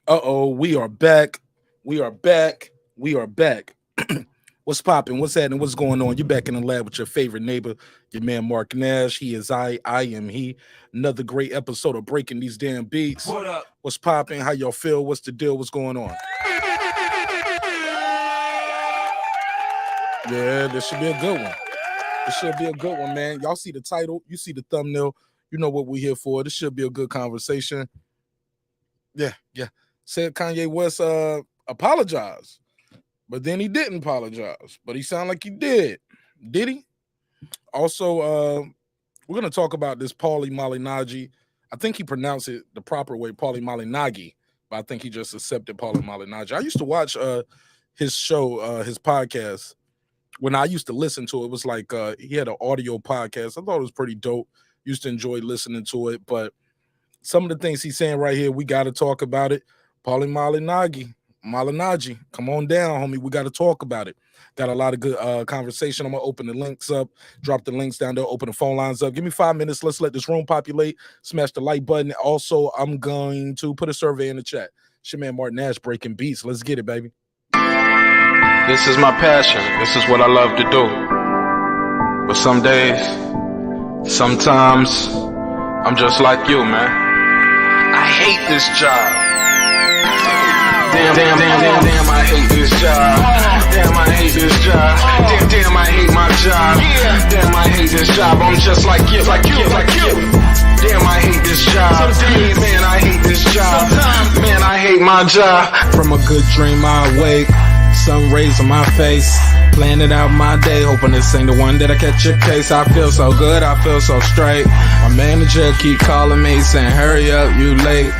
Uh-oh, we are back. We are back. We are back. What's popping? What's happening? What's going on? You're back in the lab with your favorite neighbor, your man Marq Nash. He is I am he. Another great episode of Breaking These Damn Beats. What up? What's popping? How y'all feel? What's the deal? What's going on? Yeah, this should be a good one. This should be a good one, man. Y'all see the title. You see the thumbnail. You know what we're here for. This should be a good conversation. Yeah. Said Kanye West apologize, but then he didn't apologize, but he sounded like he did. Did he? Also, we're going to talk about this Paulie Malignaggi. I think he pronounced it the proper way, Paulie Malignaggi, but I think he just accepted Paulie Malignaggi. I used to watch his show, his podcast. When I used to listen to it, it was like he had an audio podcast. I thought it was pretty dope. Used to enjoy listening to it, but some of the things he's saying right here, we got to talk about it. Paulie Malignaggi, come on down, homie. We got to talk about it. Got a lot of good conversation. I'm going to open the links up, drop the links down there, open the phone lines up. Give me 5 minutes. Let's let this room populate. Smash the like button. Also, I'm going to put a survey in the chat. It's your man Marq Nash, Breaking Beats. Let's get it, baby. This is my passion. This is what I love to do. But some days, sometimes, I'm just like you, man. I hate this job. Damn, I hate this job. Damn, I hate this job. Damn, I hate my job. Damn, I hate this job. I'm just like you. Damn, I hate this job. Man, I hate this job. Man, I hate my job. From a good dream I wake, sun rays on my face, planning out my day, hoping this ain't the one that I catch your case. I feel so good, I feel so straight. My manager keep calling me saying, hurry up, you late.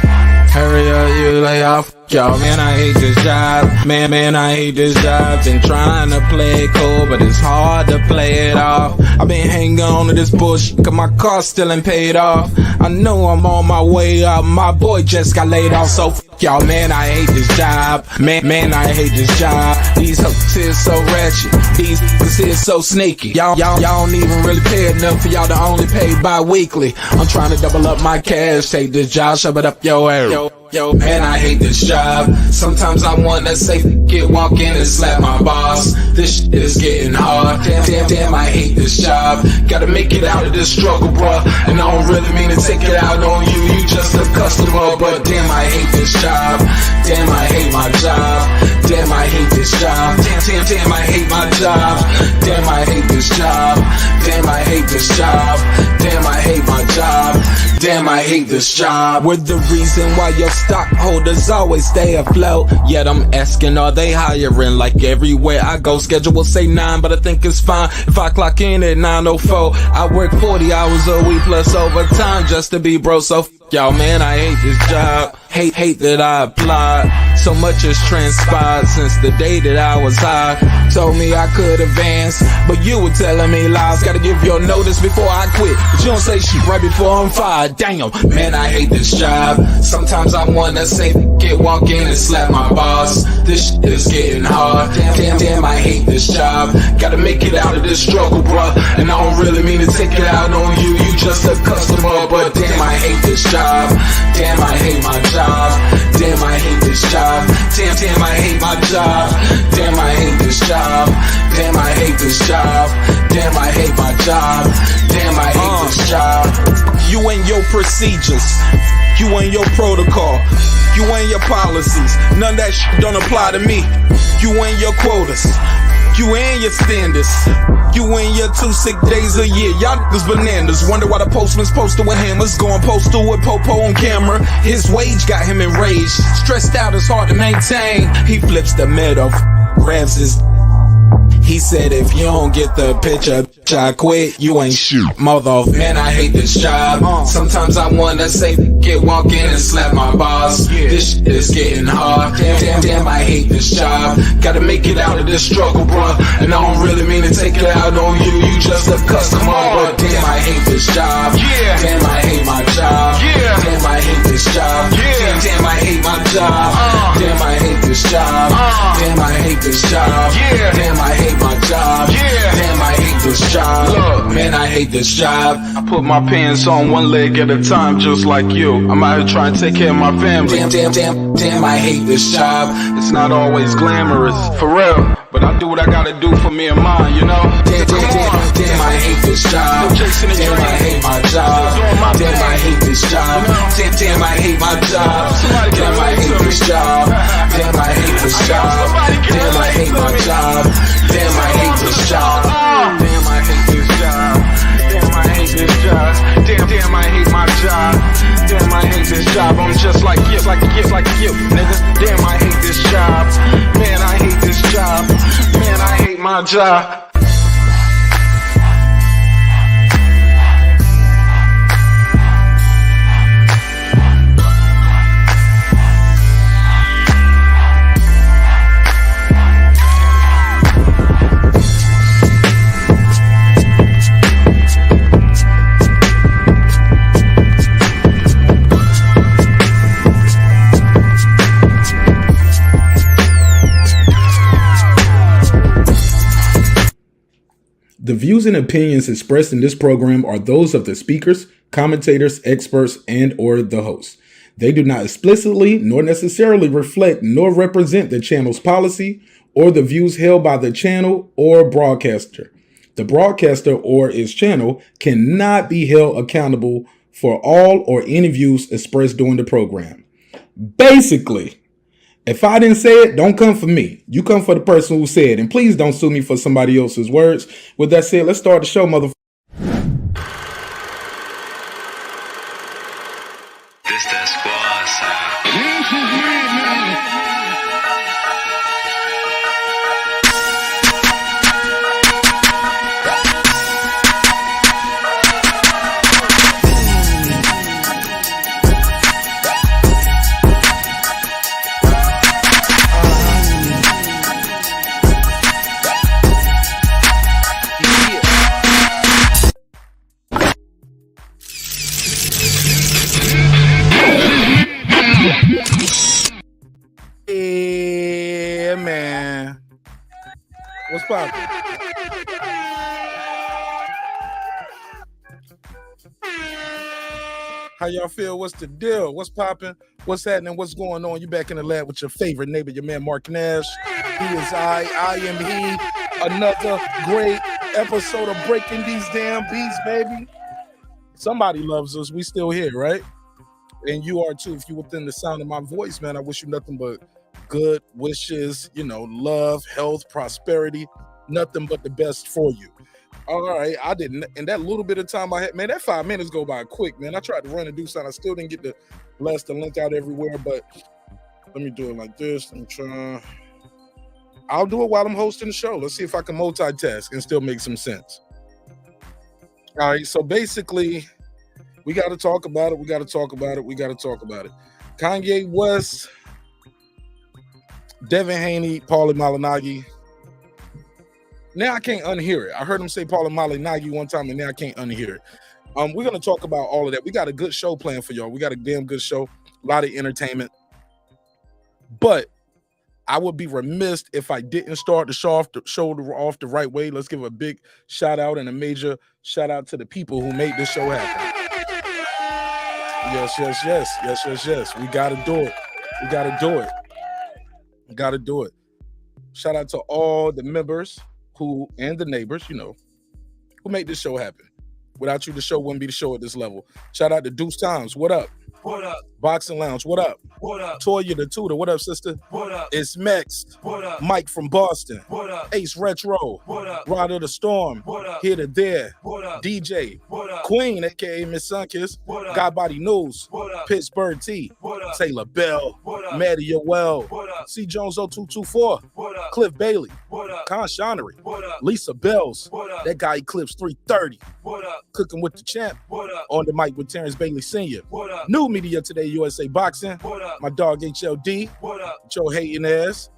Hurry up, you lay off. Y'all, man, I hate this job. Man, I hate this job. Been trying to play it cool, but it's hard to play it off. I've been hanging on to this bullshit, cause my car still ain't paid off. I know I'm on my way up. My boy just got laid off, so y'all, man, I hate this job. Man, I hate this job. These hoes here so ratchet. These niggas here so sneaky. Y'all don't even really pay enough for y'all to only pay bi-weekly. I'm trying to double up my cash. Take this job, shove it up your ass. Yo, man, I hate this job. Sometimes I wanna say, walk in and slap my boss. This shit is getting hard. Damn, I hate this job. Gotta make it out of this struggle, bruh. And I don't really mean to take it out on you. You just a customer, but damn, I hate this job. Damn, I hate my job. Damn, I hate this job. Damn, I hate my job. Damn, I hate this job. Damn, I hate this job. Damn, I hate my job. Damn, I hate this job. We're the reason why your stockholders always stay afloat. Yet I'm asking, are they hiring? Like everywhere I go, schedule will say 9, but I think it's fine if I clock in at 9:04. I work 40 hours a week plus overtime just to be bro. So y'all, man, I hate this job. Hate that I applied. So much has transpired since the day that I was high. Told me I could advance, but you were telling me lies. Gotta give your notice before I quit, but you don't say shit right before I'm fired. Damn, man, I hate this job. Sometimes I wanna say, walk in and slap my boss. This shit is getting hard. Damn, I hate this job. Gotta make it out of this struggle, bruh. And I don't really mean to take it out on you. You just a customer, but damn, I hate this job. Damn, I hate my job. Damn, I hate this job. Damn, I hate my job. Damn, I hate this job. Damn, I hate this job. Damn, I hate my job. Damn, I hate this job. You and your procedures, you and your protocol, you and your policies, none of that shit don't apply to me. You and your quotas, you and your standards, you and your 2 sick days a year. Y'all niggas bananas. Wonder why the postman's posted with hammers, going postal with Popo on camera. His wage got him enraged, stressed out, it's hard to maintain. He flips the middle, grabs his. He said, if you don't get the picture, I quit, you ain't shoot. Mother, man, I hate this job. Sometimes I wanna say, walk in and slap my boss. This shit is getting hard. Damn, I hate this job. Gotta make it out of this struggle, bruh. And I don't really mean to take it out on you. You just a customer, but damn, I hate this job. Damn, I hate my job. Damn, I hate this job. Damn, I hate my job. Damn, I hate this job. Damn, I hate this job. Damn, I hate my job. Damn, I hate this job. Look, man, I hate this job. I put my pants on one leg at a time, just like you. I'm out here trying to take care of my family. Damn, I hate this job. It's not always glamorous, for real, but I do what I gotta do for me and mine, you know? Damn, I hate this job. Damn, I hate my job. Damn, I hate this job. Damn, I hate my job. Damn, I hate this job. Damn, I hate this job. Damn, I hate my job. Damn, I hate this job. Damn, I hate this job. Damn, I hate this job. Damn, I hate my job. Damn, I hate this job. I'm just like you, nigga. Damn, I hate this job. Man, I hate this job. Man, I hate my job. The views and opinions expressed in this program are those of the speakers, commentators, experts, and or the host. They do not explicitly nor necessarily reflect nor represent the channel's policy or the views held by the channel or broadcaster. The broadcaster or its channel cannot be held accountable for all or any views expressed during the program. Basically, if I didn't say it, don't come for me. You come for the person who said it. And please don't sue me for somebody else's words. With that said, let's start the show, motherfucker. This that squad sound. Yeah, man. What's poppin'? How y'all feel? What's the deal? What's poppin'? What's happening? What's going on? You back in the lab with your favorite neighbor, your man Marq Nash. He is I am he. Another great episode of Breaking These Damn Beats, baby. Somebody loves us. We still here, right? And you are too. If you're within the sound of my voice, man, I wish you nothing but good wishes, you know, love, health, prosperity, nothing but the best for you. All right, I didn't, and that little bit of time I had, man, that 5 minutes go by quick, man. I tried to run and do something. I still didn't get to blast the link out everywhere, but let me do it like this. Let me try. I'll do it while I'm hosting the show. Let's see if I can multitask and still make some sense. All right, so basically, we got to talk about it. We got to talk about it. We got to talk about it. Kanye West, Devin Haney, Paulie Malignaggi. Now I can't unhear it. I heard him say Paulie Malignaggi one time, and now I can't unhear it. We're going to talk about all of that. We got a good show planned for y'all. We got a damn good show, a lot of entertainment. But I would be remiss if I didn't start the show off the right way. Let's give a big shout out and a major shout out to the people who made this show happen. Yes. We got to do it. We got to do it. We got to do it. Shout out to all the members and the neighbors, you know, who made this show happen. Without you, the show wouldn't be the show at this level. Shout out to Deuce Times. What up? What up? Boxing Lounge. What up? What up? Toya the Tutor. What up, sister? What up? It's Mex. What up? Mike from Boston. What up? Ace Retro. What up? Rod of the Storm. What up? Here to There. What up? DJ. What up? Queen, aka Miss Sunkiss. What up? God Body News. What up? Pittsburgh T. What up? Taylor Bell. What up? Maddie Yoel. What up? C. Jones 0224. What up? Cliff Bailey. What up? Con Shonery. What up? Lisa Bells. What up? That guy Eclipse 330. What up? Cooking with the Champ. What up? On the mic with Terrence Bailey Sr. What up? New media today, USA Boxing. What up? My dog HLD. What up? Joe hating ass.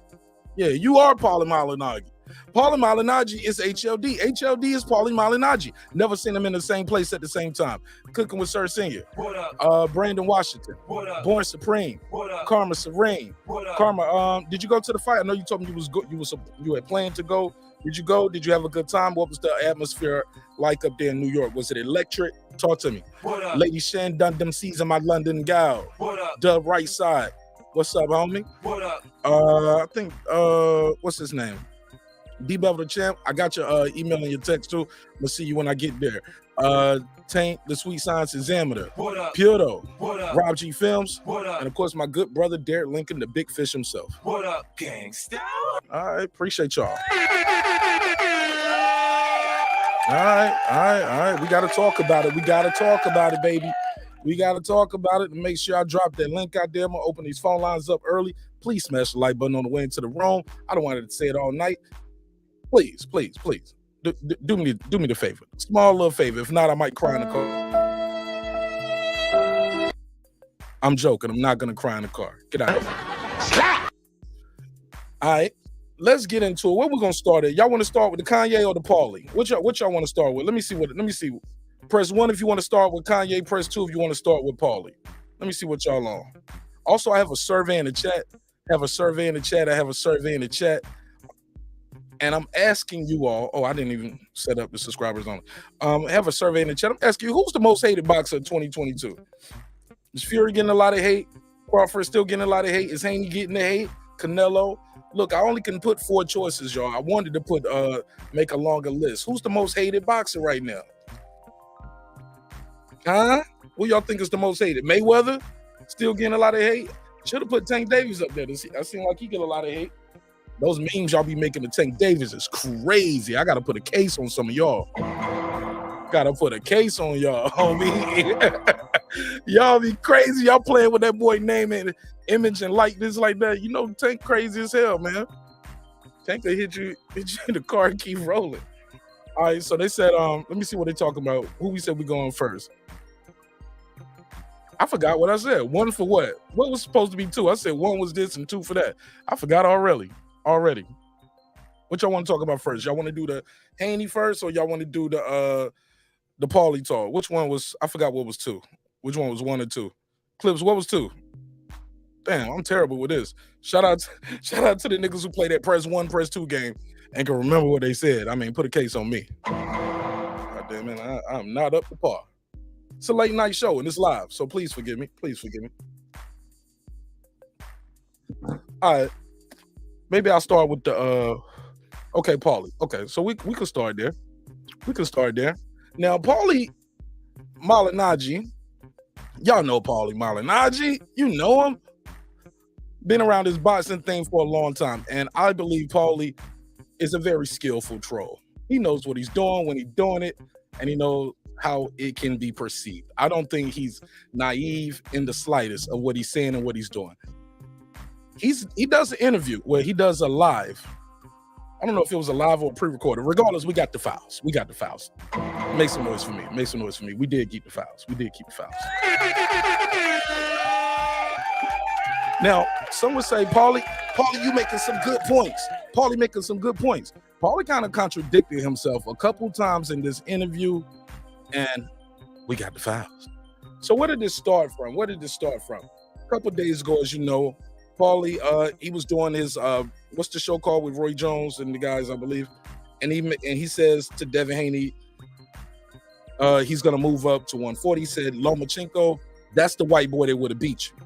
Yeah, you are Paulie Malignaggi. Paulie Malignaggi is HLD. HLD is Paulie Malignaggi. Never seen them in the same place at the same time. Cooking with Sir Senior. What up? Brandon Washington. What up? Born Supreme. What Karma Serene. Karma, did you go to the fight? I know you told me you was good. You had planned to go. Did you go? Did you have a good time? What was the atmosphere like up there in New York? Was it electric? Talk to me. Lady Shan Dundum season my London gal. Dub right side. What's up, homie? I think what's his name? D Bevel the Champ. I got your email and your text too. I'm gonna see you when I get there. Tank the Sweet Science Examiner. Puto. Rob G Films. And of course my good brother Derek Lincoln, the big fish himself. What up, gangsta? All right, appreciate y'all. All right. We gotta talk about it. We gotta talk about it, baby. We gotta talk about it and make sure I drop that link out there. I'm gonna open these phone lines up early. Please smash the like button on the way into the room. I don't want to say it all night. Please. Do me the favor. Small little favor. If not, I might cry in the car. I'm joking. I'm not gonna cry in the car. Get out of here. All right. Let's get into it. Where we gonna start at? Y'all want to start with the Kanye or the Paulie? What y'all want to start with? Let me see. Press 1 if you want to start with Kanye. Press 2 if you want to start with Paulie. Let me see what y'all on. Also, I have a survey in the chat. I have a survey in the chat. And I'm asking you all. Oh, I didn't even set up the subscribers on it. I have a survey in the chat. I'm asking you, who's the most hated boxer of 2022? Is Fury getting a lot of hate? Crawford still getting a lot of hate? Is Haney getting the hate? Canelo? Look, I only can put 4 choices, y'all. I wanted to put make a longer list. Who's the most hated boxer right now? Huh? Who y'all think is the most hated? Mayweather? Still getting a lot of hate? Should have put Tank Davis up there. I seem like he get a lot of hate. Those memes y'all be making to Tank Davis is crazy. I gotta put a case on some of y'all. Gotta put a case on y'all, homie. Y'all be crazy. Y'all playing with that boy name and image and like this, like that. You know Tank crazy as hell, man. Tank will hit you in the car and keep rolling. All right, so they said, let me see what they talking about. Who we said we going first? I forgot what I said. 1 for what? What was supposed to be 2? I said 1 was this and 2 for that. I forgot already. What y'all want to talk about first? Y'all want to do the Haney first, or y'all want to do the Paulie talk? Which one was? I forgot what was 2. Which one was 1 or 2? Clips, what was 2? Damn, I'm terrible with this. Shout out to the niggas who play that press 1, press 2 game and can remember what they said. I mean, put a case on me. God damn it, I'm not up to par. It's a late night show and it's live, so please forgive me. All right. Maybe I'll start with the okay, Paulie. Okay, so we can start there. Now, Paulie Malignaggi, y'all know Paulie Malignaggi. You know him. Been around this boxing thing for a long time, and I believe Paulie is a very skillful troll. He knows what he's doing when he's doing it, and he knows how it can be perceived. I don't think he's naive in the slightest of what he's saying and what he's doing. He does an interview where he does a live. I don't know if it was a live or pre-recorded. Regardless, we got the files. Make some noise for me. We did keep the files. Now, some would say, Paulie, you making some good points. Paulie kind of contradicted himself a couple times in this interview, and we got the files. So where did this start from? A couple days ago, as you know, Paulie, he was doing his what's the show called with Roy Jones and the guys, I believe, and he says to Devin Haney, he's gonna move up to 140. He said, Lomachenko, that's the white boy that would have beat you.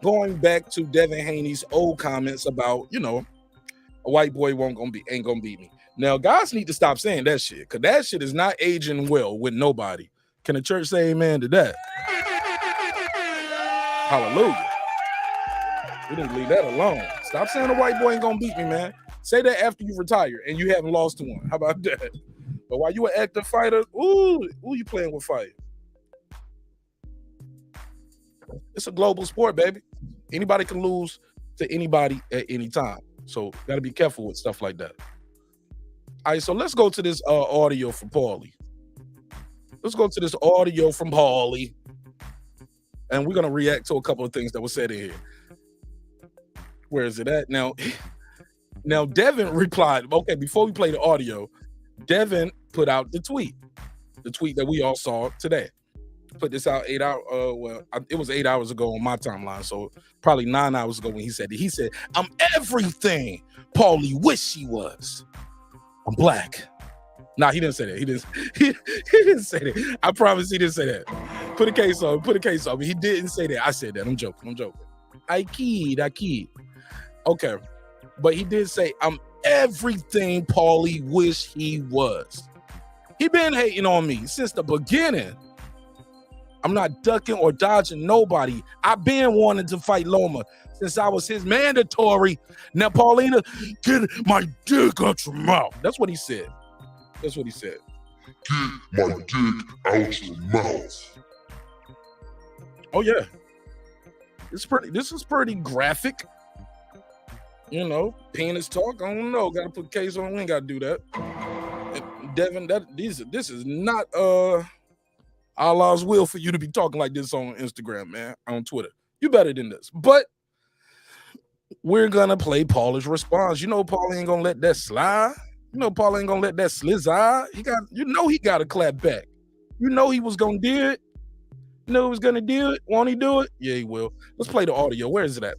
Going back to Devin Haney's old comments about, a white boy ain't gonna beat me. Now, guys need to stop saying that shit, because that shit is not aging well with nobody. Can the church say amen to that? Hallelujah. We didn't leave that alone. Stop saying a white boy ain't gonna beat me, man. Say that after you retire and you haven't lost to one. How about that? But while you an active fighter, you playing with fire. It's a global sport, baby. Anybody can lose to anybody at any time. So gotta be careful with stuff like that. All right, so let's go to this audio from Paulie. And we're gonna react to a couple of things that were said in here. Where is it at? Now Devin replied, okay, before we play the audio, Devin put out the tweet that we all saw today. put this out 8 hours. It was 8 hours ago on my timeline, so probably 9 hours ago when he said it. He said, "I'm everything Paulie wish he was. I'm black." Nah, he didn't say that. He didn't say that. I promise he didn't say that. Put a case on. But he didn't say that. I said that. I'm joking. I keyed. Okay. But he did say, "I'm everything Paulie wish he was." He been hating on me since the beginning. I'm not ducking or dodging nobody. I've been wanting to fight Loma since I was his mandatory. Now, Paulina, get my dick out your mouth. That's what he said. Get my dick out your mouth. Oh yeah. This is pretty graphic. You know, penis talk. I don't know. Gotta put case on. We ain't gotta do that. And Devin, this is not Allah's will for you to be talking like this on Instagram, man, on Twitter. You better than this. But we're gonna play Paulie's response. You know Paulie ain't gonna let that slide. You know Paulie ain't gonna let that slizz. He got to clap back. You know he was gonna do it. You know he was gonna do it. Won't he do it? Yeah, he will. Let's play the audio. Where is it at?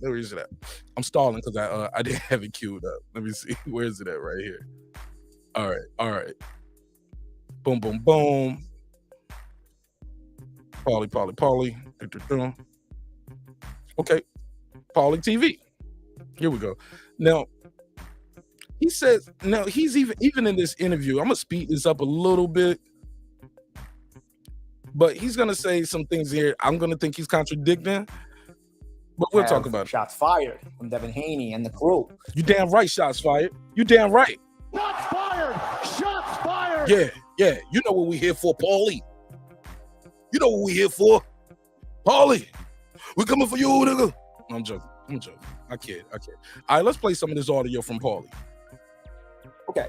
I'm stalling because I didn't have it queued up. Let me see. Where is it at? Right here. All right. Boom, boom, boom. Paulie. Okay. Paulie TV. Here we go. Now, he says, he's even in this interview, I'm gonna speed this up a little bit, but he's gonna say some things here. I'm gonna think he's contradicting, but we'll talk about it. Shots fired from Devin Haney and the crew. You damn right, shots fired. You damn right. Shots fired. Yeah. You know what we here for, Paulie. You know what we here for, Paulie. We coming for you, nigga. I'm joking. I kid. All right, let's play some of this audio from Paulie. Okay,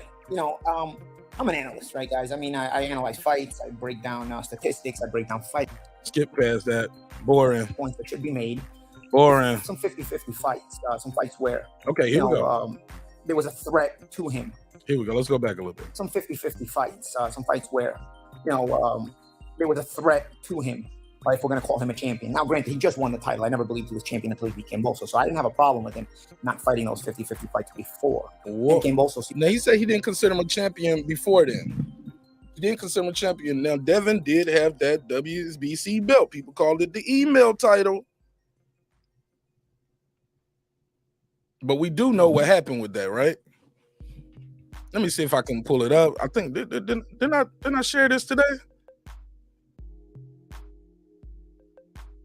I'm an analyst, right, guys? I mean, I analyze fights, I break down statistics, I break down fights. Skip past that. Boring. Points that should be made. Boring. Some 50-50 fights, some fights where, okay, here we go. There was a threat to him. Here we go. Let's go back a little bit. Some 50-50 fights, some fights where, there was a threat to him. If we're going to call him a champion. Now, granted, he just won the title. I never believed he was champion until he became Boso. So I didn't have a problem with him not fighting those 50-50 fights before. Whoa. Boso. Now, he said he didn't consider him a champion before then. He didn't consider him a champion. Now, Devin did have that WBC belt. People called it the email title. But we do know what happened with that, right? Let me see if I can pull it up. I think, didn't I share this today?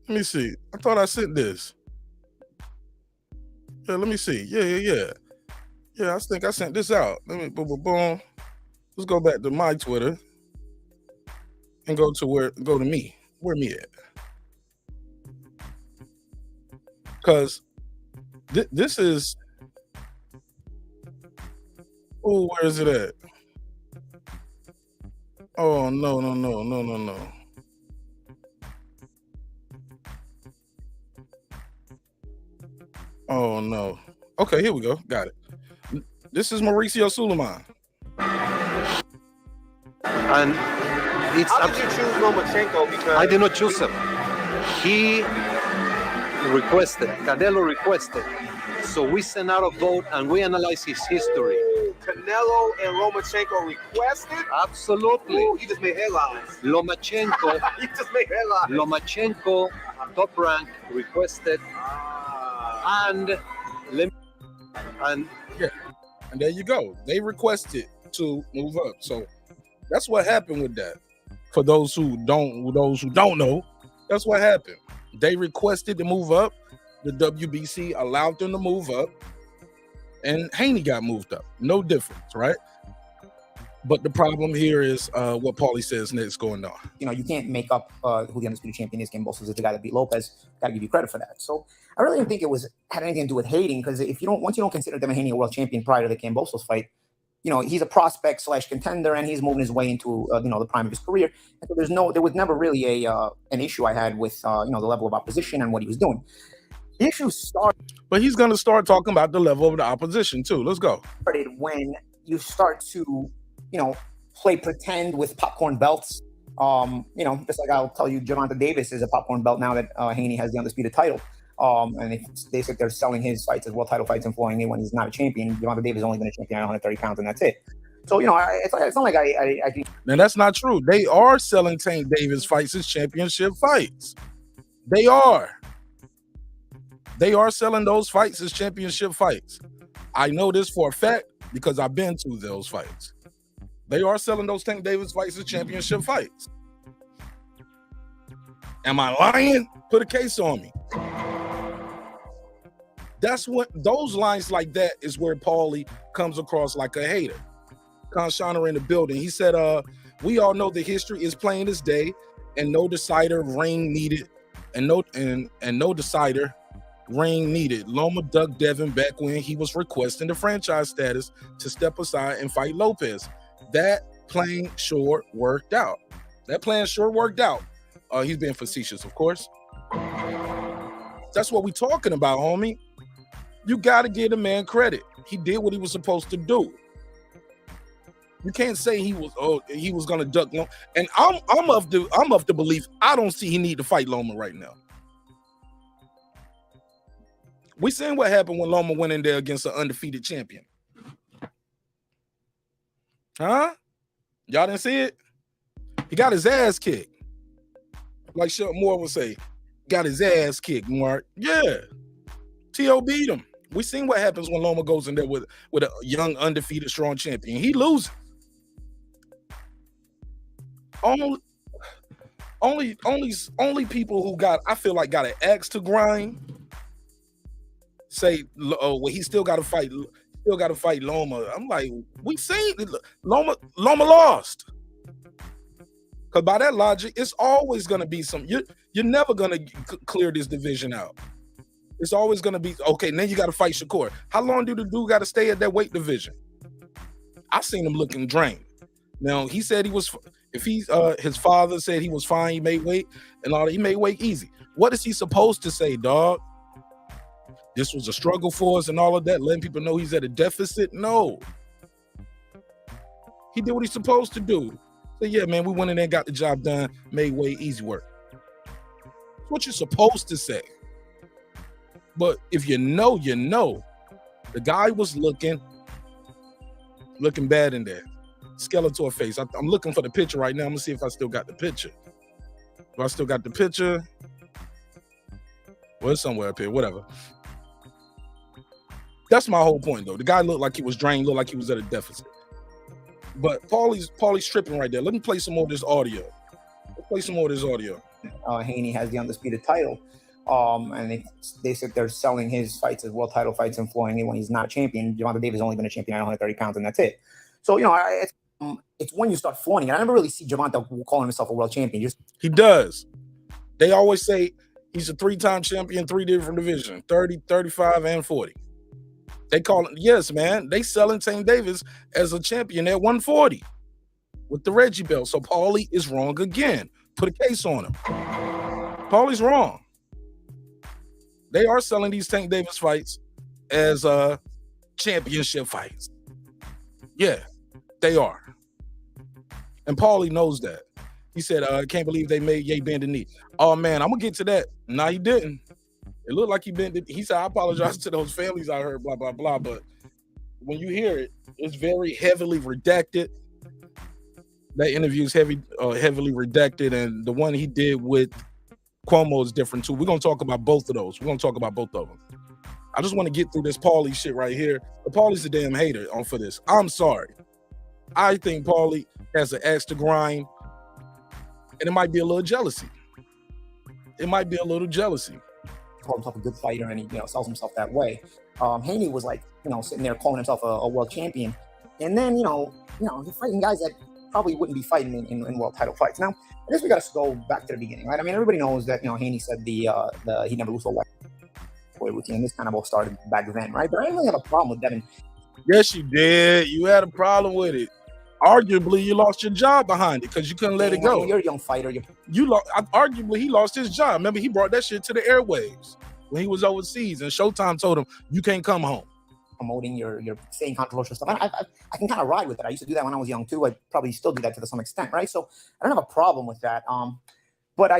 Let me see. I thought I sent this. Yeah, let me see. Yeah. Yeah, I think I sent this out. Let me boom. Let's go back to my Twitter and go to me. Where me at? Because this is. Oh, where is it at? Oh no. Oh no. Okay, here we go. Got it. This is Mauricio Sulaimán. And it's how did you choose Lomachenko? Because I did not choose him. He requested, Canelo requested. So we sent out a vote and we analyzed his history. Canelo and Lomachenko requested? Absolutely. Ooh, you just made headlines. Lomachenko. You just made headlines. Lomachenko, top rank, requested. And yeah, and there you go. They requested to move up. So that's what happened with that. For those who don't know, that's what happened. They requested to move up. The WBC allowed them to move up, and Haney got moved up. No difference, right? But the problem here is what Paulie says next going on. You can't make up who the undisputed champion is. Boso is the guy that beat Lopez. Got to give you credit for that. So I really didn't think it had anything to do with hating, because once you don't consider Devin Haney a world champion prior to the Boso's fight, he's a prospect / contender, and he's moving his way into the prime of his career. And so there was never really an issue I had with the level of opposition and what he was doing. The issue started, but he's going to start talking about the level of the opposition too. Let's go. When you start to play pretend with popcorn belts You know, just like I'll tell you, Gervonta Davis is a popcorn belt now that Haney has the undisputed title. And they said they're selling his fights as world title fights and flowing in when he's not a champion. Gervonta Davis has only been a champion at 130 pounds, and that's it. So, you know, it's not like I can. Now, that's not true. They are selling Tank Davis fights as championship fights. They are. They are selling those fights as championship fights. I know this for a fact because I've been to those fights. They are selling those Tank Davis fights as championship fights. Am I lying? Put a case on me. That's what those lines like that is where Paulie comes across like a hater. Conshana in the building. He said, we all know the history is plain as day, and no decider ring needed, and no decider ring needed. Loma ducked Devin back when he was requesting the franchise status to step aside and fight Lopez. That plan sure worked out. He's being facetious, of course. That's what we talking about, homie. You got to give the man credit. He did what he was supposed to do. You can't say he was gonna duck Loma. And I'm of the belief I don't see he need to fight Loma right now. We seen what happened when Loma went in there against an undefeated champion. Huh? Y'all didn't see it? He got his ass kicked. Like Shut Moore would say, got his ass kicked, Mark. Yeah. T.O. beat him. We seen what happens when Loma goes in there with a young, undefeated, strong champion. He loses. Only people who I feel like got an axe to grind say, oh, well, he still got to fight Loma. I'm like, we seen Loma lost. Because by that logic, it's always going to be you're never going to clear this division out. It's always going to be, okay, then you got to fight Shakur. How long do the dude got to stay at that weight division? I seen him looking drained. Now, he said his father said he was fine, he made weight, and all that. He made weight easy. What is he supposed to say, dog? This was a struggle for us and all of that, letting people know he's at a deficit? No. He did what he's supposed to do. So, yeah, man, we went in there, got the job done, made weight, easy work. That's what you're supposed to say. But if you know, you know. The guy was looking bad in there. Skeletor face. I'm looking for the picture right now. I'm gonna see if I still got the picture. Do I still got the picture? Well, it's somewhere up here, whatever. That's my whole point, though. The guy looked like he was drained, looked like he was at a deficit. But Paulie's tripping right there. Let me play some more of this audio. Haney has the undisputed title. And they said they're selling his fights as world title fights and flowing in when he's not a champion. Gervonta Davis has only been a champion at 130 pounds, and that's it. So, you know, it's when you start flaunting. And I never really see Gervonta calling himself a world champion. He does. They always say he's a 3-time champion, 3 different divisions, 30, 35, and 40. They call it, yes, man. They selling Tank Davis as a champion at 140 with the Reggie belt. So Paulie is wrong again. Put a case on him. Paulie's wrong. They are selling these Tank Davis fights as championship fights. Yeah, they are. And Paulie knows that. He said, I can't believe they made Ye bend the knee. Oh, man, I'm going to get to that. No, he didn't. It looked like he bent it. He said, I apologize to those families I heard, blah, blah, blah. But when you hear it, it's very heavily redacted. That interview is heavily redacted. And the one he did with Cuomo is different, too. We're going to talk about both of those. I just want to get through this Paulie shit right here. But Paulie's a damn hater for this. I'm sorry. I think Paulie has an axe to grind. And it might be a little jealousy. Called himself a good fighter, and he sells himself that way. Haney was like sitting there calling himself a world champion, and then he's fighting guys that probably wouldn't be fighting in world title fights. Now I guess we got to go back to the beginning, right? I mean, everybody knows that Haney said the he never lose a white boy routine. This kind of all started back then, right? But I didn't really have a problem with Devin. Yes, you did. You had a problem with it. Arguably, you lost your job behind it because you couldn't let it go. You're a young fighter. Arguably, he lost his job. Remember, he brought that shit to the airwaves when he was overseas, and Showtime told him, you can't come home. promoting, you're saying controversial stuff. I can kind of ride with it. I used to do that when I was young too. I probably still do that to some extent, right? So I don't have a problem with that. But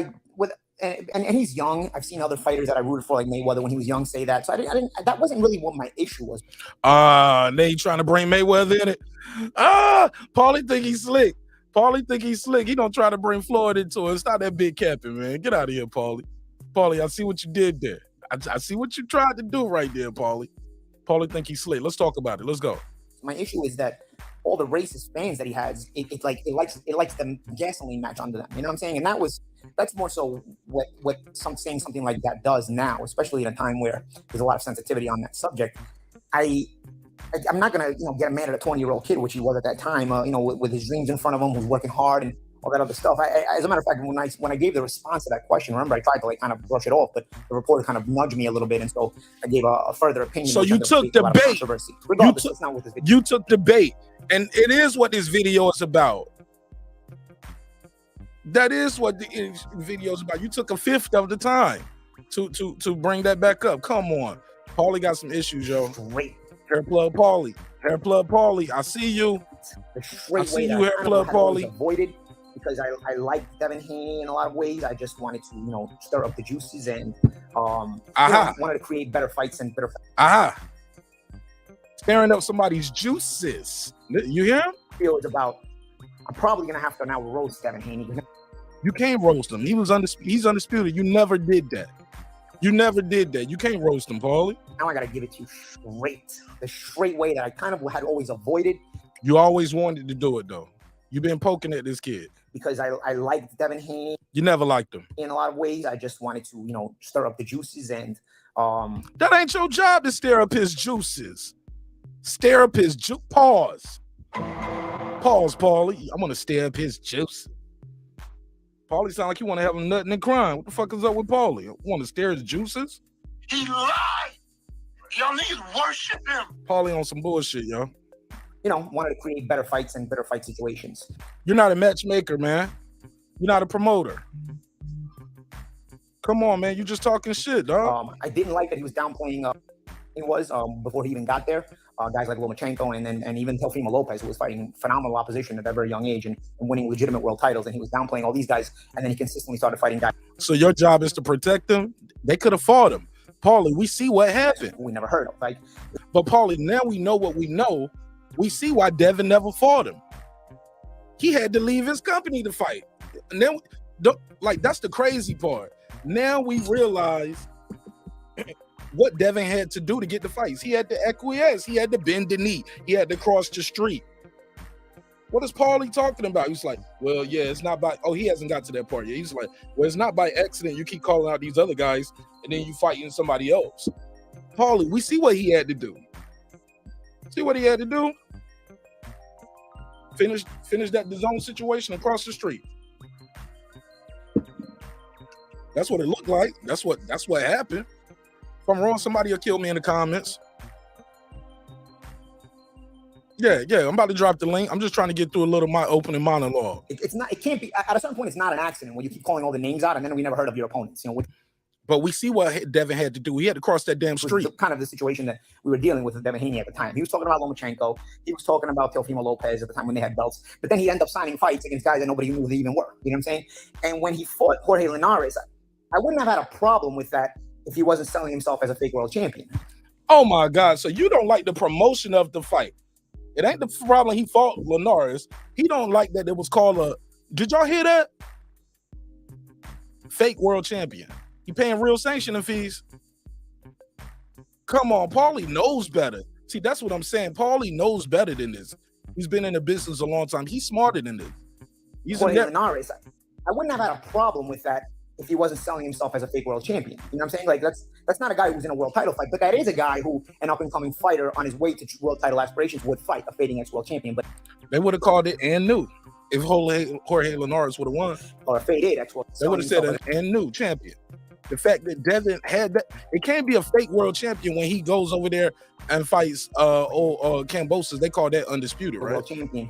and he's young. I've seen other fighters that I rooted for, like Mayweather, when he was young, say that. So I didn't. That wasn't really what my issue was. They trying to bring Mayweather in it. Paulie think he's slick. Paulie think he's slick. He don't try to bring Floyd into it. Stop that big capping, man. Get out of here, Paulie. Paulie, I see what you did there. I see what you tried to do right there, Paulie. Paulie think he's slick. Let's talk about it. Let's go. My issue is that all the racist fans that he has, it likes the gasoline match under them. You know what I'm saying? And that's more so what saying something like that does now, especially at a time where there's a lot of sensitivity on that subject. I'm not gonna get mad at a 20-year-old kid, which he was at that time. With his dreams in front of him, who's working hard and all that other stuff. As a matter of fact, when I gave the response to that question, remember, I tried to kind of brush it off, but the reporter kind of nudged me a little bit, and so I gave a further opinion. So you took the bait. Regardless, it's not what this video. You took the bait, and it is what this video is about. That is what the video is about. You took a fifth of the time to bring that back up. Come on, Paulie got some issues, yo. Great. Hair plug Paulie. I see you. The straight I see way you, that hair plug Paulie. Avoided, because I like Devin Haney in a lot of ways. I just wanted to stir up the juices and wanted to create better fights and better. Stirring up somebody's juices. You hear him? It's about. I'm probably gonna have to now roast Devin Haney. You can't roast him. He's undisputed. You never did that. You can't roast him, Paulie. Now I gotta give it to you the straight way that I kind of had always avoided. You always wanted to do it though. You've been poking at this kid. Because I liked Devin Haney. You never liked him. In a lot of ways, I just wanted to, stir up the juices and that ain't your job to stir up his juices. Stir up his Pause, Paulie. I'm gonna stir up his juices. Paulie sound like you want to have him nutting and crying. What the fuck is up with Paulie? You want to stir his juices? He lied. Y'all need to worship him. Paulie on some bullshit, yo. Wanted to create better fights and better fight situations. You're not a matchmaker, man. You're not a promoter. Come on, man. You just talking shit, dog. I didn't like that he was downplaying. He was before he even got there. Guys like Lomachenko and even Teofimo Lopez, who was fighting phenomenal opposition at a very young age and winning legitimate world titles, and he was downplaying all these guys, and then he consistently started fighting guys. So your job is to protect them? They could have fought him. Paulie, we see what happened. We never heard of, right? But Paulie, now we know what we know. We see why Devin never fought him. He had to leave his company to fight. And then, that's the crazy part. Now we realize what Devin had to do to get the fights. He had to acquiesce. He had to bend the knee. He had to cross the street. What is Paulie talking about? He's like, well, yeah, it's not by. Oh, he hasn't got to that part yet. He's like, well, it's not by accident. You keep calling out these other guys, and then you fighting somebody else. Paulie, we see what he had to do. See what he had to do? Finish that DAZN situation across the street. That's what it looked like. That's what happened. If I'm wrong, somebody will kill me in the comments. Yeah, I'm about to drop the link. I'm just trying to get through a little my opening monologue. It can't be, at a certain point, it's not an accident when you keep calling all the names out and then we never heard of your opponents. But we see what Devin had to do. He had to cross that damn street. Kind of the situation that we were dealing with Devin Haney at the time. He was talking about Lomachenko. He was talking about Teofimo Lopez at the time when they had belts. But then he ended up signing fights against guys that nobody knew they even were. You know what I'm saying? And when he fought Jorge Linares, I wouldn't have had a problem with that if he wasn't selling himself as a fake world champion. Oh my God. So you don't like the promotion of the fight. It ain't the problem he fought Linares. He don't like that it was called a, did y'all hear that? Fake world champion. He paying real sanctioning fees. Come on, Paulie knows better. See, that's what I'm saying. Paulie knows better than this. He's been in the business a long time. He's smarter than this. Jorge Linares, I wouldn't have had a problem with that if he wasn't selling himself as a fake world champion. You know what I'm saying? Like that's not a guy who's in a world title fight, but that is a guy who an up-and-coming fighter on his way to world title aspirations would fight a fading ex-world champion. But they would have called it and new if Jorge Linares would have won. Or a faded ex-world. They would have said an and new champion. The fact that Devin had that, it can't be a fake world champion when he goes over there and fights Cambosos. They call that undisputed, right? World champion.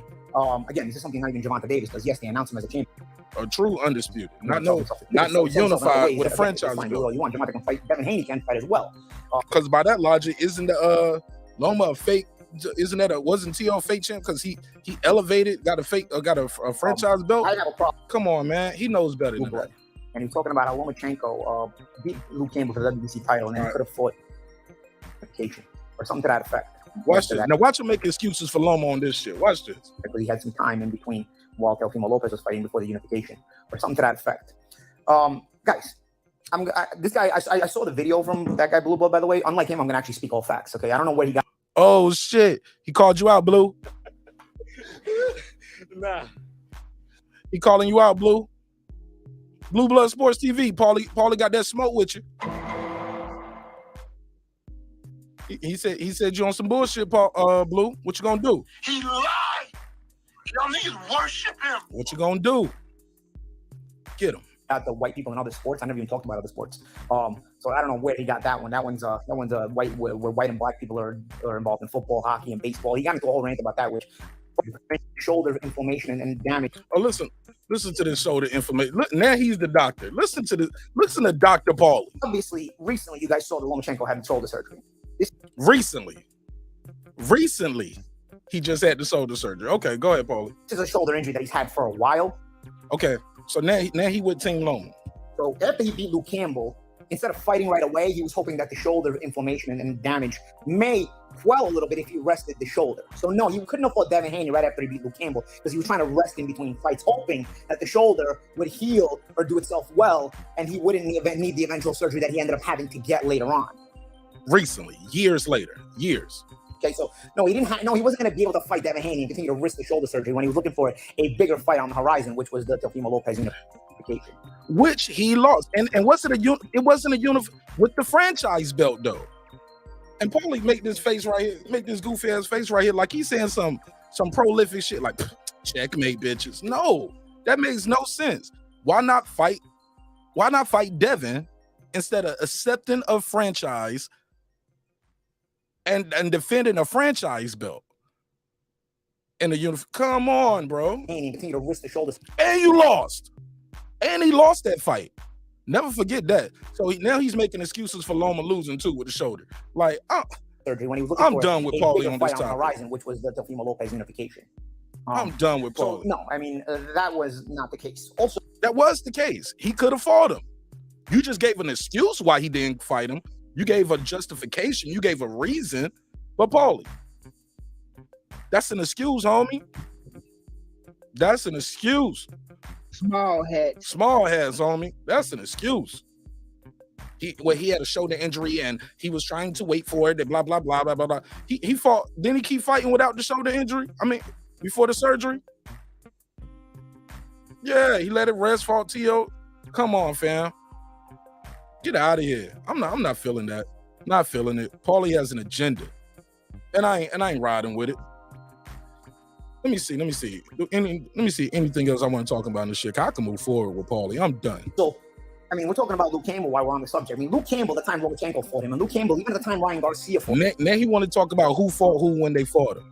Again, this is something not even Gervonta Davis does. Yes, they announce him as a champion. A true undisputed, not unified with a franchise. You want Gervonta can fight, Devin Haney can fight as well. Because by that logic, isn't Loma a fake. Isn't that wasn't T.O. fake champ because he elevated, got a franchise belt? I have a problem. Come on, man. He knows better than that. And he's talking about how Lomachenko beat Luke Campbell for the WBC title, and then he could have fought vacation or something to that effect. Watch this. Now watch him make excuses for Loma on this shit. Watch this. Because he had some time in between while Teofimo Lopez was fighting before the unification or something to that effect. Guys, this guy, I saw the video from that guy Blue Blood, by the way. Unlike him, I'm gonna actually speak all facts. Okay, I don't know where he got. Oh shit! He called you out, Blue. Nah, he calling you out, Blue. Blue Blood Sports TV. Paulie got that smoke with you. He said you on some bullshit, Blue. What you gonna do? He lied. Y'all niggas worship him. What you gonna do? Get him. At the white people in other sports. I never even talked about other sports. So I don't know where he got that one. That one's white, where white and black people are involved in football, hockey, and baseball. He got into a whole rant about that, which shoulder inflammation and damage. Oh, listen to this shoulder inflammation. Look, now he's the doctor. Listen to Dr. Paulie. Obviously, recently you guys saw that Lomachenko had shoulder surgery. Recently, he just had the shoulder surgery. Okay, go ahead, Paulie. This is a shoulder injury that he's had for a while. Okay, so now he with Team Loma. So after he beat Luke Campbell, instead of fighting right away, he was hoping that the shoulder inflammation and damage may quell a little bit if he rested the shoulder. So no, he couldn't have fought Devin Haney right after he beat Luke Campbell because he was trying to rest in between fights, hoping that the shoulder would heal or do itself well, and he wouldn't need the eventual surgery that he ended up having to get later on. Recently, years later. Okay, so no, he wasn't going to be able to fight Devin Haney and continue to risk the shoulder surgery when he was looking for a bigger fight on the horizon, which was the Teofimo Lopez unification, which he lost. And wasn't it wasn't a with the franchise belt though. And Paulie make this face right here, make this goofy ass face right here, like he's saying some prolific shit like checkmate, bitches. No, that makes no sense. Why not fight Devin instead of accepting a franchise and defending a franchise belt in the Come on, bro. And continue to risk the shoulders. And you lost. And he lost that fight. Never forget that. So now he's making excuses for Loma losing too with the shoulder. Like, surgery when he was looking I'm for done with Paulie on this fight on the topic. horizon, which was the Teofimo Lopez unification. I'm done with Paulie. So, no, I mean that was not the case. Also, that was the case. He could have fought him. You just gave an excuse why he didn't fight him. You gave a justification. You gave a reason. But Paulie, that's an excuse, homie. That's an excuse. Small heads, homie. That's an excuse. He had a shoulder injury and he was trying to wait for it. And blah blah blah blah blah blah. He fought. Didn't he keep fighting without the shoulder injury? I mean, before the surgery. Yeah, he let it rest. Fought T.O. Come on, fam. Get out of here. I'm not feeling that. Not feeling it. Paulie has an agenda, and I ain't riding with it. Let me see. Let me see anything else I want to talk about in this shit. I can move forward with Paulie. I'm done. So, I mean, we're talking about Luke Campbell while we're on the subject. I mean, Luke Campbell, the time Lomachenko fought him, and Luke Campbell, even at the time Ryan Garcia fought him. Now he want to talk about who fought who when they fought him.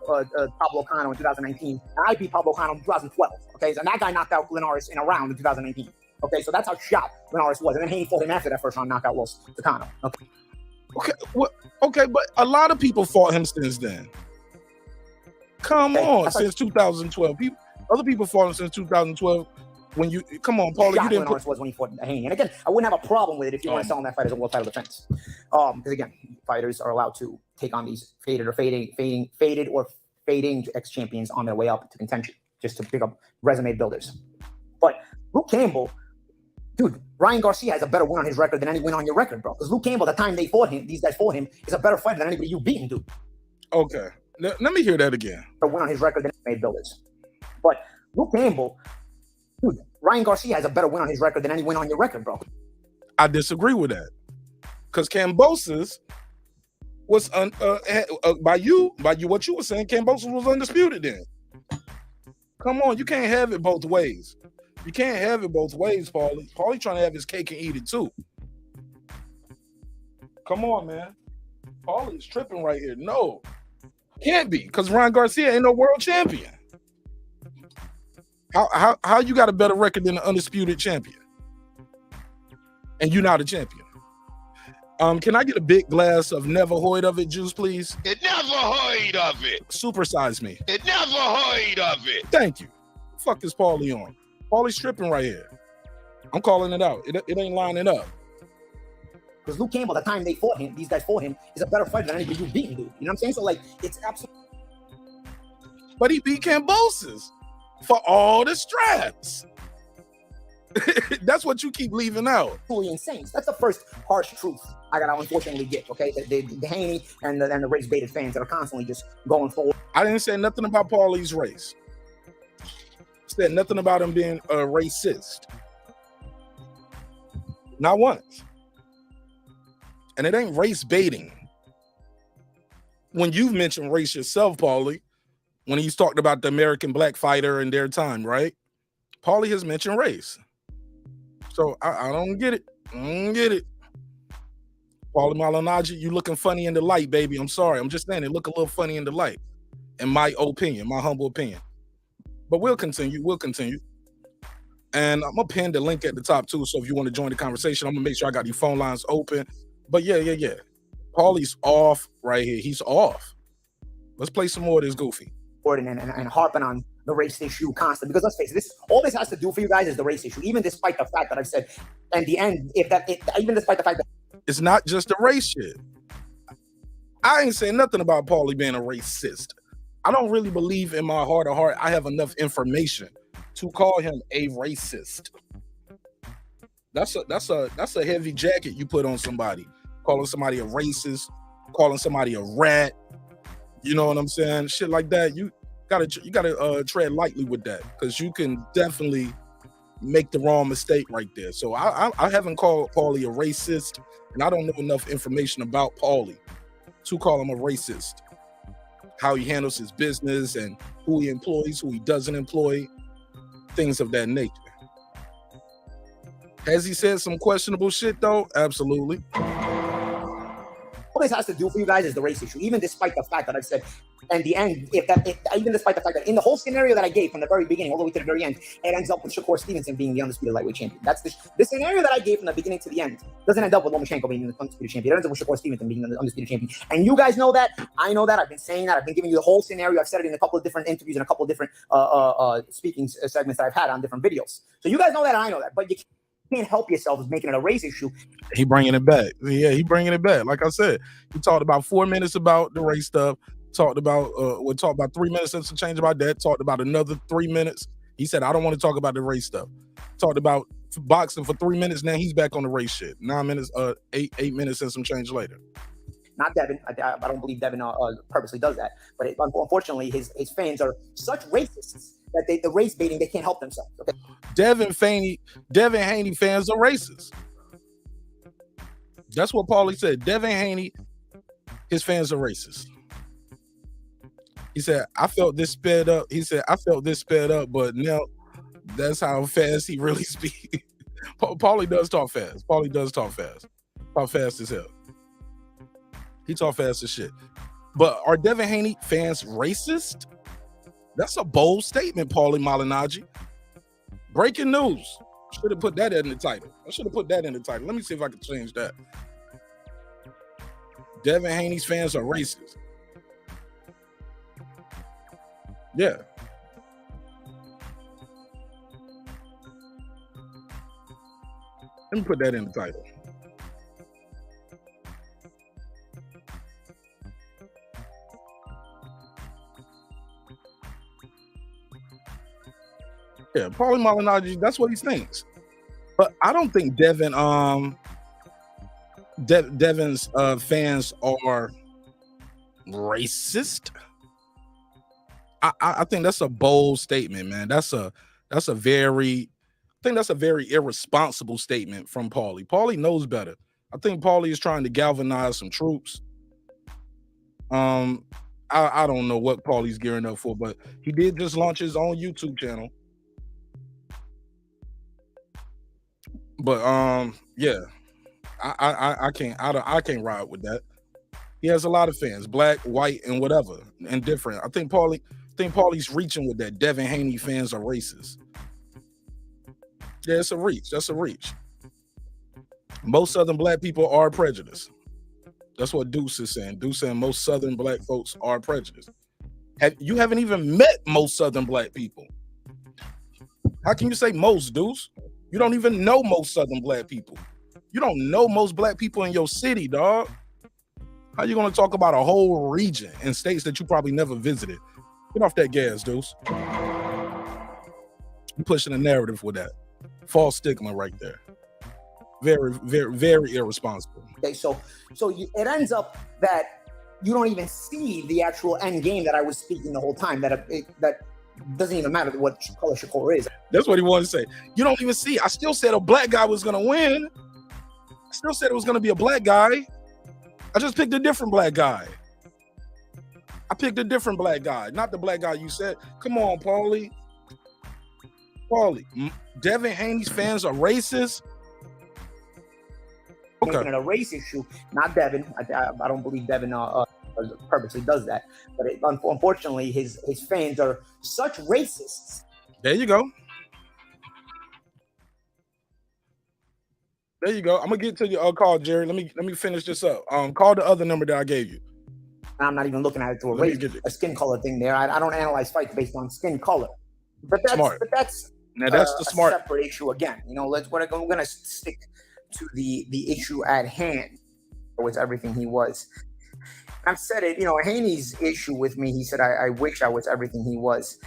Pablo Cano in 2019, and I beat Pablo Cano in 2012. Okay, so that guy knocked out Linares in a round in 2019. Okay, so that's how shot Linares was, and then Haney fought him after that first round knockout loss to Cano. Okay, but a lot of people fought him since then. Come on, since 2012. Other people fought him since 2012. When you come on, Paulie, you didn't. Was when he fought Haney, and again, I wouldn't have a problem with it if you want to sell on that fight as a world title defense. Because again, fighters are allowed to take on these faded or fading ex-champions on their way up to contention, just to pick up resume builders. But Luke Campbell, dude, Ryan Garcia has a better win on his record than any win on your record, bro. Because Luke Campbell, the time these guys fought him, is a better fighter than anybody you've beaten, dude. Okay, let me hear that again. A win on his record than made builders. But Luke Campbell, dude, Ryan Garcia has a better win on his record than any win on your record, bro. I disagree with that. Because Kambosos was by what you were saying, Kambosos was undisputed then. Come on, you can't have it both ways. You can't have it both ways, Paulie. Paulie trying to have his cake and eat it too. Come on, man. Paulie is tripping right here. No, can't be, because Ryan Garcia ain't no world champion. How you got a better record than an undisputed champion? And you're not a champion. Can I get a big glass of never heard of it juice, please? It never heard of it. Supersize me. It never heard of it. Thank you. What the fuck is Paulie on? Paulie's tripping right here. I'm calling it out. It ain't lining up. Because Luke Campbell, the time they fought him, these guys fought him, is a better fighter than anybody you've beaten, dude. You know what I'm saying? So, like, it's absolutely. But he beat Kambosos for all the straps. That's what you keep leaving out. Insane. That's the first harsh truth I gotta unfortunately get. Okay, the Haney and the race baited fans that are constantly just going forward. I didn't say nothing about Paulie's race. Said nothing about him being a racist. Not once. And it ain't race baiting. When you've mentioned race yourself, Paulie, when he's talked about the American black fighter in their time, right? Paulie has mentioned race. So I don't get it. I don't get it. Paulie Malignaggi, you looking funny in the light, baby. I'm sorry. I'm just saying it look a little funny in the light. In my opinion, my humble opinion. But we'll continue. We'll continue. And I'm going to pin the link at the top too. So if you want to join the conversation, I'm going to make sure I got these phone lines open. But yeah. Paulie's off right here. He's off. Let's play some more of this goofy. And harping on the race issue constantly, because let's face it, all this has to do for you guys is the race issue. Even despite the fact that I've said, in the end, even despite the fact that it's not just the race shit. I ain't saying nothing about Paulie being a racist. I don't really believe in my heart of heart I have enough information to call him a racist. That's a heavy jacket you put on somebody, calling somebody a racist, calling somebody a rat. You know what I'm saying? Shit like that. You gotta tread lightly with that, because you can definitely make the wrong mistake right there. So I haven't called Paulie a racist, and I don't know enough information about Paulie to call him a racist. How he handles his business and who he employs, who he doesn't employ, things of that nature. Has he said some questionable shit though? Absolutely. all this has to do for you guys is the race issue, even despite the fact that I've said, in the end, even despite the fact that in the whole scenario that I gave from the very beginning all the way to the very end, it ends up with Shakur Stevenson being the undisputed lightweight champion. That's the scenario that I gave from the beginning to the end doesn't end up with Lomachenko being the undisputed champion. It ends up with Shakur Stevenson being the undisputed champion. And you guys know that. I know that. I've been saying that. I've been giving you the whole scenario. I've said it in a couple of different interviews and a couple of different speaking segments that I've had on different videos. So you guys know that, and I know that. But you can't help yourselves making it a race issue. He bringing it back. Yeah, he bringing it back. Like I said, he talked about 4 minutes about the race stuff. Talked about 3 minutes and some change about that. Talked about another 3 minutes. He said, I don't want to talk about the race stuff. Talked about boxing for 3 minutes. Now he's back on the race shit. 9 minutes, 8 minutes and some change later. Not Devin. I don't believe Devin purposely does that. But unfortunately, his fans are such racists that the race baiting, they can't help themselves. Okay? Devin Haney fans are racist. That's what Paulie said. Devin Haney, his fans are racist. He said, I felt this sped up. He said, I felt this sped up, but now that's how fast he really speaks. Paulie does talk fast. Paulie does talk fast. Talk fast as hell. He talk fast as shit. But are Devin Haney fans racist? That's a bold statement, Paulie Malignaggi. Breaking news. Should have put that in the title. I should have put that in the title. Let me see if I can change that. Devin Haney's fans are racist. Yeah. Let me put that in the title. Yeah, Paulie Malignaggi, that's what he thinks. But I don't think Devin's fans are racist. I think that's a bold statement, man. That's a very irresponsible statement from Paulie. Paulie knows better. I think Paulie is trying to galvanize some troops. I don't know what Paulie's gearing up for, but he did just launch his own YouTube channel. But yeah, I can't ride with that. He has a lot of fans, black, white, and whatever, and different. I think Paulie's reaching with that. Devin Haney fans are racist. Yeah, it's a reach. That's a reach. Most Southern black people are prejudiced. That's what Deuce is saying. Deuce saying most Southern black folks are prejudiced. You haven't even met most Southern black people. How can you say most, Deuce? You don't even know most Southern black people. You don't know most black people in your city, dog. How you gonna talk about a whole region and states that you probably never visited? Get off that gas, Deuce. You're pushing a narrative with that. False stigma right there. Very, very, very irresponsible. Okay, so it ends up that you don't even see the actual end game that I was speaking the whole time. That doesn't even matter what color Shakur is. That's what he wanted to say. You don't even see. I still said a black guy was gonna win. I still said it was gonna be a black guy. I just picked a different black guy. I picked a different black guy, not the black guy you said. Come on, Paulie. Devin Haney's fans are racist. Okay. Making it a race issue, not Devin. I don't believe Devin purposely does that. But unfortunately, his fans are such racists. There you go. There you go. I'm gonna get to your call, Jerry. Let me finish this up. Call the other number that I gave you. I'm not even looking at it through a skin color thing there. I don't analyze fights based on skin color. But that's the smart separate issue again. You know, we're gonna stick to the issue at hand. It was everything he was. I've said it, you know, Haney's issue with me, he said, I wish I was everything he was.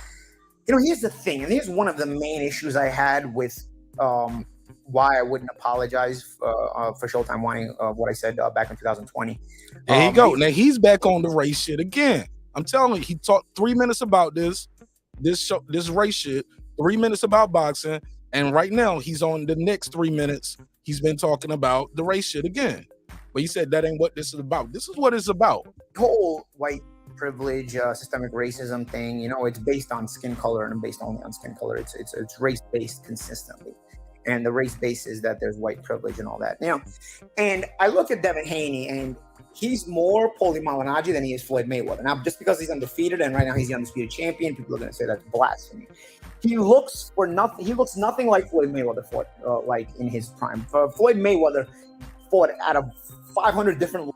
You know, here's the thing, and here's one of the main issues I had with why I wouldn't apologize for Showtime wanting what I said back in 2020. There you go. Now he's back on the race shit again. I'm telling you, he talked 3 minutes about this race shit, 3 minutes about boxing, and right now he's on the next 3 minutes. He's been talking about the race shit again. But he said that ain't what this is about. This is what it's about. The whole white privilege, systemic racism thing, you know, it's based on skin color and based only on skin color. It's race-based consistently. And the race base is that there's white privilege and all that. You know, and I look at Devin Haney, and he's more Paulie Malignaggi than he is Floyd Mayweather. Now, just because he's undefeated and right now he's the undisputed champion, people are going to say that's blasphemy. He looks nothing like Floyd Mayweather fought like in his prime. Floyd Mayweather fought out of 500 different.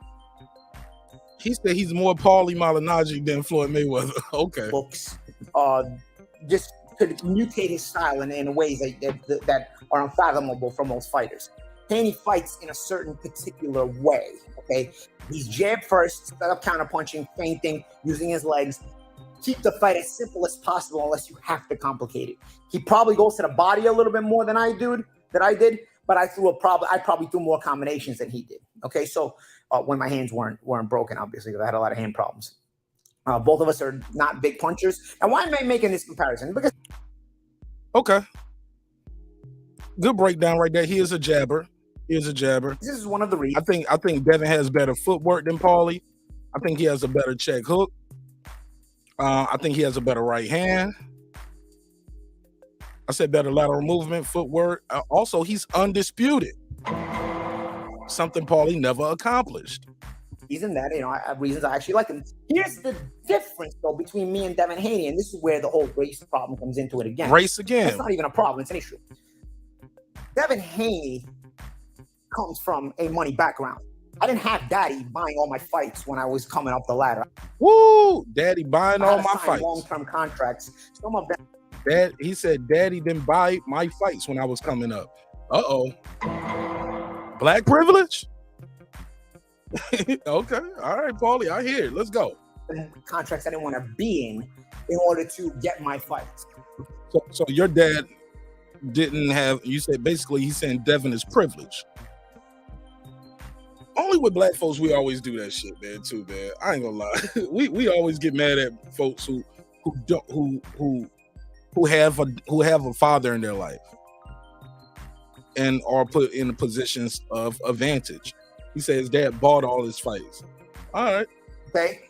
He said he's more Paulie Malignaggi than Floyd Mayweather. Okay. Books, just could mutate his style in ways that are unfathomable for most fighters. Haney fights in a certain particular way. Okay, he's jab first, set up counterpunching, feinting, using his legs. Keep the fight as simple as possible unless you have to complicate it. He probably goes to the body a little bit more than I did, but I probably threw more combinations than he did. Okay, so when my hands weren't broken, obviously, because I had a lot of hand problems. Both of us are not big punchers. And why am I making this comparison? Because okay, good breakdown right there. He is a jabber. This is one of the reasons. I think Devin has better footwork than Paulie. I think he has a better check hook. I think he has a better right hand. I said better lateral movement, footwork. Also, he's undisputed. Something Paulie never accomplished. Reason that, you know, I have reasons I actually like him. Here's the difference, though, between me and Devin Haney, and this is where the whole race problem comes into it again. Race again. It's not even a problem, it's an issue. Devin Haney comes from a money background. I didn't have daddy buying all my fights when I was coming up the ladder. Woo! Daddy buying all my fights. Long-term contracts. Some of them. He said daddy didn't buy my fights when I was coming up. Uh-oh. Black privilege? Okay. All right, Paulie, I hear it. Let's go. Contracts I didn't want to be in order to get my fights. So your dad didn't have, you said basically he's saying Devin is privileged. Only with black folks we always do that shit, man, too, man. I ain't gonna lie. we always get mad at folks who have a father in their life and are put in positions of advantage. He says his dad bought all his fights. All right. Okay.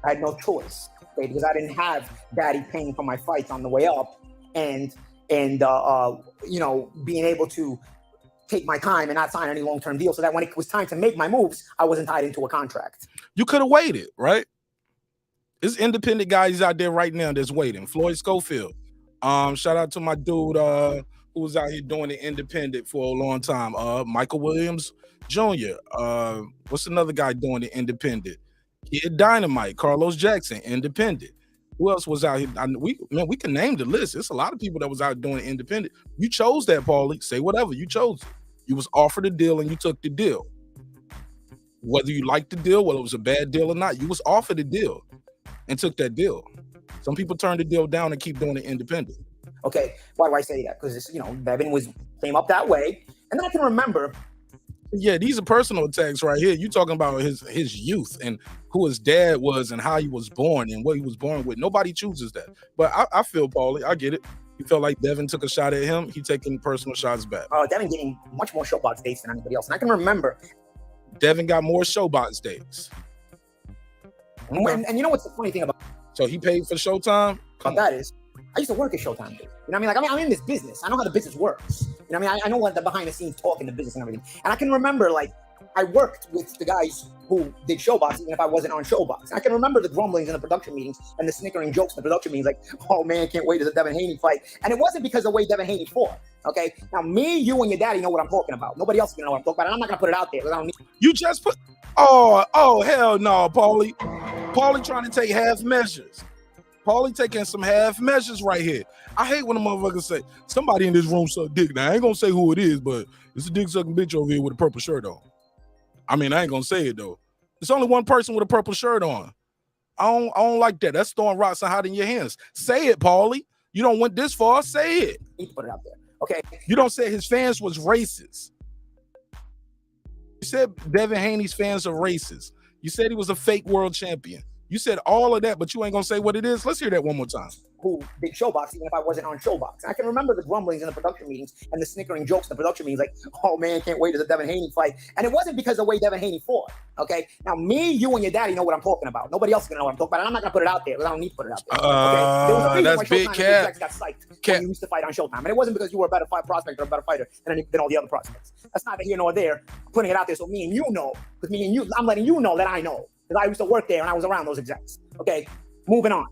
I had no choice, okay, because I didn't have daddy paying for my fights on the way up and you know, being able to take my time and not sign any long-term deal so that when it was time to make my moves, I wasn't tied into a contract. You could have waited, right? There's independent guys out there right now that's waiting. Floyd Schofield. Shout out to my dude, who was out here doing it independent for a long time? Michael Williams Jr. What's another guy doing it independent? Kid Dynamite, Carlos Jackson, independent. Who else was out here? We can name the list. It's a lot of people that was out doing it independent. You chose that, Paulie. Say whatever. You chose it. You was offered a deal and you took the deal. Whether you liked the deal, whether it was a bad deal or not, you was offered a deal and took that deal. Some people turn the deal down and keep doing it independent. Okay, why do I say that? Because Devin came up that way, and then I can remember. Yeah, these are personal attacks right here. You talking about his youth and who his dad was and how he was born and what he was born with. Nobody chooses that. But I feel, Paulie, I get it. He felt like Devin took a shot at him. He taking personal shots back. Devin getting much more showbox dates than anybody else, and I can remember. Devin got more showbox dates. And you know what's the funny thing about? So he paid for Showtime? About that is, I used to work at Showtime. Dude. You know what I mean? I'm in this business. I know how the business works. You know what I mean? I know what the behind the scenes talk in the business and everything. And I can remember, I worked with the guys who did Showbox, even if I wasn't on Showbox. And I can remember the grumblings in the production meetings and the snickering jokes in the production meetings, oh man, can't wait to the Devin Haney fight. And it wasn't because of the way Devin Haney fought. Okay, now me, you, and your daddy know what I'm talking about. Nobody else can know what I'm talking about. And I'm not gonna put it out there. I don't need. You just put. Oh hell no, Paulie. Paulie trying to take half measures. Paulie taking some half measures right here. I hate when a motherfucker say somebody in this room suck dick. Now I ain't gonna say who it is, but it's a dick sucking bitch over here with a purple shirt on. I mean, I ain't gonna say it though. It's only one person with a purple shirt on. I don't like that. That's throwing rocks and hiding your hands. Say it, Paulie. You don't went this far. Say it. You put it out there. Okay. You don't say his fans was racist. You said Devin Haney's fans are racist. You said he was a fake world champion. You said all of that, but you ain't gonna say what it is. Let's hear that one more time. Who did Showbox, even if I wasn't on Showbox. And I can remember the grumblings in the production meetings and the snickering jokes in the production meetings, oh man, can't wait to the Devin Haney fight. And it wasn't because of the way Devin Haney fought. Okay, now me, you, and your daddy know what I'm talking about. Nobody else can know what I'm talking about. And I'm not gonna put it out there because I don't need to put it out there. Okay? There was a reason that's why big Showtime cat. Got psyched when you used to fight on Showtime, and it wasn't because you were a better prospect or a better fighter than all the other prospects. That's neither here nor there. I'm putting it out there so me and you know, because me and you, I'm letting you know that I know because I used to work there and I was around those execs. Okay, moving on.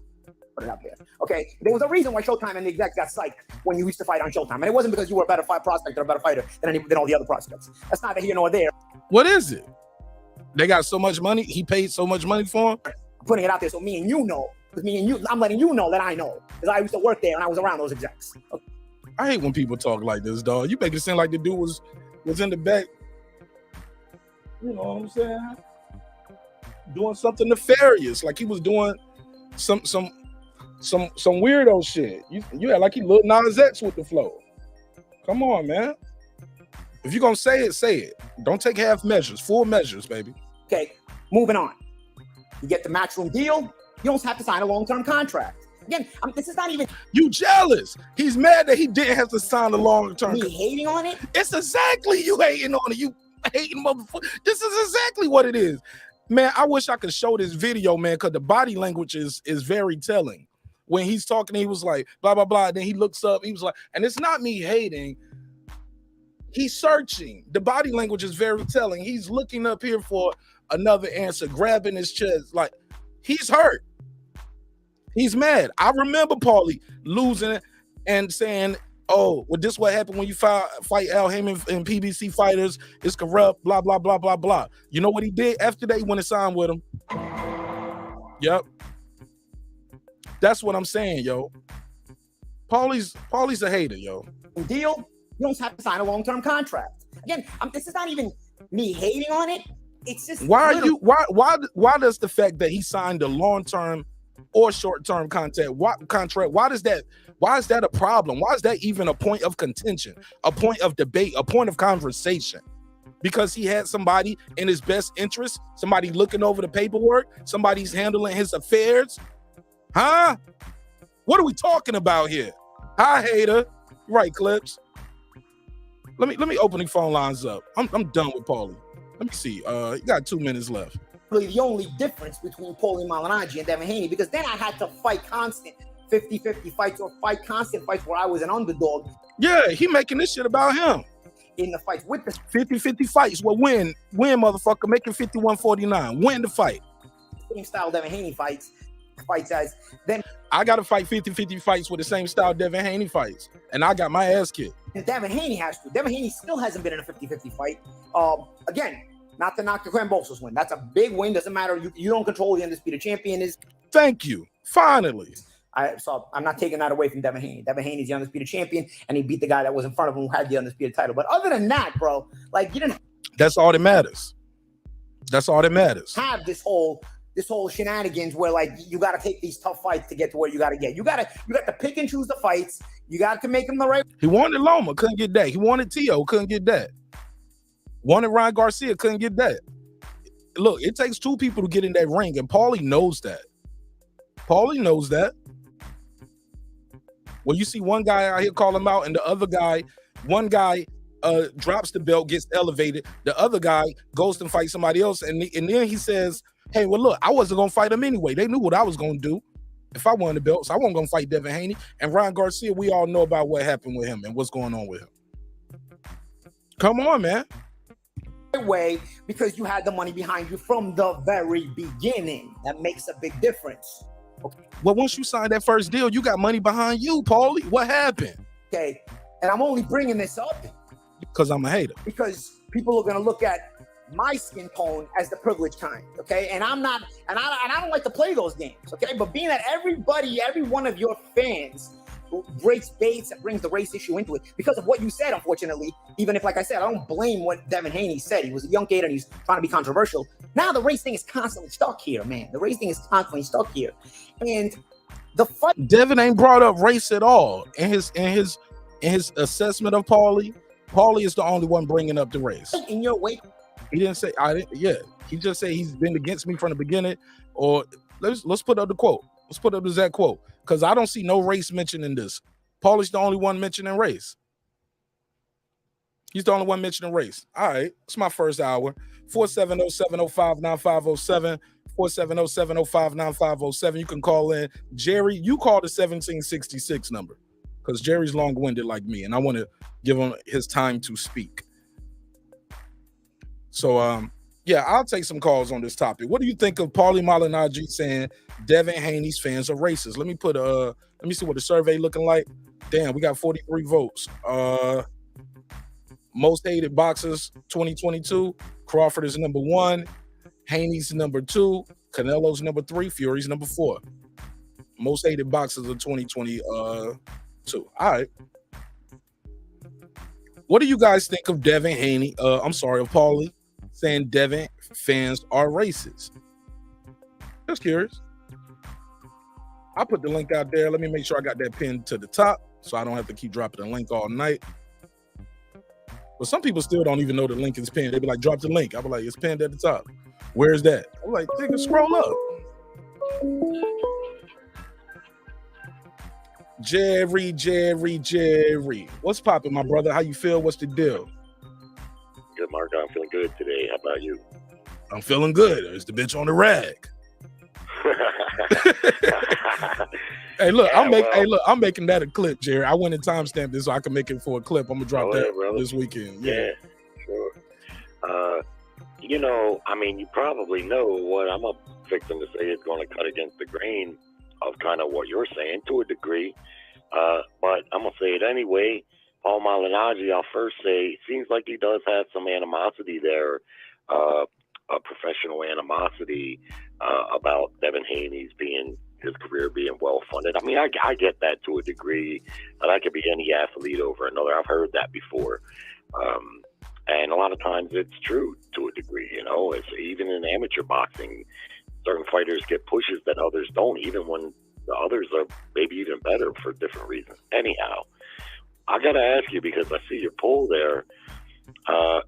Put it out there. Okay, there was a reason why Showtime and the execs got psyched when you used to fight on Showtime, and it wasn't because you were a better prospect or a better fighter than all the other prospects. That's neither here nor there. What is it? They got so much money. He paid so much money for him. I'm putting it out there so me and you know, because me and you, I'm letting you know that I know because I used to work there and I was around those execs. Okay. I hate when people talk like this, dog. You make it seem like the dude was in the back. You know what I'm saying? Doing something nefarious, like he was doing some weirdo shit. You had like he Lil Nas X with the flow. Come on, man. If you're gonna say it, say it. Don't take half measures, full measures, baby. Okay, moving on. You get the matchroom deal. You don't have to sign a long-term contract. Again, this is not even. You jealous? He's mad that he didn't have to sign a long-term. Me hating on it? It's exactly you hating on it. You hating motherfucker. This is exactly what it is. Man, I wish I could show this video, man, because the body language is very telling. When he's talking, he was like, blah, blah, blah. Then he looks up, he was like, and it's not me hating. He's searching. The body language is very telling. He's looking up here for another answer, grabbing his chest. Like, he's hurt. He's mad. I remember Paulie losing and saying, oh, well, this what happened when you fight Al Heyman and PBC fighters. It's corrupt, blah, blah, blah, blah, blah. You know what he did after they went and signed with him? Yep. That's what I'm saying, yo. Paulie's a hater, yo. Deal, you don't have to sign a long-term contract. Again, this is not even me hating on it. It's just why does the fact that he signed a long-term or short-term contract, why is that a problem? Why is that even a point of contention, a point of debate, a point of conversation? Because he had somebody in his best interest, somebody looking over the paperwork, somebody's handling his affairs. Huh? What are we talking about here? Hi, hater. Right, Clips. Let me open the phone lines up. I'm done with Paulie. Let me see. You got 2 minutes left. Really the only difference between Paulie Malignaggi and Devin Haney, because then I had to fight constant 50-50 fights or fight constant fights where I was an underdog. Yeah, he making this shit about him. In the fights with the 50-50 fights. Well, win, motherfucker. Make it 51-49. Win the fight. Same style Devin Haney fights as then I gotta fight 50-50 fights with the same style Devin Haney fights, and I got my ass kicked. And Devin Haney has to. Devin Haney still hasn't been in a 50-50 fight. Again, not to knock the Kambosos win. That's a big win. Doesn't matter. You don't control the undisputed champion. Thank you. Finally. So I'm not taking that away from Devin Haney. Devin Haney's the undisputed champion, and he beat the guy that was in front of him who had the undisputed title. But other than that, bro, like you didn't. That's all that matters. That's all that matters. Have this whole shenanigans where like you got to take these tough fights to get to where you got to get. You got to pick and choose the fights. You got to make them the right. He wanted Loma, couldn't get that. He wanted Tio, couldn't get that. Wanted Ryan Garcia, couldn't get that. Look, it takes two people to get in that ring, and Paulie knows that. Paulie knows that. When you see one guy out here call him out, and the other guy, one guy drops the belt, gets elevated. The other guy goes and fights somebody else, and then he says, "Hey, well, look, I wasn't gonna fight him anyway. They knew what I was gonna do if I won the belt, so I wasn't gonna fight Devin Haney." And Ryan Garcia, we all know about what happened with him and what's going on with him. Come on, man. Way because you had the money behind you from the very beginning. That makes a big difference. Okay. Well, once you signed that first deal, you got money behind you, Paulie. What happened? Okay, and I'm only bringing this up because I'm a hater. Because people are gonna look at my skin tone as the privileged kind, okay? And I'm not, and I don't like to play those games, okay? But being that every one of your fans breaks baits and brings the race issue into it because of what you said, unfortunately, even if, like I said, I don't blame what Devin Haney said. He was a young kid and he's trying to be controversial. Now the race thing is constantly stuck here, man. The race thing is constantly stuck here. And the fight. Devin ain't brought up race at all in his assessment of Paulie. Paulie is the only one bringing up the race. In your way. He didn't say, he just said he's been against me from the beginning. Or let's put up the quote. Let's put up the exact quote. Because I don't see no race mentioned in this. Paulie's the only one mentioning race. He's the only one mentioning race. All right. It's my first hour. 470-705-9507. 470-705-9507. You can call in. Jerry, you call the 1766 number. Because Jerry's long-winded like me. And I want to give him his time to speak. So, yeah, I'll take some calls on this topic. What do you think of Paulie Malignaggi saying Devin Haney's fans are racist? Let me see what the survey looking like. Damn, we got 43 votes. Most hated boxers 2022. Crawford is number 1. Haney's number 2. Canelo's number 3. Fury's number 4. Most hated boxers of 2022. All right. What do you guys think of Devin Haney? Of Paulie saying Devin fans are racist? Just curious. I put the link out there. Let me make sure I got that pinned to the top so I don't have to keep dropping the link all night. But some people still don't even know the link is pinned. They be like, drop the link. I be like, it's pinned at the top. Where's that? I'm like, nigga, scroll up. Jerry. What's popping, my brother? How you feel? What's the deal? Good, Mark. I'm feeling good today. How about you? I'm feeling good. It's the bitch on the rag. Hey, look, I'm making that a clip, Jerry. I went and timestamped this so I can make it for a clip. I'm gonna drop that this weekend. Yeah, sure. I mean, you probably know what I'm a victim to say is going to cut against the grain of kind of what you're saying to a degree. But I'm gonna say it anyway. Paul Malignaggi, I'll first say, seems like he does have some animosity there, a professional animosity about Devin Haney's his career being well funded. I mean, I get that to a degree, and that could be any athlete over another. I've heard that before. And a lot of times it's true to a degree, it's even in amateur boxing, certain fighters get pushes that others don't, even when the others are maybe even better for different reasons. Anyhow, I got to ask you, because I see your poll there,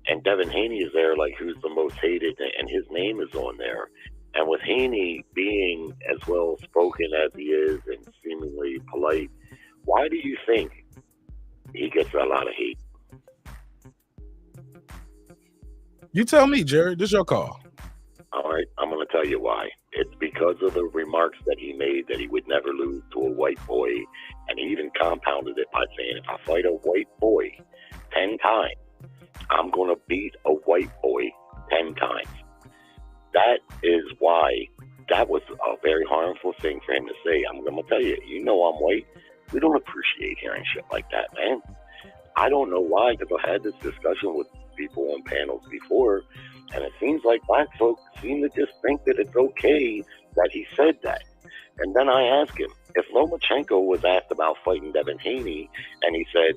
and Devin Haney is there, like who's the most hated, and his name is on there. And with Haney being as well spoken as he is and seemingly polite, why do you think he gets a lot of hate? You tell me, Jerry. This is your call. All right, I'm going to tell you why. It's because of the remarks that he made that he would never lose to a white boy. And he even compounded it by saying, if I fight a white boy 10 times, I'm going to beat a white boy 10 times. That is why that was a very harmful thing for him to say. I'm going to tell you, I'm white. We don't appreciate hearing shit like that, man. I don't know why, because I had this discussion with people on panels before, and it seems like black folks seem to just think that it's okay that he said that. And then I asked him, if Lomachenko was asked about fighting Devin Haney, and he said,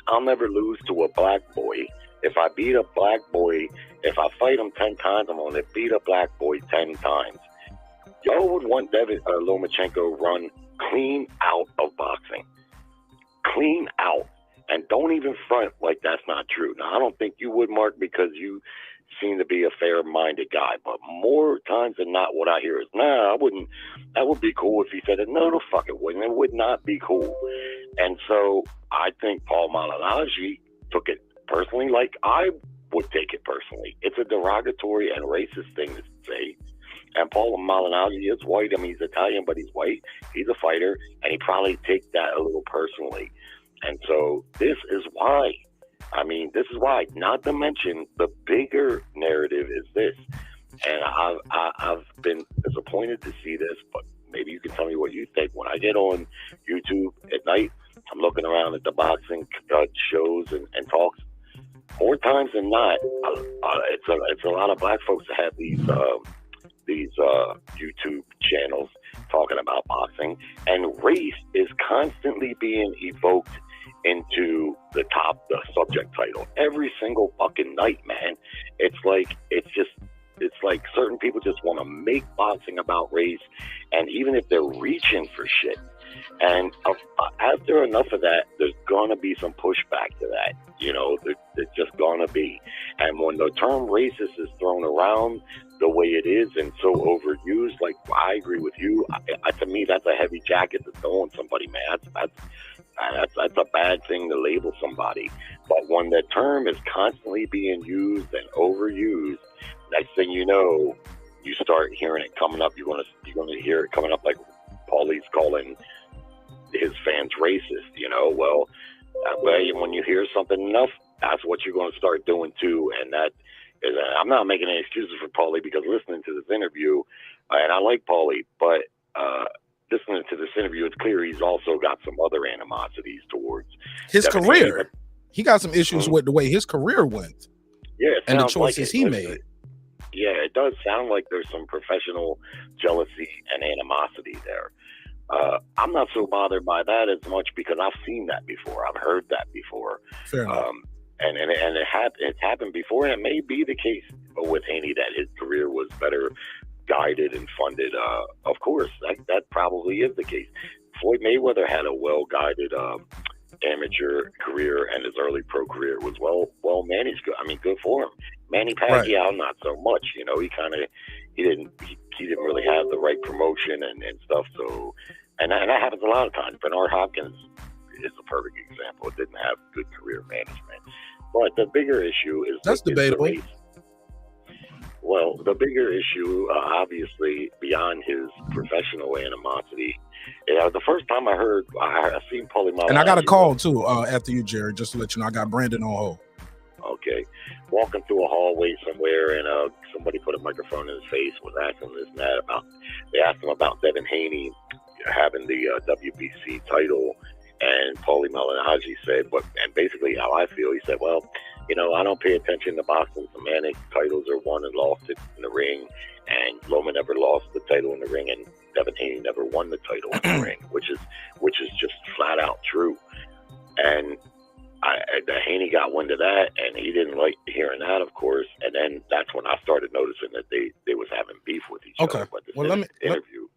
I'll never lose to a black boy. If I beat a black boy, if I fight him 10 times, I'm going to beat a black boy 10 times. Y'all would want Lomachenko run clean out of boxing. Clean out. And don't even front like that's not true. Now, I don't think you would, Mark, because you seem to be a fair-minded guy. But more times than not, what I hear is, nah, I wouldn't. That would be cool if he said it. No, the fuck it wouldn't. It would not be cool. And so I think Paulie Malignaggi took it personally like I would take it personally. It's a derogatory and racist thing to say. And Paulie Malignaggi is white. I mean, he's Italian, but he's white. He's a fighter, and he probably takes that a little personally. And so this is why. I mean, this is why. Not to mention the bigger narrative is this. And I've been disappointed to see this, but maybe you can tell me what you think. When I get on YouTube at night, I'm looking around at the boxing shows and talks. More times than not, it's a lot of black folks that have these YouTube channels talking about boxing, and race is constantly being evoked into the subject title every single fucking night, man. It's like certain people just want to make boxing about race, and even if they're reaching for shit, and after enough of that, there's gonna be some pushback to that. You know, there's just gonna be. And when the term racist is thrown around the way it is and so overused, like, I agree with you. To me, that's a heavy jacket to throw on somebody, man. That's a bad thing to label somebody. But when the term is constantly being used and overused, next thing you know, you start hearing it coming up. You're gonna hear it coming up, like Paulie's calling his fans racist. You know, well, when you hear something enough, that's what you're going to start doing too. And that is, I'm not making any excuses for Paulie, because listening to this interview, and I like Paulie, but listening to this interview, it's clear he's also got some other animosities towards his Devin career. Haney. He got some issues with the way his career went. Yeah, and the choices he made. Yeah, it does sound like there's some professional jealousy and animosity there. I'm not so bothered by that as much, because I've seen that before. I've heard that before. Fair enough. And it's happened before, and it may be the case with Haney that his career was better guided and funded. Of course, that probably is the case. Floyd Mayweather had a well-guided amateur career, and his early pro career was well managed. I mean, good for him. Manny Pacquiao, not so much. You know, he didn't really have the right promotion and stuff. So, and that happens a lot of times. Bernard Hopkins is a perfect example. It didn't have good career management. But the bigger issue is that's debatable. Well, the bigger issue, obviously, beyond his professional animosity, the first time I seen Paulie Malignaggi. And I got a call too after you, Jared, just to let you know. I got Brandon on hold. Okay. Walking through a hallway somewhere, and somebody put a microphone in his face, was asking this and that they asked him about Devin Haney having the WBC title, and Paulie Malignaggi said, and basically how I feel, he said, well, you know, I don't pay attention to boxing. Semantic titles are won and lost in the ring, and Loma never lost the title in the ring, and Devin Haney never won the title in the ring, which is just flat out true. And the Haney got wind of that, and he didn't like hearing that, of course. And then that's when I started noticing that they was having beef with each other. But interview.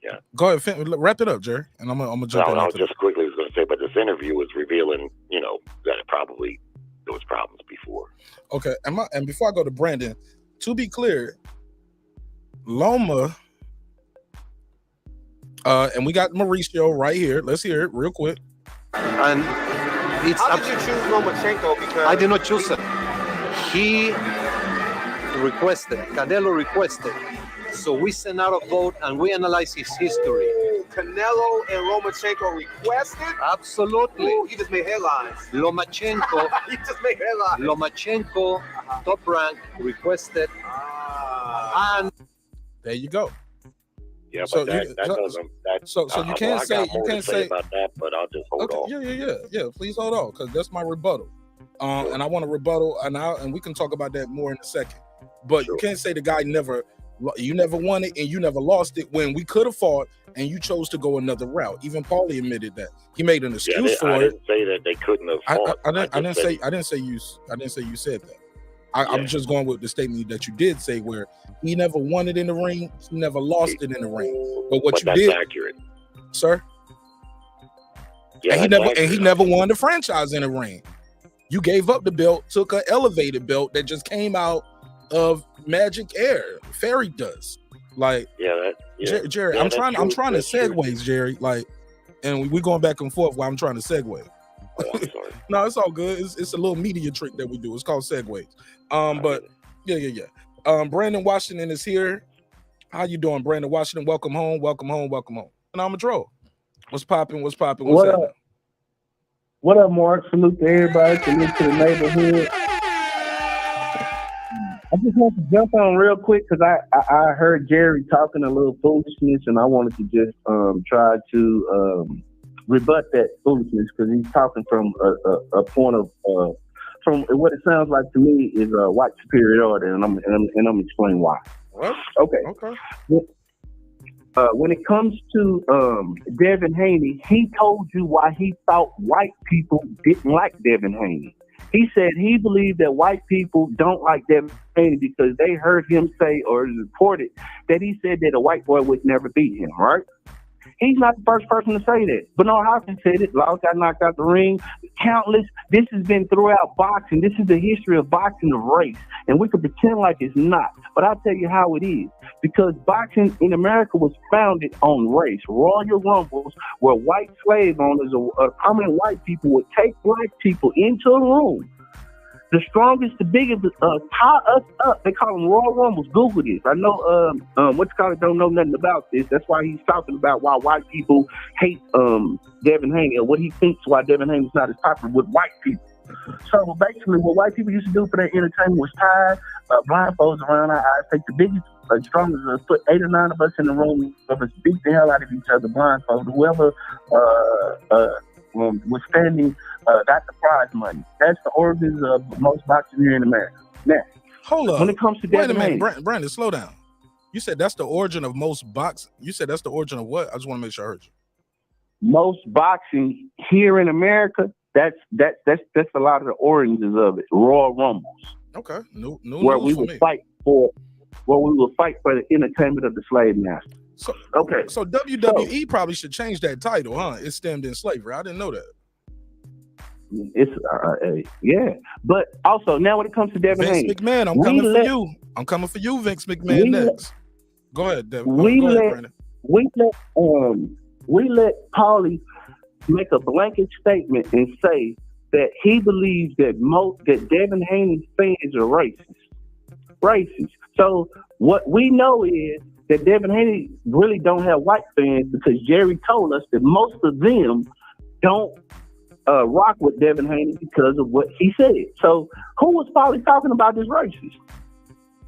Yeah. Go ahead, wrap it up, Jerry, and I'm gonna jump in. I was just quickly was going to say, but this interview was revealing, you know, that there was problems before. Okay, and before I go to Brandon, to be clear, Loma, and we got Mauricio right here. Let's hear it real quick. And how did you choose Lomachenko? Because I did not choose him. He requested. Canelo requested. So we sent out a vote and we analyzed his history. Ooh, Canelo and Lomachenko requested? Absolutely. Ooh, you just made headlines. Lomachenko. You just made headlines. Lomachenko, top rank, requested. And there you go. Yeah, So but you- that so- doesn't. That, so you can't I say got you more can't to say say about that, but I'll just hold okay, on. yeah. Please hold on, because that's my rebuttal. Sure. And I want to rebuttal, and we can talk about that more in a second. But you can't say the guy you never won it and you never lost it when we could have fought and you chose to go another route. Even Paulie admitted that he made an excuse for I it. didn't say that they couldn't have fought. I didn't say you said that. I'm just going with the statement that you did say, where he never won it in the ring, he never lost it in the ring. But what you that's did, accurate, sir. Yeah, and he never won the franchise in the ring. You gave up the belt, took an elevated belt that just came out of magic air, fairy dust. Like, Jerry, I'm trying to segue, Jerry. Like, and we're going back and forth while I'm trying to segue. Oh, I'm sorry. No, it's all good. It's a little media trick that we do. It's called segues. But yeah. Brandon Washington is here. How you doing, Brandon Washington? Welcome home. And I'm a troll. What's popping? What's happening? What up, Mark? Salute to everybody. Salute to the neighborhood. I just want to jump on real quick because I heard Jerry talking a little foolishness, and I wanted to just try to rebut that foolishness because he's talking from a point of from what it sounds like to me is white superiority, and I'm explaining why. What? Okay. When it comes to Devin Haney, he told you why he thought white people didn't like Devin Haney. He said he believed that white people don't like Devin Haney because they heard him say, or reported, that he said that a white boy would never beat him, right? He's not the first person to say that. Bernard Hopkins said it. Laws got knocked out the ring. Countless. This has been throughout boxing. This is the history of boxing of race. And we can pretend like it's not. But I'll tell you how it is. Because boxing in America was founded on race. Royal Rumbles, where white slave owners or prominent white people would take black people into a room. The strongest, the biggest, tie us up. They call them Royal Rumbles. Google this. I know don't know nothing about this. That's why he's talking about why white people hate Devin Haney, or what he thinks why Devin Haney's not as popular with white people. So basically, what white people used to do for their entertainment was tie blindfolds around our eyes, take the biggest, strongest, put 8 or 9 of us in the room, of us beat the hell out of each other blindfold. Whoever was standing got the prize money. That's the origins of most boxing here in America. Now, hold up. When it comes to Wait a Devin minute, Haney, Brandon, slow down. You said that's the origin of most boxing. You said that's the origin of what? I just want to make sure I heard you. most boxing here in America, that's a lot of the origins of it. Royal Rumbles. Okay. No where we would fight for the entertainment of the slave master. So WWE probably should change that title, huh? It stemmed in slavery. I didn't know that. It's but also now when it comes to Devin Vince Haney, McMahon, I'm coming for you. I'm coming for you, Vince McMahon. Next, go ahead, Devin. Go ahead, Brandon. We let Paulie make a blanket statement and say that he believes that Devin Haney's fans are racist. So what we know is that Devin Haney really don't have white fans because Jerry told us that most of them don't rock with Devin Haney because of what he said. So who was Paulie talking about this racist?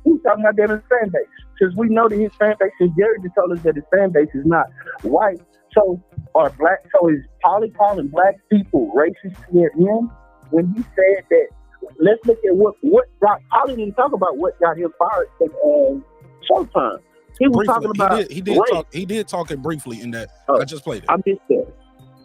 He was talking about Devin's fan base. Because we know that his fan base, and Jerry just told us that his fan base is not white, or black. So is Paulie calling black people racist to him when he said that? Let's look at what got Paulie didn't talk about what got him fired from Showtime. He was talking about he did talk it briefly in that. I just played it. I missed that.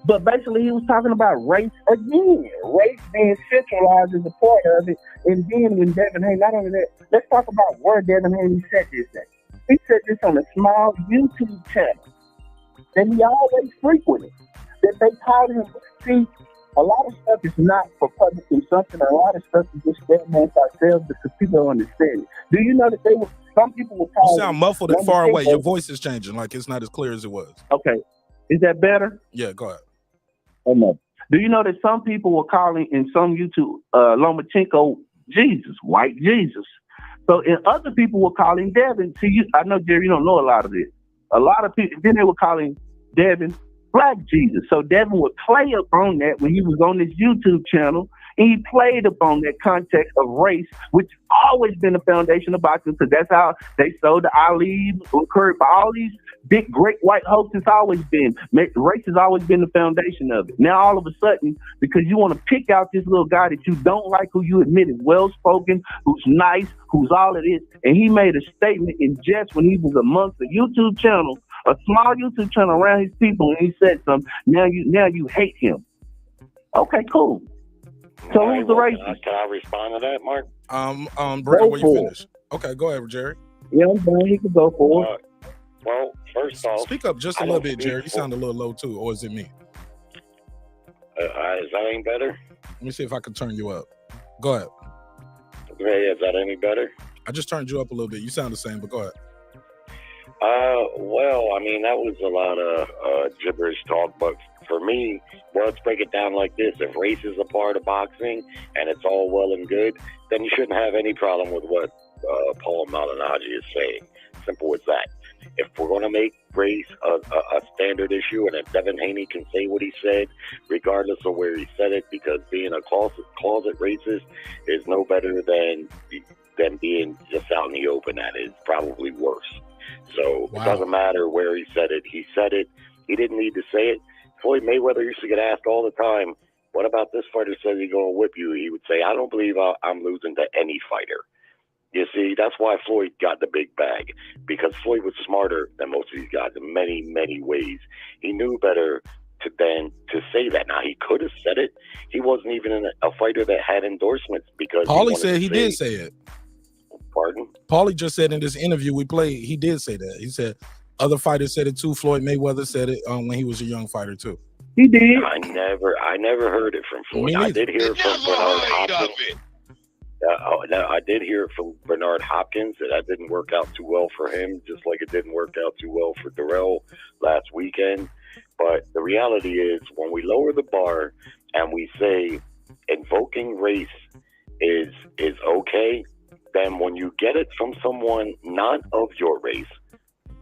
But basically, he was talking about race again. Race being centralized as a part of it. And then when Devin Haney, not only that, let's talk about where Devin Haney said this at. He said this on a small YouTube channel that he always frequented. That they called him. See, a lot of stuff is not for public consumption. A lot of stuff is just there amongst ourselves because people don't understand it. Do you know that some people will call you sound muffled and far away. Your voice is changing. Like it's not as clear as it was. Okay. Is that better? Yeah, go ahead. Oh, no. Do you know that some people were calling in some YouTube Lomachenko Jesus, white Jesus? So and other people were calling Devin. See, I know, Jerry, you don't know a lot of this. A lot of people, then they were calling Devin Black Jesus. So Devin would play up on that when he was on this YouTube channel And he played upon that context of race, which always been the foundation of boxing, because that's how they sold the Ali, Kurt, all these big, great white hosts. It's always been, race has always been the foundation of it. Now, all of a sudden, because you want to pick out this little guy that you don't like, who you admit is well-spoken, who's nice, who's all it is, and he made a statement in jest when he was amongst a YouTube channel, a small YouTube channel around his people, and he said something. Now you hate him. Okay, cool. So All right, who's the well, racist? Can I respond to that, Mark? Brandon, when you finish. Okay, go ahead, Jerry. Yeah, I'm done. You can go for it. Well, first off, speak up just a little bit, Jerry. You sound a little low too, or is it me? Is that any better? Let me see if I can turn you up. Go ahead. Okay, is that any better? I just turned you up a little bit. You sound the same, but go ahead. Well, I mean, that was a lot of gibberish talk, but for me, well, let's break it down like this. If race is a part of boxing and it's all well and good, then you shouldn't have any problem with what Paulie Malignaggi is saying. Simple as that. If we're going to make race a standard issue, and if Devin Haney can say what he said, regardless of where he said it, because being a closet racist is no better than being just out in the open. That is probably worse. So It doesn't matter where he said it. He said it. He didn't need to say it. Floyd Mayweather used to get asked all the time, what about this fighter says he's going to whip you? He would say, I don't believe I'm losing to any fighter. You see, that's why Floyd got the big bag, because Floyd was smarter than most of these guys in many, many ways. He knew better than to say that. Now, he could have said it. He wasn't even a fighter that had endorsements, because Paulie said he did say it. Pardon? Paulie just said in this interview we played, he did say that. He said other fighters said it too. Floyd Mayweather said it when he was a young fighter too. He did. I never heard it from Floyd. I did hear it from Bernard Hopkins. I did hear it from Bernard Hopkins, and that didn't work out too well for him, just like it didn't work out too well for Darrell last weekend. But the reality is, when we lower the bar and we say invoking race is okay, then when you get it from someone not of your race,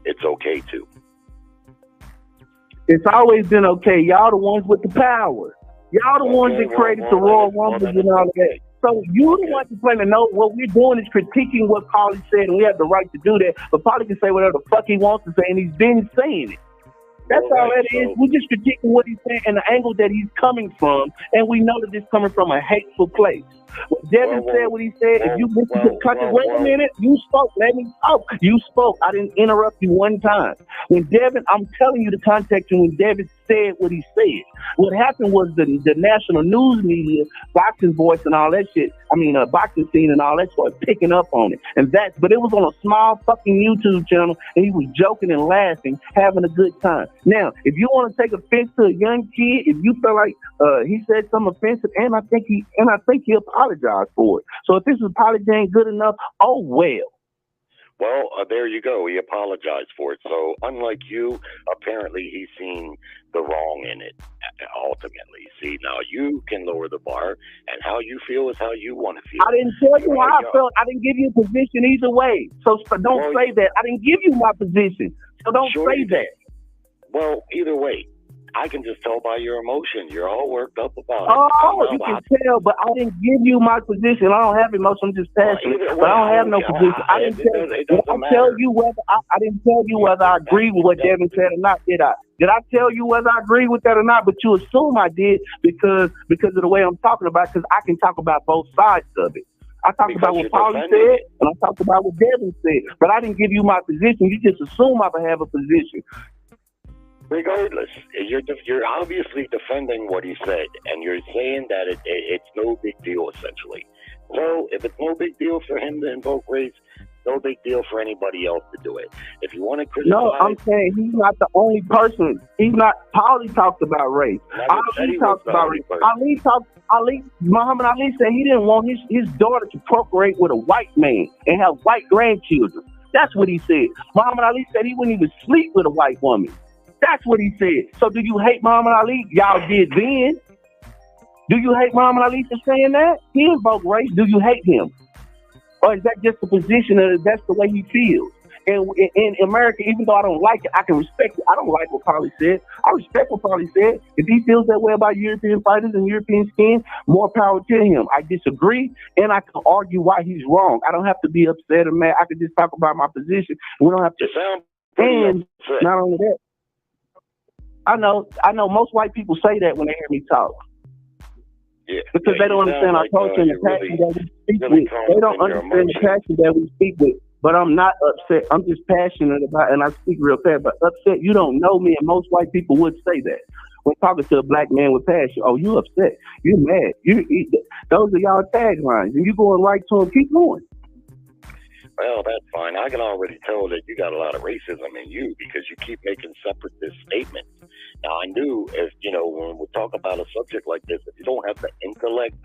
it's okay too. It's always been okay. Y'all the ones with the power. Y'all the ones that created the Royal Rumbles and all of that. So you the ones complaining, no, what we're doing is critiquing what Paulie said, and we have the right to do that. But Paulie can say whatever the fuck he wants to say, and he's been saying it. That's all that is. We're just critiquing what he's saying and the angle that he's coming from, and we know that it's coming from a hateful place. When Devin said what he said, if you listen to the country, wait a minute, you spoke, let me talk. You spoke. I didn't interrupt you one time. When Devin, I'm telling you the context when Devin said what he said. What happened was the national news media, Boxing Voice and all that shit, Boxing Scene and all that started picking up on it. But it was on a small fucking YouTube channel, and he was joking and laughing, having a good time. Now, if you want to take offense to a young kid, if you feel like he said something offensive, and I think he apologized for it. So if this apology ain't good enough, oh well. Well, there you go. He apologized for it. So unlike you, apparently he's seen the wrong in it, ultimately. See, now you can lower the bar, and how you feel is how you want to feel. I didn't tell you how I felt. I didn't give you a position either way. So don't say that. I didn't give you my position. So don't say that. Well, either way, I can just tell by your emotion. You're all worked up about it. Oh, you can tell, but I didn't give you my position. I don't have emotion. I'm just passionate. But I don't have no position. I didn't tell you whether I didn't tell you whether I agree with what Devin said or not. Did I? Did I tell you whether I agree with that or not? But you assume I did because of the way I'm talking about. Because I can talk about both sides of it. I talked about what Paulie said, and I talked about what Devin said. But I didn't give you my position. You just assume I have a position. Regardless, you're obviously defending what he said, and you're saying that it's no big deal, essentially. So if it's no big deal for him to invoke race, no big deal for anybody else to do it. If you want to criticize... No, I'm saying he's not the only person. He's not... Paulie talked about race. Ali talked about race. Muhammad Ali said he didn't want his daughter to procreate with a white man and have white grandchildren. That's what he said. Muhammad Ali said he wouldn't even sleep with a white woman. That's what he said. So do you hate Muhammad Ali? Y'all did then. Do you hate Muhammad Ali for saying that? He invoked race. Do you hate him? Or is that just a position that that's the way he feels? And in America, even though I don't like it, I can respect it. I don't like what Paulie said. I respect what Paulie said. If he feels that way about European fighters and European skin, more power to him. I disagree, and I can argue why he's wrong. I don't have to be upset or mad. I can just talk about my position. We don't have to. And not only that, I know most white people say that when they hear me talk. Yeah, because they don't understand our culture and the passion that we speak with. They don't understand the passion that we speak with. But I'm not upset. I'm just passionate about it, and I speak real fast. But upset, you don't know me, and most white people would say that. When talking to a black man with passion, oh, you upset. You mad. Those are y'all taglines. And you going right to them, keep going. Well, that's fine. I can already tell that you got a lot of racism in you because you keep making separatist statements. Now, I knew, as you know, when we talk about a subject like this, if you don't have the intellect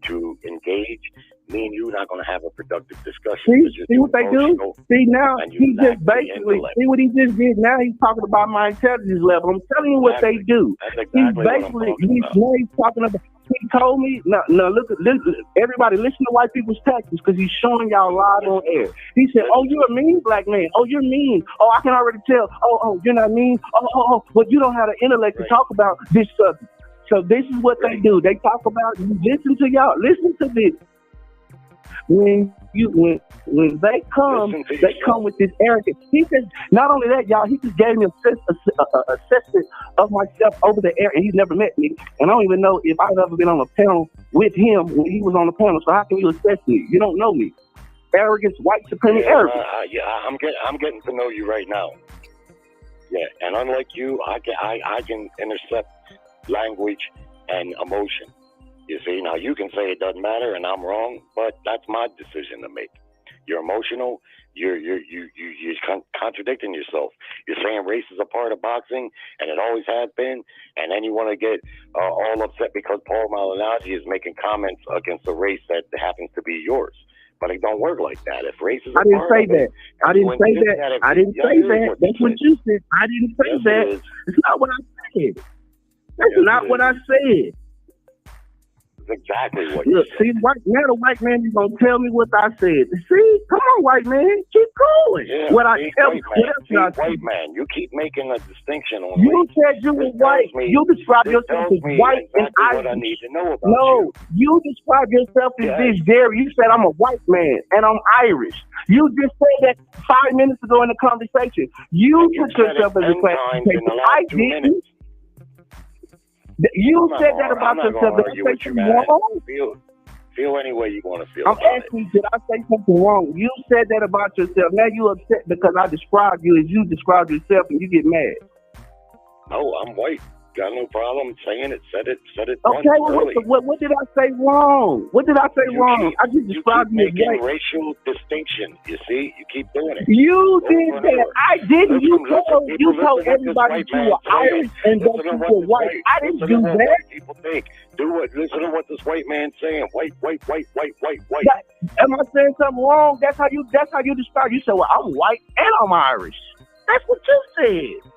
to engage, me and you are not going to have a productive discussion. See what they do? See, now he just basically, see what he just did? Now he's talking about my intelligence level. I'm telling you what they do. He's basically, he's talking about, he told me, no, look, everybody listen to white people's tactics because he's showing y'all live on air. He said, oh, you're a mean black man. Oh, you're mean. Oh, I can already tell. Oh, you're not mean. Oh, but you don't have the intellect to talk about this subject. So this is what they do. They talk about, listen to y'all. Listen to this. When they come with this arrogance. He says, not only that, y'all, he just gave me a assessment of myself over the air, and he's never met me. And I don't even know if I've ever been on a panel with him when he was on the panel. So how can you assess me? You don't know me. Arrogance, white supremacy, arrogance. I'm getting to know you right now. Yeah, and unlike you, I can intercept language and emotion. You see, now you can say it doesn't matter and I'm wrong, but that's my decision to make. You're emotional. You're contradicting yourself. You're saying race is a part of boxing, and it always has been, and then you want to get all upset because Paulie Malignaggi is making comments against a race that happens to be yours. But it don't work like that. If race is a part of it, I didn't say that. I didn't say that. That's what you said. I didn't say that. It's not what I said. That's not what I said. Exactly what you said. See, the white man is gonna tell me what I said. See, come on, white man, keep going. Yeah, what I tell you, white man, you keep making a distinction on. You said you were white. You describe yourself as white and Irish. What I need to know about no, you describe yourself as this Jerry. You said I'm a white man and I'm Irish. You just said that 5 minutes ago in the conversation. You put yourself as a classification. I didn't. You said that about yourself. Feel any way you want to feel. I'm asking, did I say something wrong? You said that about yourself. Now you upset because I described you as you described yourself, and you get mad. No, I'm white. Got no problem saying it. Said it. Okay, what did I say wrong? What did I say wrong? I just described you as white. Racial distinction. You see, you keep doing it. You did that. I didn't. You told everybody you were Irish and that you were white. I didn't do that. People think. Do it. Listen to what this white man's saying. White. Am I saying something wrong? That's how you describe. You said, well, I'm white and I'm Irish. That's what you said.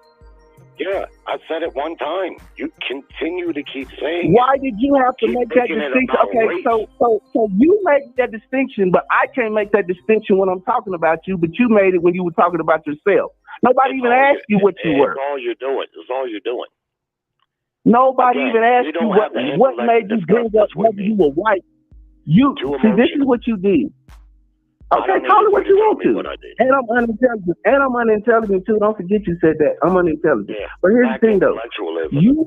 Yeah, I said it one time. You continue to keep saying why did you have to make that distinction? Okay, so you make that distinction, but I can't make that distinction when I'm talking about you, but you made it when you were talking about yourself. Nobody even asked you what you were. That's all you're doing. That's all you're doing. Nobody even asked you what made you bring up whether you were white. This is what you did. Okay, call it what you want to. And I'm unintelligent too. Don't forget you said that. I'm unintelligent. Yeah, but here's the thing though. You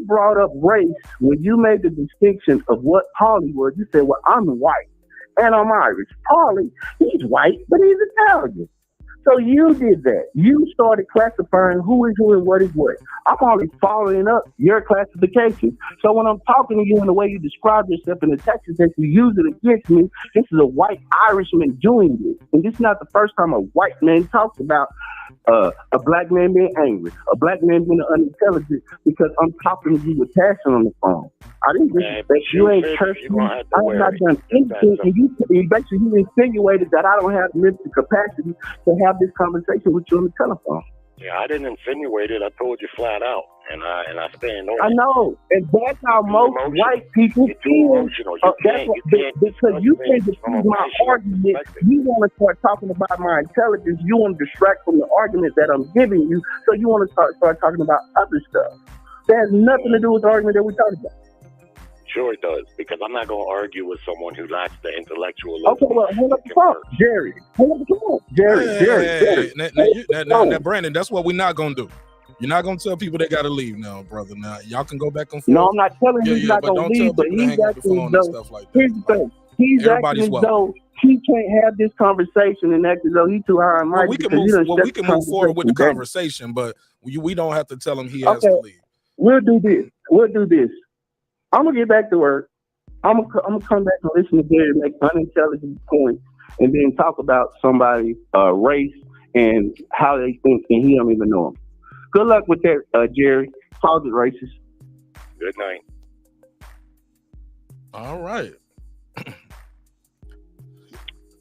brought up race when you made the distinction of what Paulie was. You said, well, I'm white and I'm Irish. Paulie, he's white, but he's Italian. So you did that. You started classifying who is who and what is what. I'm only following up your classification. So when I'm talking to you in the way you describe yourself in the text that you use it against me, this is a white Irishman doing this. And this is not the first time a white man talks about a black man being angry, a black man being unintelligent because I'm talking to you with passion on the phone. I didn't disrespect you, ain't cursed me. I have not done anything. And you insinuated that I don't have the mental capacity to have this conversation with you on the telephone. Yeah, I didn't insinuate it. I told you flat out. and I stand on I it. know, and that's how most white people feel. Because you can't defeat my argument. You want to start talking about my intelligence. You want to distract from the argument that I'm giving you. So you want to start talking about other stuff. That has nothing to do with the argument that we're talking about. Sure it does, because I'm not going to argue with someone who lacks the intellectual. Okay, well, hold up the phone, Jerry. Hold up the phone, Jerry. Now, Brandon, that's what we're not going to do. You're not going to tell people they got to leave now, brother. Now, y'all can go back and forth. No, I'm not telling you he's not going to leave, but he's acting as though, here's the thing. He's acting as though he can't have this conversation and act as though he's too high and mighty. We can move forward with the conversation, but we don't have to tell him he has to leave. We'll do this. I'm gonna get back to work. I'm gonna come back and listen to Gary make unintelligent points, and then talk about somebody's race and how they think, and he don't even know them. Good luck with that, Jerry. Call it racist. Good night. All right.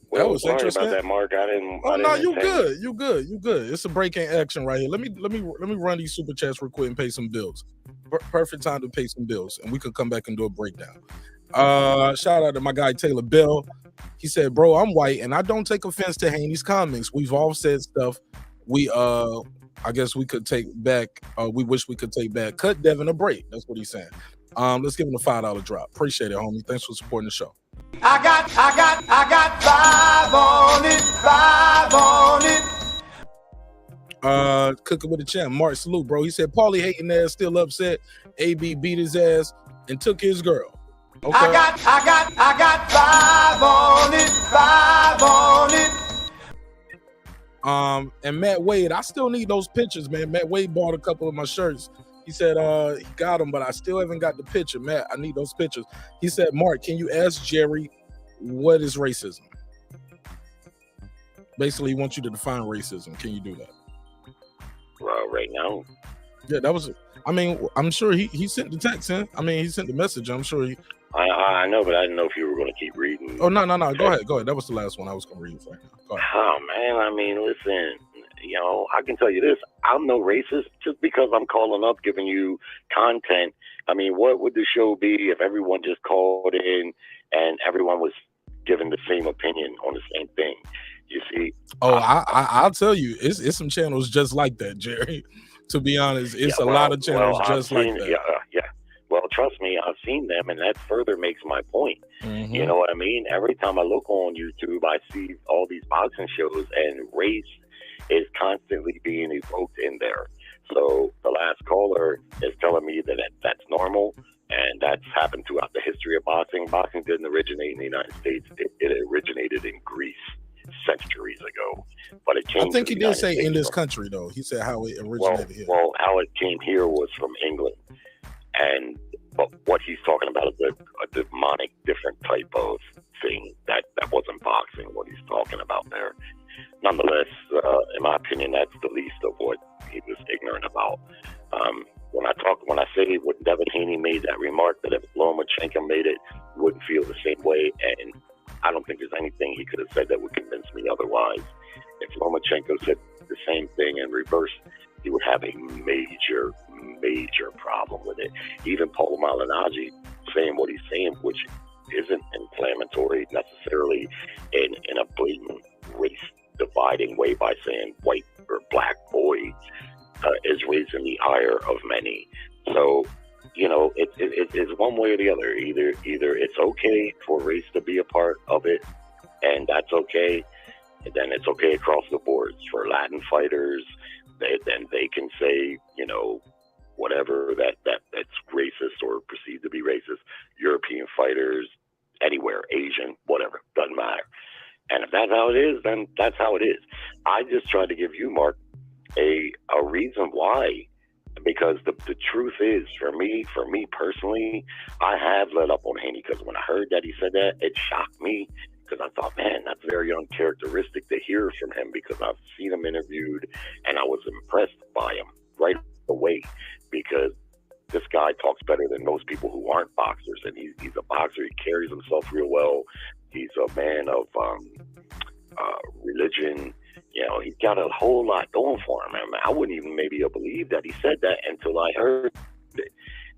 Well, that was sorry interesting. about that, Mark. I didn't. No, you good. You good. It's a break in action right here. Let me run these super chats real quick and pay some bills. Perfect time to pay some bills, and we could come back and do a breakdown. Shout out to my guy Taylor Bell. He said, "Bro, I'm white, and I don't take offense to Haney's comments. We've all said stuff I guess we could take back. We wish we could take back. Cut Devin a break. That's what he's saying. Let's give him a $5 drop. Appreciate it, homie. Thanks for supporting the show. I got 5 on it. Cooking with the champ. Mark, salute, bro. He said Paulie hating ass still upset. AB beat his ass and took his girl. Okay. I got 5 on it. And Matt Wade, I still need those pictures, man. Matt Wade bought a couple of my shirts. He said he got them, but I still haven't got the picture. Matt, I need those pictures. He said, Mark, can you ask Jerry what is racism? Basically, he wants you to define racism. Can you do that? Well, right now. Yeah, that was. I mean, I'm sure he sent the text, huh? I mean, he sent the message. I'm sure he. I know, but I didn't know if you were going to keep reading. Oh no! Go ahead. That was the last one I was going to read for you. Go ahead. Oh man, I mean, listen. You know, I can tell you this. I'm no racist just because I'm calling up, giving you content. I mean, what would the show be if everyone just called in and everyone was giving the same opinion on the same thing? You see? Oh, I'll tell you, it's some channels just like that, Jerry. To be honest, it's a lot of channels just like that. Yeah. Well, trust me, I've seen them, and that further makes my point. Mm-hmm. You know what I mean? Every time I look on YouTube, I see all these boxing shows, and race is constantly being evoked in there. So the last caller is telling me that that's normal, and that's happened throughout the history of boxing. Boxing didn't originate in the United States. It originated in Greece centuries ago, but it came. I think he did say in this country, though. He said how it originated here. Well, how it came here was from England, but what he's talking about is a demonic, different type of thing that wasn't boxing. What he's talking about there. Nonetheless, in my opinion, that's the least of what he was ignorant about. When I say when Devin Haney made that remark that if Lomachenko made it, he wouldn't feel the same way, and I don't think there's anything he could have said that would convince me otherwise. If Lomachenko said the same thing in reverse, he would have a major, major problem with it. Even Paulie Malignaggi saying what he's saying, which isn't inflammatory necessarily in a blatant race dividing way by saying white or black boy is raising the ire of many. So, you know, it's one way or the other. Either it's okay for race to be a part of it, and that's okay, and then it's okay across the boards. For Latin fighters, then they can say, you know, whatever that's racist or perceived to be racist. European fighters, anywhere, Asian, whatever, doesn't matter. And if that's how it is, then that's how it is. I just tried to give you, Mark, a reason why. Because the truth is, for me personally, I have let up on Haney, because when I heard that he said that, it shocked me, because I thought, man, that's very uncharacteristic to hear from him, because I've seen him interviewed and I was impressed by him right away, because this guy talks better than most people who aren't boxers, and he's a boxer. He carries himself real well. He's a man of religion. You know, he's got a whole lot going for him. I mean, I wouldn't even maybe have believed that he said that until I heard it.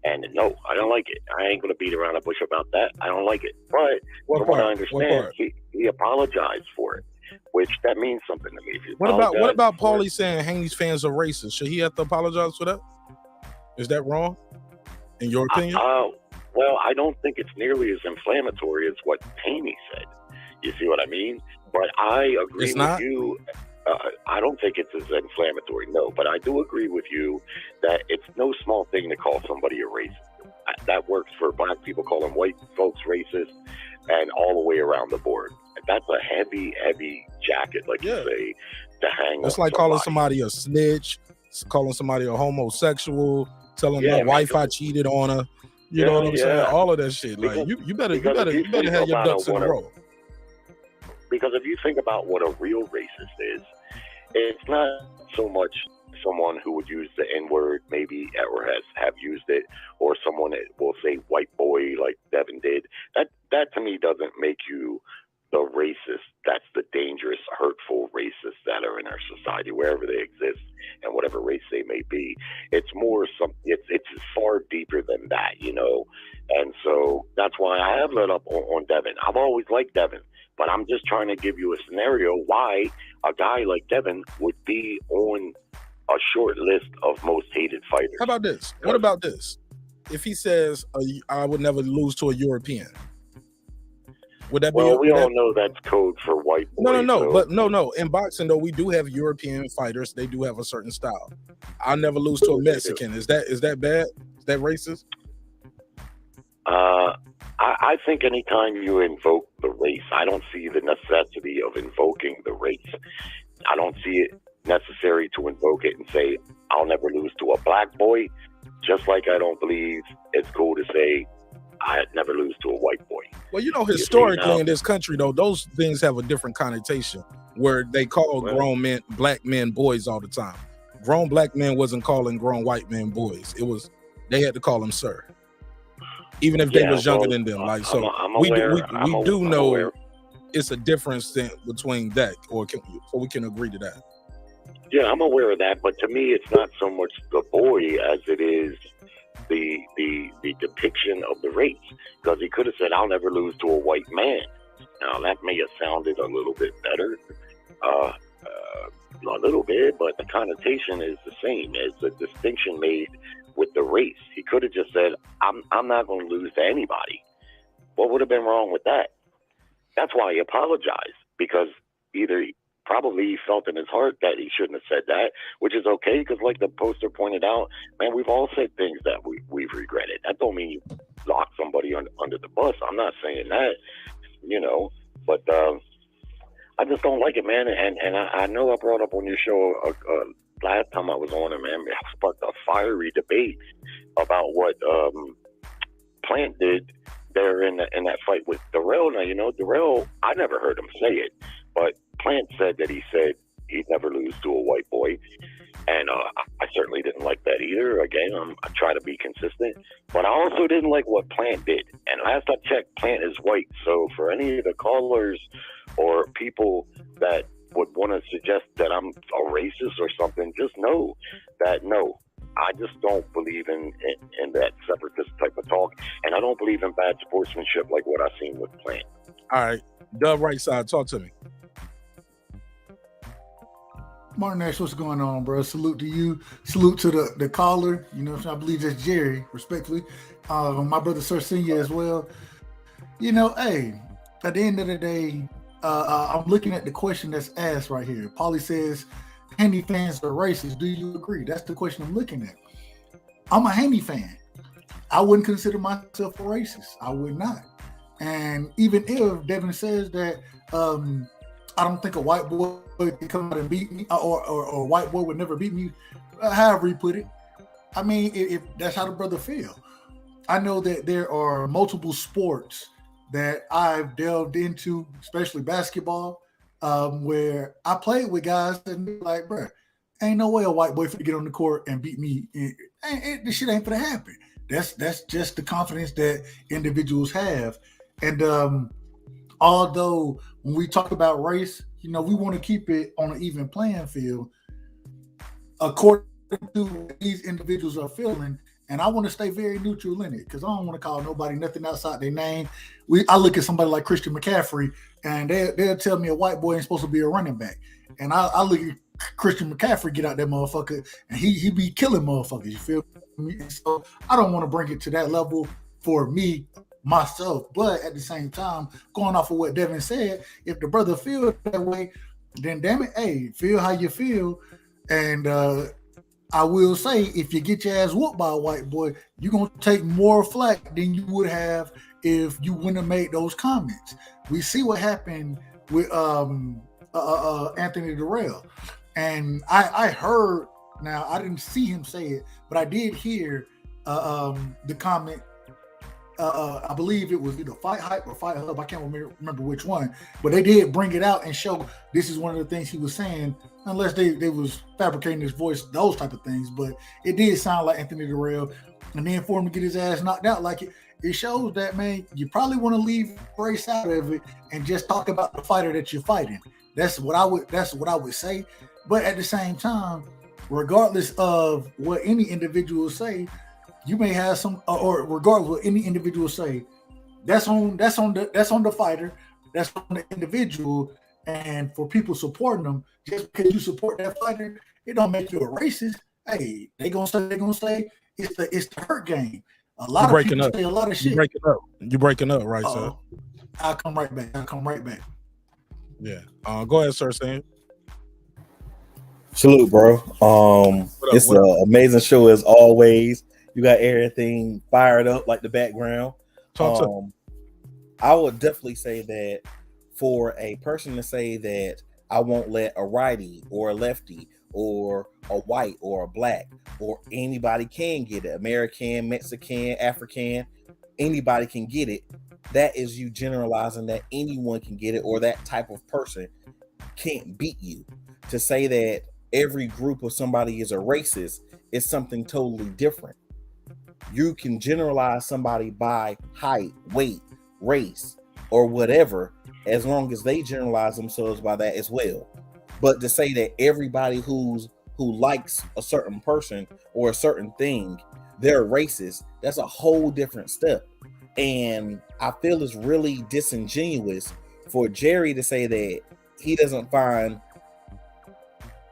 And no, I don't like it. I ain't going to beat around the bush about that. I don't like it. But from what I understand, he apologized for it, which that means something to me. If you what about Paulie saying Haney's fans are racist? Should he have to apologize for that? Is that wrong, in your opinion? Well, I don't think it's nearly as inflammatory as what Haney said. You see what I mean? But I agree with you. I don't think it's as inflammatory, no. But I do agree with you that it's no small thing to call somebody a racist. That works for black people calling white folks racist, and all the way around the board. That's a heavy, heavy jacket, like you say, to hang. It's like calling somebody a snitch, calling somebody a homosexual, telling my wife I cheated on her. You know what I'm saying? All of that shit. Because, like you better have your ducks in a row. Because if you think about what a real racist is, it's not so much someone who would use the N-word maybe or have used it, or someone that will say white boy like Devin did. That to me doesn't make you the racist. That's the dangerous, hurtful racists that are in our society, wherever they exist and whatever race they may be. It's more it's far deeper than that, you know. And so that's why I have let up on Devin. I've always liked Devin. But I'm just trying to give you a scenario why a guy like Devin would be on a short list of most hated fighters. How about this? What about this? If he says, I would never lose to a European, would that be? Well, we all know that's code for white boys. No. In boxing, though, we do have European fighters. They do have a certain style. I'll never lose to a Mexican. Is that bad? Is that racist? I think anytime you invoke the race, I don't see the necessity of invoking the race. I don't see it necessary to invoke it and say, I'll never lose to a black boy, just like I don't believe it's cool to say, I'd never lose to a white boy. Well, you know, historically in this country, though, those things have a different connotation where they call grown men, black men, boys all the time. Grown black men wasn't calling grown white men boys. They had to call them sir. Even if they was younger than them, like so, we do know it's a difference between that, so we can agree to that. Yeah, I'm aware of that, but to me, it's not so much the boy as it is the depiction of the race. Because he could have said, "I'll never lose to a white man." Now that may have sounded a little bit better, a little bit, but the connotation is the same. It's a distinction made with the race. He could have just said, I'm not going to lose to anybody. What would have been wrong with that? That's why he apologized, because either probably he felt in his heart that he shouldn't have said that, which is okay, because like the poster pointed out, man, we've all said things that we've regretted. That don't mean you lock somebody under the bus. I'm not saying that, you know, but I just don't like it, man. And I know I brought up on your show last time I was on it, man, I sparked a fiery debate about what Plant did there in that fight with Darrell. Now, you know, Darrell, I never heard him say it, but Plant said that he said he'd never lose to a white boy. And I certainly didn't like that either. Again, I try to be consistent, but I also didn't like what Plant did. And last I checked, Plant is white. So for any of the callers or people that would want to suggest that I'm a racist or something, just know that no, I just don't believe in that separatist type of talk, and I don't believe in bad sportsmanship like what I've seen with Plant. All right, Dub right side, talk to me. Marq Nash, what's going on, bro? Salute to you. Salute to the caller. You know, I believe that's Jerry, respectfully. My brother Sir Senior as well. You know, hey, at the end of the day, I'm looking at the question that's asked right here. Paulie says, Haney fans are racist. Do you agree? That's the question I'm looking at. I'm a Haney fan. I wouldn't consider myself a racist. I would not. And even if Devin says that I don't think a white boy could come out and beat me, or a white boy would never beat me, however he put it. I mean, if that's how the brother feel. I know that there are multiple sports that I've delved into, especially basketball, where I played with guys and they're like, bro, ain't no way a white boy finna get on the court and beat me. This shit ain't finna happen. That's just the confidence that individuals have. And although when we talk about race, we want to keep it on an even playing field according to what these individuals are feeling. And I want to stay very neutral in it because I don't want to call nobody nothing outside their name. I look at somebody like Christian McCaffrey, and they'll tell me a white boy ain't supposed to be a running back. And I look at Christian McCaffrey get out that motherfucker, and he be killing motherfuckers. You feel me? And so I don't want to bring it to that level for me, myself. But at the same time, going off of what Devin said, if the brother feels that way, then damn it, hey, feel how you feel. And I will say, if you get your ass whooped by a white boy, you're going to take more flack than you would have if you wouldn't have made those comments. We see what happened with Anthony Durrell. And I heard, now I didn't see him say it, but I did hear the comment. I believe it was either Fight Hype or Fight Hub. I can't remember which one, but they did bring it out and show this is one of the things he was saying, unless they was fabricating his voice, those type of things. But it did sound like Anthony Durrell. And then for him to get his ass knocked out like it shows that, man, you probably want to leave race out of it and just talk about the fighter that you're fighting. That's what I would say. But at the same time, regardless of what any individual say, you may have some, or regardless of what any individual say, that's on the fighter, that's on the individual, and for people supporting them, just because you support that fighter, it don't make you a racist. Hey, they gonna say it's the hurt game. A lot of people say a lot of shit. You breaking up, right, sir? I'll come right back. Yeah. Go ahead, sir. Sam. Salute, bro. It's an amazing show as always. You got everything fired up like the background. I would definitely say that for a person to say that I won't let a righty or a lefty or a white or a black or anybody can get it, American, Mexican, African, anybody can get it, that is you generalizing that anyone can get it or that type of person can't beat you. To say that every group of somebody is a racist is something totally different. You can generalize somebody by height, weight, race, or whatever, as long as they generalize themselves by that as well. But to say that everybody who likes a certain person or a certain thing, they're racist, that's a whole different step. And I feel it's really disingenuous for Jerry to say that he doesn't find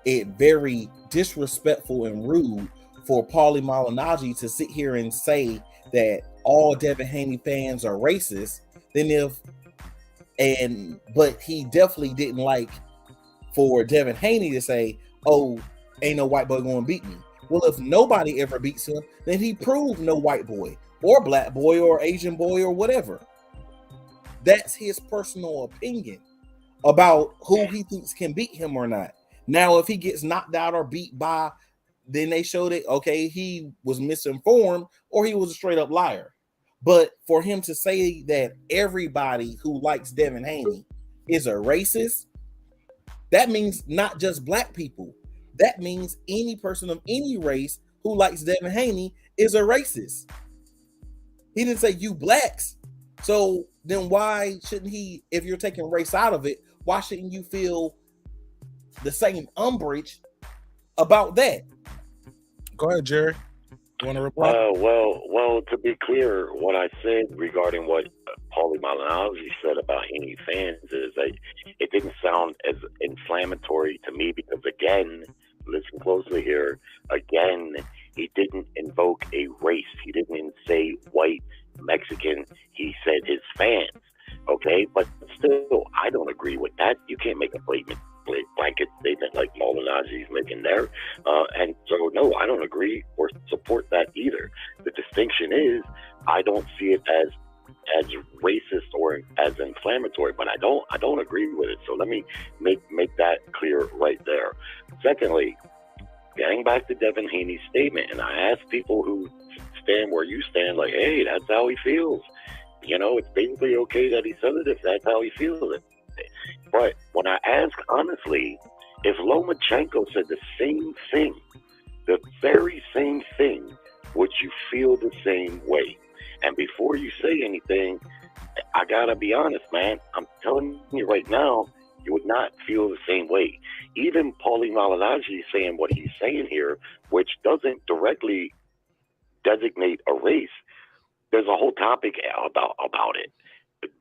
it very disrespectful and rude for Paulie Malignaggi to sit here and say that all Devin Haney fans are racist, but he definitely didn't like for Devin Haney to say, oh, ain't no white boy gonna beat me. Well, if nobody ever beats him, then he proved no white boy or black boy or Asian boy or whatever. That's his personal opinion about who he thinks can beat him or not. Now, if he gets knocked out or beat by, then they showed it, okay, he was misinformed or he was a straight up liar. But for him to say that everybody who likes Devin Haney is a racist, that means not just black people. That means any person of any race who likes Devin Haney is a racist. He didn't say you blacks. So then why shouldn't he, if you're taking race out of it, why shouldn't you feel the same umbrage about that? Go ahead, Jerry. You want to reply? Well, to be clear, what I said regarding what Paulie Malignaggi said about any fans is that it didn't sound as inflammatory to me because, again, listen closely here, again, he didn't invoke a race. He didn't say white, Mexican. He said his fans, okay? But still, I don't agree with that. You can't make a blanket statement like Malignaggi's making there. And so, no, I don't agree or support that either. The distinction is I don't see it as racist or as inflammatory, but I don't agree with it. So let me make that clear right there. Secondly, getting back to Devin Haney's statement, and I asked people who stand where you stand, like, hey, that's how he feels. You know, it's basically okay that he said it if that's how he feels it. But when I ask honestly, if Lomachenko said the same thing, the very same thing, would you feel the same way? And before you say anything, I gotta be honest, man. I'm telling you right now, you would not feel the same way. Even Paulie Malignaggi saying what he's saying here, which doesn't directly designate a race, there's a whole topic about it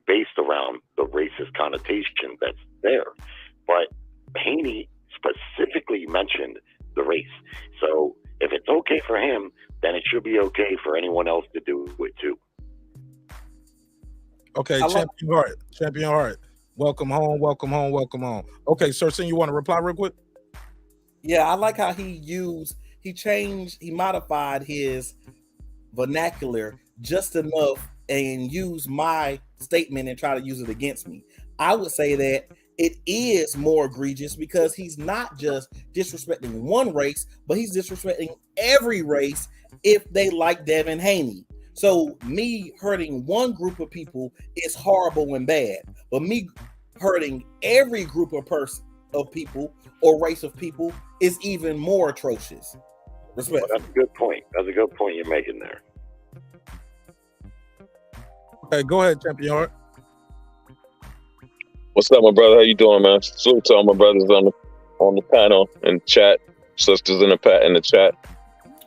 based around the racist connotation that's there. But Haney specifically mentioned the race. So if it's okay for him, then it should be okay for anyone else to do it too. Okay, Champion Heart. Welcome home. Okay, Sir Sin, you want to reply real quick? Yeah, I like how he modified his vernacular just enough and use my statement and try to use it against me. I would say that it is more egregious because he's not just disrespecting one race, but he's disrespecting every race if they like Devin Haney. So me hurting one group of people is horrible and bad, but me hurting every group of people or race of people is even more atrocious. Respect. Well, that's a good point. That's a good point you're making there. Okay, go ahead, Champion Heart. What's up, my brother? How you doing, man? Salute to all my brothers on the panel and chat, sisters in the chat.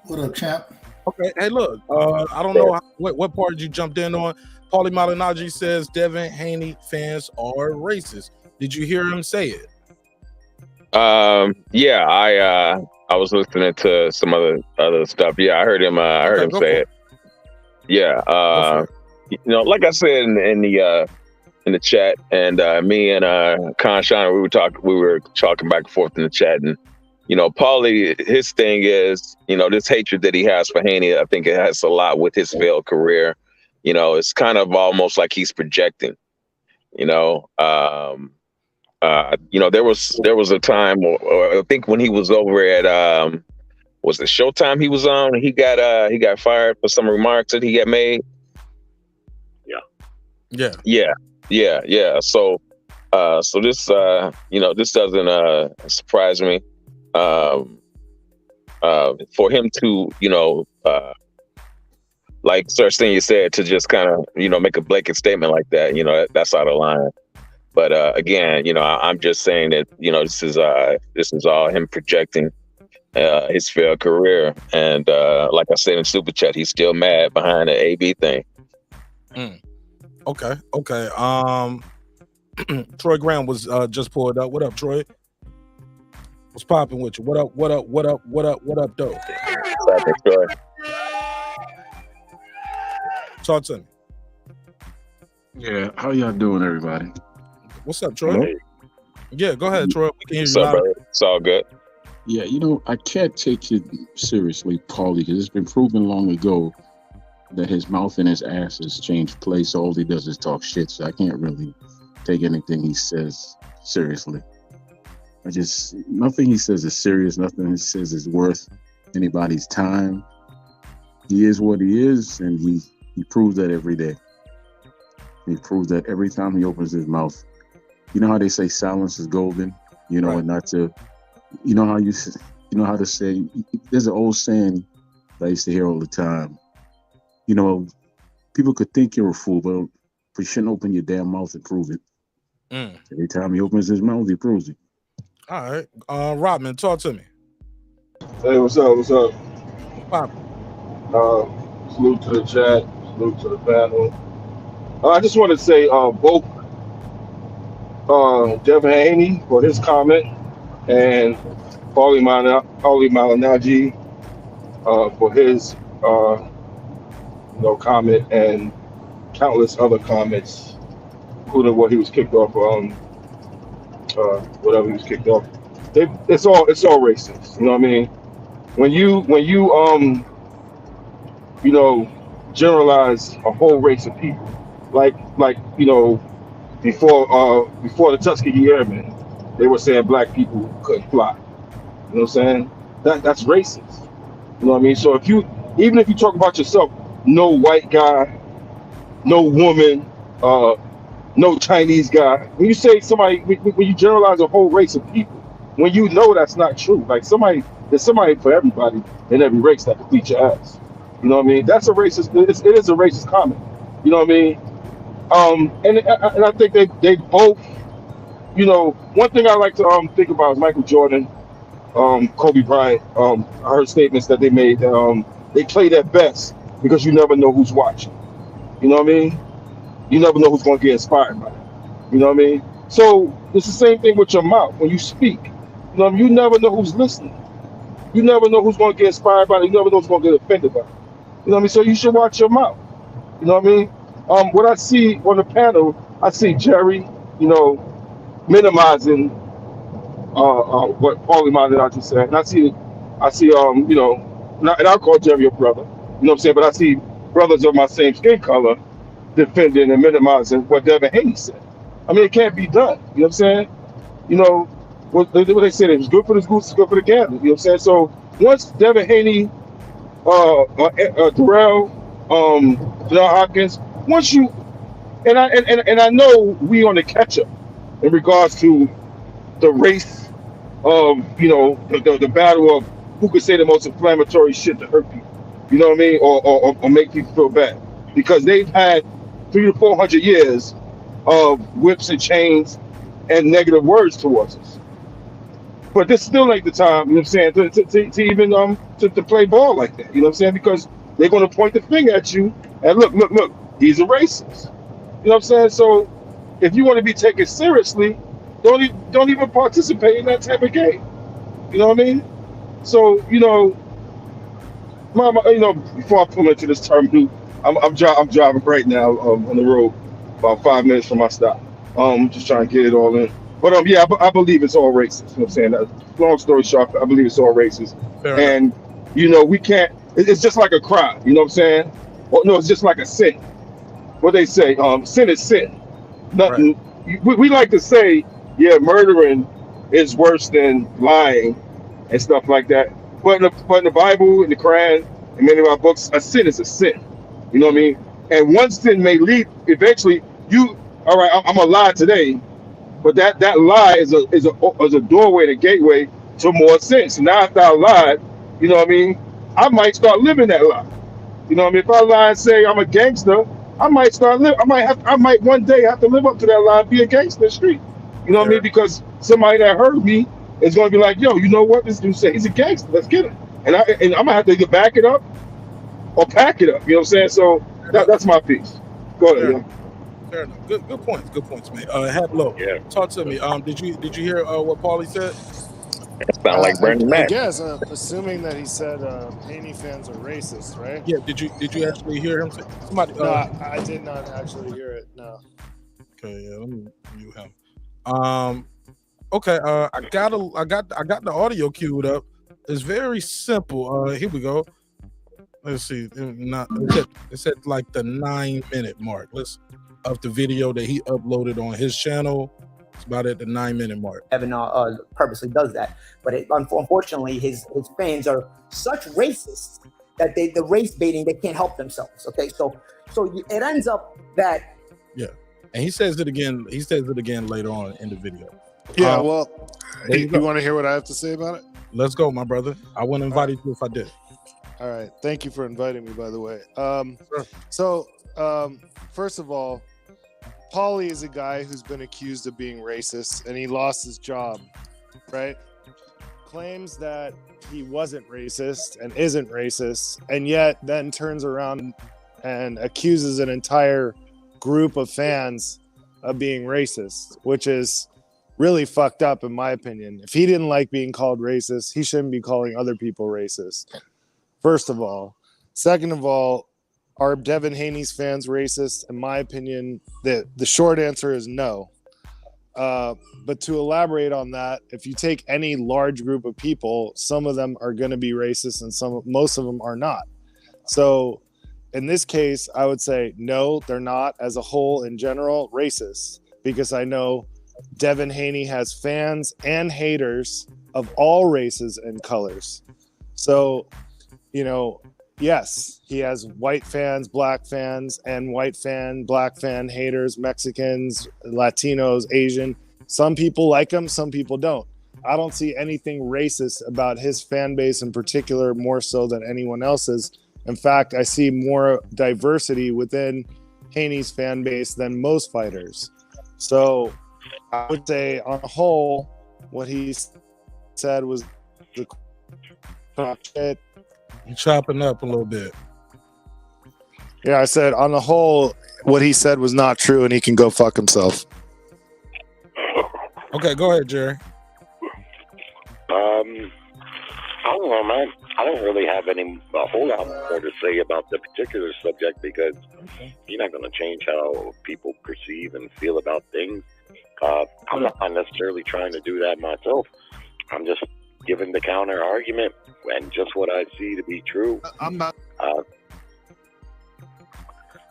What up, champ? Okay, hey, look, I don't know what part you jumped in on. Paulie Malignaggi says Devin Haney fans are racist. Did you hear him say it? Yeah, I was listening to some other stuff. Yeah, I heard him. I heard him say it. Yeah, you know, like I said in the chat, and me and Conshana, we were talking back and forth in the chat, and you know, Paulie, his thing is, you know, this hatred that he has for Haney, I think it has a lot with his failed career. You know, it's kind of almost like he's projecting. You know, you know, there was a time, or I think when he was over at was it Showtime he was on? He got fired for some remarks that he had made. Yeah. So this, you know, this doesn't surprise me. For him to, you know, like Sir Senior said, to just kind of, you know, make a blanket statement like that, you know, that's out of line. But again, you know, I'm just saying that, you know, this is all him projecting his failed career, and like I said in Super Chat, he's still mad behind the AB thing. Okay. Troy Graham was just pulled up. What up, Troy? What's popping with you? What up, though? What's happening, Troy? Talk to me. Yeah, how y'all doing, everybody? What's up, Troy? Hey. Yeah, go ahead, Troy. We can hear you. What's up, brother? It's all good. Yeah, you know, I can't take it seriously, Paulie, because it's been proven long ago that his mouth and his ass has changed place. All he does is talk shit, so I can't really take anything he says seriously. Nothing he says is serious. Nothing he says is worth anybody's time. He is what he is, and he proves that every day. He proves that every time he opens his mouth. You know how they say silence is golden, you know, right. And not to, you know how to say, there's an old saying that I used to hear all the time. You know, people could think you're a fool, but you shouldn't open your damn mouth and prove it. Every time he opens his mouth, he proves it. All right. Rodman, talk to me. Hey, what's up? Pop. Salute to the chat, salute to the panel. I just want to say both Devin Haney for his comment and Paulie Malignaggi for his comment, and countless other comments, including what he was kicked off whatever he was kicked off. It's all racist. You know what I mean? When you you know, generalize a whole race of people, like you know, before the Tuskegee Airmen, they were saying black people couldn't fly. You know what I'm saying? That's racist. You know what I mean? So even if you talk about yourself, no white guy, no woman, no Chinese guy. When you say somebody, when you generalize a whole race of people, when you know that's not true, like there's somebody for everybody in every race that can beat your ass. You know what I mean? That's a racist. It is a racist comment. You know what I mean? And I think they both you know, one thing I like to think about is Michael Jordan, Kobe Bryant. I heard statements that they made that they play their best because you never know who's watching. You know what I mean? You never know who's going to get inspired by it. You know what I mean? So it's the same thing with your mouth when you speak. You know, you never know who's listening. You never know who's going to get inspired by it. You never know who's going to get offended by it. You know what I mean? So you should watch your mouth. You know what I mean? What I see on the panel, I see Jerry, you know, minimizing what Paulie Malignaggi said, and I see, you know, and I call Jerry a brother. You know what I'm saying? But I see brothers of my same skin color defending and minimizing what Devin Haney said. I mean, it can't be done. You know what I'm saying? You know, what they said, it was good for the goose, it's good for the gander. You know what I'm saying? So once Devin Haney, Darrell, John Hopkins, once you, and I know we on the catch up in regards to the race of, you know, the battle of who could say the most inflammatory shit to hurt people. You know what I mean? Or make people feel bad. Because they've had 300 to 400 years of whips and chains and negative words towards us. But this still ain't the time, you know what I'm saying, to even to play ball like that. You know what I'm saying? Because they're going to point the finger at you and look, he's a racist. You know what I'm saying? So if you want to be taken seriously, don't even participate in that type of game. You know what I mean? So, you know, you know, before I pull into this terminal, I'm driving right now on the road, about 5 minutes from my stop. Just trying to get it all in. But yeah, I believe it's all racist. You know what I'm saying? Long story short, I believe it's all racist. Fair and you know, we can't. It's just like a crime. You know what I'm saying? Well, no, it's just like a sin. What they say, sin is sin. Nothing. Right. We like to say, yeah, murdering is worse than lying and stuff like that. But in the Bible, in the Quran, in many of our books, a sin is a sin. You know what I mean? And one sin may lead eventually. All right, I'm gonna lie today, but that lie is a doorway, a gateway to more sins. So now after I lied, you know what I mean? I might start living that lie. You know what I mean? If I lie and say I'm a gangster, I might start live. I might one day have to live up to that lie and be a gangster in the street. You know what I mean? Because somebody that heard me is gonna be like, yo, you know what? This dude said he's a gangster. Let's get him. And I'm gonna have to either back it up or pack it up. You know what I'm saying? So that's my piece. Go ahead. Yeah. Fair enough. Good points, man. Hablo, talk to me. Did you hear what Paulie said? It sounds like Brandon Nash. I guess, assuming that he said Haney fans are racist, right? Yeah. Did you actually hear him say? Somebody? No, I did not actually hear it. No. Okay. Yeah. Let me mute him. Okay. I got the audio queued up. It's very simple. Here we go. Let's see. It's at like the 9-minute mark. Of the video that he uploaded on his channel. It's about at the 9-minute mark. Evan purposely does that, but unfortunately, his fans are such racists that the race baiting, they can't help themselves. Okay, so it ends up that and he says it again. He says it again later on in the video. Yeah, well, you want to hear what I have to say about it? Let's go, my brother. I wouldn't invite you if I did. All right, thank you for inviting me. By the way, So first of all, Paulie is a guy who's been accused of being racist, and he lost his job, right? Claims that he wasn't racist and isn't racist, and yet then turns around and accuses an entire group of fans of being racist, which is really fucked up in my opinion. If he didn't like being called racist, he shouldn't be calling other people racist, first of all. Second of all, are Devin Haney's fans racist? In my opinion, the short answer is no. But to elaborate on that, if you take any large group of people, some of them are going to be racist and most of them are not. So in this case, I would say no, they're not as a whole in general racist, because I know Devin Haney has fans and haters of all races and colors. So, you know, yes, he has white fans, black fans, and white fan, black fan haters, Mexicans, Latinos, Asian. Some people like him, some people don't. I don't see anything racist about his fan base in particular, more so than anyone else's. In fact, I see more diversity within Haney's fan base than most fighters. So I would say on the whole, what he said was the shit. You chopping up a little bit. Yeah, I said on the whole, what he said was not true, and he can go fuck himself. Okay, go ahead, Jerry. I don't know, man. I don't really have a whole lot more to say about the particular subject because you're not going to change how people perceive and feel about things. I'm not necessarily trying to do that myself. I'm just giving the counter argument and just what I see to be true. I'm not.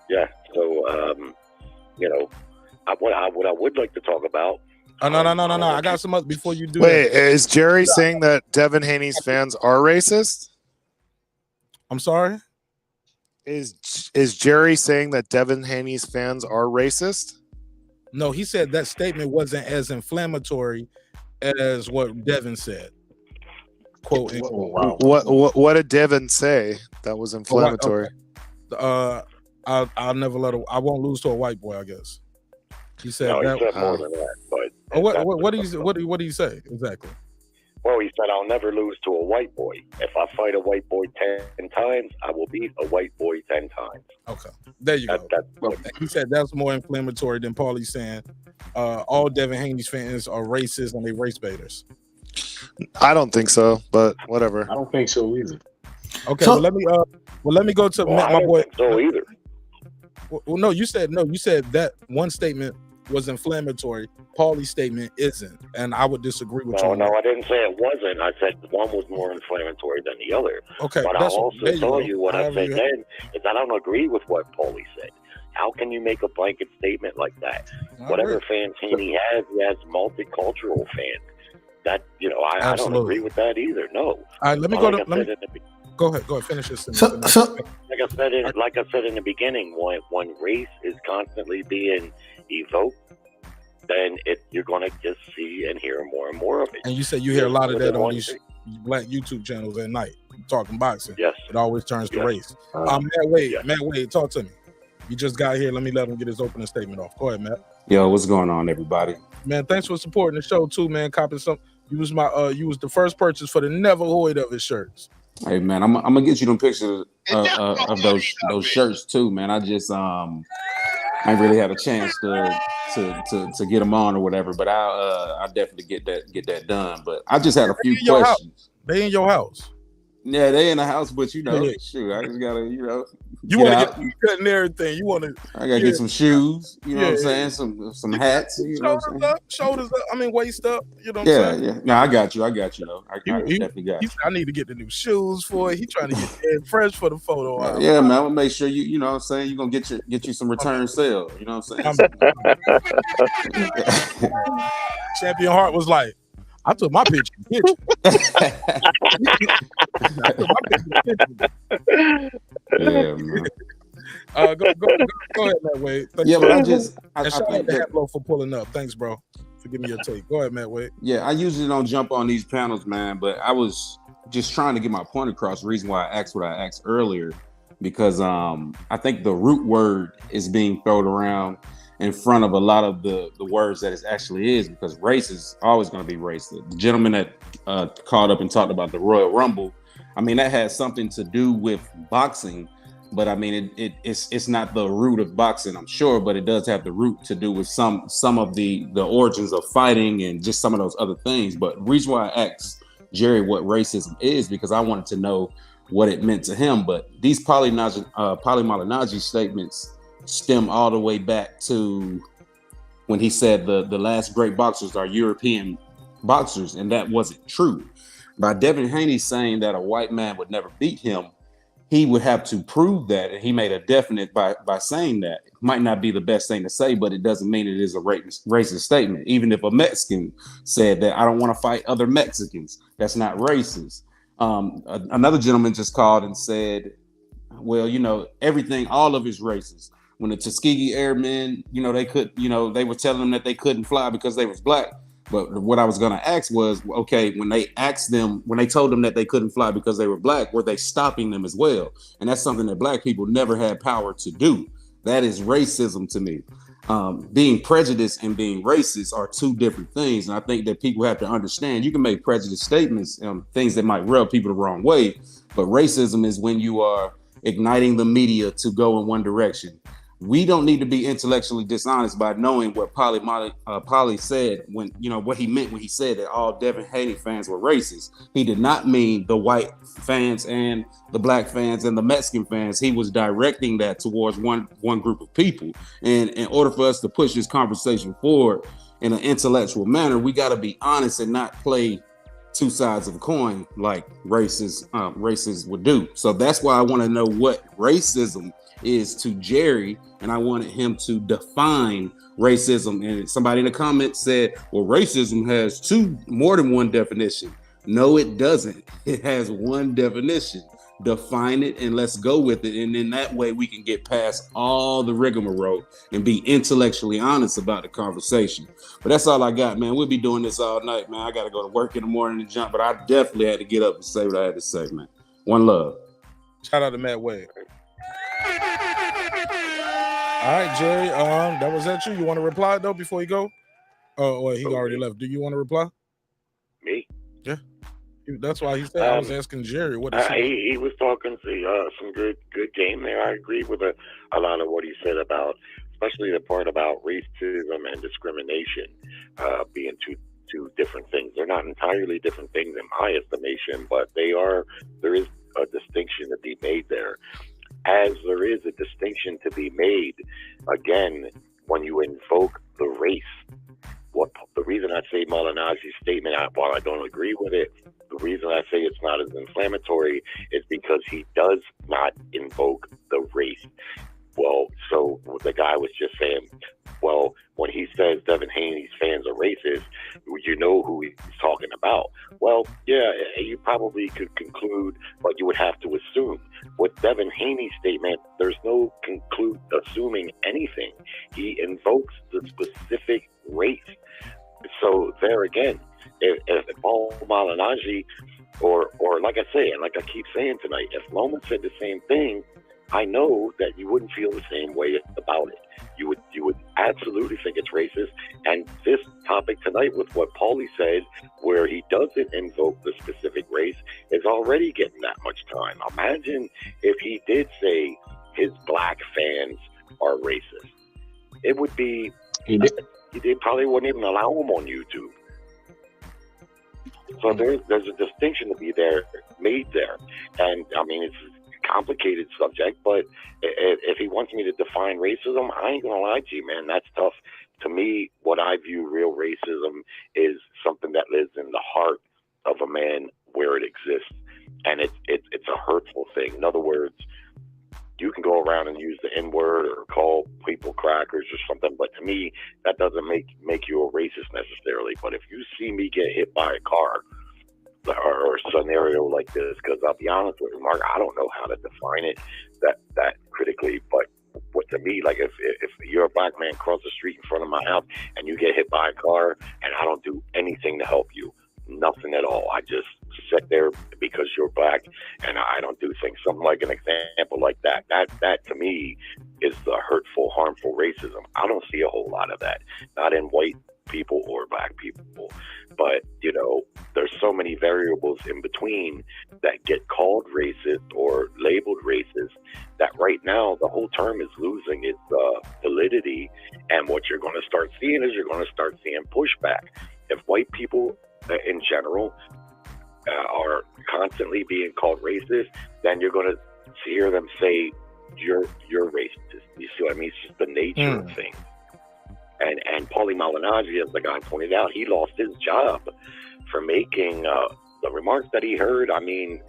Yeah. So, you know, what I would like to talk about. No. I got some other before you do. Wait, that. is Jerry saying that Devin Haney's fans are racist? I'm sorry? Is Jerry saying that Devin Haney's fans are racist? No, he said that statement wasn't as inflammatory as what Devin said. Quote. What did Devin say that was inflammatory? I'll never let I won't lose to a white boy, I guess. He said no, that. He said more than that, but what do you say exactly? Well, he said I'll never lose to a white boy. If I fight a white boy 10 times, I will beat a white boy 10 times. Okay, there you go. He said that's more inflammatory than Paulie saying all Devin Haney's fans are racist and they race baiters. I don't think so, but whatever. I don't think so either. Okay, well let me go to my boy. Think so either. Well, no, you said that one statement was inflammatory. Paulie's statement isn't, and I would disagree with you. No, I didn't say it wasn't. I said one was more inflammatory than the other. Okay, but I also told you what I said then is I don't agree with what Paulie said. How can you make a blanket statement like that? Whatever fans he has multicultural fans. That I don't agree with that either. No. All right, let me go to. Go ahead. Finish this. Like I said in the beginning, when race is constantly being evoked, then you're going to just see and hear more and more of it. And you said you hear a lot of that on these black YouTube channels at night, talking boxing. Yes. It always turns to race. Matt Wade, talk to me. You just got here. Let me let him get his opening statement off. Go ahead, Matt. Yo, what's going on, everybody? Man, thanks for supporting the show too, man. Copping some. You was the first purchase for the Never Hoid of his shirts. Hey man, I'm gonna get you them pictures of those shirts too, man. I just I ain't really had a chance to get them on or whatever, but I'll definitely get that done. But I just had a few questions. They in your house. Yeah, they in the house, but shoot, I just gotta, you want to get cut and everything. You want to. I gotta get some shoes. You know what I'm saying? Some hats. You know what I'm saying? Shoulders up. I mean, waist up. You know what I'm saying? Yeah. No, I got you though. I definitely got you. I need to get the new shoes for it. He trying to get fresh for the photo. Yeah, man. I'm gonna make sure you know what I'm saying. You're gonna get you some return sale. You know what I'm saying? Champion Heart was like, I took my picture. Yeah, man. Go ahead, Matt Wade. Yeah, but I shout out to Hatlow for pulling up. Thanks, bro, for giving me your take. Go ahead, Matt Wade. Yeah, I usually don't jump on these panels, man, but I was just trying to get my point across. The reason why I asked what I asked earlier, because I think the root word is being thrown around in front of a lot of the words that it actually is, because race is always going to be racist. The gentleman that called up and talked about the Royal Rumble, I mean, that has something to do with boxing, but I mean, it's not the root of boxing, I'm sure, but it does have the root to do with some of the origins of fighting and just some of those other things. But the reason why I asked Jerry what racism is, because I wanted to know what it meant to him. But these Paulie Malignaggi statements stem all the way back to when he said the last great boxers are European boxers, and that wasn't true. By Devin Haney saying that a white man would never beat him, he would have to prove that, and he made a definite by saying that. It might not be the best thing to say, but it doesn't mean it is a racist statement. Even if a Mexican said that I don't want to fight other Mexicans, that's not racist. Another gentleman just called and said, well, everything, all of it's racist. When the Tuskegee Airmen, they were telling them that they couldn't fly because they was black. But what I was going to ask was, okay, when they told them that they couldn't fly because they were black, were they stopping them as well? And that's something that black people never had power to do. That is racism to me. being prejudiced and being racist are two different things. And I think that people have to understand you can make prejudiced statements, things that might rub people the wrong way, but racism is when you are igniting the media to go in one direction. We don't need to be intellectually dishonest by knowing what Paulie said when, what he meant when he said that all Devin Haney fans were racist. He did not mean the white fans and the black fans and the Mexican fans. He was directing that towards one group of people. And in order for us to push this conversation forward in an intellectual manner, we got to be honest and not play two sides of a coin like racists would do. So that's why I want to know what racism is to Jerry, and I wanted him to define racism. And somebody in the comments said, well, racism has more than one definition. No, it doesn't. It has one definition. Define it and let's go with it. And in that way, we can get past all the rigmarole and be intellectually honest about the conversation. But that's all I got, man. We'll be doing this all night, man. I got to go to work in the morning and jump, but I definitely had to get up and say what I had to say, man. One love. Shout out to Matt Wade. All right, Jerry. That was at you. You want to reply though before you go? Oh, well, he already left. Do you want to reply? Me? Yeah. That's why he said I was asking Jerry. What is he was talking some good game there. I agree with a lot of what he said about, especially the part about racism and discrimination being two different things. They're not entirely different things in my estimation, but there is a distinction to be made there. As there is a distinction to be made, again, when you invoke the race. The reason I say Malignaggi's statement, while I don't agree with it, the reason I say it's not as inflammatory is because he does not invoke the race. Well, so the guy was just saying, well, when he says Devin Haney's fans are racist, you know who he's talking about. Well, yeah, you probably could conclude, but you would have to assume. With Devin Haney's statement, there's no assuming anything. He invokes the specific race. So there again, if Paulie Malignaggi, or like I say, and like I keep saying tonight, if LOMA said the same thing, I know that you wouldn't feel the same way about it. You would absolutely think it's racist. And this topic tonight with what Paulie said, where he doesn't invoke the specific race, is already getting that much time. Imagine if he did say his black fans are racist. It would be, they probably wouldn't even allow him on YouTube. So there's a distinction to be made there. And I mean, it's complicated subject, but if he wants me to define racism, I ain't gonna lie to you, man, that's tough. To me, what I view real racism is something that lives in the heart of a man where it exists, and it's a hurtful thing. In other words, you can go around and use the N-word or call people crackers or something, but to me, that doesn't make you a racist necessarily. But if you see me get hit by a car or a scenario like this, because I'll be honest with you, Mark, I don't know how to define it that critically, but what to me, like if you're a black man cross the street in front of my house and you get hit by a car and I don't do anything to help you, nothing at all, I just sit there because you're black and I don't do things, something like an example like that to me is the hurtful, harmful racism. I don't see a whole lot of that, not in white people or black people, but there's so many variables in between that get called racist or labeled racist that right now the whole term is losing its validity. And what you're going to start seeing is you're going to start seeing pushback. If white people in general are constantly being called racist, then you're going to hear them say you're racist. You see what I mean? It's just the nature of things. And Paulie Malignaggi, as the guy pointed out, he lost his job for making the remarks that he heard. I mean,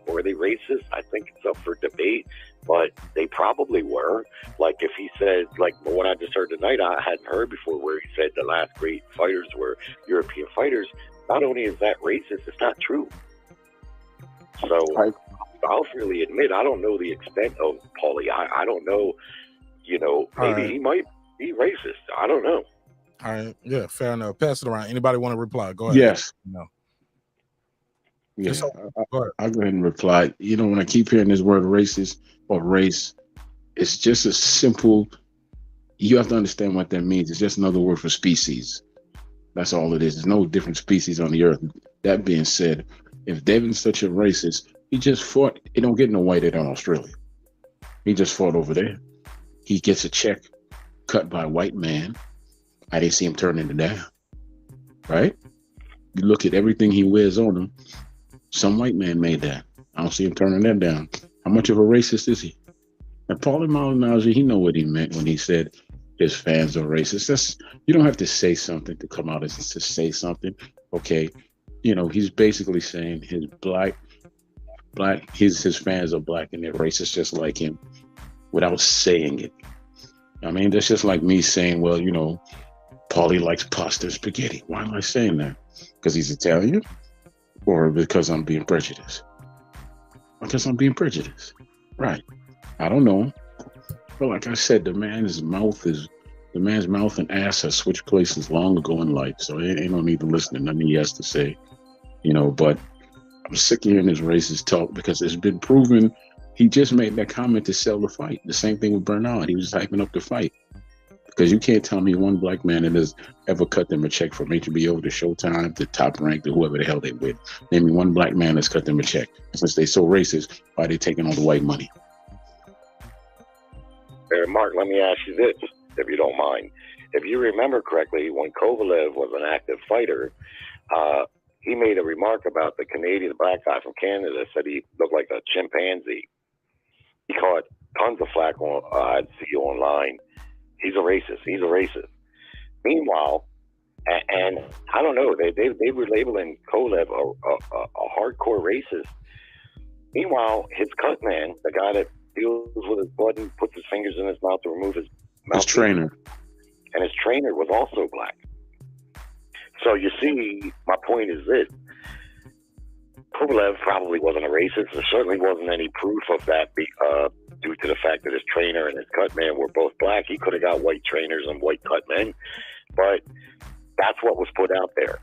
were they racist? I think it's up for debate, but they probably were. Like if he said, like what I just heard tonight, I hadn't heard before, where he said the last great fighters were European fighters. Not only is that racist, it's not true. So I'll freely admit, I don't know the extent of Paulie. I don't know, maybe he might be racist. I don't know. All right. Yeah, fair enough. Pass it around. Anybody want to reply? Go ahead. Yes. No. Yes. I'll go ahead and reply. When I keep hearing this word racist or race, it's just a simple, You have to understand what that means. It's just another word for species. That's all it is. There's no different species on the earth. That being said, if Devin's such a racist, he just fought. He don't get no white in Australia. He just fought over there. He gets a check cut by a white man. I didn't see him turning it down. Right? You look at everything he wears on him. Some white man made that. I don't see him turning that down. How much of a racist is he? And Paulie Malignaggi, he know what he meant when he said his fans are racist. You don't have to say something to come out as to say something. Okay, he's basically saying his fans are black and they're racist just like him, without saying it. I mean, that's just like me saying, well, Paulie likes pasta and spaghetti. Why am I saying that? Because he's Italian, or because I'm being prejudiced? Because I'm being prejudiced, right? I don't know. But like I said, the man's mouth and ass have switched places long ago in life, so ain't no need to listen to nothing he has to say, But I'm sick of hearing this racist talk because it's been proven. He just made that comment to sell the fight. The same thing with Bernard. He was hyping up the fight. Because you can't tell me one black man that has ever cut them a check from HBO to Showtime to Top Rank to whoever the hell they with. Name me one black man that's cut them a check. Since they so racist, why are they taking all the white money? Mark, let me ask you this, if you don't mind. If you remember correctly, when Kovalev was an active fighter, he made a remark about the black guy from Canada, said he looked like a chimpanzee. He caught tons of flack I'd see online. He's a racist. Meanwhile, and I don't know, they were labeling Kovalev a hardcore racist. Meanwhile, his cut man, the guy that deals with his blood and puts his fingers in his mouth to remove his mouth. His trainer. And his trainer was also black. So you see, my point is this. Kovalev probably wasn't a racist. There certainly wasn't any proof of that due to the fact that his trainer and his cut man were both black. He could have got white trainers and white cut men, but that's what was put out there.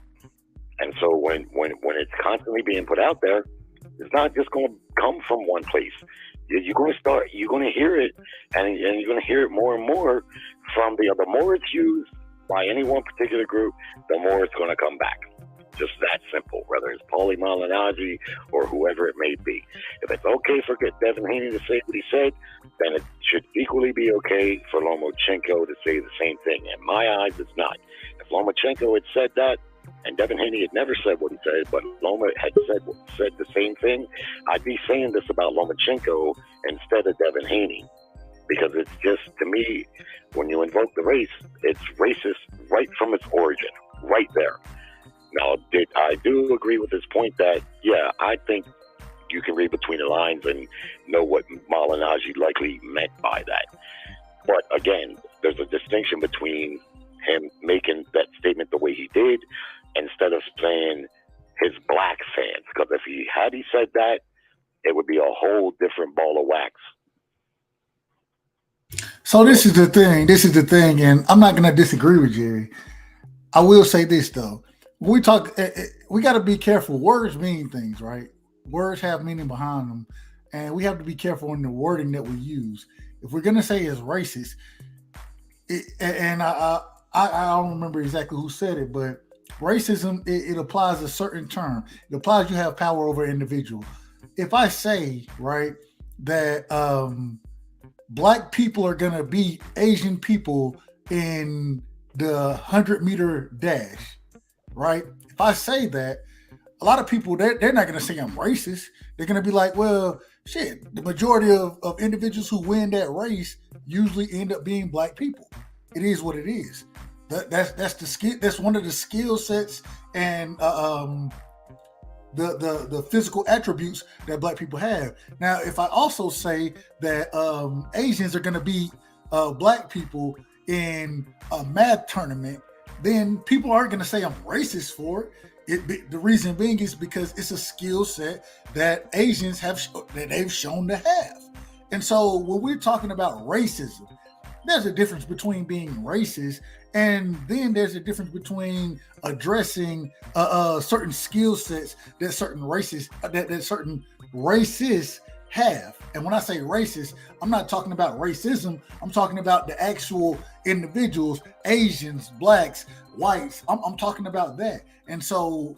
And so when it's constantly being put out there, it's not just going to come from one place. You're going to hear it, and you're going to hear it more and more from the more it's used by any one particular group, the more it's going to come back. Just that simple, whether it's Paulie Malignaggi or whoever it may be. If it's okay for Devin Haney to say what he said, then it should equally be okay for Lomachenko to say the same thing. In my eyes, it's not. If Lomachenko had said that, and Devin Haney had never said what he said, but Loma had said the same thing, I'd be saying this about Lomachenko instead of Devin Haney. Because it's just, to me, when you invoke the race, it's racist right from its origin, right there. Now, I do agree with his point that, yeah, I think you can read between the lines and know what Malignaggi likely meant by that. But again, there's a distinction between him making that statement the way he did instead of saying his black fans. Because if he said that, it would be a whole different ball of wax. So this is the thing, and I'm not going to disagree with Jerry. I will say this, though. When we talk, we got to be careful. Words mean things, right? Words have meaning behind them, and we have to be careful in the wording that we use. If we're going to say it's racist, I don't remember exactly who said it, but racism, it applies a certain term. It applies you have power over an individual. If I say, right, that black people are going to beat Asian people in the 100-meter dash, right? If I say that, a lot of people, they're not going to say I'm racist. They're going to be like, well, shit, the majority of individuals who win that race usually end up being black people. It is what it is. That's the skill. That's one of the skill sets and the physical attributes that black people have. Now, if I also say that Asians are going to beat black people in a math tournament, then people aren't going to say I'm racist for it. The reason being is because it's a skill set that Asians that they've shown to have. And so when we're talking about racism, there's a difference between being racist and then there's a difference between addressing certain skill sets that certain racists have. And when I say racist, I'm not talking about racism. I'm talking about the actual individuals, Asians, blacks, whites. I'm talking about that. And so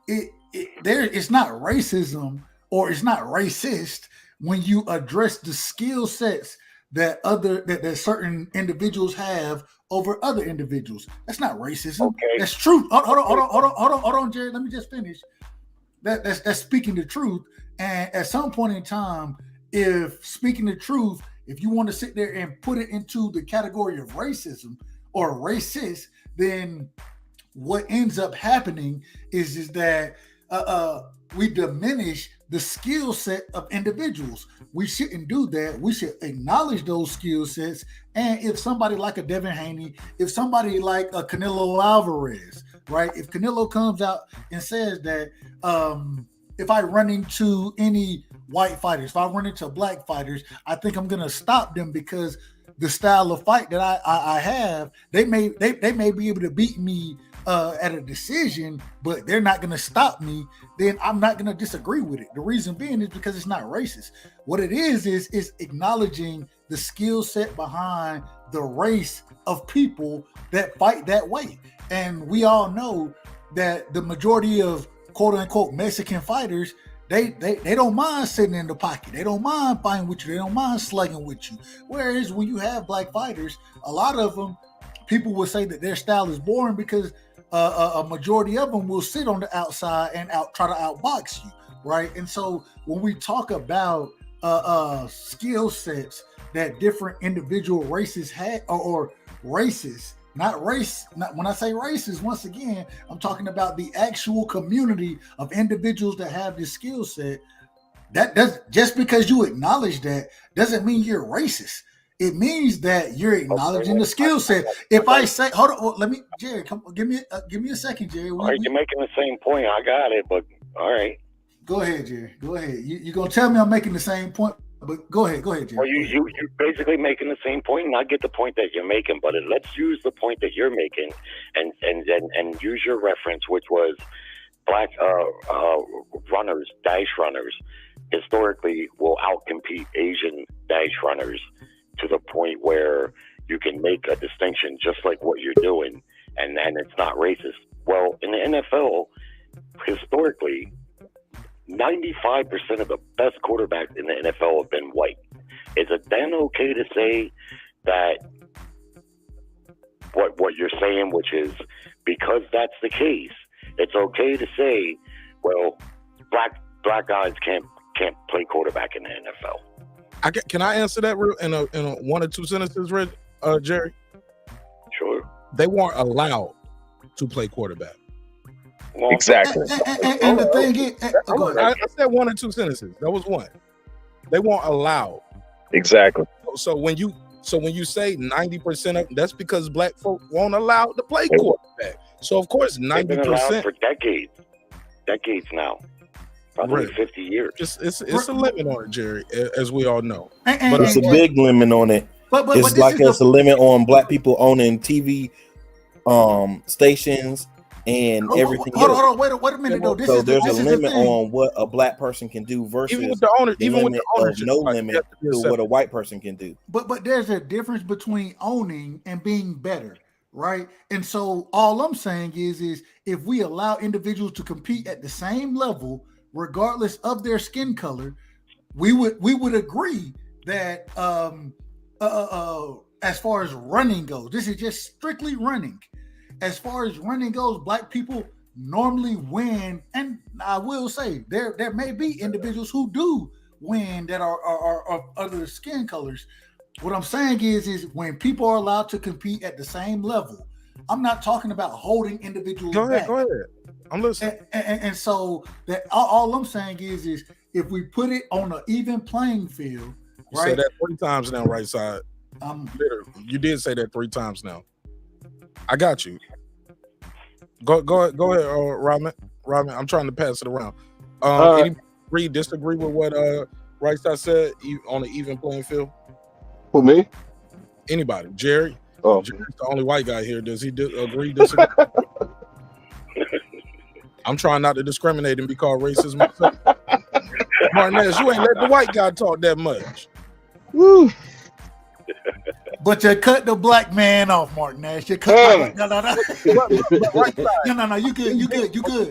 it's not racism or it's not racist when you address the skill sets that certain individuals have over other individuals. That's not racism. Okay. That's truth. Hold on, Jared. Let me just finish. That's speaking the truth. And at some point in time, if speaking the truth, if you want to sit there and put it into the category of racism or racist, then what ends up happening is that we diminish the skill set of individuals. We shouldn't do that. We should acknowledge those skill sets. And if somebody like a Devin Haney, if somebody like a Canelo Alvarez, right? If Canelo comes out and says that if I run into any white fighters, if I run into black fighters, I think I'm gonna stop them because the style of fight that I have, they may be able to beat me at a decision, but they're not gonna stop me. Then I'm not gonna disagree with it. The reason being is because it's not racist. What it is acknowledging the skill set behind the race of people that fight that way. And we all know that the majority of quote unquote Mexican fighters, they don't mind sitting in the pocket. They don't mind fighting with you. They don't mind slugging with you. Whereas when you have black fighters, a lot of them, people will say that their style is boring because a majority of them will sit on the outside and try to outbox you, right? And so when we talk about skill sets that different individual races have, or races, not race. When I say races, once again, I'm talking about the actual community of individuals that have this skill set. That does, just because you acknowledge that doesn't mean you're racist. It means that you're acknowledging the skill set. If I say, hold on, well, let me, Jerry, come, give me a second, Jerry. All right, you're making the same point. I got it, but all right. Go ahead, Jerry. Go ahead. You're gonna tell me I'm making the same point, but go ahead, Jerry. Well, you're basically making the same point, and I get the point that you're making. But let's use the point that you're making, and use your reference, which was black runners, dash runners, historically will outcompete Asian dash runners to the point where you can make a distinction, just like what you're doing, and it's not racist. Well, in the NFL, historically, 95% of the best quarterbacks in the NFL have been white. Is it then okay to say that what you're saying, which is because that's the case, it's okay to say, well, black guys can't play quarterback in the NFL? Can I answer that in a one or two sentences, Jerry? Sure. They weren't allowed to play quarterback. Well, exactly. And the thing is, I said one or two sentences. That was one. They weren't allowed. Exactly. So when you say 90% of, that's because black folk won't allow to play quarterback. So of course 90%. They've been allowed for decades now. Probably 50 years. It's a limit on it, Jerry, as we all know. But it's a big limit on it. But it's like it's a limit on black people owning TV stations and everything. Hold on, wait a minute though. So there's a limit on what a black person can do versus even with the owner, no limit to what a white person can do. But there's a difference between owning and being better, right? And so all I'm saying is if we allow individuals to compete at the same level, regardless of their skin color, we would agree that as far as running goes, this is just strictly running. As far as running goes, black people normally win, and I will say there may be individuals who do win that are of other skin colors. What I'm saying is when people are allowed to compete at the same level, I'm not talking about holding individuals back. Go ahead. I'm listening. And so that all I'm saying is if we put it on an even playing field, you right? said that 3 times now, right side. You did say that 3 times now. I got you. Go ahead, Rodman. I'm trying to pass it around. Anybody disagree with what Right Side said on an even playing field? For me? Anybody? Jerry? Oh, Jerry's the only white guy here. Does he agree? Disagree? I'm trying not to discriminate and be called racist myself. Marq Nash, you ain't let the white guy talk that much. Woo. But you cut the black man off, Marq Nash. You cut no. No. You good, Mark. You good.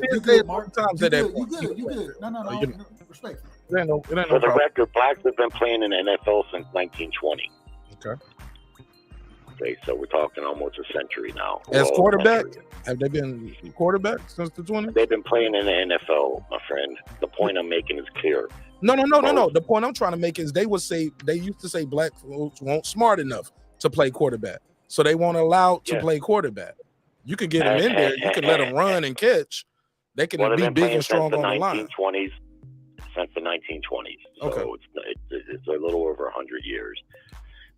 No. Respect. For the record, blacks have been playing in the NFL since 1920. Okay, so we're talking almost a century now. As quarterback? Have they been quarterbacks since the 20s? They've been playing in the NFL, my friend. The point I'm making is clear. No. The point I'm trying to make is they used to say black folks weren't smart enough to play quarterback, so they won't allow to play quarterback. You could get them in there, you could let them run and catch. They can be big and strong on the line. Since the 1920s, so it's a little over 100 years.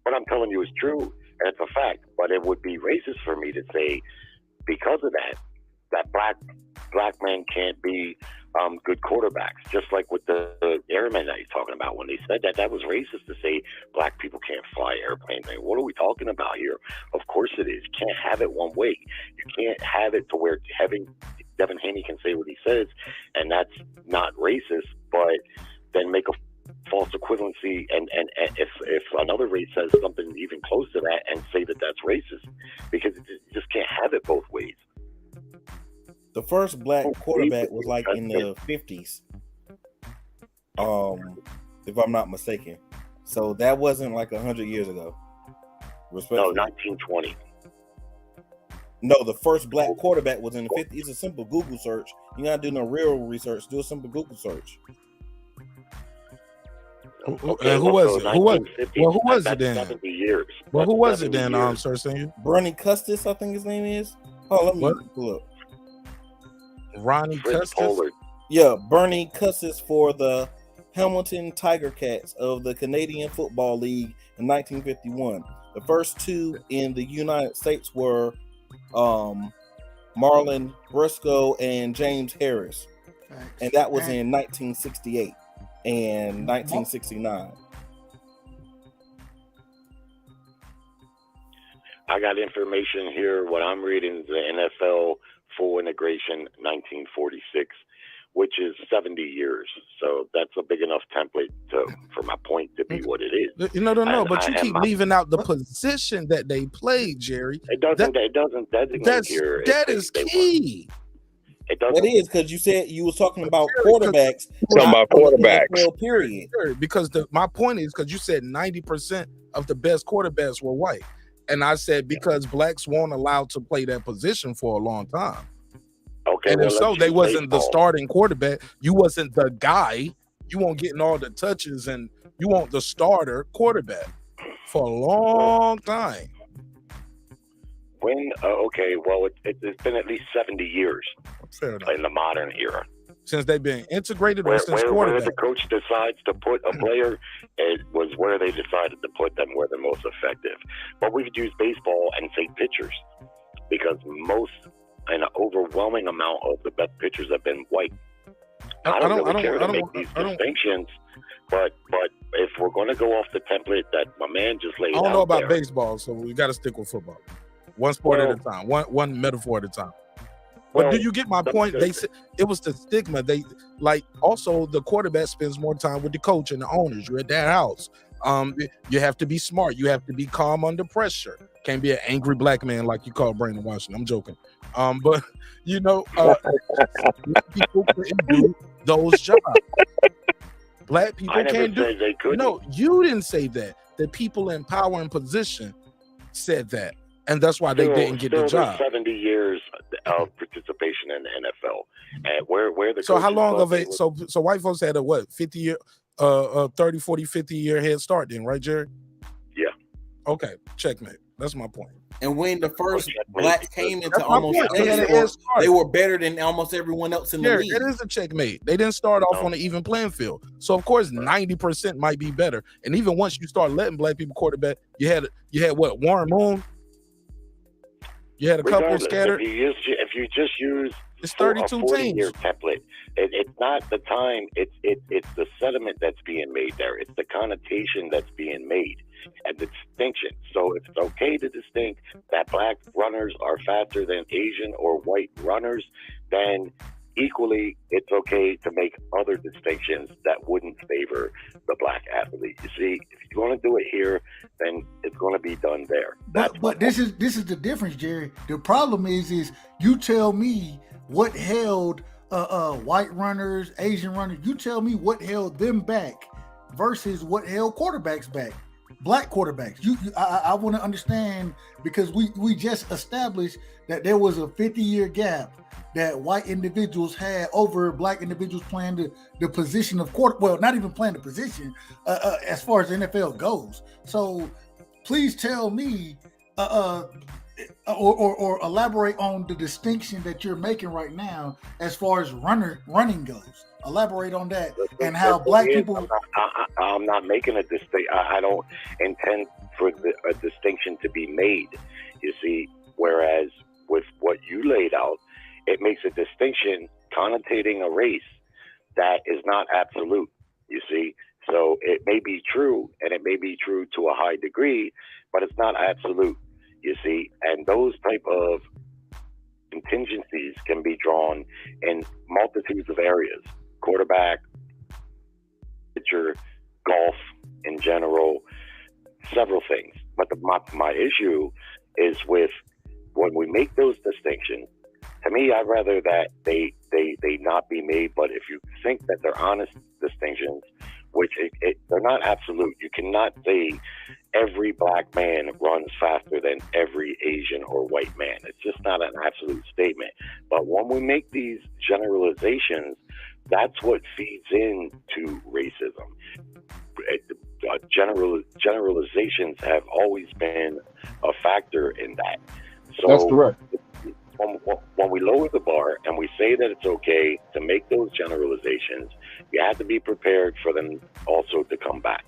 What I'm telling you is true, and it's a fact. But it would be racist for me to say, because of that black men can't be good quarterbacks. Just like with the airmen that he's talking about, when they said that was racist to say black people can't fly airplanes. What are we talking about here? Of course it is. You can't have it one way. You can't have it to where Devin Haney can say what he says, and that's not racist, but then make a false equivalency, and if another race says something even close to that, and say that that's racist, because you just can't have it both ways. The first black quarterback was like in the 50s, if I'm not mistaken. So that wasn't like 100 years ago. No, 1920. No, the first black quarterback was in the 50s. It's a simple Google search. You gotta do no real research. Do a simple Google search. Who was it? Who was it then? 70 years. Well, who was it then, Sir Senior? Bernie Custis, I think his name is. Oh, let me pull up. Ronnie Custis? Yeah, Bernie Custis for the Hamilton Tiger Cats of the Canadian Football League in 1951. The first two in the United States were Marlon Briscoe and James Harris, and that was in 1968 and 1969. I got information here. What I'm reading is the NFL full integration 1946, which is 70 years. So that's a big enough template for my point to be what it is. No. But you keep leaving out the position that they played, Jerry. It doesn't designate here. That is key. It doesn't. That is because you said you was talking about quarterbacks. Talking about quarterbacks. NFL period. Because my point is because you said 90% of the best quarterbacks were white. And I said because blacks weren't allowed to play that position for a long time. Okay. And if so, they wasn't the starting quarterback. You wasn't the guy. You weren't getting all the touches, and you weren't the starter quarterback for a long time. When it's been at least 70 years in the modern era. Since they've been integrated, where quarterback. the coach decides to put a player, it was where they decided to put them where they're most effective. But we could use baseball and say pitchers, because an overwhelming amount of the best pitchers have been white. I don't really care to make these distinctions, but if we're going to go off the template that my man just laid out, I don't know about baseball, so we got to stick with football. One sport at a time, one metaphor at a time. But do you get my point? They said it was the stigma. They also the quarterback spends more time with the coach and the owners. You're at that house. You have to be smart. You have to be calm under pressure. Can't be an angry black man like you call Brandon Washington. I'm joking. But people couldn't do those jobs. Black people can't do. They couldn't. No, you didn't say that. The people in power and position said that. And that's why they didn't get the job. 70 years of participation in the NFL, and where the so how long of it? So white folks had a 50 year, 30, 40, 50 year head start then, right, Jerry? Yeah. Okay, checkmate. That's my point. And when the first blacks came into almost they were better than almost everyone else in the league. That is a checkmate. They didn't start off on an even playing field. So of course 90% might be better. And even once you start letting black people quarterback, you had what, Warren Moon? You had a couple scattered. If you just use it's 32 teams. Year template, it's not the time. It's the sentiment that's being made there. It's the connotation that's being made and the distinction. So if it's okay to distinct that black runners are faster than Asian or white runners, then equally, it's okay to make other distinctions that wouldn't favor the black athlete. You see, if you're going to do it here, then it's going to be done there. But this is the difference, Jerry. The problem is you tell me what held white runners, Asian runners. You tell me what held them back versus what held quarterbacks back. Black quarterbacks. I want to understand, because we just established that there was a 50-year gap that white individuals had over black individuals playing the position of quarterback. Well, not even playing the position as far as the NFL goes. So please tell me or elaborate on the distinction that you're making right now as far as running goes. Elaborate on that and how black people. I'm not making a distinction. I don't intend for a distinction to be made. You see, whereas with what you laid out, it makes a distinction connotating a race that is not absolute. You see, so it may be true, and it may be true to a high degree, but it's not absolute. You see, and those type of contingencies can be drawn in multitudes of areas. Quarterback, pitcher, golf in general, several things. But my issue is with when we make those distinctions. To me, I'd rather that they not be made. But if you think that they're honest distinctions, which they're not absolute, you cannot say every black man runs faster than every Asian or white man. It's just not an absolute statement. But when we make these generalizations, that's what feeds into racism. Generalizations have always been a factor in that. So that's correct. When we lower the bar and we say that it's okay to make those generalizations, you have to be prepared for them also to come back.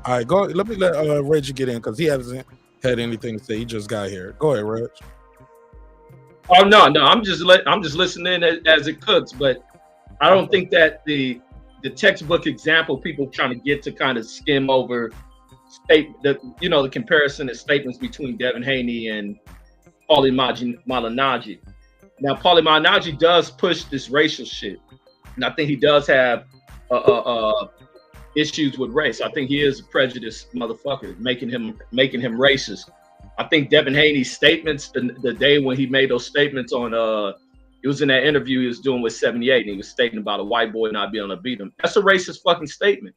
All right, go. Let me let Reggie get in because he hasn't had anything to say. He just got here. Go ahead, Reg. Oh no, I'm just listening as it cooks, but I don't think that the textbook example people trying to get to kind of skim over the comparison of statements between Devin Haney and Paulie Malignaggi. Now, Paulie Malignaggi does push this racial shit, and I think he does have issues with race. I think he is a prejudiced motherfucker, making him racist. I think Devin Haney's statements the day when he made those statements on it was in that interview he was doing with 78, and he was stating about a white boy not being able to beat him. That's a racist fucking statement.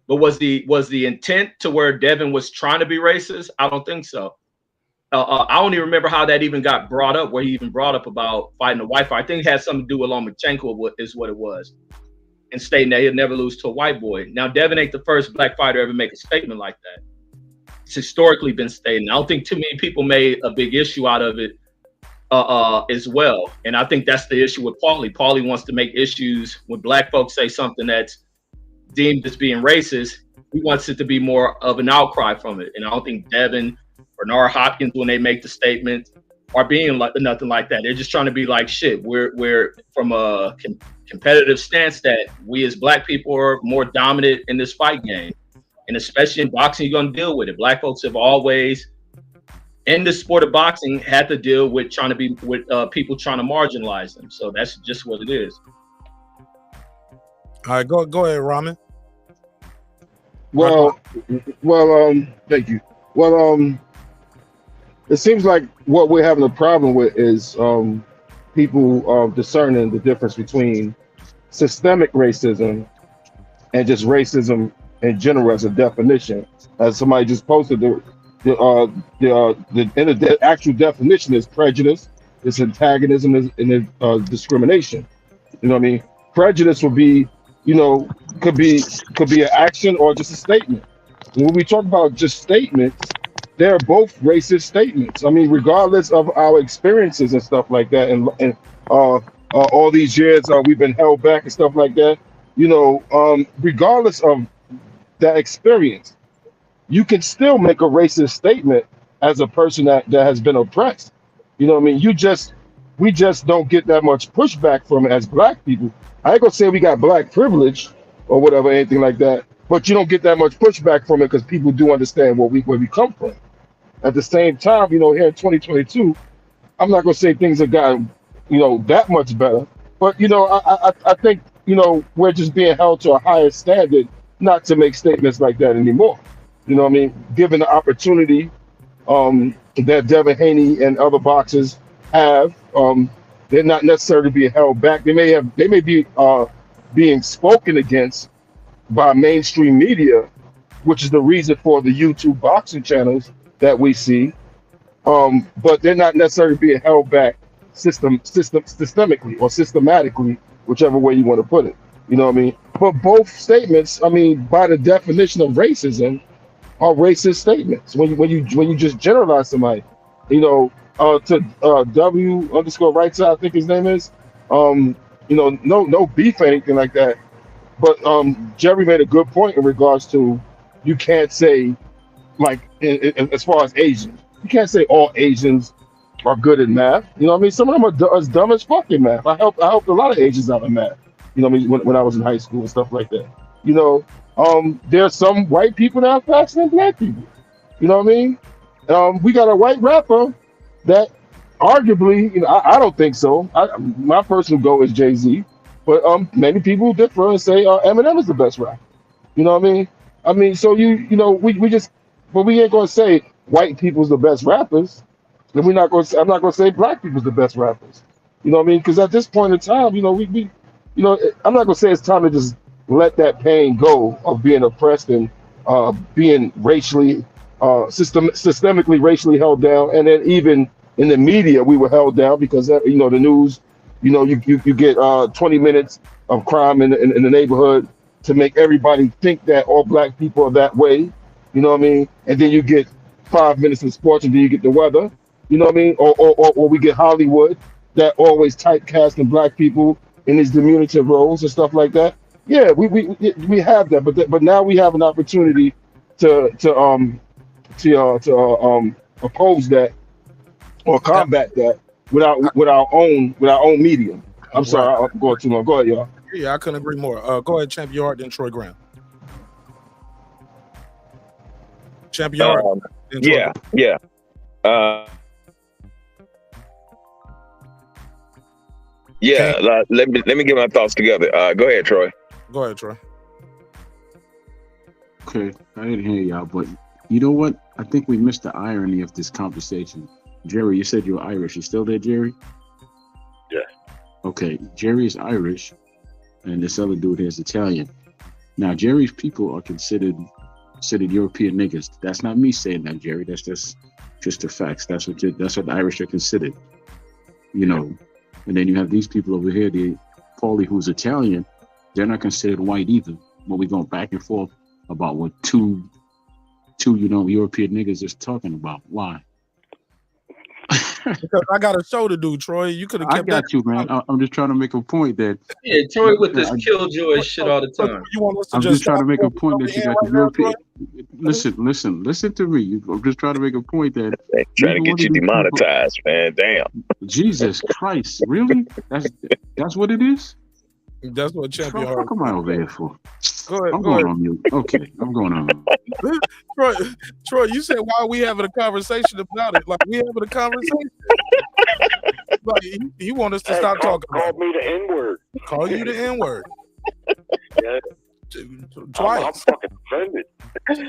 But was the intent to where Devin was trying to be racist? I don't think so. I don't even remember how that even got brought up, where he even brought up about fighting a white fighter. I think it had something to do with Lomachenko is what it was, and stating that he'll never lose to a white boy. Now, Devin ain't the first black fighter to ever make a statement like that. It's historically been stated. I don't think too many people made a big issue out of it as well. And I think that's the issue with Paulie. Paulie wants to make issues when black folks say something that's deemed as being racist. He wants it to be more of an outcry from it. And I don't think Devin or Nara Hopkins, when they make the statement, are being like nothing like that. They're just trying to be like, shit, we're from a competitive stance that we as black people are more dominant in this fight game. And especially in boxing, you're going to deal with it. Black folks have always, in the sport of boxing, had to deal with trying to be with people trying to marginalize them. So that's just what it is. All right, go ahead, Ramen. Well, thank you. Well, it seems like what we're having a problem with is people discerning the difference between systemic racism and just racism in general as a definition. As somebody just posted, the actual definition is prejudice, it's antagonism, and discrimination. You know what I mean? Prejudice would be, could be an action or just a statement. When we talk about just statements, they're both racist statements. I mean, regardless of our experiences and stuff like that, and all these years we've been held back and stuff like that. Regardless of that experience, you can still make a racist statement as a person that has been oppressed. You know what I mean? We just don't get that much pushback from it as black people. I ain't gonna say we got black privilege or whatever, anything like that, but you don't get that much pushback from it because people do understand where we come from. At the same time, here in 2022, I'm not gonna say things have gotten, that much better, But I think we're just being held to a higher standard not to make statements like that anymore. You know what I mean? Given the opportunity that Devin Haney and other boxers have, they're not necessarily being held back. They may be being spoken against by mainstream media, which is the reason for the YouTube boxing channels that we see. But they're not necessarily being held back systemically or systematically, whichever way you want to put it. You know what I mean? But both statements, I mean, by the definition of racism, are racist statements. When you just generalize somebody, to W_right side, I think his name is, no beef or anything like that. But Jerry made a good point in regards to you can't say like as far as Asians, you can't say all Asians are good at math. You know what I mean? Some of them are as dumb as fuck in math. I helped a lot of Asians out in math. You know what I mean? When I was in high school and stuff like that. There's some white people that are faster than black people. You know what I mean? We got a white rapper that arguably, I don't think so. My personal goal is Jay-Z, but many people differ and say Eminem is the best rapper. You know what I mean? So but we ain't gonna say white people's the best rappers, and I'm not gonna say black people's the best rappers. You know what I mean? Because at this point in time, I'm not gonna say it's time to just let that pain go of being oppressed and being racially, systemically racially held down, and then even in the media we were held down because the news, you get 20 minutes of crime in the neighborhood to make everybody think that all black people are that way. You know what I mean? And then you get 5 minutes in sports, and then you get the weather. You know what I mean? Or we get Hollywood that always typecasting black people in these diminutive roles and stuff like that. Yeah, we have that, but now we have an opportunity to oppose that or combat that with our own medium. I'm sorry, I'm going too long. Go ahead, y'all. Yeah, I couldn't agree more. Go ahead, Champion Heart, then Troy Graham. Champion Heart. Yeah. Let me get my thoughts together. Go ahead, Troy. Go ahead, Troy. Okay, I didn't hear y'all, but you know what? I think we missed the irony of this conversation. Jerry, you said you're Irish. You still there, Jerry? Yeah. Okay, Jerry is Irish, and this other dude here is Italian. Now, Jerry's people are considered European niggas. That's not me saying that, Jerry. That's just the facts. That's what the Irish are considered. And then you have these people over here, the Paulie, who's Italian. They're not considered white either. But we going back and forth about what two European niggas is talking about. Why? Because I got a show to do, Troy. You could have kept that. You, man. I'm just trying to make a point that. Yeah, Troy with this killjoy shit all the time. I'm just trying to make a point that you got the European. Listen to me. I'm just trying to make a point that. Trying to get you demonetized, man. Damn. Jesus Christ, really? That's what it is. That's what Champion Heart. What am I over here for? Go ahead. I'm going on mute. Okay, I'm going on. Troy, you said why are we having a conversation about it? Like we having a conversation. Like he want us to stop talking. Call me the N-word. Call you the N-word. Yeah. Twice. I'm fucking offended.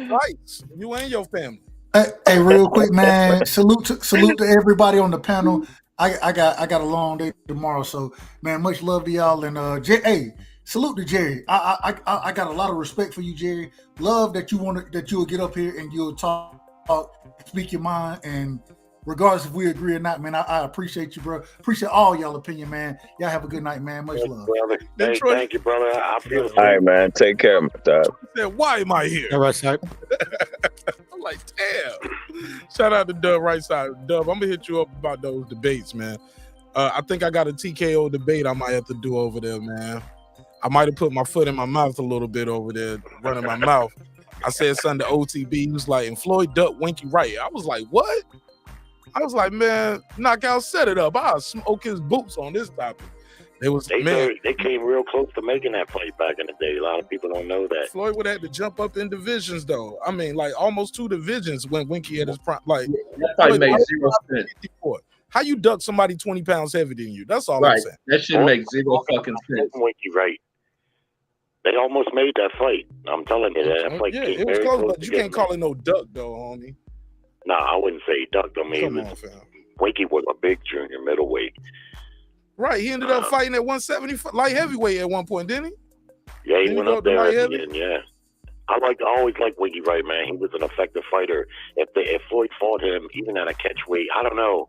Twice. You and your family. Hey, real quick, man. Salute to everybody on the panel. I got a long day tomorrow, so man, much love to y'all. And hey, salute to Jerry. I got a lot of respect for you, Jerry. Love that you'll get up here and you'll talk, speak your mind, and regardless if we agree or not, man, I appreciate you, bro. Appreciate all y'all opinion, man. Y'all have a good night, man. Much love. Brother. Thank you, brother. I feel all right, man. Take care, my dog. Why am I here? All right, sir. I'm like, damn. Shout out to Dub Right Side. Dub, I'm gonna hit you up about those debates, man. I think I got a TKO debate I might have to do over there, man. I might have put my foot in my mouth a little bit over there, running my mouth. I said something to OTB. He was like, and Floyd duck Winky right. I was like, what? I was like, man, Knockout, set it up. I'll smoke his boots on this topic. They came real close to making that fight back in the day. A lot of people don't know that. Floyd would have to jump up in divisions, though. I mean, like almost 2 divisions when Winky had his prime. Like that fight made 0 sense. How you duck somebody 20 pounds heavier than you? That's all I'm Right. saying. That shit makes zero fucking sense. Winky, right? They almost made that fight. I'm telling you that fight Yeah, came it was very close, close but to you getting can't call it no duck though, homie. Nah, I wouldn't say he ducked. I mean, Come on, fam. Winky was a big junior middleweight. Right, he ended up fighting at 170 light heavyweight at one point, didn't he? Yeah, he Didn't went go up to there light at the heavy? end, yeah. I always liked Winky Wright, man. He was an effective fighter. If Floyd fought him, even at a catch weight, I don't know.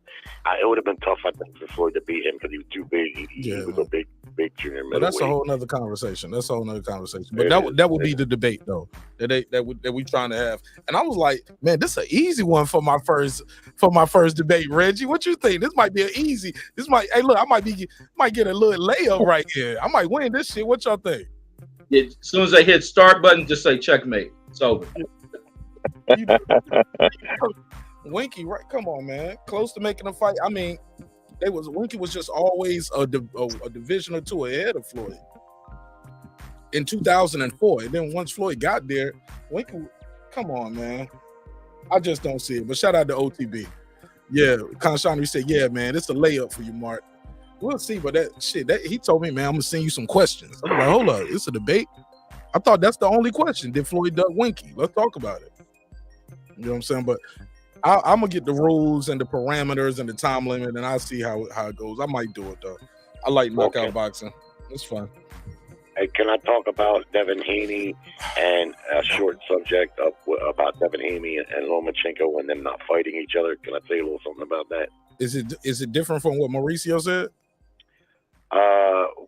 It would have been tough, I think, for Floyd to beat him because he was too big. He was a big junior middleweight. But that's a whole nother conversation. But that would be the debate though that we trying to have. And I was like, man, this is an easy one for my first debate, Reggie. What you think? This might be an easy. Hey, look, I might get a little layup right here. I might win this shit. What y'all think? Yeah, as soon as they hit start button, just say checkmate. It's over. Winky, right? Come on, man. Close to making a fight. I mean, Winky was just always a division or two ahead of Floyd in 2004. And then once Floyd got there, Winky, come on, man. I just don't see it. But shout out to OTB. Yeah, Conshani said, yeah, man, it's a layup for you, Mark. We'll see, but he told me, man, I'm gonna send you some questions. I'm like, hold up, it's a debate. I thought that's the only question. Did Floyd duck Winky? Let's talk about it. You know what I'm saying? But I'm gonna get the rules and the parameters and the time limit, and I'll see how it goes. I might do it though. I like knockout boxing. It's fun. Hey, can I talk about Devin Haney and a short subject about Devin Haney and Lomachenko and them not fighting each other? Can I say a little something about that? Is it different from what Mauricio said?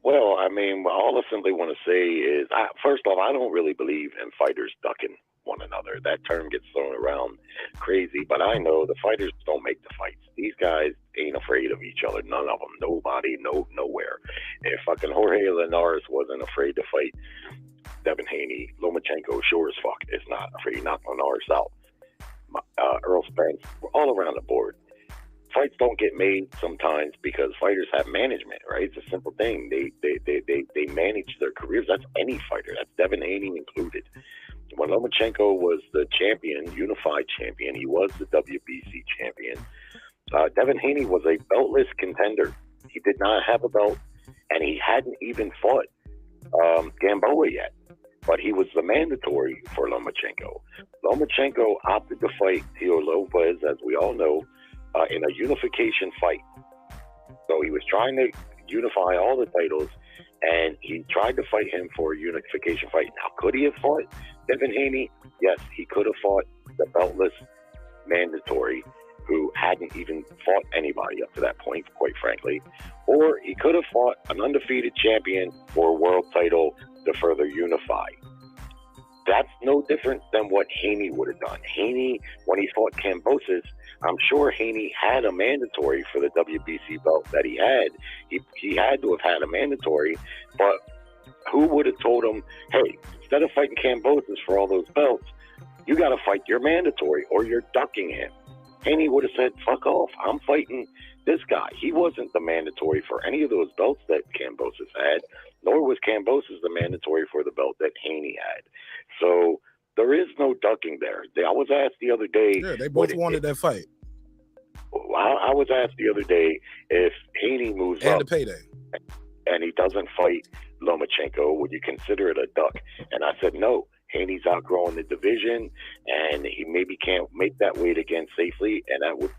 Well, I mean, all I simply want to say is, first off, I don't really believe in fighters ducking one another. That term gets thrown around crazy, but I know the fighters don't make the fights. These guys ain't afraid of each other. None of them. Nobody, nowhere. If fucking Jorge Linares wasn't afraid to fight Devin Haney, Lomachenko sure as fuck is not afraid to knock Linares out. Earl Spence, all around the board. Fights don't get made sometimes because fighters have management, right? It's a simple thing. They manage their careers. That's any fighter. That's Devin Haney included. When Lomachenko was the champion, unified champion, he was the WBC champion. Devin Haney was a beltless contender. He did not have a belt, and he hadn't even fought Gamboa yet. But he was the mandatory for Lomachenko. Lomachenko opted to fight Teo Lopez, as we all know, in a unification fight. So he was trying to unify all the titles, and he tried to fight him for a unification fight. Now, could he have fought Devin Haney? Yes, he could have fought the beltless mandatory who hadn't even fought anybody up to that point, quite frankly. Or he could have fought an undefeated champion for a world title to further unify. That's no different than what Haney would have done. Haney, when he fought Kambosos, I'm sure Haney had a mandatory for the WBC belt that he had. He had to have had a mandatory, but who would have told him, hey, instead of fighting Kambosos for all those belts, you got to fight your mandatory or you're ducking him. Haney would have said, fuck off, I'm fighting this guy. He wasn't the mandatory for any of those belts that Kambosos had, nor was Kambosos the mandatory for the belt that Haney had. So there is no ducking there. I was asked the other day. Yeah, they both wanted that fight. I was asked the other day if Haney moves and up the payday and he doesn't fight Lomachenko, would you consider it a duck? And I said no. Haney's outgrowing the division, and he maybe can't make that weight again safely, and that would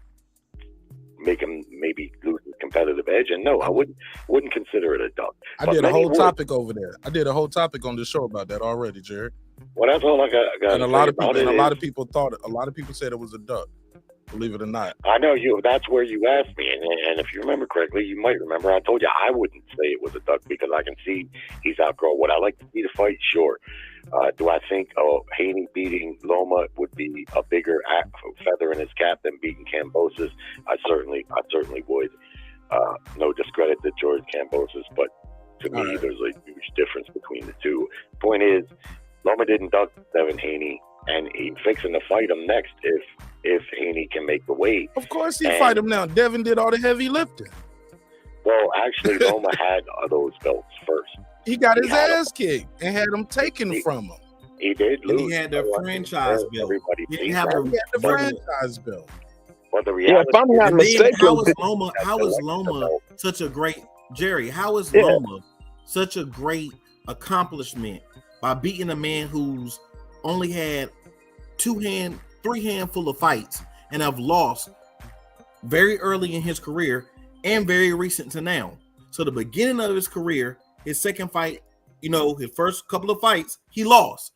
make him maybe lose his competitive edge. And no, I wouldn't consider it a duck. I did a whole topic over there. I did a whole topic on the show about that already, Jared. Well, that's all I got. And a lot of people said it was a duck. Believe it or not. I know you. That's where you asked me, and if you remember correctly, you might remember I told you I wouldn't say it was a duck because I can see he's outgrown. Would I like to see the fight? Sure. Do I think Haney beating Loma would be a bigger feather in his cap than beating Kambosos? I certainly would. No discredit to George Kambosos, but to me, there's a huge difference between the two. Point is, Loma didn't duck Devin Haney, and he's fixing to fight him next if Haney can make the weight. Of course he fight him now. Devin did all the heavy lifting. Well, actually, Loma had those belts first. He got his ass kicked and had them taken from him. He did lose. And he had the franchise belt. Everybody he didn't have the franchise belt. But the reality if I'm not And then mistaken, how is Loma such a great Jerry? How is Loma such a great accomplishment by beating a man who's only had three handful of fights and have lost very early in his career and very recent to now? So the beginning of his career, his second fight, his first couple of fights, he lost.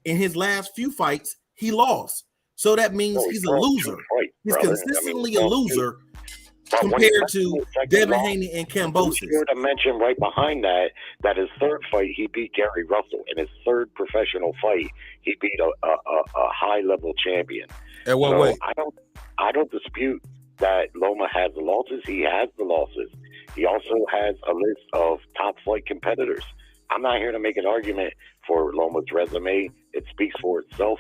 In his last few fights, he lost. So that means he's a loser. He's consistently a loser compared to Devin Haney and Kambosos. Here to mention right behind that his third fight, he beat Gary Russell. In his third professional fight, he beat a high-level champion. And what way? I don't dispute that Loma has the losses. He has the losses. He also has a list of top flight competitors. I'm not here to make an argument for Loma's resume. It speaks for itself.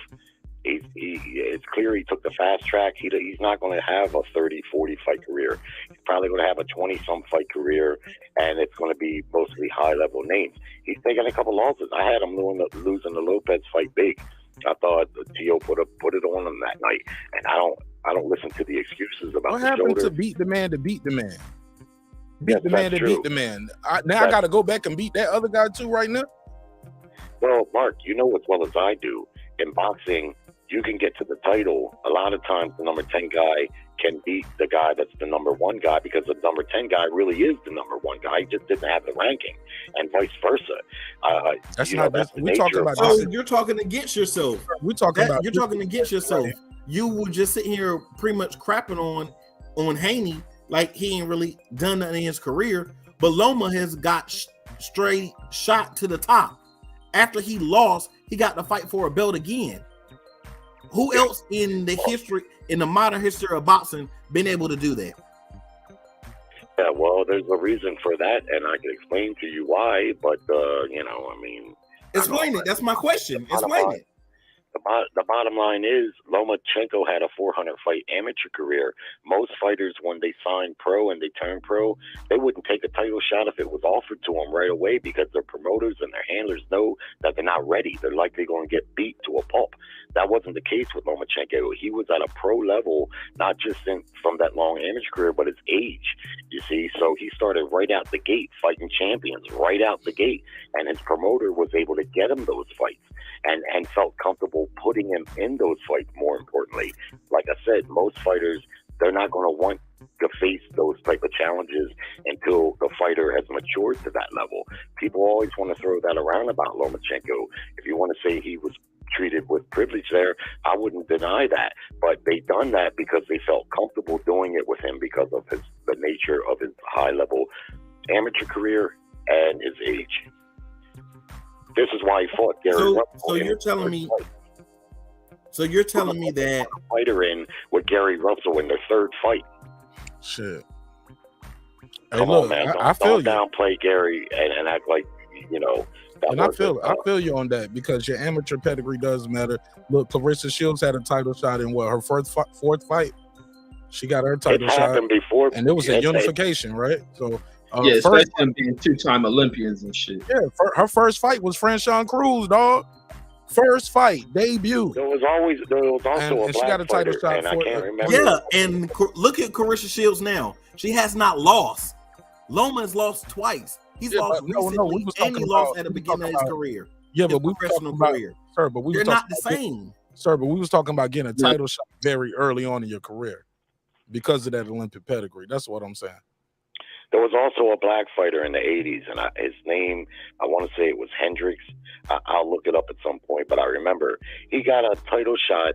It's clear he took the fast track. He's not going to have a 30, 40 fight career. He's probably going to have a 20-some fight career, and it's going to be mostly high-level names. He's taken a couple losses. I had him losing the Lopez fight big. I thought Tio put it on him that night, and I don't listen to the excuses about what the happened shoulder. to beat the man to beat the man. Yes, Beat the man that's to true. beat the man. I got to go back and beat that other guy too right now. Well, Mark, you know as well as I do, in boxing, you can get to the title. A lot of times the number 10 guy can beat the guy that's the number 1 guy because the number 10 guy really is the number 1 guy. He just didn't have the ranking, and vice versa. We're talking about. So you're talking against yourself. We're talking about. You're talking against yourself. You were just sitting here pretty much crapping on Haney like he ain't really done nothing in his career. But Loma has got straight shot to the top. After he lost, he got to fight for a belt again. Who else in the modern history of boxing been able to do that? Yeah, well, there's a reason for that, and I can explain to you why. But explain it. That's my question. Explain it. The bottom line is Lomachenko had a 400 fight amateur career. Most fighters, when they sign pro and they turn pro, they wouldn't take a title shot if it was offered to them right away because their promoters and their handlers know that they're not ready. They're likely going to get beat to a pulp. That wasn't the case with Lomachenko. He was at a pro level, not just from that long amateur career, but his age, you see. So he started right out the gate fighting champions, right out the gate. And his promoter was able to get him those fights and felt comfortable putting him in those fights, more importantly. Like I said, most fighters, they're not going to want to face those type of challenges until the fighter has matured to that level. People always want to throw that around about Lomachenko. If you want to say he was treated with privilege there, I wouldn't deny that. But they done that because they felt comfortable doing it with him because of the nature of his high-level amateur career and his age. This is why he fought Gary Russell. So you're telling me that fighter in with Gary Russell in their third fight. Shit. Come on, man. Don't downplay Gary and act like And I feel you on that because your amateur pedigree does matter. Look, Clarissa Shields had a title shot in her fourth fight. She got her title shot before, and it was a unification, right? So especially them being 2-time Olympians and shit. Yeah, her first fight was Franchon Cruz, dog. First fight, debut. There was also and she got a title shot and I can't remember. Yeah, and look at Clarissa Shields now. She has not lost. Loma has lost twice. He's lost recently, and he lost at the beginning of his career. Yeah, but we professional career. Sir, but we They're not the same. Sir, but we was talking about getting a title shot very early on in your career because of that Olympic pedigree. That's what I'm saying. There was also a black fighter in the 80s, and his name, I want to say it was Hendricks. I'll look it up at some point, but I remember he got a title shot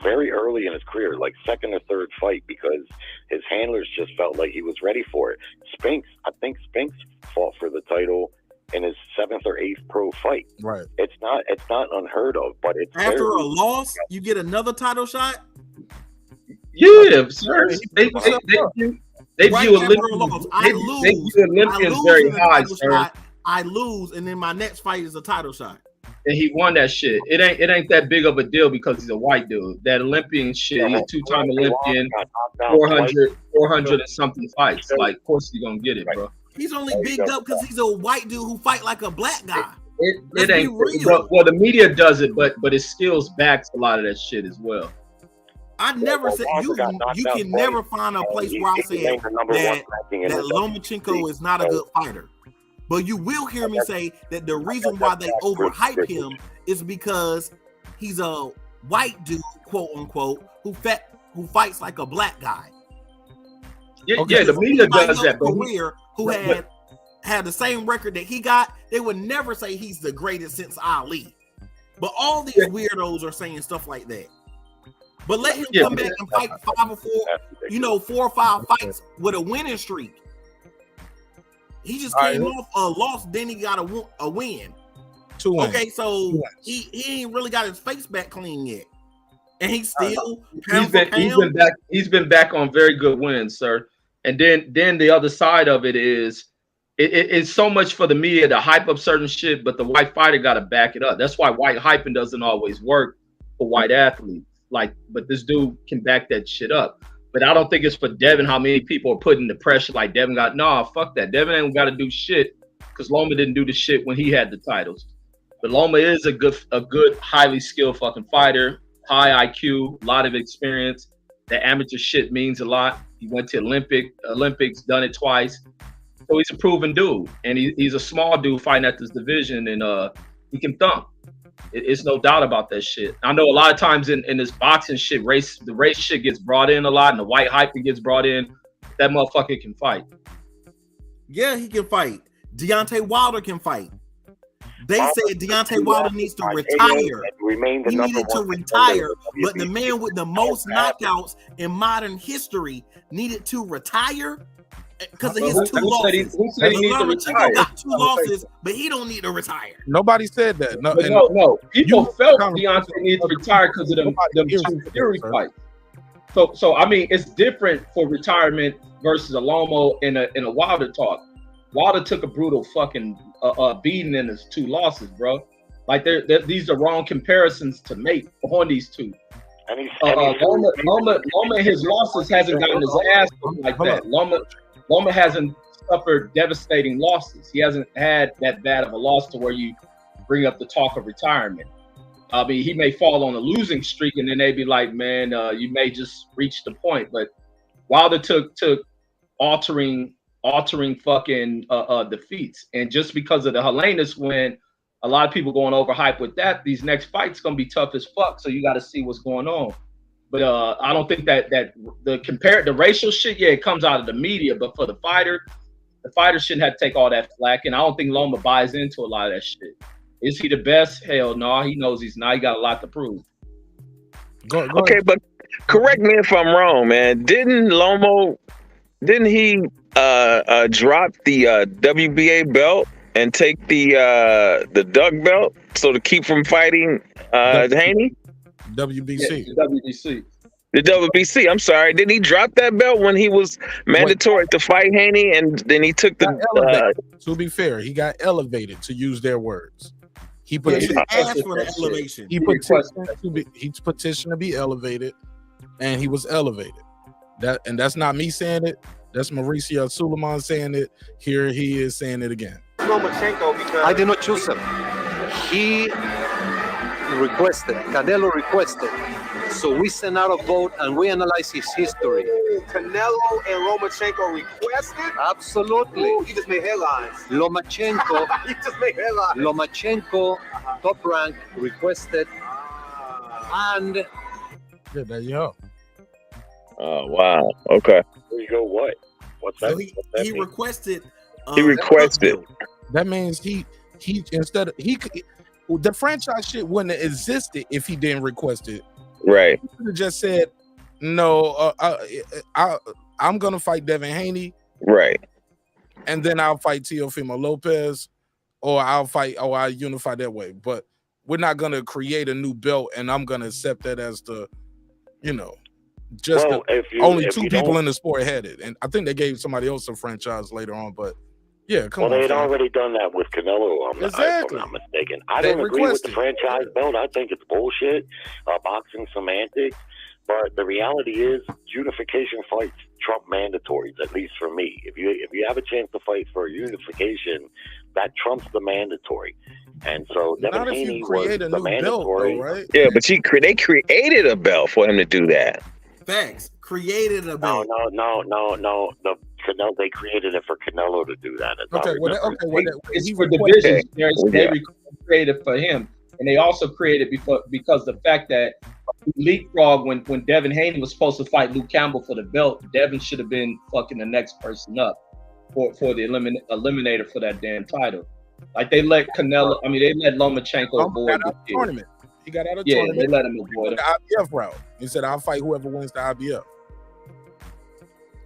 very early in his career, like second or third fight, because his handlers just felt like he was ready for it. I think Spinks fought for the title in his 7th or 8th pro fight. Right. It's not unheard of, but it's after a loss, you get another title shot. Yeah, sir. They view Olympians. They view Olympians very high, sir. I lose, and then my next fight is a title shot. And he won that shit. It ain't that big of a deal because he's a white dude. That Olympian shit, he's a 2-time Olympian, 400 and something fights. Like, of course he's gonna get it, bro. He's only bigged up because he's a white dude who fight like a black guy. It ain't real. Well, the media does it, but his skills backs a lot of that shit as well. I never said you can never find a place where I said that Lomachenko is not a good fighter. But you will hear me say that the reason why they overhype him is because he's a white dude, quote unquote, who fights like a black guy. Yeah, the media does that. Career who had the same record that he got, they would never say he's the greatest since Ali. But all these weirdos are saying stuff like that. But let him come back and fight 5 or 4, 4 or 5 fights with a winning streak. He just came off a loss, then he got a win. 2 wins. Okay, so he ain't really got his face back clean yet. And he's still he's been back on very good wins, sir. And then the other side of it is it's so much for the media to hype up certain shit, but the white fighter got to back it up. That's why white hyping doesn't always work for white athletes. But this dude can back that shit up. But I don't think it's for Devin how many people are putting the pressure like Devin got. Nah, fuck that. Devin ain't got to do shit because Loma didn't do the shit when he had the titles. But Loma is a good, highly skilled fucking fighter, high IQ, a lot of experience. The amateur shit means a lot. He went to Olympics, done it twice. So he's a proven dude. And he's a small dude fighting at this division, and he can thump. It's no doubt about that shit. I know a lot of times in this boxing shit, the race shit gets brought in a lot, and the white hype gets brought in. That motherfucker can fight. Yeah, he can fight. Deontay Wilder can fight. They said Deontay Wilder needs to retire. He needed to retire, but the man with the most knockouts in modern history needed to retire because of his 2 losses. Lomachenko got 2 losses, but he don't need to retire. Nobody said that. No. People felt Deontay needs to retire because of them Fury fights. So I mean, it's different for retirement versus a Lomo in a Wilder talk. Wilder took a brutal fucking beating in his 2 losses, bro. Like these are wrong comparisons to make on these two. Loma in his losses hasn't gotten his ass like that. Loma hasn't suffered devastating losses. He hasn't had that bad of a loss to where you bring up the talk of retirement. I mean, he may fall on a losing streak, and then they be like, man, you may just reach the point. But Wilder took altering fucking defeats, and just because of the Helenius win, a lot of people going overhyped with that. These next fights gonna be tough as fuck, so you got to see what's going on. But I don't think that the racial shit, it comes out of the media, but for the fighter shouldn't have to take all that flack, and I don't think Loma buys into a lot of that shit. Is he the best? Hell no, he knows he's not. He got a lot to prove. Go okay, but correct me if I'm wrong, man. Didn't he drop the WBA belt and take the Duck belt so to keep from fighting Haney? WBC. Yeah, the WBC. I'm sorry. Didn't he drop that belt when he was mandatory to fight Haney, and then he took the? To be fair, he got elevated, to use their words. He asked for the elevation. He petitioned to be elevated, and he was elevated. That's not me saying it. That's Mauricio Sulaimán saying it. Here he is saying it again. Lomachenko, because I did not choose him. He requested. Canelo requested. So we sent out a vote and we analyzed his history. Canelo and Lomachenko requested? Absolutely. Ooh, he just made headlines. Lomachenko. He just made headlines. Lomachenko, top rank, requested. And yeah, there you go. Oh wow. Okay. There you go. What's that? So he requested. He requested. That means he instead of the franchise shit wouldn't have existed if he didn't request it. Right. He could have just said, no, I'm gonna fight Devin Haney. Right. And then I'll fight Teofimo Lopez, or I'll unify that way. But we're not gonna create a new belt, and I'm gonna accept that as the, only 2 people in the sport had it. And I think they gave somebody else a franchise later on, but yeah, come on. Well, they had already done that with Canelo, if I'm not mistaken. I don't agree with the franchise belt. I think it's bullshit, boxing semantics. But the reality is, unification fights trump mandatories, at least for me. If you have a chance to fight for unification, that trumps the mandatory. And so Devin Haney was the mandatory. Belt, though, right? Yeah, but they created a belt for him to do that. Facts. Created a belt. No. They created it for Canelo to do that. It's for divisions. They created for him, and they also created because the fact that leapfrog when Devin Haney was supposed to fight Luke Campbell for the belt, Devin should have been fucking the next person up for the eliminator for that damn title. Like they let Canelo, they let Lomachenko avoid the tournament. He got out of tournament. They let him avoid it. The IBF route. He said, "I'll fight whoever wins the IBF."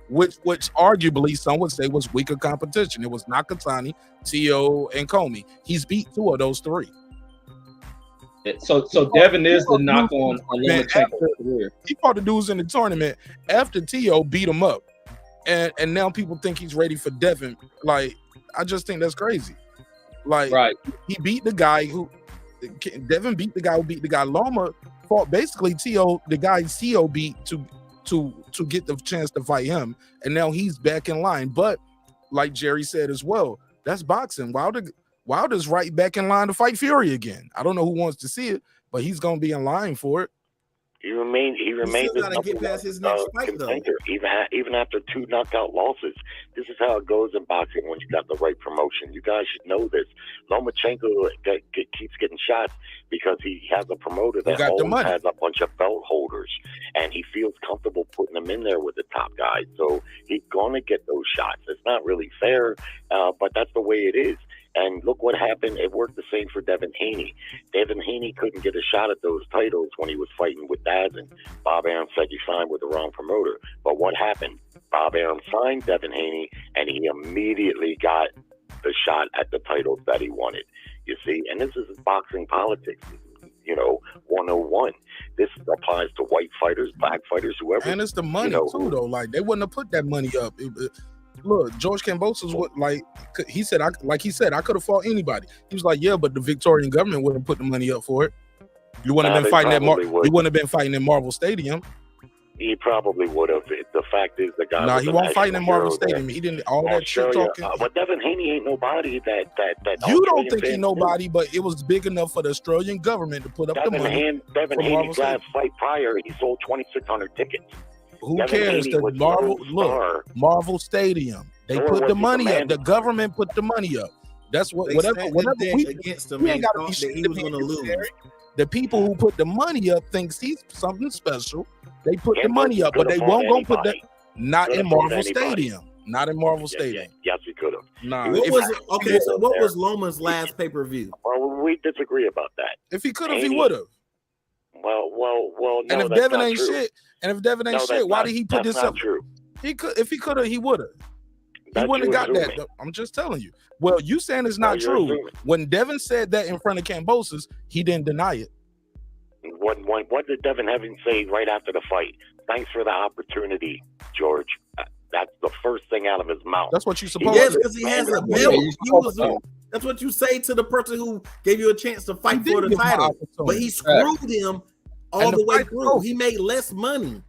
Which arguably some would say was weaker competition. It was Nakatani, Tio, and Comey. He's beat 2 of those 3. So Devin is the knock on Lomachenko's career. He fought the dudes in the tournament after Tio beat him up, and now people think he's ready for Devin. Like, I just think that's crazy. Like, right. He beat the guy Devin beat the guy who beat the guy. Loma fought basically the guy Tio beat to get the chance to fight him, and now he's back in line. But like Jerry said as well, that's boxing. Wilder's right back in line to fight Fury again. I don't know who wants to see it, but he's gonna be in line for it. He remains gotta get past his next fight, contender, even after 2 knockout losses. This is how it goes in boxing when you got the right promotion. You guys should know this. Lomachenko keeps getting shots because he has a promoter that always has a bunch of belt holders, and he feels comfortable putting them in there with the top guys. So he's gonna get those shots. It's not really fair, but that's the way it is. And look what happened. It worked the same for Devin Haney. Devin Haney couldn't get a shot at those titles when he was fighting with Daz, and Bob Arum said he signed with the wrong promoter. But what happened? Bob Arum signed Devin Haney, and he immediately got the shot at the titles that he wanted. You see? And this is boxing politics, 101. This applies to white fighters, black fighters, whoever. And it's the money, too, though. Like, they wouldn't have put that money up. Look, George Kambosos, he said, I could have fought anybody. He was like, yeah, but the Victorian government wouldn't put the money up for it. You wouldn't have been fighting you wouldn't have been fighting in Marvel Stadium. He probably would have. The fact is, the guy. Nah, he won't fight in Marvel Stadium. He didn't. All that shit talking. But Devin Haney ain't nobody that. You don't think he's nobody, but it was big enough for the Australian government to put up the money. Devin Haney's last fight prior, he sold 2,600 tickets. Who cares? The Marvel Stadium. They put the money up. The government put the money up. That's what. Whatever we against him, we ain't got to be shit he was going to lose. The people who put the money up thinks he's something special. They put the money up, but they won't go put that. Not in Marvel Stadium. Not in Marvel Stadium. Yes, he could have. Nah. What was Loma's last pay-per-view? Well, we disagree about that. If he could have, he would have. Well. No, and if Devin ain't shit, why did he put this up? True. He could. If he could have, he would have. He wouldn't have got that. I'm just telling you. Well, you saying it's not true. Assuming. When Devin said that in front of Kambosos, he didn't deny it. What did Devin Haney say right after the fight? Thanks for the opportunity, George. That's the first thing out of his mouth. That's what you supposed to. Yes, because he has a belt. That's what you say to the person who gave you a chance to fight for the title. But he screwed him all the way through. He made less money.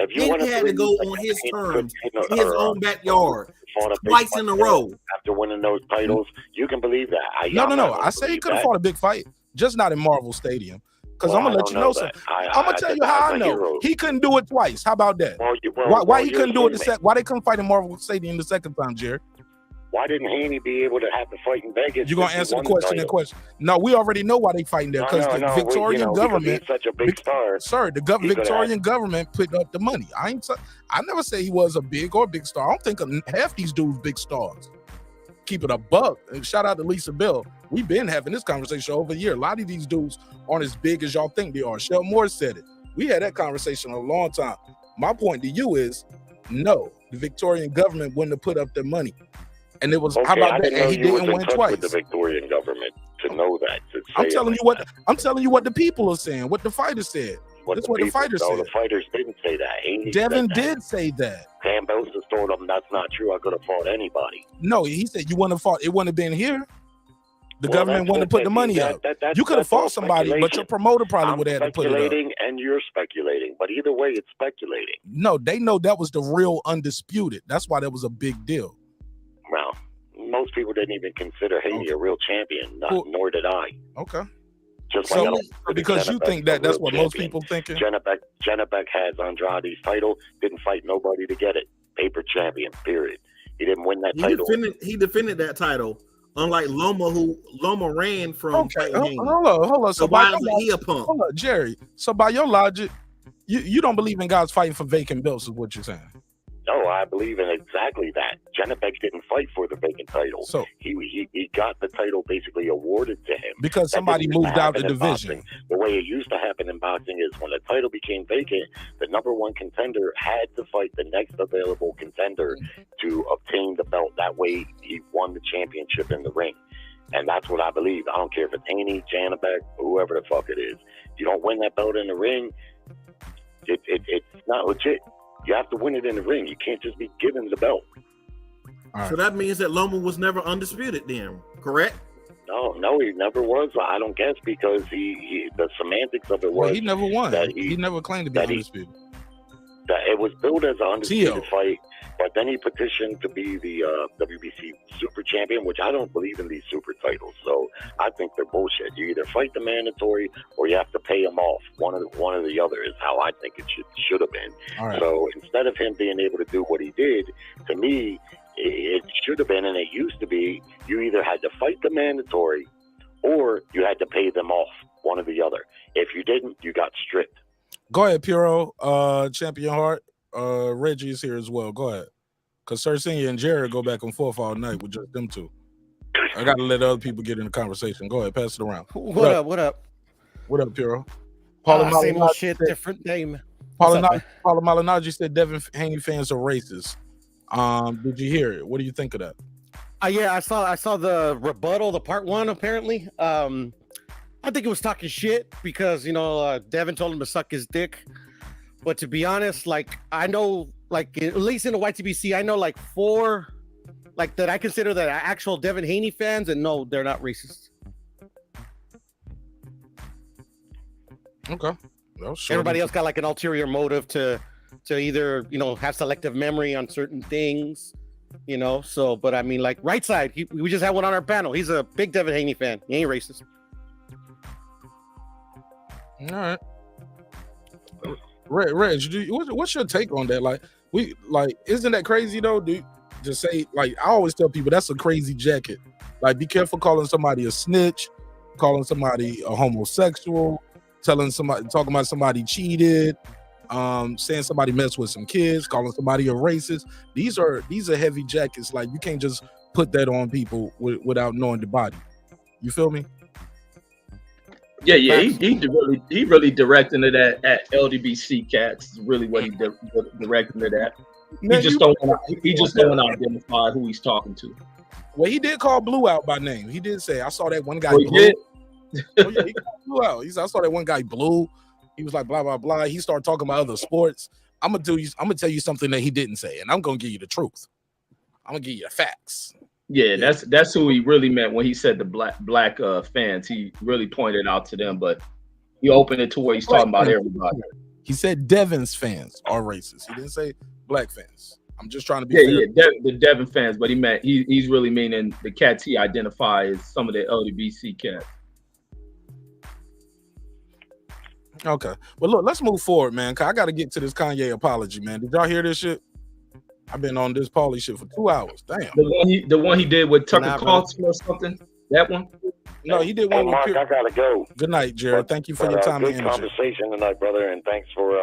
He had to go on his terms, in his own backyard, twice in a row. After winning those titles, you can believe that. No. I say he could have fought a big fight, just not in Marvel Stadium. Because I'm gonna let you know something. I'm gonna tell you how I know. He couldn't do it twice. How about that? Why he couldn't do it why they couldn't fight in Marvel Stadium the second time, Jerry? Why didn't Haney be able to have the fight in Vegas? You're gonna answer the question. No, we already know why they fighting there because the Victorian government. Such a big star, sir. The Victorian government put up the money. I never say he was a big or big star. I don't think half these dudes big stars. Keep it a buck. And shout out to Lisa Bell. We've been having this conversation over a year. A lot of these dudes aren't as big as y'all think they are. Shel Moore said it. We had that conversation a long time. My point to you is, no, the Victorian government wouldn't have put up their money. And it was how about that? And he didn't win twice. With the Victorian government to know that. I'm telling you what the people are saying. What the fighters said. That's what the fighters said. The fighters didn't say that. Devin did say that. Kambosos told him that's not true. I could have fought anybody. No, he said you wouldn't have fought. It wouldn't have been here. The government wouldn't put the money up. You could have fought somebody, but your promoter probably would have had to put it up. Speculating, and you're speculating, but either way, it's speculating. No, they know that was the real undisputed. That's why that was a big deal. Well, most people didn't even consider Haney a real champion, nor did I. Okay. Just So, like I don't consider because you Jenna think Beck that a that's real what most champion. people thinking? Jenna Beck has Andrade's title, didn't fight nobody to get it. Paper champion, period. He didn't win that title. He defended that title, unlike Loma, who Loma ran from. Okay, hold on. So why is he a punk? Hold on, Jerry. So by your logic, you don't believe in guys fighting for vacant belts, is what you're saying? No, I believe in exactly that. Jenna Beck didn't fight for the vacant title. So he got the title basically awarded to him because That somebody didn't used to moved out the happen in division. boxing. The way it used to happen in boxing is when the title became vacant, the number one contender had to fight the next available contender to obtain the belt. That way, he won the championship in the ring. And that's what I believe. I don't care if it's Haney, Jenna Beck, whoever the fuck it is. If you don't win that belt in the ring, it's not legit. You have to win it in the ring. You can't just be given the belt. So that means that Loma was never undisputed then, correct? No, he never was. I don't guess because he the semantics of it was Well, he never won. that He never claimed to be undisputed. That it was billed as an undisputed fight, but then he petitioned to be the WBC super champion, which I don't believe in these super titles. So I think they're bullshit. You either fight the mandatory or you have to pay him off. One or the other is how I think it should have been. All right. So instead of him being able to do what he did, to me, it should have been, and it used to be, you either had to fight the mandatory or you had to pay them off. One or the other. If you didn't, you got stripped. Go ahead, Puro, Champion Heart. Reggie is here as well. Go ahead. Because Sir Senior and Jared go back and forth all night with just them two. I got to let other people get in the conversation. Go ahead, pass it around. What up? What up, Puro? Same old shit, different name. Paulie Malignaggi said Devin Haney fans are racist. Did you hear it? What do you think of that? Yeah, I saw the rebuttal, the part one, apparently. I think it was talking shit because, Devin told him to suck his dick. But to be honest, I know, at least in the YTBC, I know, 4, that I consider that actual Devin Haney fans, and no, they're not racist. Okay. Well, sure. Everybody else got, an ulterior motive to either, have selective memory on certain things, So, but I mean, Right Side, we just had one on our panel. He's a big Devin Haney fan. He ain't racist. All right. Reg, what's your take on that? Isn't that crazy though? Just say, I always tell people that's a crazy jacket. Be careful calling somebody a snitch, calling somebody a homosexual, talking about somebody cheated, saying somebody messed with some kids, calling somebody a racist. These are heavy jackets. You can't just put that on people without knowing the body. You feel me? Yeah. He really directing it at LDBC cats. Is really what he directing it at. He just don't want to identify who he's talking to. Well, he did call Blue out by name. He did say, I saw that one guy. He did? Oh, yeah, he called Blue out. He said, I saw that one guy Blue. He was like, blah, blah, blah. He started talking about other sports. I'm gonna tell you something that he didn't say, and I'm gonna give you the truth. I'm gonna give you the facts. Yeah, that's who he really meant when he said the black fans. He really pointed out to them, but he opened it to where he's talking about everybody. He said Devin's fans are racist. He didn't say black fans. I'm just trying to be fair. The Devin fans, but he meant he's really meaning the cats he identifies as some of the LDBC cats. Okay, well look, let's move forward, man. Cause I got to get to this Kanye apology, man. Did y'all hear this shit? I've been on this Paulie shit for 2 hours. Damn. The one he did with Tucker Carlson or something. That one. No, he did one with Mark, I gotta go. Good night, Jared. Thank you for your time and good energy. conversation tonight, brother, and thanks for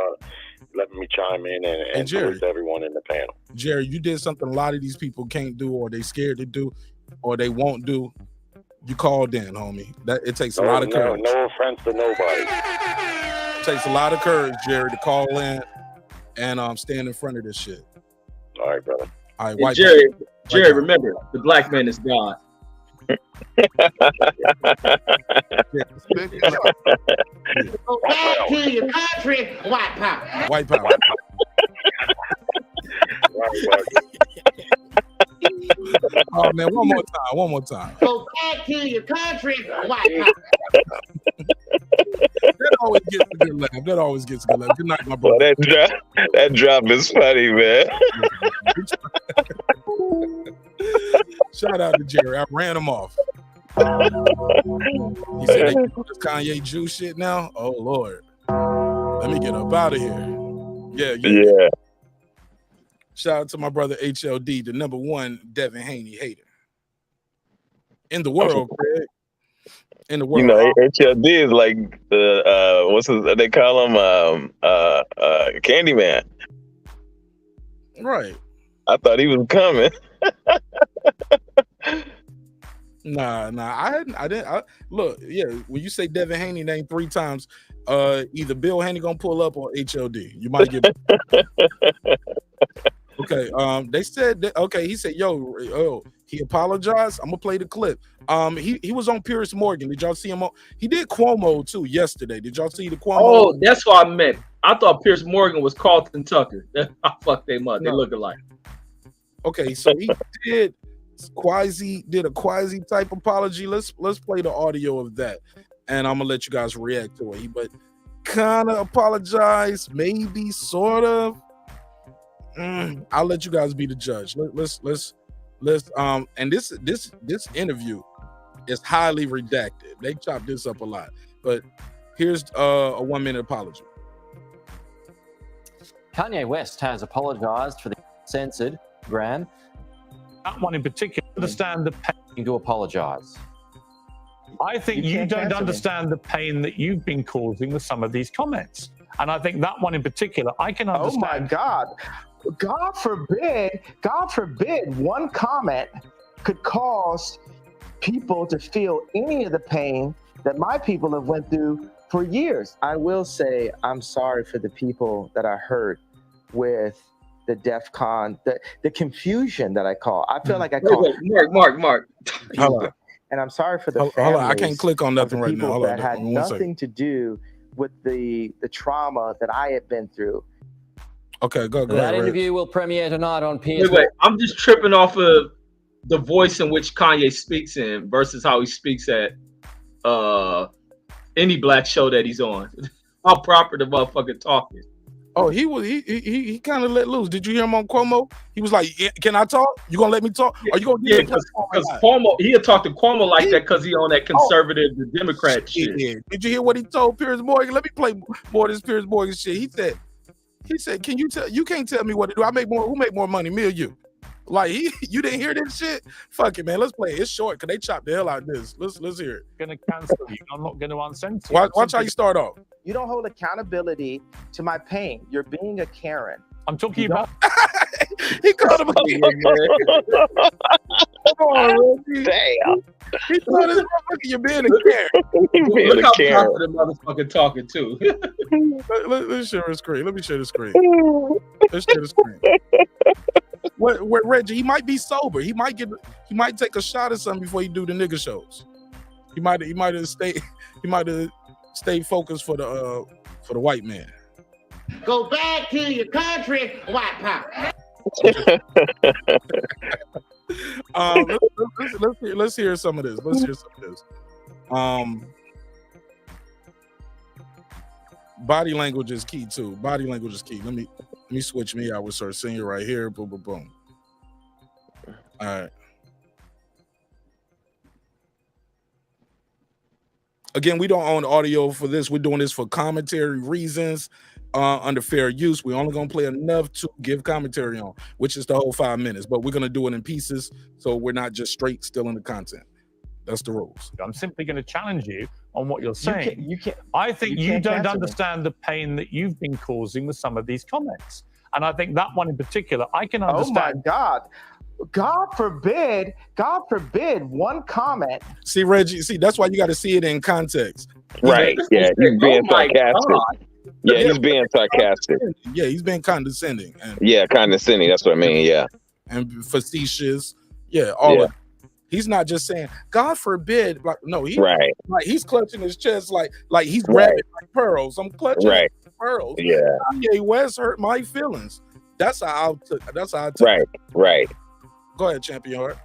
letting me chime in and Jared, salute everyone in the panel. Jerry, you did something a lot of these people can't do, or they scared to do, or they won't do. You called in, homie. That it takes a lot of courage. No offense to nobody. It takes a lot of courage, Jerry, to call in and stand in front of this shit. All right, brother. All right, white Jerry, remember, the black man is God. Go back to your country, white power. White power. All Oh man, one more time. Go back to your country, white power. That always gets a good laugh. Good night, my brother. Well, that drop is funny, man. Shout out to Jerry. I ran him off. He said they can do this Kanye Jew shit now. Oh Lord, let me get up out of here. Yeah. Shout out to my brother HLD, the #1 Devin Haney hater in the world, Craig. In the world, You know, HLD is like the they call him Candyman. Right. I thought he was coming. Nah. I didn't. Look, when you say Devin Haney name 3 times, either Bill Haney gonna pull up or HLD. You might get. Okay. They said that. Okay. He said, "Yo, he apologized. I'm gonna play the clip." He was on Piers Morgan. Did y'all see him on? He did Cuomo too yesterday. Did y'all see the Cuomo? Oh, that's what I meant. I thought Piers Morgan was Carlton Tucker. I fucked them up. They look alike. Okay, so he did a quasi type apology. Let's play the audio of that, and I'm gonna let you guys react to it. But kind of apologize, maybe, sort of. I'll let you guys be the judge. Let's and this interview is highly redacted. They chopped this up a lot, but here's a 1-minute apology. Kanye West has apologized for the censored brand. That one in particular, understand the pain to apologize. I think you don't understand the pain that you've been causing with some of these comments. And I think that one in particular, I can understand. Oh my God. God forbid one comment could cause people to feel any of the pain that my people have went through for years. I will say I'm sorry for the people that I hurt with the DEF CON, the confusion that I call. I feel like I call Mark. And I'm sorry for the families. Hold on, I can't click on nothing right now. That had nothing to do with the trauma that I had been through. Okay, go That ahead, interview will premiere tonight on PS. Wait. I'm just tripping off of the voice in which Kanye speaks in versus how he speaks at any black show that he's on. How proper the motherfucker talking. Oh, he kind of let loose. Did you hear him on Cuomo? He was like, "Can I talk? You gonna let me talk? Are you gonna get because Cuomo? He'll talk to Cuomo like that because he on that conservative, the Democrat shit. Yeah. Did you hear what he told Piers Morgan? Let me play more of this Piers Morgan shit. He said, "Can you tell? You can't tell me what to do. I make more. Who make more money, me or you?" Like you didn't hear this shit? Fuck it, man. Let's play it. It's short because they chopped the hell out of this. Let's hear it. Gonna cancel you. I'm not gonna uncensor you. Watch how you start off. You don't hold accountability to my pain. You're being a Karen. I'm talking about. He called him a Karen. Come on, damn. He told this motherfucker you're being a Karen. Look how proper the motherfucker talking too. Let's share the screen. Let me share the screen. Let's share the screen. What Reggie? He might be sober. He might take a shot at something before he do the nigga shows. He might have stayed focused for the white man. Go back to your country, white power. Let's hear some of this. Body language is key too. Body language is key. Let me switch me out with Sir Senior right here. Boom, boom, boom. All right. Again, we don't own audio for this. We're doing this for commentary reasons, under fair use. We're only gonna play enough to give commentary on, which is the whole 5 minutes. But we're gonna do it in pieces, so we're not just straight stealing the content. That's the rules. I'm simply going to challenge you on what you're saying. You can't, I think you don't cancel understand the pain that you've been causing with some of these comments. And I think that one in particular, I can understand. Oh my God. God forbid one comment. See, Reggie, that's why you got to see it in context. Right. Yeah, he's being sarcastic. Yeah, he's being sarcastic. Yeah, he's being condescending. Condescending. That's what I mean. Yeah. And facetious. Yeah, all of it. He's not just saying, God forbid, like no, he's clutching his chest like he's grabbing like pearls. I'm clutching pearls. Yeah. Kanye West hurt my feelings. That's how I took. Right. Go ahead, Champion Heart.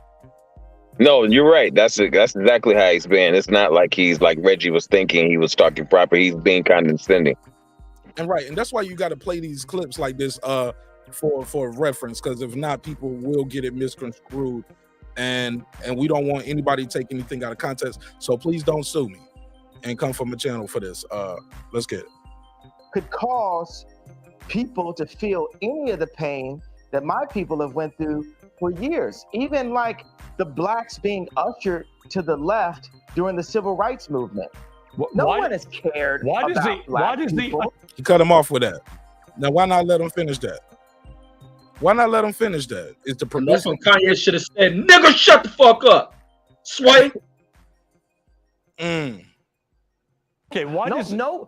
No, you're right. That's exactly how he's been. It's not like he's like Reggie was thinking he was talking proper. He's being condescending. And right, and that's why you got to play these clips like this for reference, because if not, people will get it misconstrued, and we don't want anybody to take anything out of context. So please don't sue me and come from a channel for this. Let's get it. Could cause people to feel any of the pain that my people have went through for years. Even like the blacks being ushered to the left during the civil rights movement. No one has cared about black people. He cut him off with that. Now, why not let him finish that? Why not let him finish that? It's the producer. That's when Kanye should have said, "Nigga, shut the fuck up, Sway." Okay, why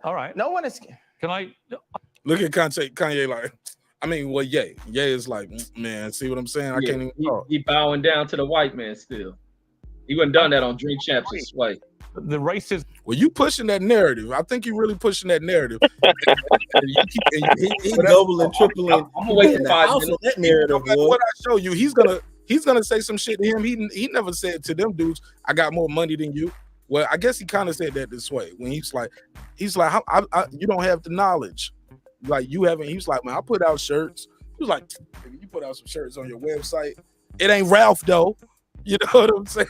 all right. No one is. Can I look at Kanye like? I mean, well, Ye is like, man. See what I'm saying? I can't even. He bowing down to the white man still. He wouldn't done that on Drink Champs and Sway. The racist. Well, you pushing that narrative. I think you really pushing that narrative. He doubling, tripling. I'm gonna wait for 5 minutes. That narrative. What I show you, he's gonna say some shit to him. He never said to them dudes, "I got more money than you." Well, I guess he kind of said that this way when he's like, you don't have the knowledge, like you haven't. He was like, man, I put out shirts. He was like, you put out some shirts on your website. It ain't Ralph though. You know what I'm saying?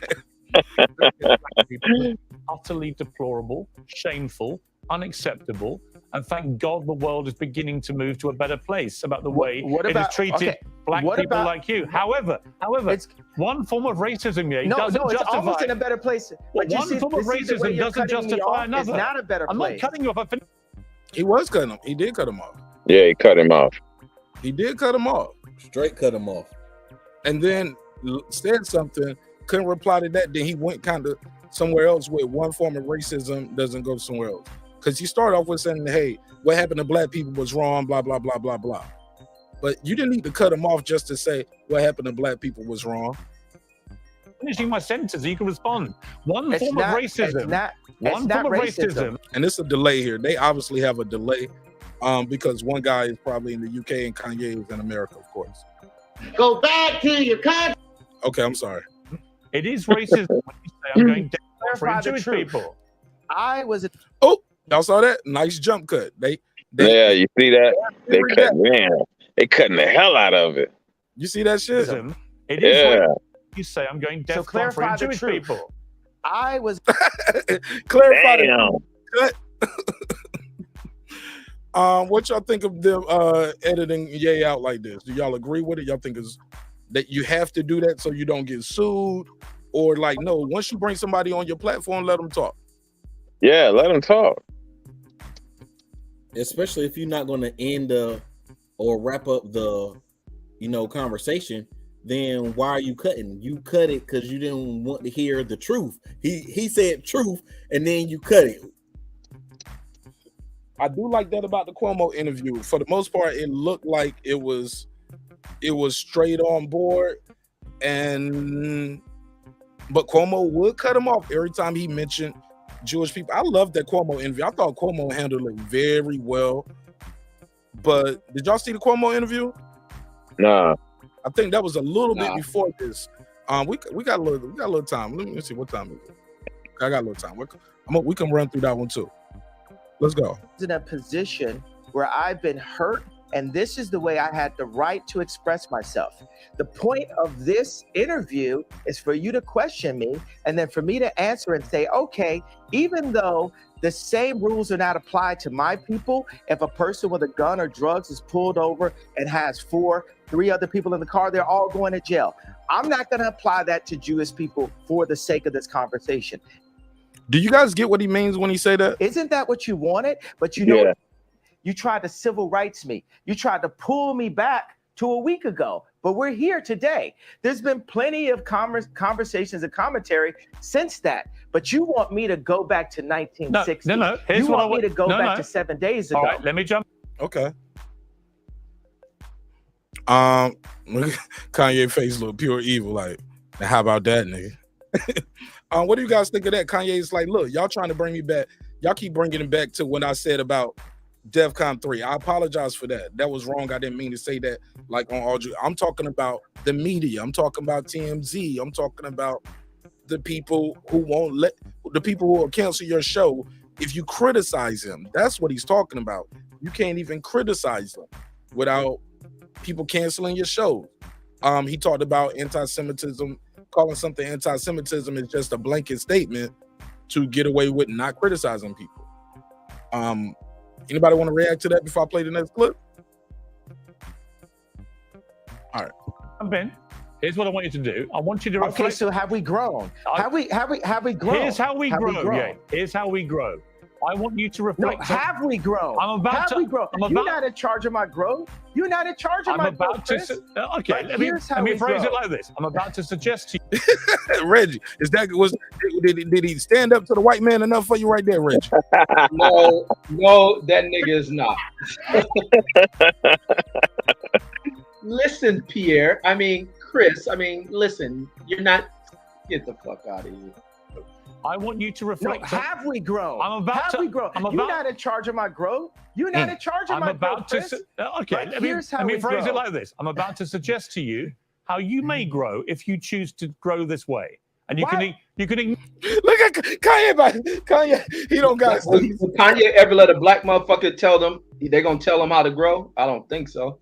Utterly deplorable, shameful, unacceptable, and thank God the world is beginning to move to a better place about the way it has treated black people like you. However, it's one form of racism, doesn't it's justify. almost in a better place. But one form of racism doesn't justify another. It's not a better place. I'm not cutting you off. He was cutting him. He did cut him off. Yeah, he cut him off. He did cut him off. Straight cut him off. And then said something, couldn't reply to that. Then he went kind of somewhere else with one form of racism doesn't go somewhere else. Because you start off with saying, hey, what happened to black people was wrong, blah, blah, blah, blah, blah. But you didn't need to cut him off just to say what happened to black people was wrong. Finishing my sentence, you can respond. One form of racism. One form of racism. And it's a delay here. They obviously have a delay because one guy is probably in the UK and Kanye is in America, of course. Go back to your country. Okay, I'm sorry. It is racism when you say I'm going down for Jewish people. I was. Oh, y'all saw that? Nice jump cut. Yeah, you see that? They cutting the hell out of it. You see that shit? It is you say I'm going deaf for Jewish people. I was clarify the cut. What y'all think of them editing Ye out like this? Do y'all agree with it? Y'all think is that you have to do that so you don't get sued, or like no? Once you bring somebody on your platform, let them talk. Yeah, let them talk. Especially if you're not going to end or wrap up the conversation, then why are you cutting? You cut it because you didn't want to hear the truth. He said truth, and then you cut it. I do like that about the Cuomo interview. For the most part, it looked like it was straight on board, but Cuomo would cut him off every time he mentioned Jewish people. I love that Cuomo interview. I thought Cuomo handled it very well. But did y'all see the Cuomo interview? Nah. I think that was a little bit before this. We got a little time. Let me see what time is it. I got a little time. We can run through that one too. Let's go. In a position where I've been hurt, and this is the way I had the right to express myself. The point of this interview is for you to question me, and then for me to answer and say, okay, even though the same rules are not applied to my people, if a person with a gun or drugs is pulled over and has 3 other people in the car, they're all going to jail. I'm not going to apply that to Jewish people for the sake of this conversation. Do you guys get what he means when he say that? Isn't that what you wanted? But you know, you tried to civil rights me. You tried to pull me back to a week ago, but we're here today. There's been plenty of conversations and commentary since that, but you want me to go back to 1960. No. You want me to go back to 7 days ago. All right, let me jump. Okay. Kanye face look pure evil. Like, now how about that, nigga? What do you guys think of that? Kanye's like, look, y'all trying to bring me back. Y'all keep bringing it back to when I said about DEFCON 3. I apologize for that. That was wrong. I didn't mean to say that like on all. I'm talking about the media. I'm talking about TMZ. I'm talking about the people who won't let the people who will cancel your show if you criticize him. That's what he's talking about. You can't even criticize them without people canceling your show. He talked about anti-Semitism, calling something anti-Semitism is just a blanket statement to get away with not criticizing people. Anybody want to react to that before I play the next clip? All right. Ben, here's what I want you to do. I want you to reflect. Okay, so have we grown? Have we grown? Here's how we grow. Yeah. Here's how we grow. I want you to reflect. No, have we grown? I'm about have to. we grown? You're not in charge of my growth. You're not in charge of my growth. Okay, But let me phrase it grow. like this. I'm about to suggest to you. Reggie, did he stand up to the white man enough for you right there, Reggie? No, that nigga is not. Listen, Pierre. I mean, Chris. I mean, listen. You're not. Get the fuck out of here. I want you to reflect. No, have we grown? Have we grown? You're not in charge of my growth. You're not in charge of my growth, Chris. Okay, let me phrase it like this. I'm about to suggest to you how you may grow if you choose to grow this way. And you can look at Kanye. He don't got. Will Kanye ever let a black motherfucker tell them they're gonna tell him how to grow? I don't think so.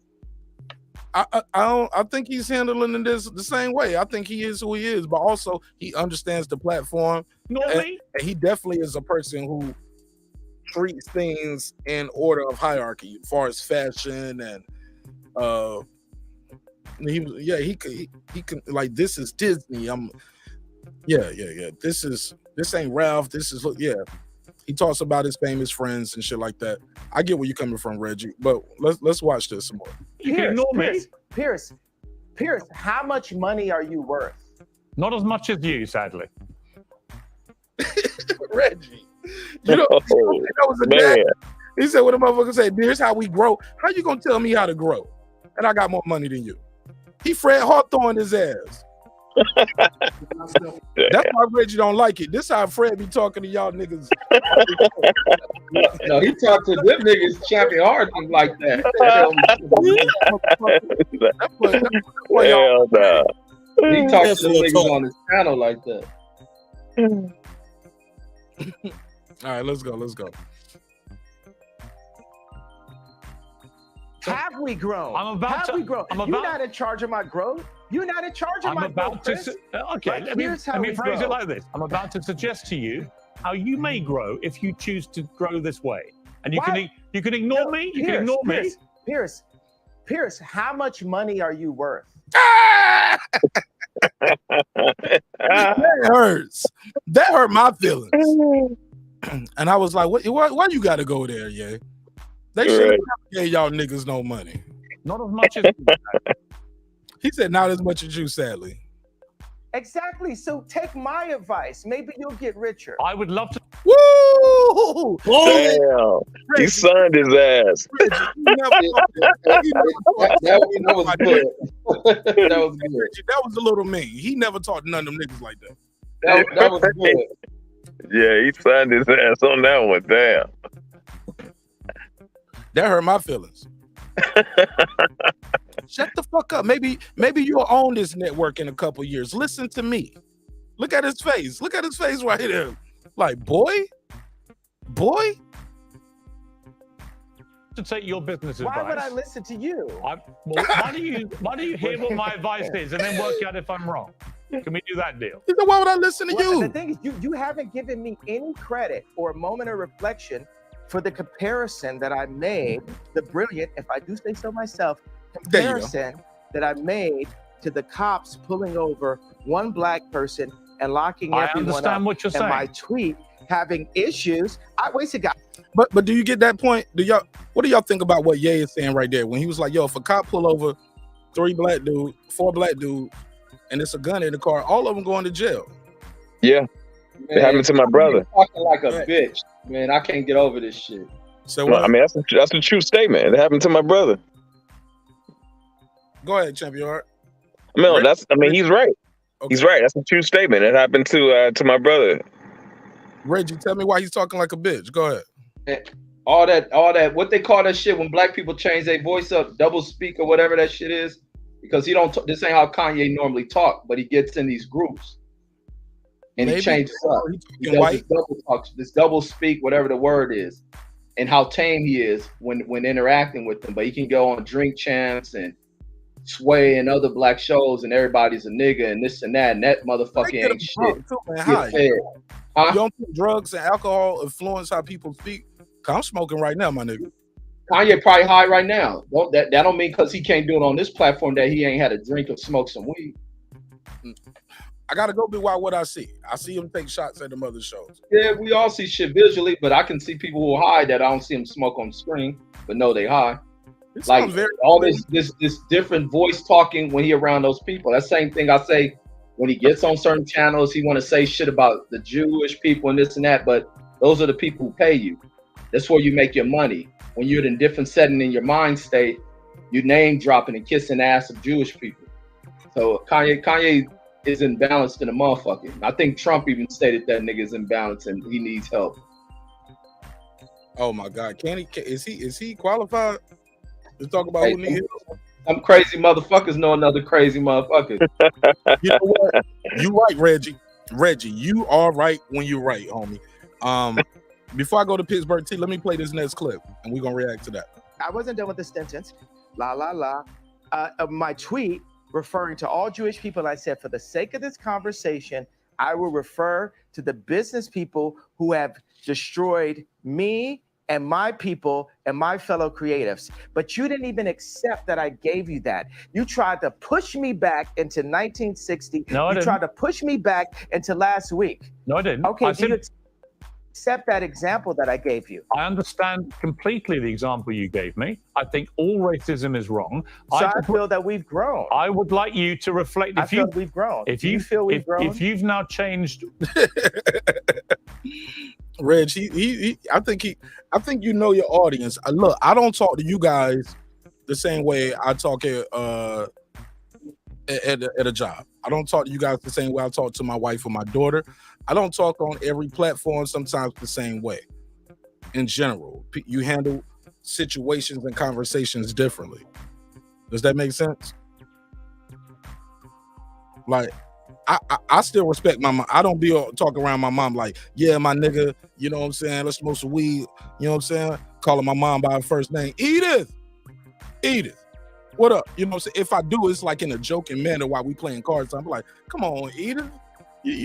I think he's handling this the same way. I think he is who he is, but also he understands the platform. And he definitely is a person who treats things in order of hierarchy, as far as fashion and he can like, this is Disney. This ain't Ralph. This is He talks about his famous friends and shit like that. I get where you're coming from, Reggie, but let's watch this some more. Pierce, how much money are you worth? Not as much as you, sadly. Reggie, that was a dad. He said, "What a motherfucker say, here's how we grow. How you gonna tell me how to grow? And I got more money than you." He Fred Hawthorne his ass. That's why Reggie don't like it. This how Fred be talking to y'all niggas. No, he talked to them niggas champion hard like that. Hell no. He talks to them niggas on his channel like that. All right, let's go. Have we grown? Have we grown? You're not in charge of my growth. You're not in charge of my growth, Chris. Okay, let me phrase it like this. I'm about to suggest to you how you may grow if you choose to grow this way. And you can ignore me. You can ignore me. Pierce, how much money are you worth? That hurts. That hurt my feelings. And I was like, why you gotta go there, yeah? They should have gave y'all niggas no money. Not as much as he said, not as much as you, sadly. Exactly. So take my advice. Maybe you'll get richer. I would love to. Woo! Damn. He sunned his ass. That was good. That was good. That was a little mean. He never talked to none of them niggas like that. That was good. Yeah, he sunned his ass on that one. Damn. That hurt my feelings. Shut the fuck up. Maybe you'll own this network in a couple years. Listen to me. Look at his face. Look at his face right there. Like, boy. To take your business advice. Why would I listen to you? Why do you hear what my advice is and then work out if I'm wrong? Can we do that deal? Why would I listen to you? The thing is, you haven't given me any credit or a moment of reflection for the comparison that I made, the brilliant, if I do say so myself, comparison that I made to the cops pulling over one black person and locking everyone up. What you're saying. And my tweet having issues. I wasted God. But do you get that point? What do y'all think about what Ye is saying right there? When he was like, yo, if a cop pull over 4 black dudes, and it's a gun in the car, all of them going to jail. Yeah. It happened to my brother. Talking like a bitch. Man, I can't get over this shit. So I mean, that's a true statement. It happened to my brother. Go ahead, Champion Art. No, he's right. Okay. He's right. That's a true statement. It happened to my brother. Reggie, tell me why he's talking like a bitch. Go ahead. All that, what they call that shit when black people change their voice up, double speak or whatever that shit is, because he don't. This ain't how Kanye normally talk, but he gets in these groups. and he changes up. He does this double talk, this double speak, whatever the word is, and how tame he is when interacting with them. But he can go on Drink Champs and Sway and other black shows, and everybody's a nigga and this and that motherfucker ain't shit. Too, man. You don't think drugs and alcohol influence how people speak? I'm smoking right now, my nigga. Kanye probably high right now. That don't mean because he can't do it on this platform that he ain't had a drink or smoke some weed. I gotta go be what I see. I see him take shots at them other shows. Yeah, we all see shit visually, but I can see people who are high that I don't see them smoke on the screen, but know they high. Like all this different voice talking when he around those people. That same thing I say when he gets on certain channels, he want to say shit about the Jewish people and this and that, but those are the people who pay you. That's where you make your money. When you're in a different setting in your mind state, you name dropping and kissing the ass of Jewish people. So Kanye is imbalanced in a motherfucker. I think Trump even stated that nigga is imbalanced and he needs help. Oh my God, is he qualified to talk about who needs help? Some crazy motherfuckers know another crazy motherfucker. You know what? You right, Reggie. Reggie, you are right when you're right, homie. Before I go to Pittsburgh T, let me play this next clip and we're gonna react to that. I wasn't done with the sentence. My tweet referring to all Jewish people, I said, for the sake of this conversation, I will refer to the business people who have destroyed me and my people and my fellow creatives. But you didn't even accept that I gave you that. You tried to push me back into 1960. No, I didn't. You tried to push me back into last week. No, I didn't. Okay, do you accept that example that I gave you? I understand completely the example you gave me. I think all racism is wrong. So I feel that we've grown. I would like you to reflect. I feel we've grown. If Do you feel we've grown? If you've now changed, Reg, I think you know your audience. Look, I don't talk to you guys the same way I talk at a job. I don't talk to you guys the same way I talk to my wife or my daughter. I don't talk on every platform sometimes the same way. In general, you handle situations and conversations differently. Does that make sense? Like, I still respect my mom. I don't be talking around my mom like, yeah, my nigga, you know what I'm saying? Let's smoke some weed. You know what I'm saying? Calling my mom by her first name. Edith. What up? You know what I'm saying? If I do, it's like in a joking manner while we playing cards. I'm like, come on, Edith.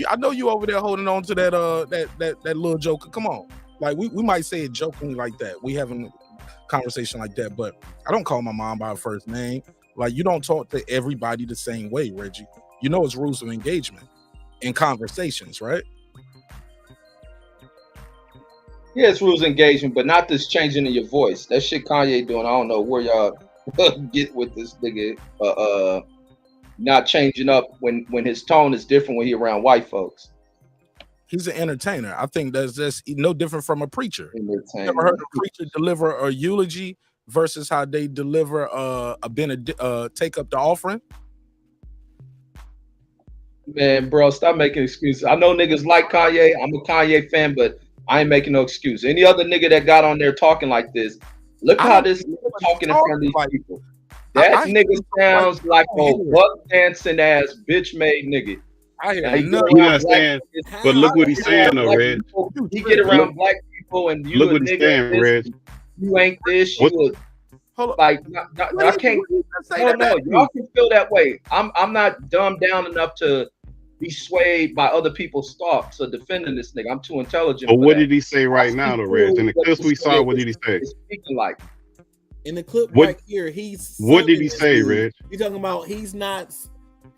I know you over there holding on to that little joker. Come on. Like we might say it jokingly like that. We having a conversation like that, but I don't call my mom by her first name. Like you don't talk to everybody the same way, Reggie. You know it's rules of engagement in conversations, right? Yeah, it's rules of engagement, but not this changing in your voice. That shit Kanye doing, I don't know where y'all get with this nigga not changing up when his tone is different when he around white folks. He's an entertainer. I think that's no different from a preacher. You ever heard a preacher deliver a eulogy versus how they deliver take up the offering? Man, bro, stop making excuses. I know niggas like Kanye. I'm a Kanye fan, but I ain't making no excuse. Any other nigga that got on there talking like this, look how this nigga talking in front of these people. That nigga sounds like a buck dancing ass bitch made nigga. I hear you understand, but look what he's saying though, Red. He get around black people and you look a what he's nigga. saying, Red. You ain't this. You like I can't. No, y'all can feel that way. I'm not dumbed down enough to be swayed by other people's thoughts or defending this nigga. I'm too intelligent. But what did he say right now, though, Reg? In the clips we saw, what did he say? Speaking like in the clip right here, he's. What did he say, Reg? He's talking about he's not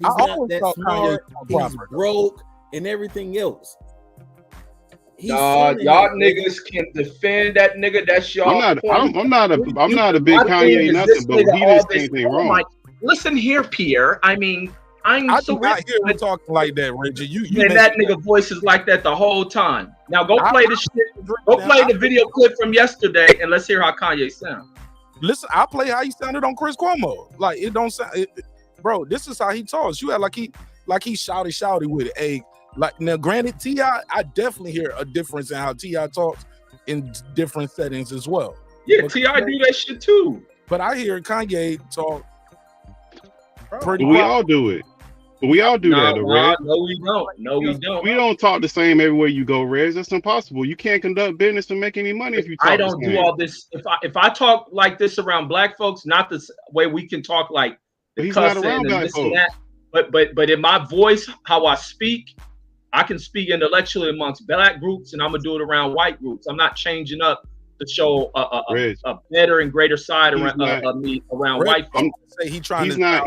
that smart. He's broke and everything else. Y'all niggas can defend that nigga. That's y'all. I'm not a big Kanye nothing, but he didn't say anything wrong. Listen here, Pierre. I mean, I do not hear him talking like that, Reggie. You and that nigga voice is like that the whole time. Now go play the shit. Go play the video clip from yesterday and let's hear how Kanye sounds. Listen, I play how he sounded on Chris Cuomo. Like it don't sound, bro. This is how he talks. You had like he shouty with it. Hey, like now, granted, T.I., I definitely hear a difference in how T.I. talks in different settings as well. Yeah, T.I. do that shit too. But I hear Kanye talk. We all do it. We all do that, though, Reg. No, we don't. No, we don't. We don't talk the same everywhere you go, Reg. That's impossible. You can't conduct business and make any money if you talk I don't do all this. If I talk like this around black folks, not the way we can talk like the he's not cussing around and black this folks. and that. But in my voice, how I speak, I can speak intellectually amongst black groups, and I'm gonna do it around white groups. I'm not changing up to show a better and greater side of me around white folks. He's not.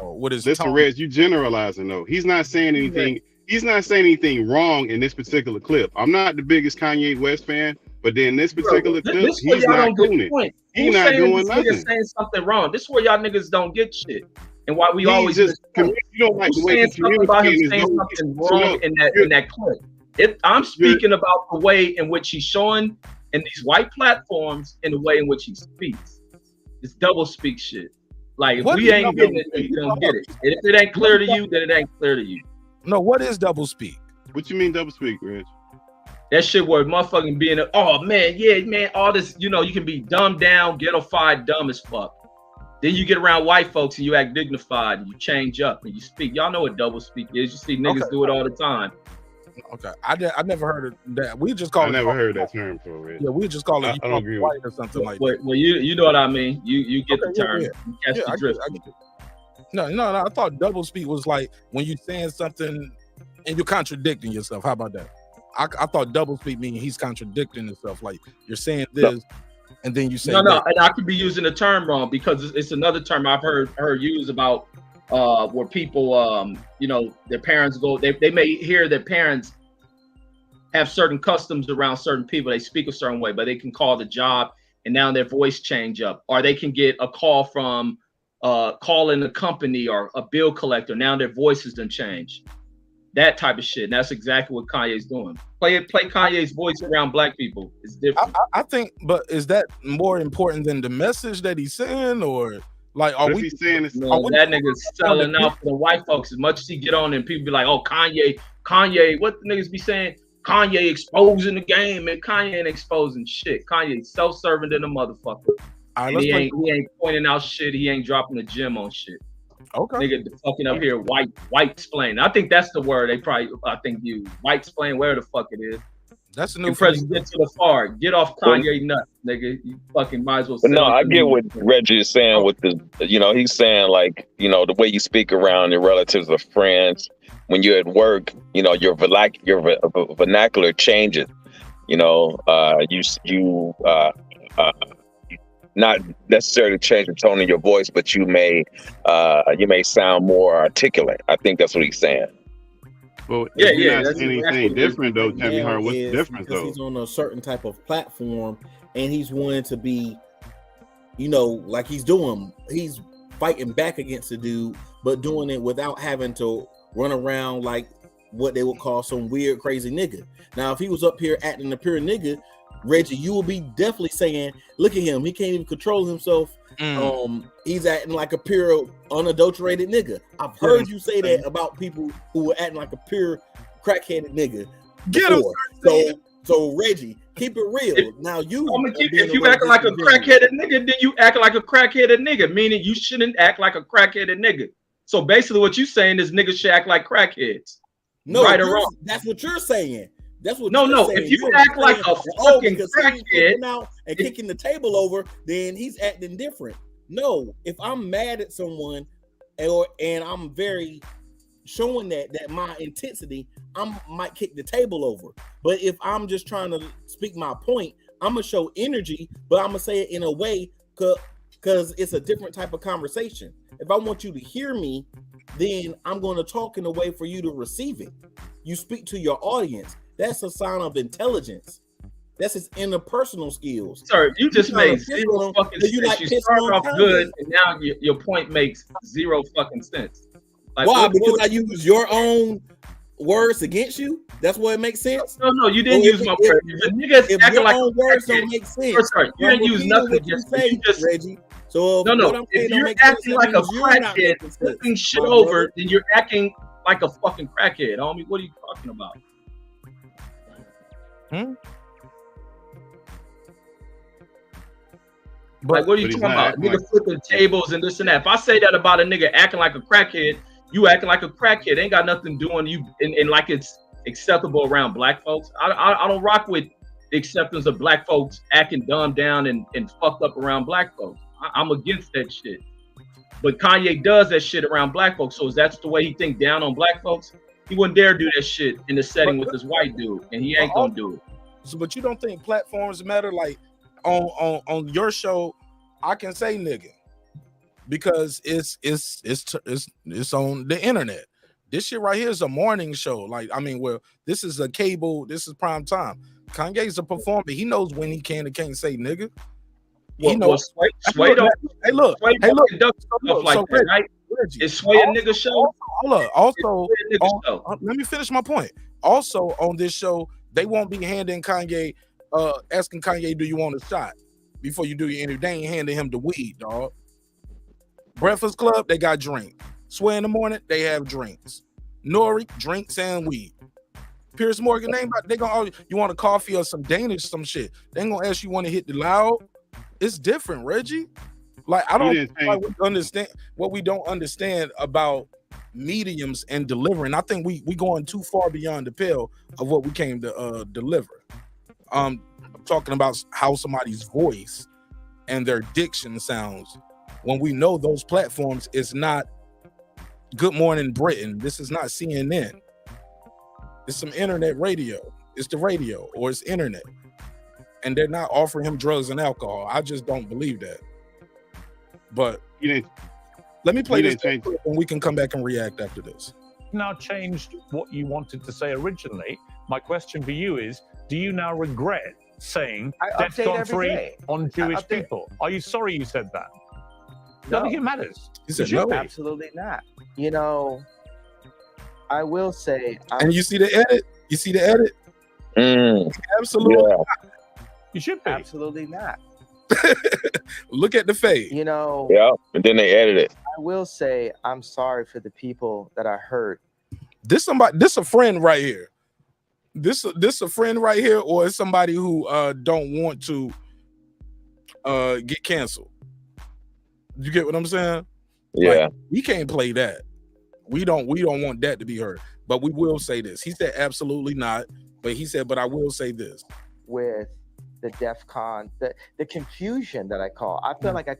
What is listen, Reg? You generalizing though. He's not saying anything. He's not saying anything wrong in this particular clip. I'm not the biggest Kanye West fan, but then this particular clip, he's not doing it. He's not doing nothing. Saying something wrong. This is where y'all niggas don't get shit, and why we always just you don't like the way he communicates. Saying something wrong in that clip. I'm speaking about the way in which he's showing in these white platforms and the way in which he speaks. It's double speak shit. Like if we ain't getting it, then you don't get it. And if it ain't clear to you, then it ain't clear to you. No, what is double speak? What you mean double speak, Reg? That shit where motherfucking being oh man, yeah, man, all this, you can be dumbed down, ghettofied, dumb as fuck. Then you get around white folks and you act dignified and you change up and you speak. Y'all know what double speak is. You see niggas do it all the time. Okay, I never heard of that. We just call it. I never heard that term before, Reg. Yeah, we just call it. I don't agree white or something like that. Well, you know what I mean. You get the term. Yeah. You catch the drift. No, I thought double speak was like when you're saying something and you're contradicting yourself. How about that? I thought double speak meaning he's contradicting himself. Like you're saying this, and then you say no, and I could be using the term wrong because it's another term I've heard used about where people, their parents go. They may hear their parents have certain customs around certain people. They speak a certain way, but they can call the job and now their voice change up, or they can get a call from calling the company or a bill collector. Now their voices done change. That type of shit. And that's exactly what Kanye's doing. Play Kanye's voice around black people. It's different. I think, but is that more important than the message that he's saying, or like are we saying that nigga's selling out for the white folks as much as he get on and people be like, oh, Kanye, what the niggas be saying? Kanye exposing the game, and Kanye ain't exposing shit. Kanye's self-serving than a motherfucker. He ain't pointing out shit. He ain't dropping a gem on shit. Okay. Nigga fucking up here white explain. I think that's the word they probably use. White explain, where the fuck it is. That's the new president. Get to the far. Get off Kanye nuts, nigga. You fucking might as well. But no, I get what Reggie is saying with the, he's saying like, the way you speak around your relatives or friends when you're at work, your vernacular changes. Not necessarily change the tone of your voice, but you may sound more articulate. I think that's what he's saying. Well, you're not saying anything different though. Tell me, what's the difference though? He's on a certain type of platform, and he's wanting to be, like he's fighting back against the dude, but doing it without having to run around like what they would call some weird, crazy nigga. Now, if he was up here acting a pure nigga, Reggie, you will be definitely saying, look at him, he can't even control himself. He's acting like a pure, unadulterated nigga. I've heard you say that about people who were acting like a pure crackheaded nigga. Get him. So Reggie, keep it real. Now if you acting like a crackheaded nigga, then you act like a crackheaded nigga, meaning you shouldn't act like a crackheaded nigga. So basically what you're saying is niggas should act like crackheads. No, right or wrong. That's what you're saying. That's what. No. If you act like a fucking crackhead out and kicking the table over, then he's acting different. No, if I'm mad at someone, and I'm very showing that my intensity, I might kick the table over. But if I'm just trying to speak my point, I'm gonna show energy, but I'm gonna say it in a way because it's a different type of conversation. If I want you to hear me, then I'm going to talk in a way for you to receive it. You speak to your audience. That's a sign of intelligence. That's his interpersonal skills. Sir, you just made zero fucking sense. You started off good, and now your point makes zero fucking sense. Like, why? Because I use your own words against you? That's why it makes sense? No, you didn't use my words. If your own words don't make sense, sorry, you didn't use nothing against me. You just, Reggie. So if you're acting like a crackhead, flipping shit over, then you're acting like a fucking crackhead, homie. What are you talking about? Like, what are you talking about? Nigga flipping tables and this and that. If I say that about a nigga acting like a crackhead, You acting like a crackhead. Ain't got nothing doing you, and like it's acceptable around black folks. I don't rock with the acceptance of black folks acting dumbed down and fucked up around black folks. I'm against that shit. But Kanye does that shit around black folks. So is that the way he think down on black folks? He wouldn't dare do that shit in the setting with this white dude, and he ain't gonna do it. So, but you don't think platforms matter? Like on your show, I can say nigga because it's on the internet. This shit right here is a morning show. Like, I mean, well, this is a cable. This is prime time. Kanye's a performer. He knows when he can and can't say nigga. He knows. Sway don't. Hey, look. Sway Hey, look. stuff like that, right? Is Sway a nigga show? Hold up. Also, let me finish my point. Also, on this show, they won't be handing Kanye, asking Kanye, do you want a shot before you do your interview? They ain't handing him the weed, dog. Breakfast Club, they got drink. Sway in the morning, they have drinks. Nori, drinks and weed. Pierce Morgan, they gonna, you want a coffee or some Danish, some shit. They ain't gonna ask you want to hit the loud. It's different, Reggie. Like, I don't like we understand what we don't understand about mediums and delivering. I think we going too far beyond the pale of what we came to deliver. I'm talking about how somebody's voice and their diction sounds when we know those platforms is not Good Morning Britain. This is not CNN. It's some internet radio. It's the radio or it's internet. And they're not offering him drugs and alcohol. I just don't believe that. But let me play this clip and we can come back and react after this. Now changed what you wanted to say originally. My question for you is, do you now regret saying DEFCON 3 on Jewish people? Are you sorry you said that? No. I think it matters. He said no. Absolutely not. You know, I will say. And you see the edit? You see the edit? Absolutely not. You should be. Absolutely not. Look at the fade. You know. Yeah, and then they edit it. I will say I'm sorry for the people that I hurt. This a friend right here. This a friend right here, or is somebody who don't want to get canceled. You get what I'm saying? Yeah. Like, we can't play that. We don't want that to be heard. But we will say this. He said absolutely not. But he said, but I will say this. With the DEFCON, the confusion that I call. I feel like I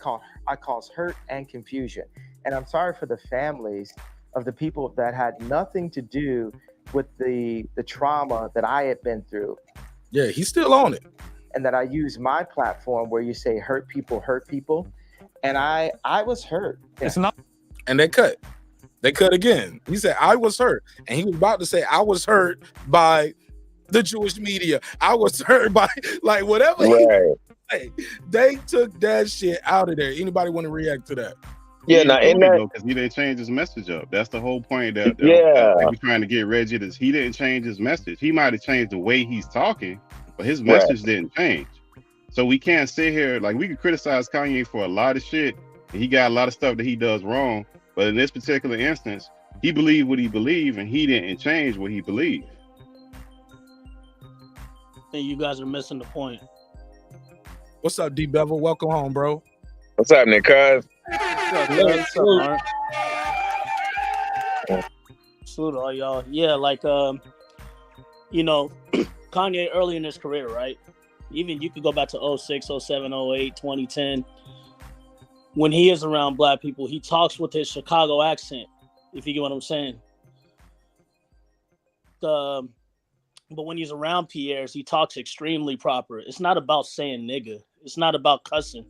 cause hurt and confusion. And I'm sorry for the families of the people that had nothing to do with the trauma that I had been through. Yeah, he's still on it. And that I use my platform where you say hurt people. And I was hurt. It's not. And they cut again. He said, I was hurt. And he was about to say, I was hurt by the Jewish media. I was hurt by, like, whatever. Right. They took that shit out of there. Anybody want to react to that? Yeah, now in that, because he didn't change his message up. That's the whole point that we're trying to get Reggie. Is he didn't change his message. He might have changed the way he's talking, but his message didn't change. So we can't sit here, like, we can criticize Kanye for a lot of shit, and he got a lot of stuff that he does wrong. But in this particular instance, he believed what he believed, and he didn't change what he believed. I think you guys are missing the point. What's up, D Bevel? Welcome home, bro. What's happening, cuz? What's up, Mark? Salute all y'all. Yeah, like you know, Kanye early in his career, right? Even you could go back to 06, 07, 08, 2010. When he is around black people, he talks with his Chicago accent, if you get what I'm saying. But when he's around Pierre's, he talks extremely proper. It's not about saying nigga. It's not about cussing.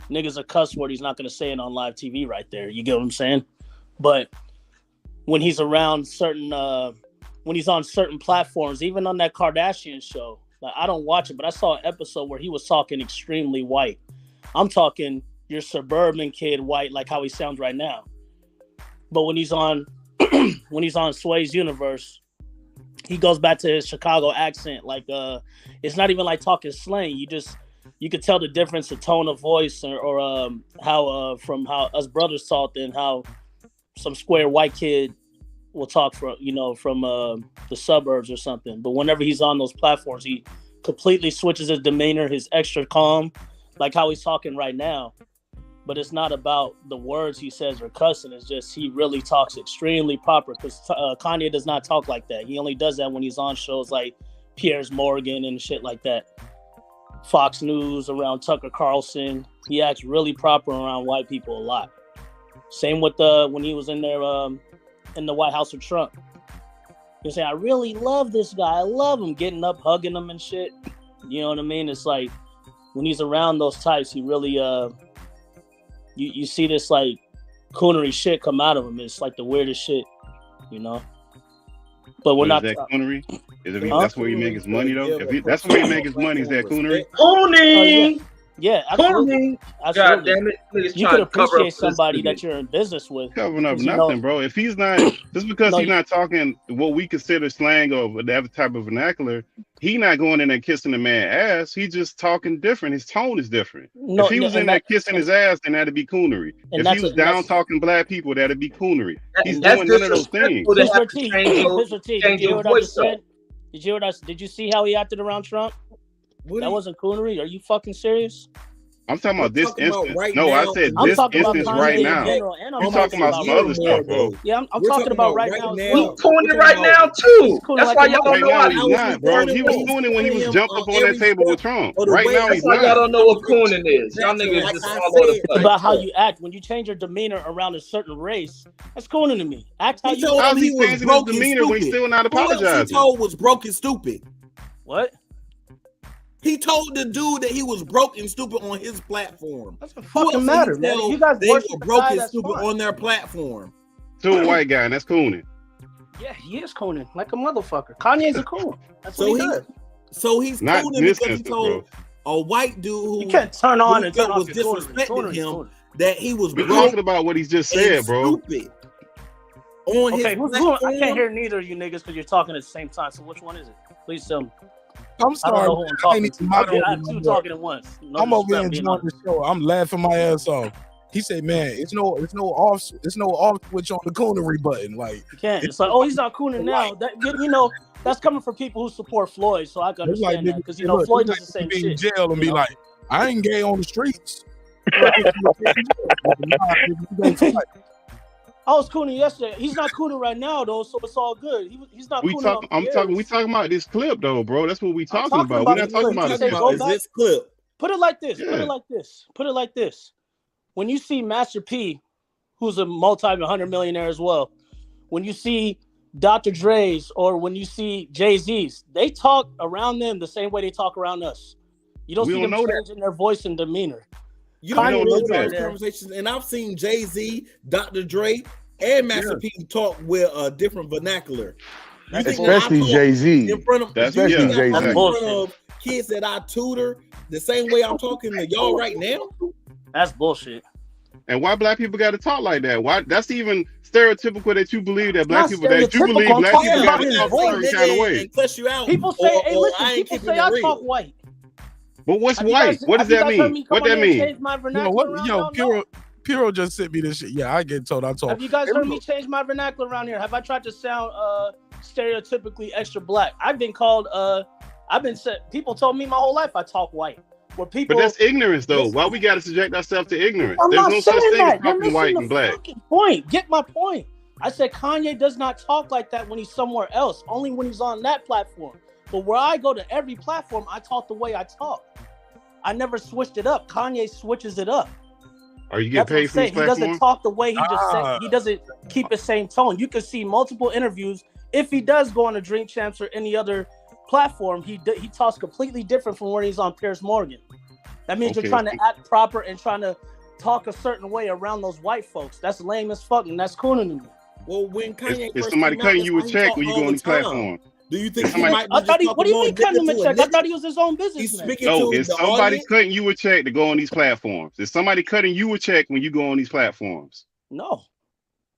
Nigga's a cuss word. He's not going to say it on live TV right there. You get what I'm saying? But when he's around certain, when he's on certain platforms, even on that Kardashian show, like, I don't watch it, but I saw an episode where he was talking extremely white. I'm talking your suburban kid white, like how he sounds right now. But when he's on Sway's Universe, he goes back to his Chicago accent. Like, it's not even like talking slang. You could tell the difference, the tone of voice, or how from how us brothers talk and how some square white kid will talk from the suburbs or something. But whenever he's on those platforms, he completely switches his demeanor, his extra calm, like how he's talking right now. but it's not about the words he says or cussing. It's just he really talks extremely proper, because Kanye does not talk like that. He only does that when he's on shows like Piers Morgan and shit like that. Fox News, around Tucker Carlson. He acts really proper around white people a lot. Same with when he was in there in the White House with Trump. He say, I really love this guy. I love him, getting up, hugging him and shit. You know what I mean? It's like when he's around those types, he really you see this like coonery shit come out of him. It's like the weirdest shit, you know. But we're not. Is that coonery? That's where he make his money though. That's where he make his money. Is that coonery? Cooning. Yeah, absolutely. God damn it! You could appreciate somebody that you're in business with. Covering up nothing, bro. If he's not, just because he's not talking what we consider slang or that type of vernacular, he not going in there kissing the man's ass. He just talking different. His tone is different. No, if he was in there kissing his ass, then that'd be coonery. If he was down talking black people, that'd be coonery. He's doing none of those things. Did you see how he acted around Trump? That wasn't coonery. Are you fucking serious? I'm talking about this instance. No, I said this instance right now. I'm talking about some other stuff, bro. Yeah, I'm talking about right now. He's cooning right now too. That's why y'all don't know. Right now he's not, bro. He was cooning when he was jumped up on that table with Trump. Right now he's not. Y'all don't know what cooning is. Y'all niggas just follow the It's about how you act. When you change your demeanor around a certain race, that's cooning to me. Act how you. How's he changing his demeanor when he's still not apologizing? He told was broke and stupid. What? He told the dude that he was broke and stupid on his platform. That's what fucking matter, man. You guys they were broke and stupid on their platform. To a white guy, and that's cooning. Yeah, he is cooning like a motherfucker. Kanye's a coon. That's what he does. So he's not cooning because he told a white dude who you can't turn on and turn off was disrespecting him that he was We're broke talking about what he just said, bro. Stupid. On his platform. I can't hear neither of you niggas because you're talking at the same time. So which one is it? Please tell me. I'm sorry. I have two talking at once. No I'm over here enjoying the show. I'm laughing my ass off. He said, "Man, it's no off switch on the coonery button." Like you can't. It's like, oh, he's not cooning now. That you know, that's coming from people who support Floyd. So I can understand that because you know Floyd does the same shit. In jail and be like, "I ain't gay on the streets." I was cooning yesterday. He's not cooning right now though, so it's all good. He's not. We talking about this clip though, bro. That's what we talking about. We're not talking about this clip. Put it like this. Put it like this. When you see Master P, who's a multi-100 millionaire as well, when you see Dr. Dre's or when you see Jay-Z's, they talk around them the same way they talk around us. You don't see them changing their voice and demeanor. You don't know those conversations, and I've seen Jay-Z, Dr. Dre, and Master P talk with a different vernacular. Especially Jay-Z. In front of Jay-Z. Kids that I tutor, the same way I'm talking to y'all right now. That's bullshit. And why black people got to talk like that? Why? That's even stereotypical that you believe that black people got to talk a certain kind of way. People say, "Hey, listen." People say I talk white. But what's white? What does that mean? What that mean? Piro just sent me this shit. Yeah, I get told I talk. Have you guys heard me change my vernacular around here? Have I tried to sound stereotypically extra black? I've been called. People told me my whole life I talk white. But that's ignorance, though. Why we got to subject ourselves to ignorance? There's no such thing as talking white and black. Point. Get my point. I said Kanye does not talk like that when he's somewhere else. Only when he's on that platform. But where I go to every platform, I talk the way I talk. I never switched it up. Kanye switches it up. Are you getting paid for this platform? He doesn't talk the way he just said. He doesn't keep the same tone. You can see multiple interviews. If he does go on a Drink Champs or any other platform, he talks completely different from when he's on Piers Morgan. That means you're trying to act proper and trying to talk a certain way around those white folks. That's lame as fuck, and that's cooning to me. Well, when Kanye is somebody cutting you a check when you go on these platforms? Do you think what do you mean cutting him a check? I thought he was his own businessman. No, is somebody cutting you a check to go on these platforms? Is somebody cutting you a check when you go on these platforms? No.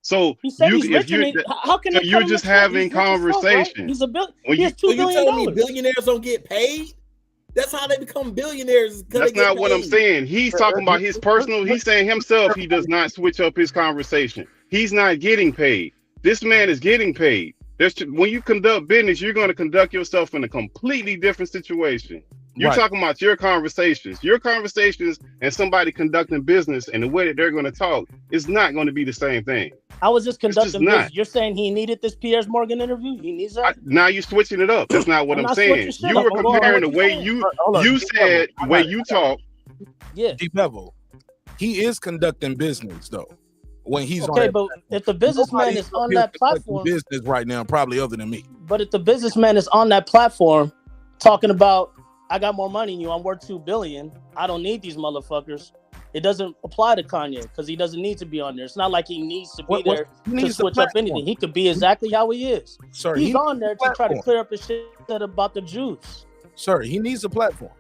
So how can you're just having conversation? He's a billion. He has $2 billion. Telling me billionaires don't get paid? That's how they become billionaires. That's not what I'm saying. He's talking about his personal. He's saying himself he does not switch up his conversation. He's not getting paid. This man is getting paid. When you conduct business, you're going to conduct yourself in a completely different situation. You're talking about your conversations, and somebody conducting business, and the way that they're going to talk is not going to be the same thing. I was just conducting business. You're saying he needed this Piers Morgan interview? He needs that? Now you're switching it up. That's not what I'm saying. You were comparing the way you said the way you talk. Yeah. Deep level. He is conducting business though. When he's okay, but if the businessman is on that platform, business right now, probably other than me. But if the businessman is on that platform talking about, I got more money than you, I'm worth $2 billion, I don't need these motherfuckers. It doesn't apply to Kanye because he doesn't need to be on there. It's not like he needs to be there to switch up anything. He could be exactly how he is. Sir, he's on there to try to clear up the shit about the Jews. Sir, he needs a platform.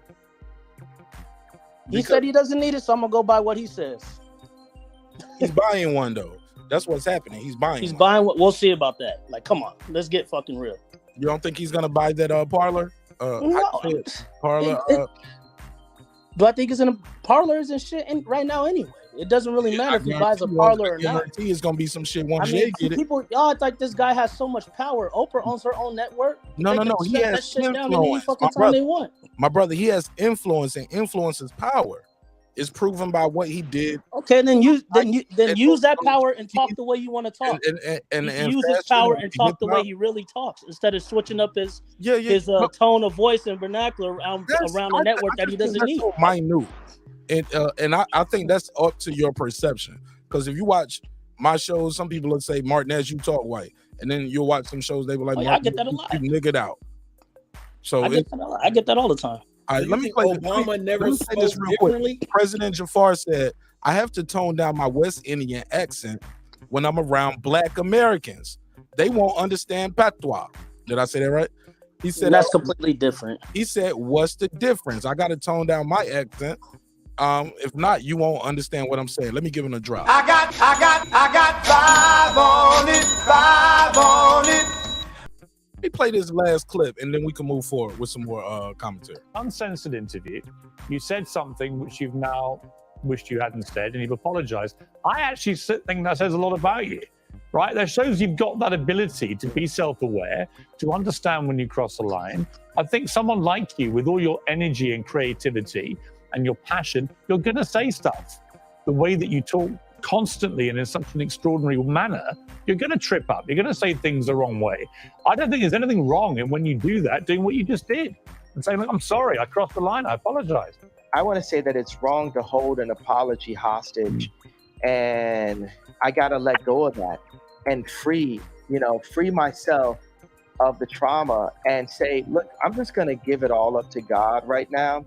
He said he doesn't need it, so I'm gonna go by what he says. He's buying one though. That's what's happening. He's buying. He's buying what? We'll see about that. Like, come on, let's get fucking real. You don't think he's gonna buy that parlor? No. Parlor. Do I think it's in a parlors and shit right now anyway? It doesn't really matter if he buys a parlor or not. It's gonna be some shit once get it. People, y'all like this guy has so much power. Oprah owns her own network. No. He has influence. My brother, he has influence, and influence is power. It's proven by what he did. Okay, then use that power and talk the way you want to talk. And use his power and talk the way he really talks instead of switching up his tone of voice and vernacular around a network that he doesn't need. So minute, and I think that's up to your perception. Because if you watch my shows, some people would say, "Marq Nash, you talk white," and then you'll watch some shows they were like, I get that a lot. You niggered out. So I get that all the time. All right, let me play this real quick. President Jafar said, I have to tone down my West Indian accent when I'm around Black Americans. They won't understand patois. Did I say that right? He said that's completely different. He said, what's the difference? I got to tone down my accent. If not, you won't understand what I'm saying. Let me give him a drop. I got 5 on it. Let me play this last clip, and then we can move forward with some more commentary. Uncensored interview. You said something which you've now wished you hadn't said, and you've apologized. I actually think that says a lot about you, right? That shows you've got that ability to be self-aware, to understand when you cross the line. I think someone like you, with all your energy and creativity and your passion, you're going to say stuff. The way that you talk constantly and in such an extraordinary manner, you're going to trip up. You're going to say things the wrong way. I don't think there's anything wrong in when you do that, doing what you just did and saying, look, I'm sorry, I crossed the line, I apologize. I want to say that it's wrong to hold an apology hostage, and I got to let go of that and free myself of the trauma and say, look, I'm just going to give it all up to God right now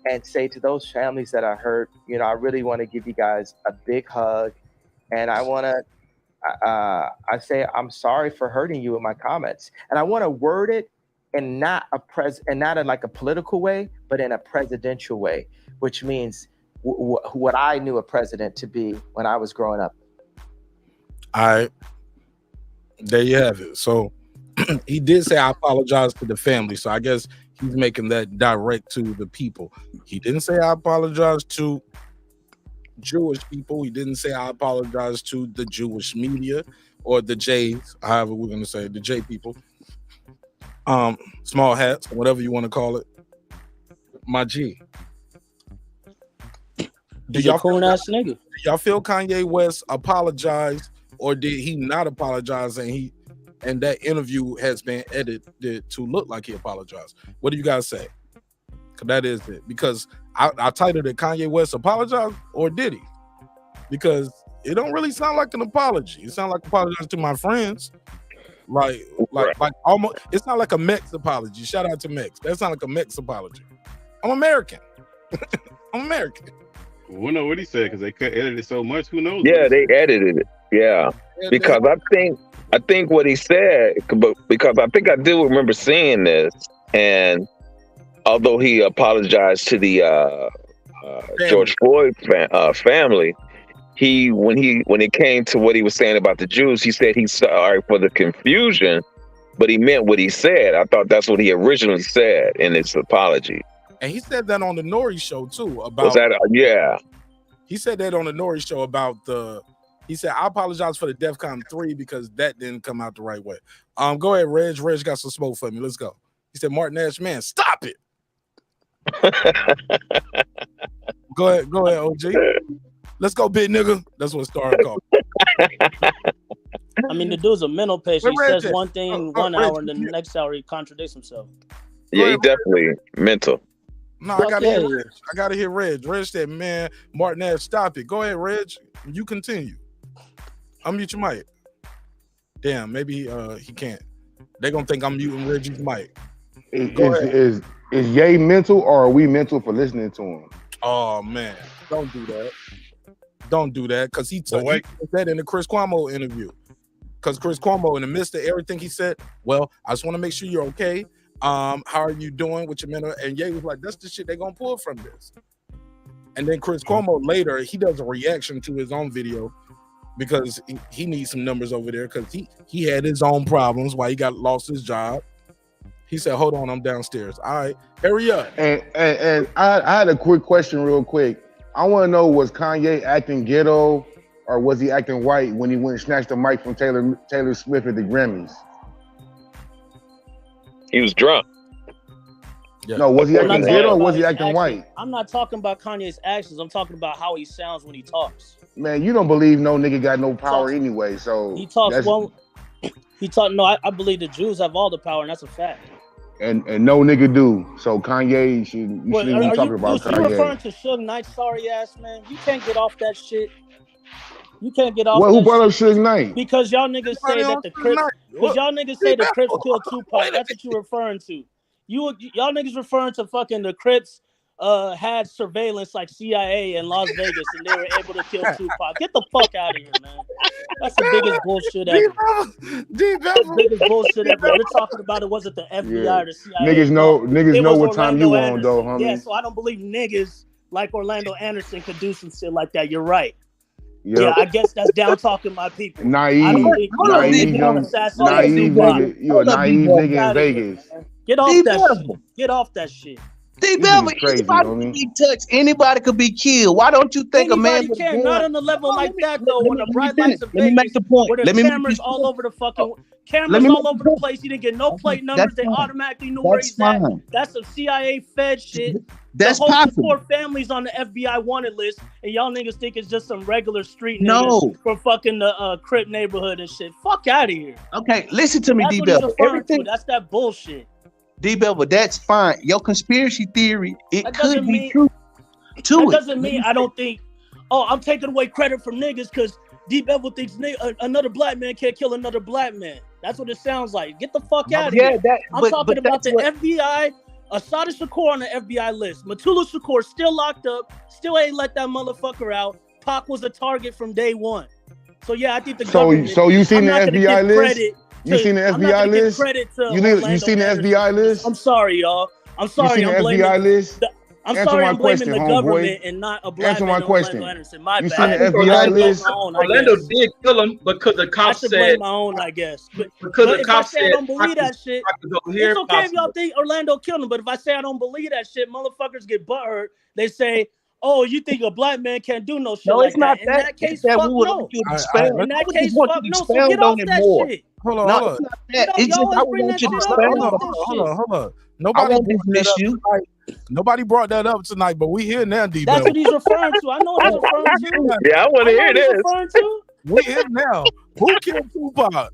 and say to those families that are hurt, I really want to give you guys a big hug. And I want to, I say, I'm sorry for hurting you in my comments. And I want to word it in not in like a political way, but in a presidential way, which means what I knew a president to be when I was growing up. All right. There you have it. So he did say, I apologize to the family. So I guess he's making that direct to the people. He didn't say, I apologize to Jewish people. He didn't say, I apologize to the Jewish media or the Jays, however we're going to say, the J people. Small hats, whatever you want to call it. My G. Do y'all feel Kanye West apologize, or did he not apologize and that interview has been edited to look like he apologized? What do you guys say? Because that is it. Because I titled it Kanye West apologized, or did he? Because it don't really sound like an apology. It sounds like apologizing to my friends. Like almost. It's not like a Mex apology. Shout out to Mex. That sounds like a Mex apology. I'm American. I'm American. We'll know what he said because they could edit it so much. Who knows? Yeah, they edited it. Yeah, because I think what he said, because I think I do remember seeing this, and although he apologized to the George Floyd family, when it came to what he was saying about the Jews, he said he's sorry for the confusion, but he meant what he said. I thought that's what he originally said in his apology. And he said that on the Nori show too. Yeah. He said that on the Nori show about he said, I apologize for the DEFCON 3 because that didn't come out the right way. Go ahead, Reg. Reg got some smoke for me. Let's go. He said, Marq Nash, man, stop it. Go ahead, OG. Let's go, big nigga. That's what Star called. I mean, the dude's a mental patient. He says one thing 1 hour, and then the next hour he contradicts himself. Yeah, he definitely mental. No, I gotta hear Reg. Reg said, man, Marq Nash, stop it. Go ahead, Reg. You continue. Unmute your mic. Damn, maybe he can't. They're gonna think I'm muting Reggie's mic. Is Ye mental, or are we mental for listening to him? Oh man, don't do that. Don't do that, because he said that in the Chris Cuomo interview. Because Chris Cuomo, in the midst of everything he said, well, I just want to make sure you're okay. How are you doing with your mental? And Ye was like, that's the shit they're gonna pull from this. And then Chris Cuomo later, he does a reaction to his own video because he needs some numbers over there because he had his own problems while he lost his job. He said, hold on, I'm downstairs. All right, hurry up. And I had a quick question real quick. I want to know, was Kanye acting ghetto or was he acting white when he went and snatched the mic from Taylor Swift at the Grammys? He was drunk. Yeah. No, was he acting ghetto or was he acting white? I'm not talking about Kanye's actions. I'm talking about how he sounds when he talks. Man, you don't believe no nigga got no power anyway, so he talks No, I believe the Jews have all the power, and that's a fact. And no nigga do. So Kanye shouldn't even be talking about Kanye. You referring to Suge Knight, sorry ass man? You can't get off that shit. You can't get off. Well, who brought up Suge Knight? Because y'all niggas say that the Crips. Because y'all niggas say the Crips killed Tupac. That's what you referring to. Y'all niggas referring to fucking the Crips had surveillance like CIA in Las Vegas and they were able to kill Tupac. Get the fuck out of here, man. That's the biggest bullshit ever. The biggest bullshit ever. You're talking about it wasn't the FBI or the CIA. Niggas know what time you on though, homie. Yeah, so I don't believe niggas like Orlando Anderson could do some shit like that. You're right. Yep. Yeah, I guess that's down talking my people. Naive nigga. You a naive nigga in Vegas. Get off that shit. Get off that shit. D-Bevel, anybody could be touched. Anybody could be killed. Why don't you think anybody a man not on the level like that though? When the bright lights of Vegas, let me make the point. Where the cameras all over the fucking cameras all over the place. You didn't get no plate numbers. They automatically knew where he's at. That's some CIA Fed shit. That's the whole possible. 4 families on the FBI wanted list, and y'all niggas think it's just some regular street niggas from fucking the Crip neighborhood and shit. Fuck out of here. Okay, listen to me, That's D-Bevel. Everything that's that bullshit. D-Bevel, that's fine. Your conspiracy theory, it could be true. That doesn't mean I don't think, I'm taking away credit from niggas because D-Bevel thinks another black man can't kill another black man. That's what it sounds like. Get the fuck out of here. I'm talking about the FBI, Assad Shakur on the FBI list. Matula Shakur still locked up, still ain't let that motherfucker out. Pac was a target from day one. So yeah, I think the government. So you seen the FBI list? You seen the FBI list? You seen the FBI list? I'm sorry, y'all. I'm sorry. I'm blaming the FBI list. I'm sorry. I'm blaming the government and not a black man. Answer my question. My you bad. seen the FBI list? Orlando did kill him because the cops said. I should blame my own, I guess. Because the cops said I don't believe that shit. It's okay if y'all think Orlando killed him, but if I say I don't believe that shit, motherfuckers get butthurt. They say, "Oh, you think a black man can't do no shit no, like it's not that?" In that case, fuck no. In that case, fuck no. So get off that shit. Hold on. It's just I want you to expound on Hold on. Nobody brought that up tonight, but we here now, D. That's what he's referring to. I know what he's referring to. Yeah, I want to hear this. We here now. Who killed Tupac?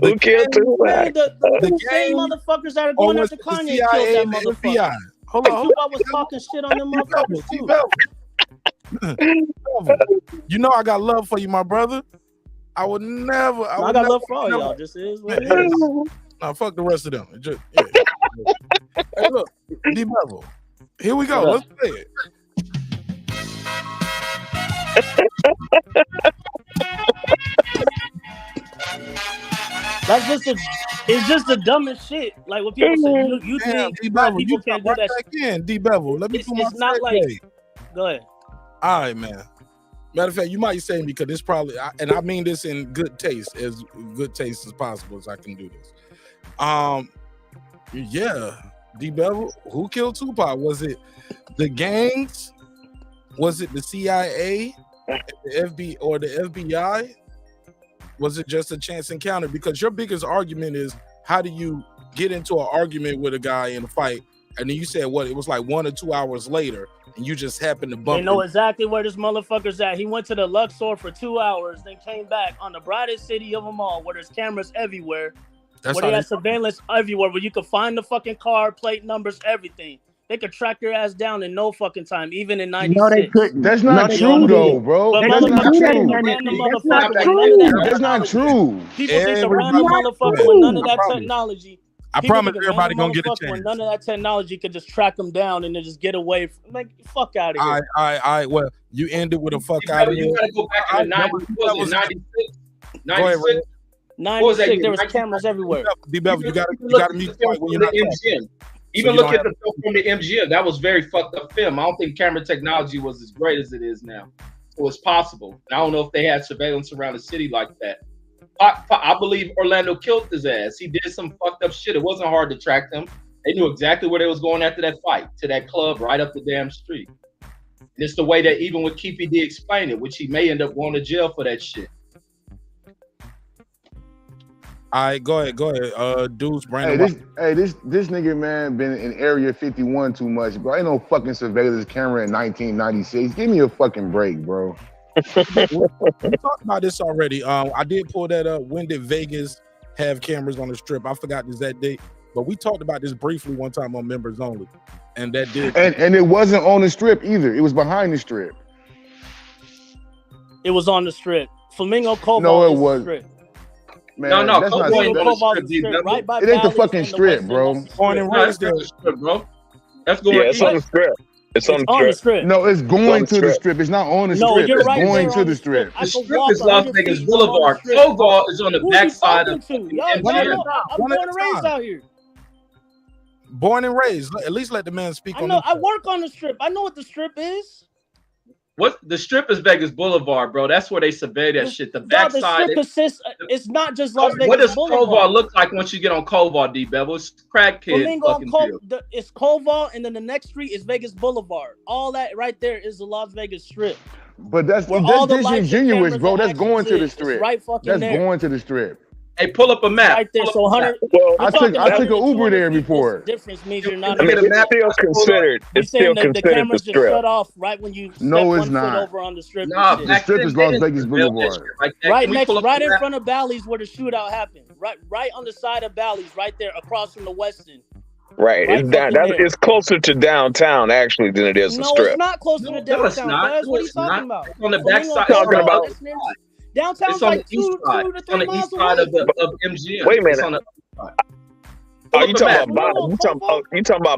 Who killed Tupac? The same motherfuckers that are going after Kanye killed that motherfucker. Hold on. Tupac was talking shit on them motherfuckers too. You know I got love for you, my brother. I would never. I got love for all y'all. Just is what it is. Nah, fuck the rest of them. Hey, look, D-Bevel. Here we go. Let's play it. It's just the dumbest shit. Like what people say, you think D-Bevel, people can't do that shit. D-Bevel, let me put my not like. Go ahead. All right, man. Matter of fact, you might say because this probably, and I mean this in good taste, as good taste as possible as I can do this. Yeah, D-Bevel, who killed Tupac? Was it the gangs? Was it the CIA, the FBI? Was it just a chance encounter? Because your biggest argument is how do you get into an argument with a guy in a fight and then you said what? It was like 1 or 2 hours later, and you just happened to bump. They know exactly where this motherfucker's at. He went to the Luxor for 2 hours, then came back on the brightest city of them all, where there's cameras everywhere, where they have surveillance everywhere, where you could find the fucking car, plate numbers, everything. They could track your ass down in no fucking time, even in 96. No, they couldn't. That's not true, though, bro. That's not true. That's not true. People think the random motherfucker with none of that technology. I promise everybody gonna get a chance. When none of that technology could just track them down and then just get away from, like, fuck out of here. All right. Well, you ended with a fuck out of here. You gotta go back to the 96. 96. 96. There was cameras everywhere. D-Bevel, you gotta mute when you're not talking. Even look at the film from the MGM. That was very fucked up film. I don't think camera technology was as great as it is now. It was possible. I don't know if they had surveillance around the city like that. I believe Orlando killed his ass. He did some fucked up shit. It wasn't hard to track them. They knew exactly where they was going after that fight, to that club right up the damn street. And it's the way that even with Keefe D explained it, which he may end up going to jail for that shit. All right, go ahead. Deuce, Brandon. This nigga, man, been in Area 51 too much, bro. Ain't no fucking surveillance camera in 1996. Give me a fucking break, bro. We talked about this already. I did pull that up. When did Vegas have cameras on the strip? I forgot the exact date, but we talked about this briefly one time on Members Only, and that did. And it wasn't on the strip either. It was behind the strip. It was on the strip. Flamingo Cobalt. No, it is was. the strip. Man, no, that's not strip, right by it ain't the Bally's fucking and strip, bro. Born and raised there, bro. That's going. Yeah, it's on the strip. It's on the strip. No, it's going to the strip. It's not on the strip. You're it's right going to the strip. The strip is Las Vegas Boulevard. Koval is on the backside of I'm born and raised out here. Born and raised. At least let the man speak. I work on the strip. I know what the strip is. What the strip is Vegas Boulevard, bro. That's where they survey that shit. The backside. It's not just Las Vegas. What does Boulevard. Koval look like once you get on Koval, D-Bevel? It's crack kid. It's Koval, and then the next street is Vegas Boulevard. All that right there is the Las Vegas Strip. But that's disingenuous, bro. That's going to the strip. Right fucking That's there. going to the strip. Hey, pull up a map. Right there. So 100. I took an Uber there before. Difference means you're not. I mean, it's still considered. It's still considered the cameras the just strip. shut off right when you step it's one not. foot over on the strip. The strip is Las Vegas Boulevard. Right in front of Bally's where the shootout happened. Right on the side of Bally's, right there across from the Westin. Right. It's closer to downtown actually than it is the strip. No, it's not closer to downtown. What are you talking about? On the backside. Talking about. Downtown's like 2 to 3 miles away. Of MGM. Wait a minute. Oh, you talking about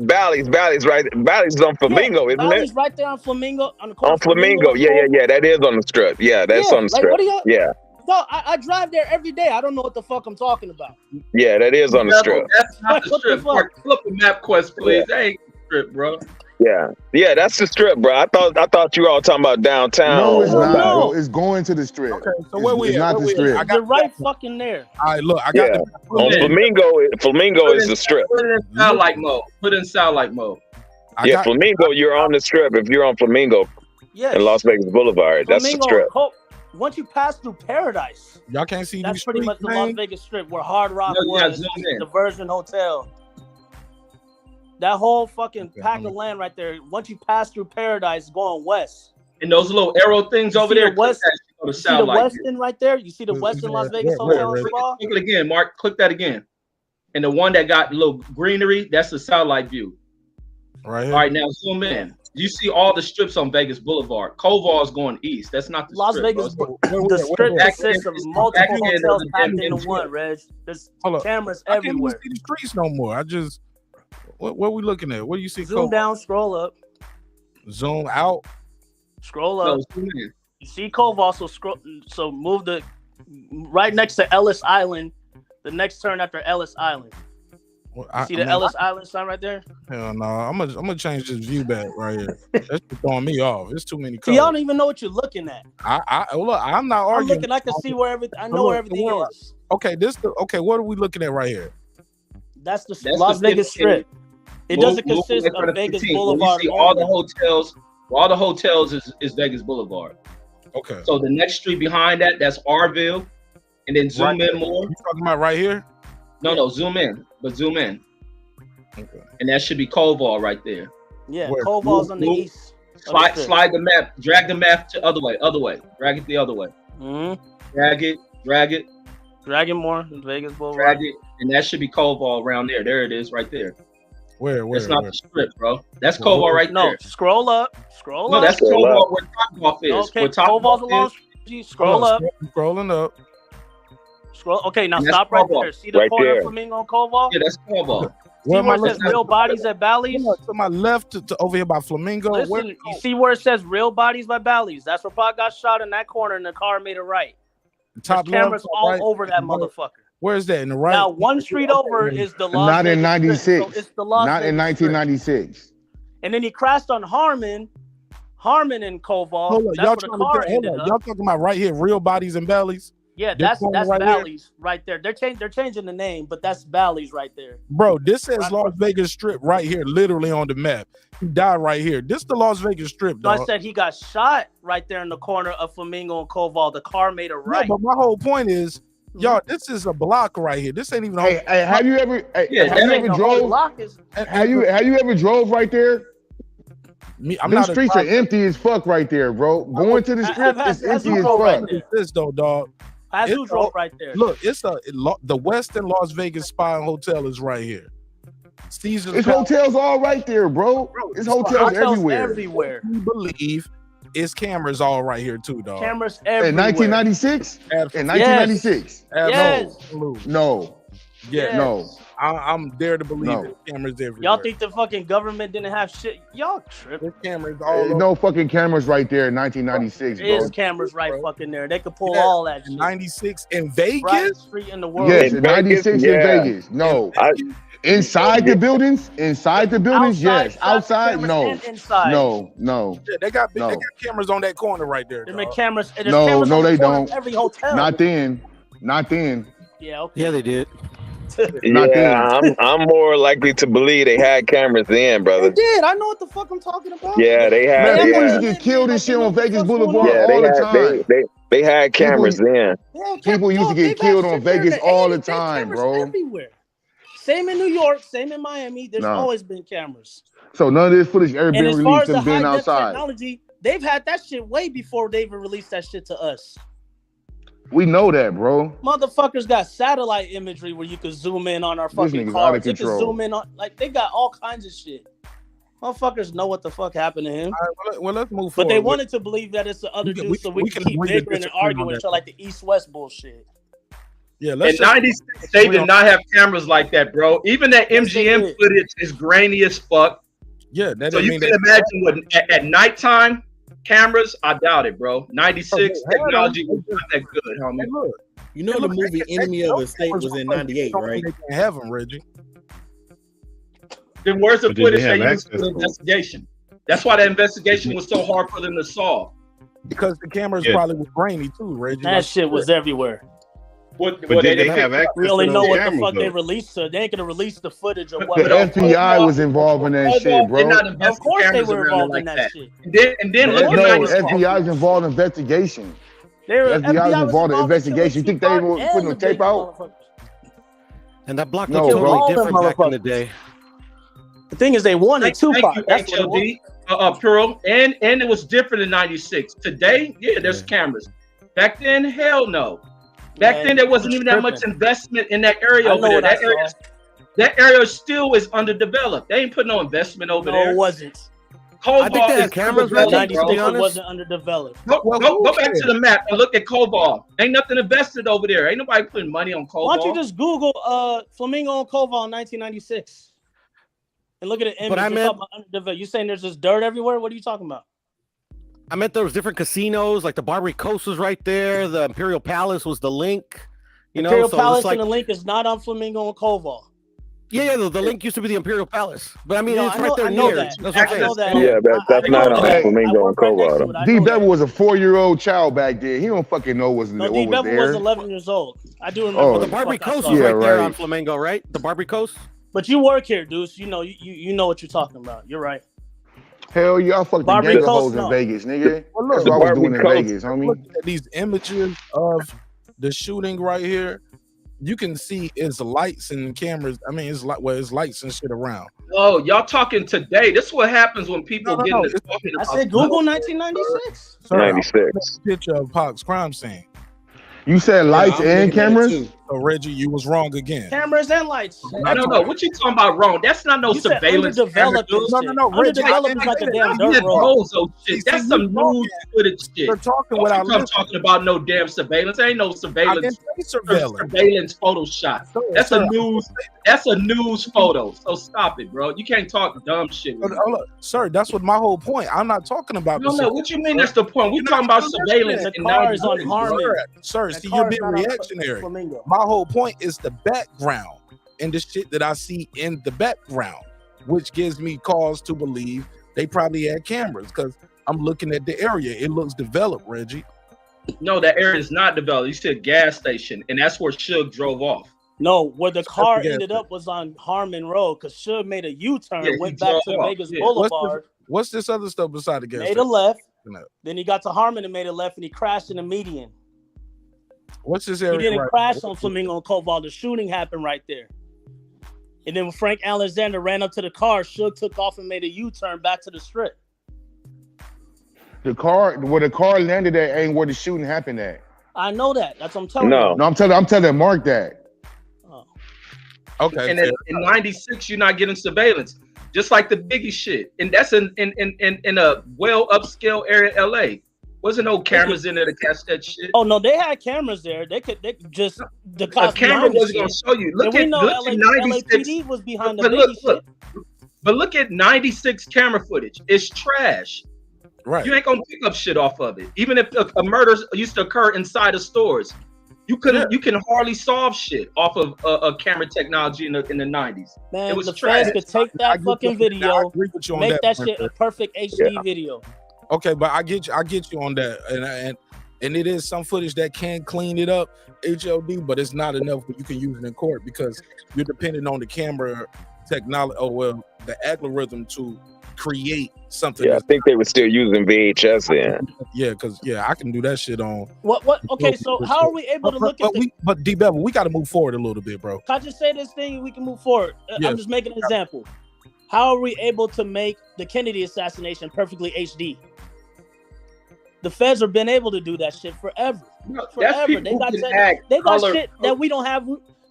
Bally's? Bally's is on Flamingo, isn't it? Bally's right there on Flamingo. On Flamingo, yeah. That is on the strip. Yeah, that's on the strip. Yeah. No, I drive there every day. I don't know what the fuck I'm talking about. Yeah, that is on the strip. That's not the strip. Flip a map quest, please. That ain't the strip, bro. Yeah, that's the strip, bro. I thought you were all talking about downtown. No, it's not. No. It's going to the strip. Okay, so where we at? Not the strip. You're right fucking there. All right, look, I got on Flamingo is the strip. Put it in satellite mode. Flamingo, you're on the strip. If you're on Flamingo in Las Vegas Boulevard, that's the strip. Once you pass through Paradise, y'all can't see. That's pretty much the Las Vegas Strip where Hard Rock was, the Virgin Hotel. That whole fucking pack of land right there. Once you pass through Paradise, going west. And those little arrow things over there. You see the Westin right there? You see the Westin Las Vegas Hotel and Spa? Click it again, Mark. Click that again. And the one that got a little greenery, that's the satellite view. Right. All right, now zoom in. You see all the strips on Vegas Boulevard. Koval is going east. That's not the Las strip. Vegas. The strip consists of multiple hotels packed into one, Reg. There's cameras everywhere. I can't see the streets no more. What are we looking at? What do you see? Zoom down, scroll up. Zoom out. Scroll up. You see Koval, so move the right next to Ellis Island. The next turn after Ellis Island. See the Ellis Island sign right there? Hell no. I'm gonna change this view back right here. That's throwing me off. It's too many colors. Y'all don't even know what you're looking at. Look, I'm not arguing. I'm looking. I can see where everything. I know where everything is. Okay, what are we looking at right here? That's the Las Vegas Strip. It doesn't consist of Vegas Boulevard. You see all the hotels. All the hotels is Vegas Boulevard. Okay. So the next street behind that's Arville, and then zoom in more. You talking about right here? No, zoom in. But zoom in. Okay. And that should be Koval right there. Yeah, Koval's on the east. Slide the map, drag the map to other way. Drag it the other way. Drag it. Drag it more. Vegas Boulevard. Drag it, and that should be Koval around there. There it is, right there. Where? It's not the strip, bro. That's Koval right there. No, scroll up. No, that's Koval where Top Golf is. Okay, where Top Koval's Golf along. Scroll up. Scrolling up. Scroll. Okay, now And that's stop right Koval. there. See the Right corner there. of Flamingo and Koval? Yeah, that's Koval. See where it says real bodies at Bally's? To my left, to over here by Flamingo. Listen, you see where it says real bodies by Bally's? That's where Pac got shot in that corner and the car made a right. Top There's cameras left, all right. over that motherfucker. Where's that? In the right? Now, one street over is the Las Not in Vegas Strip, 96. so it's the Las Not in Vegas Strip. 1996. And then he crashed on Harmon and Koval. Hold on, That's where the car ended up. y'all talking about right here, real bodies and Bally's? Yeah, This that's corner right Bally's right there. They're changing the name, but that's Bally's right there. Bro, this says Las Vegas Strip right here, literally on the map. He died right here. This is the Las Vegas Strip, So dog. I said he got shot right there in the corner of Flamingo and Koval. The car made a right. No, but my whole point is, y'all, this is a block right here. This ain't even. Hey, have you ever? Have you ever drove? Have you ever drove right there? I'm Them not a streets are driver. empty as fuck right there, bro. Going to the strip is empty as fuck. This though, dog. Who drove right there? Look, it's the Westin Las Vegas Spa and Hotel is right here. Caesar's It's hotels all right there, bro. It's hotels everywhere. You believe it's cameras all right here too, dog. Cameras everywhere. In 1996? In 1996? Yes. No. Yeah. No. I'm there to believe there's cameras everywhere. Y'all think the fucking government didn't have shit? Y'all tripping. Cameras all No fucking cameras right there in 1996, There is bro. cameras right fucking there. They could pull all that shit. 96 in Vegas? Brightest street in the world. Yes, in 96 in Vegas. No. Inside the buildings? Inside the buildings, yes. Outside, no. Inside. No. Yeah, they got cameras on that corner right there. They make cameras. And No, cameras no, on the they corner of don't. Every hotel. Not then. Yeah, okay. Yeah, they did. Yeah, I'm more likely to believe they had cameras then, brother. They did. I know what the fuck I'm talking about. Yeah, they had. Man, people yeah. used to get killed and shit on Vegas Boulevard Yeah, all the time. they had cameras then. People used to get killed on Vegas all the time, bro. Everywhere. Same in New York, same in Miami. There's always been cameras. So none of this footage ever been And as far as released the and been high-def outside. technology, they've had that shit way before they even released that shit to us. We know that, bro. Motherfuckers got satellite imagery where you can zoom in on our This fucking nigga's out of cars. You can control. zoom in on, like, they got all kinds of shit. Motherfuckers know what the fuck happened to him. All right, well, let's move But forward. they wanted to believe that it's the other dude so we can keep agree to bickering and disagree on arguing that. until like the East-West bullshit. Yeah, In 96, they did not have cameras like that, bro. Even that MGM footage is grainy as fuck. Yeah, that so didn't you mean can that- imagine what at nighttime cameras. I doubt it, bro. 96 technology was not that good, homie. You know the movie Enemy of the State was in 98, right? They can have them, Reggie. Then where's the But did footage they they have used for access the to it? investigation? That's why the investigation was so hard for them to solve. Because the cameras Yeah. probably was grainy too, Reggie. That shit was everywhere. What, But did they have access We only to know those what the cameras, fuck they though? released. So they ain't gonna release the footage of what The FBI was involved in that shit, bro. Of course they were involved in that shit. And then look No, at FBI is involved in investigation. They were, The FBI was involved in investigation. You think they were putting the tape out? And that block No, looked bro. totally different back in the day. The thing is, they wanted Thank Tupac. you, That's what it was. HLD, Pearl, and it was different in '96. Today, yeah, there's cameras. Back then, hell no. Back then, there wasn't even that much investment in that area I over know there. what That area still is underdeveloped. They ain't put no investment over No, there. it wasn't. Cobalt I think they had is cameras, underdeveloped, Reggie, to be bro. honest. It wasn't underdeveloped. Go back to the map and look at Cobalt. Ain't nothing invested over there. Ain't nobody putting money on Why Cobalt. don't you just Google Flamingo and Koval in 1996 and look at the image? But I You're meant- talking about underdeveloped. You saying there's just dirt everywhere? What are you talking about? I meant there was different casinos, like the Barbary Coast was right there. The Imperial Palace was the link. You know, Imperial so Palace it's like, and the link is not on Flamingo and Koval. yeah, the link used to be the Imperial Palace, but I mean No, it's I right know- there I know near. that. That's what I I'm know saying. that. Yeah, that's not on Flamingo and Koval. D Bevel was a 4-year-old child back then. He don't fucking know what No, was D Bevel there. was 11 years old. I do remember. Oh, what The the Barbary fuck I Coast saw. was Yeah, right there right. on Flamingo, right? The Barbary Coast. But you work here, Deuce. You know, you know what you're talking about. You're right. Hell, y'all fucking Barbary gang Coast, hoes in no. Vegas, nigga. Well, That's look, what I was doing in Barbary Vegas, homie. Look at these images of the shooting right here. you can see it's lights and cameras. I mean, it's like it's lights and shit around. Oh, y'all talking today? This is what happens when people get into talking I about said Google 1996. Sir, 96. Picture of Pac's crime scene. You said lights and cameras? So Reggie, you was wrong again. Cameras and lights. No. What you talking about wrong? That's not no You said surveillance. underdeveloped and No, shit. Reggie, Underdeveloped is like a damn you dirt had road. bozo shit. That's some news footage shit. We're talking Don't without you come talking about no damn surveillance. There ain't no surveillance. Surveillance Photoshop. That's a news. That's a news photo. So stop it, bro. You can't talk dumb shit. Sir, that's what my whole point. I'm not talking about. No. What you mean? That's the point. We talking about surveillance. The car is on Harmon. Sir, see, you're being reactionary. My whole point is the background and the shit that I see in the background, which gives me cause to believe they probably had cameras because I'm looking at the area. It looks developed, Reggie. No, that area is not developed. You said gas station, and that's where Suge drove off. No, where the car ended up was on Harmon Road because Suge made a U-turn, went back to Vegas Boulevard. What's this other stuff beside the gas made station? a left. Then he got to Harmon and made a left, and he crashed in the median. What's this area? He didn't crash on Flamingo and Koval. The shooting happened right there. And then when Frank Alexander ran up to the car, Suge took off and made a U-turn back to the strip. The car, where the car landed at, ain't where the shooting happened at. I know that. That's what I'm telling you. No, I'm telling Marq that. Oh. Okay. And in 96, you're not getting surveillance, just like the Biggie shit. And that's in a well upscale area, LA. Wasn't no cameras in there to catch that shit. Oh no, they had cameras there. They could just the camera wasn't gonna show you. Look at 96. LAPD was behind the Biggie shit. But look at 96 camera footage. It's trash. Right. You ain't gonna pick up shit off of it. Even if a murder used to occur inside of stores, you couldn't. You can hardly solve shit off of a camera technology in the 90s. Man, it was the trash. feds could take that fucking video, make that shit a perfect HD video. Okay, but I get you on that, and it is some footage that can clean it up, HLD, but it's not enough that you can use it in court because you're depending on the camera technology, the algorithm to create something. Yeah, I think they were still using VHS then. Yeah, because I can do that shit on. What? Okay, so how are we able to look at? But D Bevel, we got to move forward a little bit, bro. Can I just say this thing? We can move forward. Yes. I'm just making an example. How are we able to make the Kennedy assassination perfectly HD? The feds have been able to do that shit forever. Forever. They got shit that we don't have.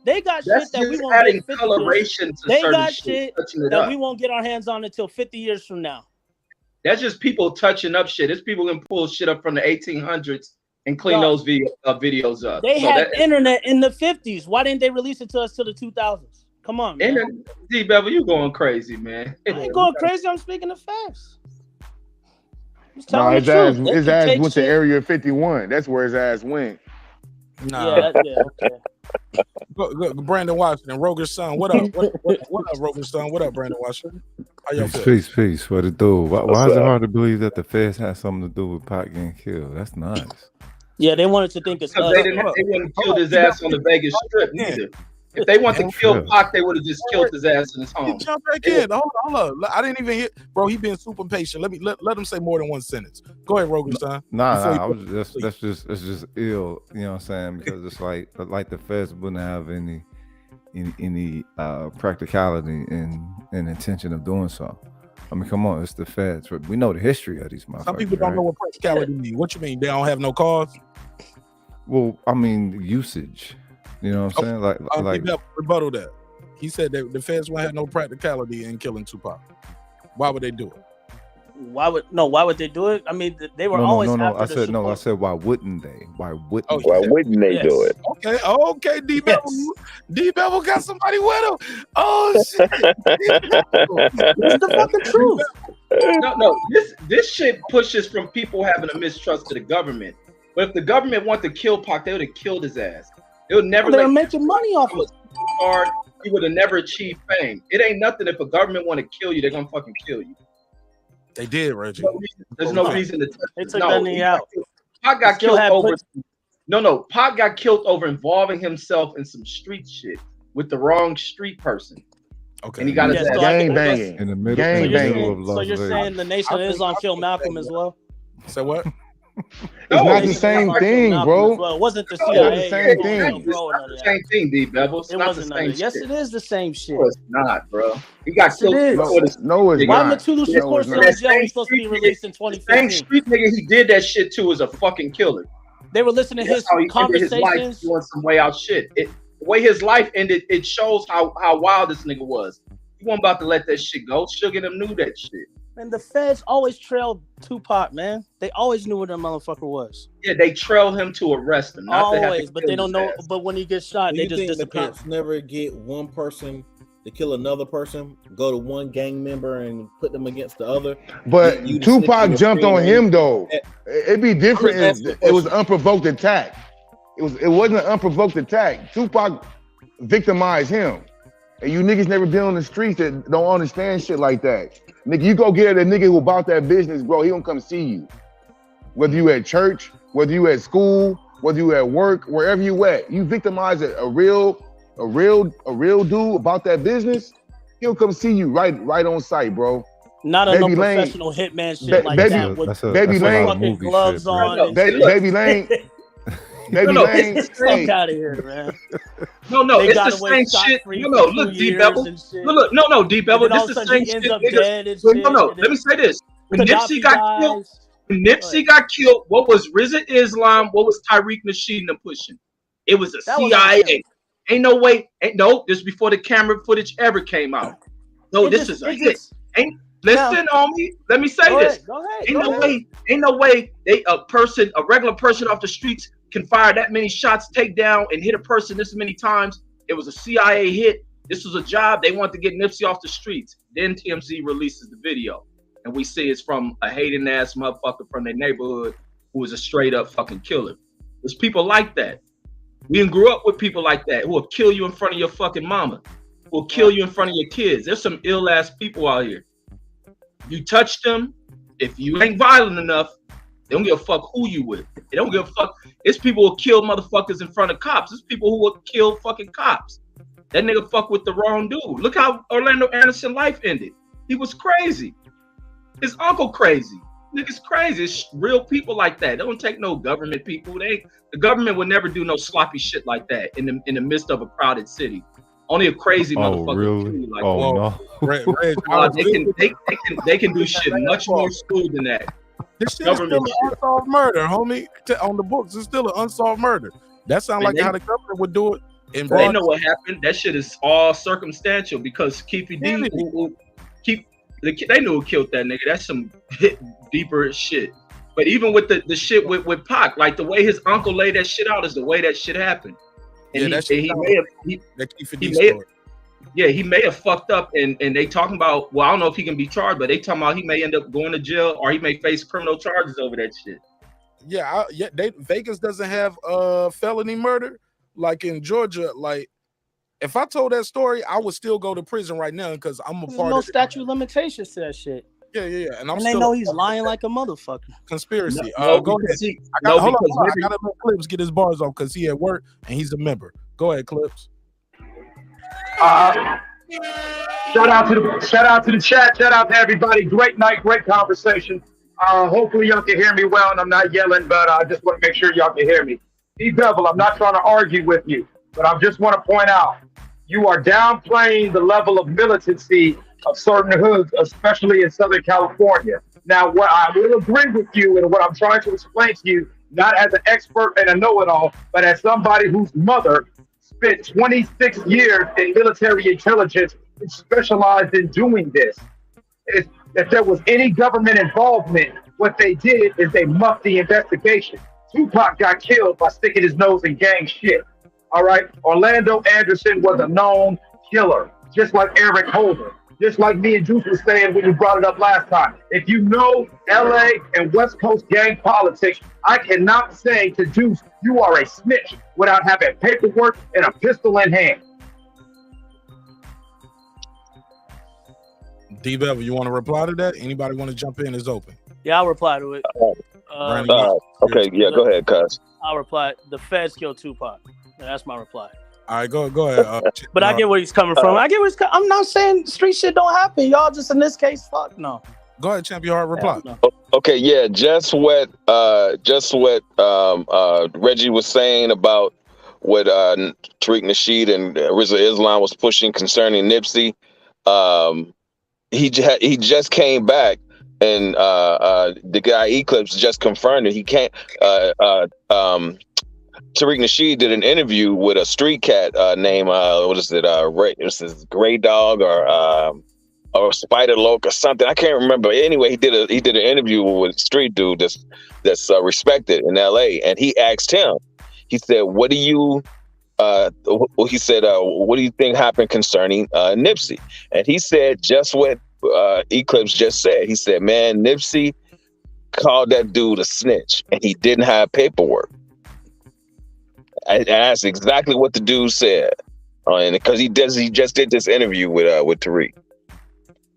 They got shit that we won't get 50 years. They got shit that we won't get our hands on until 50 years from now. That's just people touching up shit. It's people can pull shit up from the 1800s and clean those videos up. They had internet in the 50s. Why didn't they release it to us till the 2000s? Come on, man. D-Bevel, you going crazy, man. I ain't going crazy. I'm speaking the facts. No, his ass went to Area 51. That's where his ass went. Nah. Yeah, okay. Brandon Washington, Roger's son. What up? What up, Roger's son? What up, Brandon Washington? How y'all feel? Peace. What it do? Why is it hard to believe that the feds had something to do with Pac getting killed? That's nice. Yeah, they wanted to think it's us. They wouldn't kill his ass on the Vegas Strip neither. If they want to kill Pac, they would have just killed his ass in his home. Jump back in. Hold on. I didn't even hear, bro. He being super patient. Let him say more than one sentence. Go ahead, Roger's son. That's just ill. You know what I'm saying? Because it's like the feds wouldn't have any practicality and intention of doing so. I mean, come on, it's the feds. We know the history of these motherfuckers. Some people don't know what practicality means. What you mean? They don't have no cars? Well, I mean, usage. You know what I'm saying? Like rebuttal that. He said that the feds won't have no practicality in killing Tupac. Why would they do it? Why would they do it? I mean, they were always after the I said why wouldn't they? Why wouldn't they do it? Okay, D-Bevel got somebody with him. Oh shit. It's the fucking truth. No, this shit pushes from people having a mistrust to the government. But if the government wanted to kill Pac, they would have killed his ass. They would never. They're making money off of it. He would have never achieved fame. It ain't nothing if a government want to kill you, they're gonna fucking kill you. They did, Reggie. There's no reason to. They took that nigga out. Pac got killed over. No. Pac got killed over involving himself in some street shit with the wrong street person. Okay. And he got his gang banging in the middle. So you're saying the Nation of Islam killed Malcolm as well? So what? It's not the same thing, bro. Well, it wasn't the It's not CIA. the same thing. It's not the same thing, D. Bevel. It wasn't none of it. Yes, it is the same shit. No, it's not, bro. He got killed. No, it's Why not. Matulu Shakur still in jail? He's supposed to be released in The 2015. same street nigga he did that shit to is a fucking killer. They were listening to his That's how he ended his life conversations. doing some way out shit. The way his life ended, it shows how wild this nigga was. He wasn't about to let that shit go. Suge and them knew that shit. And the feds always trailed Tupac, man. They always knew where that motherfucker was. Yeah, they trail him to arrest him. Not to have Always, to but kill they don't his know. ass. But when he gets shot, Do they you just think the disappear. cops never get one person to kill another person, go to one gang member and put them against the other? But You just Tupac stick jumped your on finger him in- though. It'd be different I'm if just asking a it was question. unprovoked attack. It wasn't an unprovoked attack. Tupac victimized him. And you niggas never been on the streets that don't understand shit like that. Nigga, you go get a nigga who about that business, bro, he gonna come see you. Whether you at church, whether you at school, whether you at work, wherever you at, you victimize a real dude about that business, he'll come see you right on site, bro. Not a Baby no Lane- professional hitman shit like Baby- that with Baby Lane- fucking gloves on. and Baby Lane. Baby Lane. Fuck out of here, man. No, They it's got the away same shit. scot-free No, for look, 2 D years Bevel. and shit. No, D Bevel. And then all This of is a the sudden same he shit. ends up niggas- dead and Wait, shit, No, and let me say this. When Nipsey Gaddafi got killed, what was Rizza Islam? What was Tariq Nasheed pushing? It was a That was CIA. Ain't no way. This is before the camera footage ever came out. No, this is a hit. Listen on me. Let me say this. Go ahead. Ain't no way a regular person off the streets can fire that many shots, take down, and hit a person this many times. It was a CIA hit. This was a job. They wanted to get Nipsey off the streets. Then TMZ releases the video, and we see it's from a hating ass motherfucker from their neighborhood who was a straight up fucking killer. There's people like that. We grew up with people like that who will kill you in front of your fucking mama, who will kill you in front of your kids. There's some ill ass people out here. You touch them, if you ain't violent enough, they don't give a fuck who you with. They don't give a fuck. It's people who kill motherfuckers in front of cops. It's people who will kill fucking cops. That nigga fuck with the wrong dude. Look how Orlando Anderson life ended. He was crazy. His uncle crazy. Niggas crazy. It's real people like that. They don't take no government people. The government would never do no sloppy shit like that in the midst of a crowded city. Only a crazy motherfucker really? can do like Oh, that. no. They can do shit much more smooth than that. This shit is still an unsolved murder, homie. On the books, it's still an unlesed murder. That sounds like how the government would do it. They know what happened. That shit is all circumstantial because Keefy D, they knew who killed that nigga. That's some deeper shit. But even with the shit with Pac, like the way his uncle laid that shit out is the way that shit happened. And he may have fucked up and they talking about, well, I don't know if he can be charged, but they talking about he may end up going to jail or he may face criminal charges over that shit. Yeah, Vegas doesn't have felony murder like in Georgia. Like, if I told that story, I would still go to prison right now because I'm a There's part no of statute of limitations to that shit. Yeah, and And I'm they still know he's lying like a motherfucker. conspiracy. No, Go because ahead. he- I no, gotta because maybe- let Clips get his bars on because he at work and he's a member. Go ahead, Clips. Shout out to the chat. Shout out to everybody. Great night, great conversation. Hopefully y'all can hear me well, and I'm not yelling, but I just want to make sure y'all can hear me. D-Devil, I'm not trying to argue with you, but I just want to point out you are downplaying the level of militancy of certain hoods, especially in Southern California. Now, what I will agree with you, and what I'm trying to explain to you, not as an expert and a know-it-all, but as somebody whose mother spent 26 years in military intelligence and specialized in doing this. If there was any government involvement, what they did is they muffed the investigation. Tupac got killed by sticking his nose in gang shit. All right? Orlando Anderson was a known killer, just like Eric Holder, just like me and Juice was saying when you brought it up last time. If you know LA and West Coast gang politics, I cannot say to Juice, you are a snitch without having paperwork and a pistol in hand. D-Bevel, you want to reply to that? Anybody want to jump in? It's open. Yeah, I'll reply to it. Okay, yeah, go ahead, cuz. I'll reply. The feds killed Tupac. That's my reply. All right, go ahead. But I get where he's coming from. I'm not saying street shit don't happen. Y'all just in this case, fuck no. Go ahead, Champion Heart. Reply. Okay, yeah, just what Reggie was saying about what Tariq Nasheed and Rizza Islam was pushing concerning Nipsey. He just came back, and the guy Eclipse just confirmed it. He can't. Tariq Nasheed did an interview with a street cat named what is it? This is Gray Dog or Spider Loc or something. I can't remember. Anyway, he did an interview with a street dude that's respected in LA, and he asked him. He said, "What do you?" He said, "What do you think happened concerning Nipsey?" And he said just what Eclipse just said. He said, "Man, Nipsey called that dude a snitch, and he didn't have paperwork." And that's exactly what the dude said, and because he just did this interview with Tariq.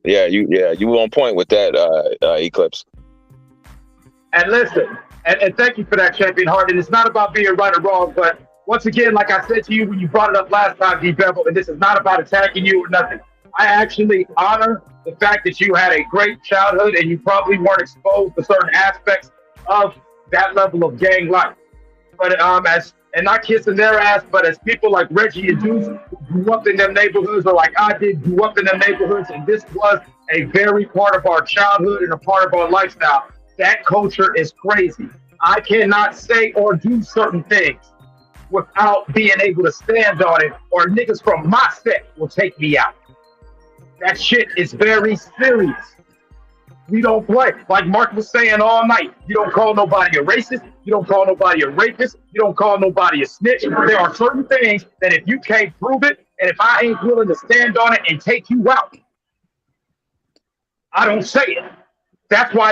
Yeah, you were on point with that, Eclipse. And listen, and thank you for that, Champion Heart. And it's not about being right or wrong, but once again, like I said to you when you brought it up last time, D Bevel, and this is not about attacking you or nothing. I actually honor the fact that you had a great childhood and you probably weren't exposed to certain aspects of that level of gang life. But and not kissing their ass, but as people like Reggie and Deuce who grew up in them neighborhoods, or like I did, grew up in them neighborhoods, and this was a very part of our childhood and a part of our lifestyle. That culture is crazy. I cannot say or do certain things without being able to stand on it, or niggas from my set will take me out. That shit is very serious. We don't play. Like Mark was saying all night, you don't call nobody a racist, you don't call nobody a rapist, you don't call nobody a snitch. There are certain things that if you can't prove it, and if I ain't willing to stand on it and take you out, I don't say it. That's why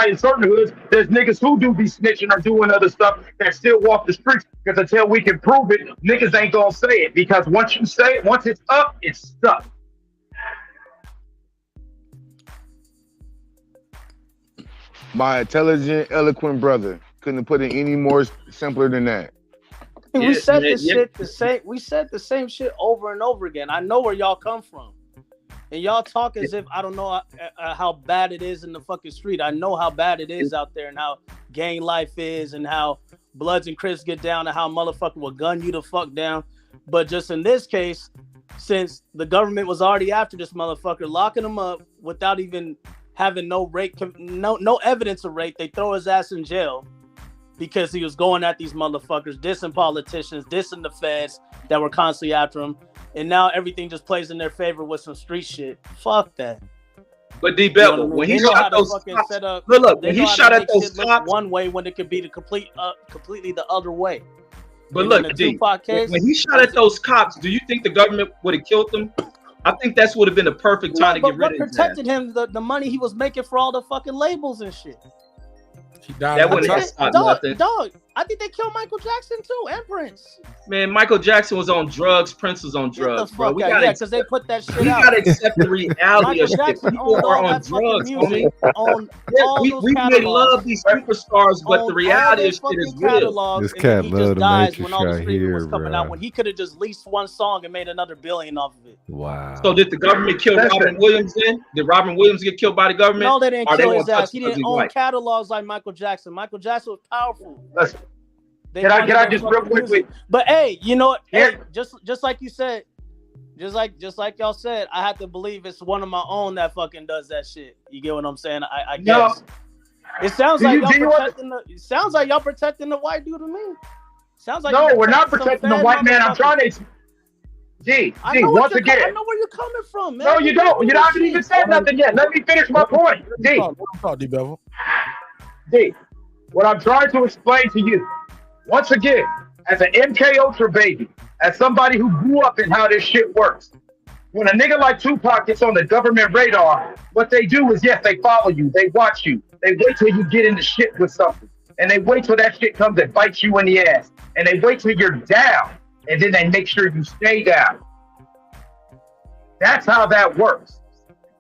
in certain hoods, there's niggas who do be snitching or doing other stuff that still walk the streets, because until we can prove it, niggas ain't gonna say it, because once you say it, once it's up, it's stuck. My intelligent, eloquent brother couldn't have put it any more simpler than that. We said this shit the same. We said the same shit over and over again. I know where y'all come from, and y'all talk as if I don't know how bad it is in the fucking street. I know how bad it is out there, and how gang life is, and how Bloods and Crips get down, and how motherfucker will gun you the fuck down. But just in this case, since the government was already after this motherfucker, locking him up without even having no evidence of rape, they throw his ass in jail because he was going at these motherfuckers, dissing politicians, dissing the feds that were constantly after him, and now everything just plays in their favor with some street shit. Fuck that. But D Bevel, when he shot those cops, look, when he shot at those cops, one way when it could be completely the other way. But look, D, when he shot at those cops, do you think the government would have killed them? I think that's would have been the perfect time to get rid of him. What protected him? The money he was making for all the fucking labels and shit. He died. That wouldn't have stopped nothing. Dog, I think they killed Michael Jackson too, and Prince. Man, Michael Jackson was on drugs. Prince was on drugs, bro. We gotta, because they put that shit out. We gotta accept the reality of shit. People are on drugs, homie. We may love these superstars, but the reality of shit is real. This cat love the Matrix right here, bro. When he could have just leased one song and made another billion off of it. Wow. So did the government kill Robin Williams then? Did Robin Williams get killed by the government? No, they didn't kill his ass. He didn't own catalogs like Michael Jackson. Michael Jackson was powerful. Can I just real quickly? But hey, you know what? Hey, just like you said, just like y'all said, I have to believe it's one of my own that fucking does that shit. You get what I'm saying? I guess. It sounds like y'all protecting the white dude to me. Sounds like no, we're not protecting the white man. I'm trying to. Once again, I know where you're coming from, man. No, you don't. You haven't even said nothing yet. Let me finish my point. D, what I'm trying to explain to you, once again, as an MK Ultra baby, as somebody who grew up in how this shit works, when a nigga like Tupac gets on the government radar, what they do is, yes, they follow you, they watch you, they wait till you get into shit with something, and they wait till that shit comes and bites you in the ass, and they wait till you're down, and then they make sure you stay down. That's how that works.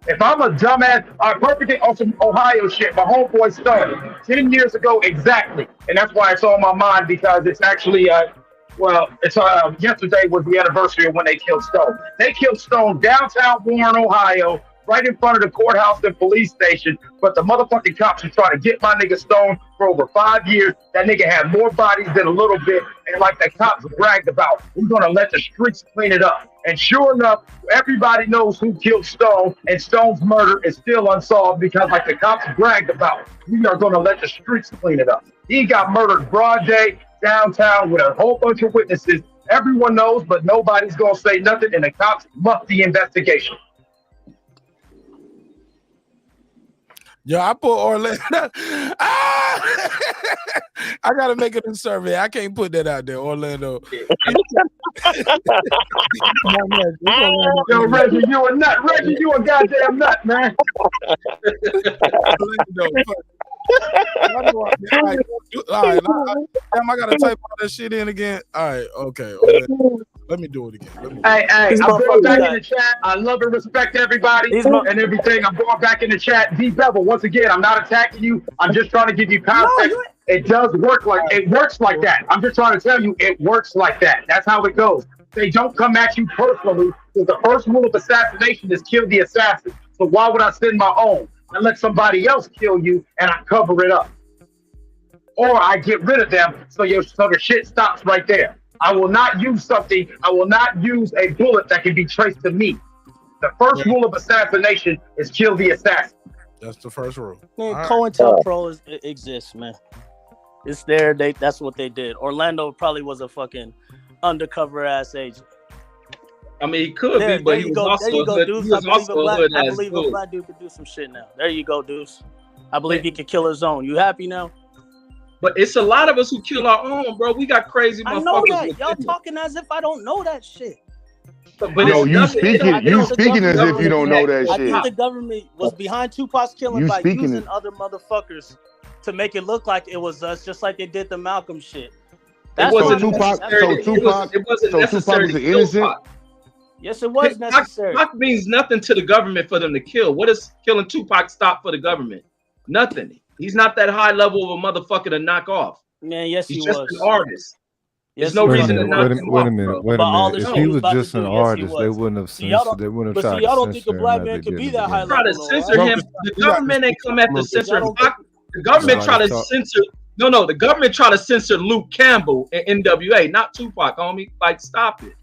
If I'm a dumbass, perfect on some Ohio shit, my homeboy started 10 years ago exactly. And that's why it's on my mind, because it's actually, yesterday was the anniversary of when they killed Stone. They killed Stone downtown Warren, Ohio, right in front of the courthouse and police station. But the motherfucking cops are trying to get my nigga Stone for over 5 years. That nigga had more bodies than a little bit. And like the cops bragged about, we're going to let the streets clean it up. And sure enough, everybody knows who killed Stone, and Stone's murder is still unsolved because like the cops bragged about, we are going to let the streets clean it up. He got murdered broad day downtown with a whole bunch of witnesses. Everyone knows, but nobody's going to say nothing, and the cops muff the investigation. Yo, I put Orlando. I gotta make it a survey. I can't put that out there, Orlando. Yo, Reggie, you a nut. Reggie, you a goddamn nut, man. All right, damn, I gotta type all that shit in again. All right, okay. Let me do it again. Hey, I'm going back in the chat. I love and respect everybody and everything. I'm going back in the chat. D Bevel, once again, I'm not attacking you. I'm just trying to give you context. It does work it works like that. I'm just trying to tell you it works like that. That's how it goes. They don't come at you personally. So the first rule of assassination is kill the assassin. So why would I send my own? I let somebody else kill you and I cover it up. Or I get rid of them so the shit stops right there. I will not use something. I will not use a bullet that can be traced to me. The first rule of assassination is kill the assassin. That's the first rule. Man, COINTELPRO exists, man. It's there. That's what they did. Orlando probably was a fucking undercover ass agent. I mean, he could be, but he was also a hood. He was also a hood I believe a black dude could do some shit now. There you go, Deuce. I believe he could kill his own. You happy now? But it's a lot of us who kill our own, bro. We got crazy motherfuckers. I know that. Y'all talking as if I don't know that shit. But no, you speaking as if you don't know that shit. I think the government was behind Tupac's killing by using other motherfuckers to make it look like it was us, just like they did the Malcolm shit. That's Tupac is innocent. Yes, it was necessary. Tupac means nothing to the government for them to kill. What does killing Tupac stop for the government? Nothing. He's not that high level of a motherfucker to knock off. Man, yes, he's he just was an artist. There's no reason to knock him off. Wait a minute. If he was just an artist, they wouldn't have censored. They wouldn't have tried to censor him. Y'all don't think a black man could be that high level? Try to censor him. The government ain't come after censor him. The government try to censor. No. The government try to censor Luke Campbell and NWA, not Tupac, homie. Like, stop it.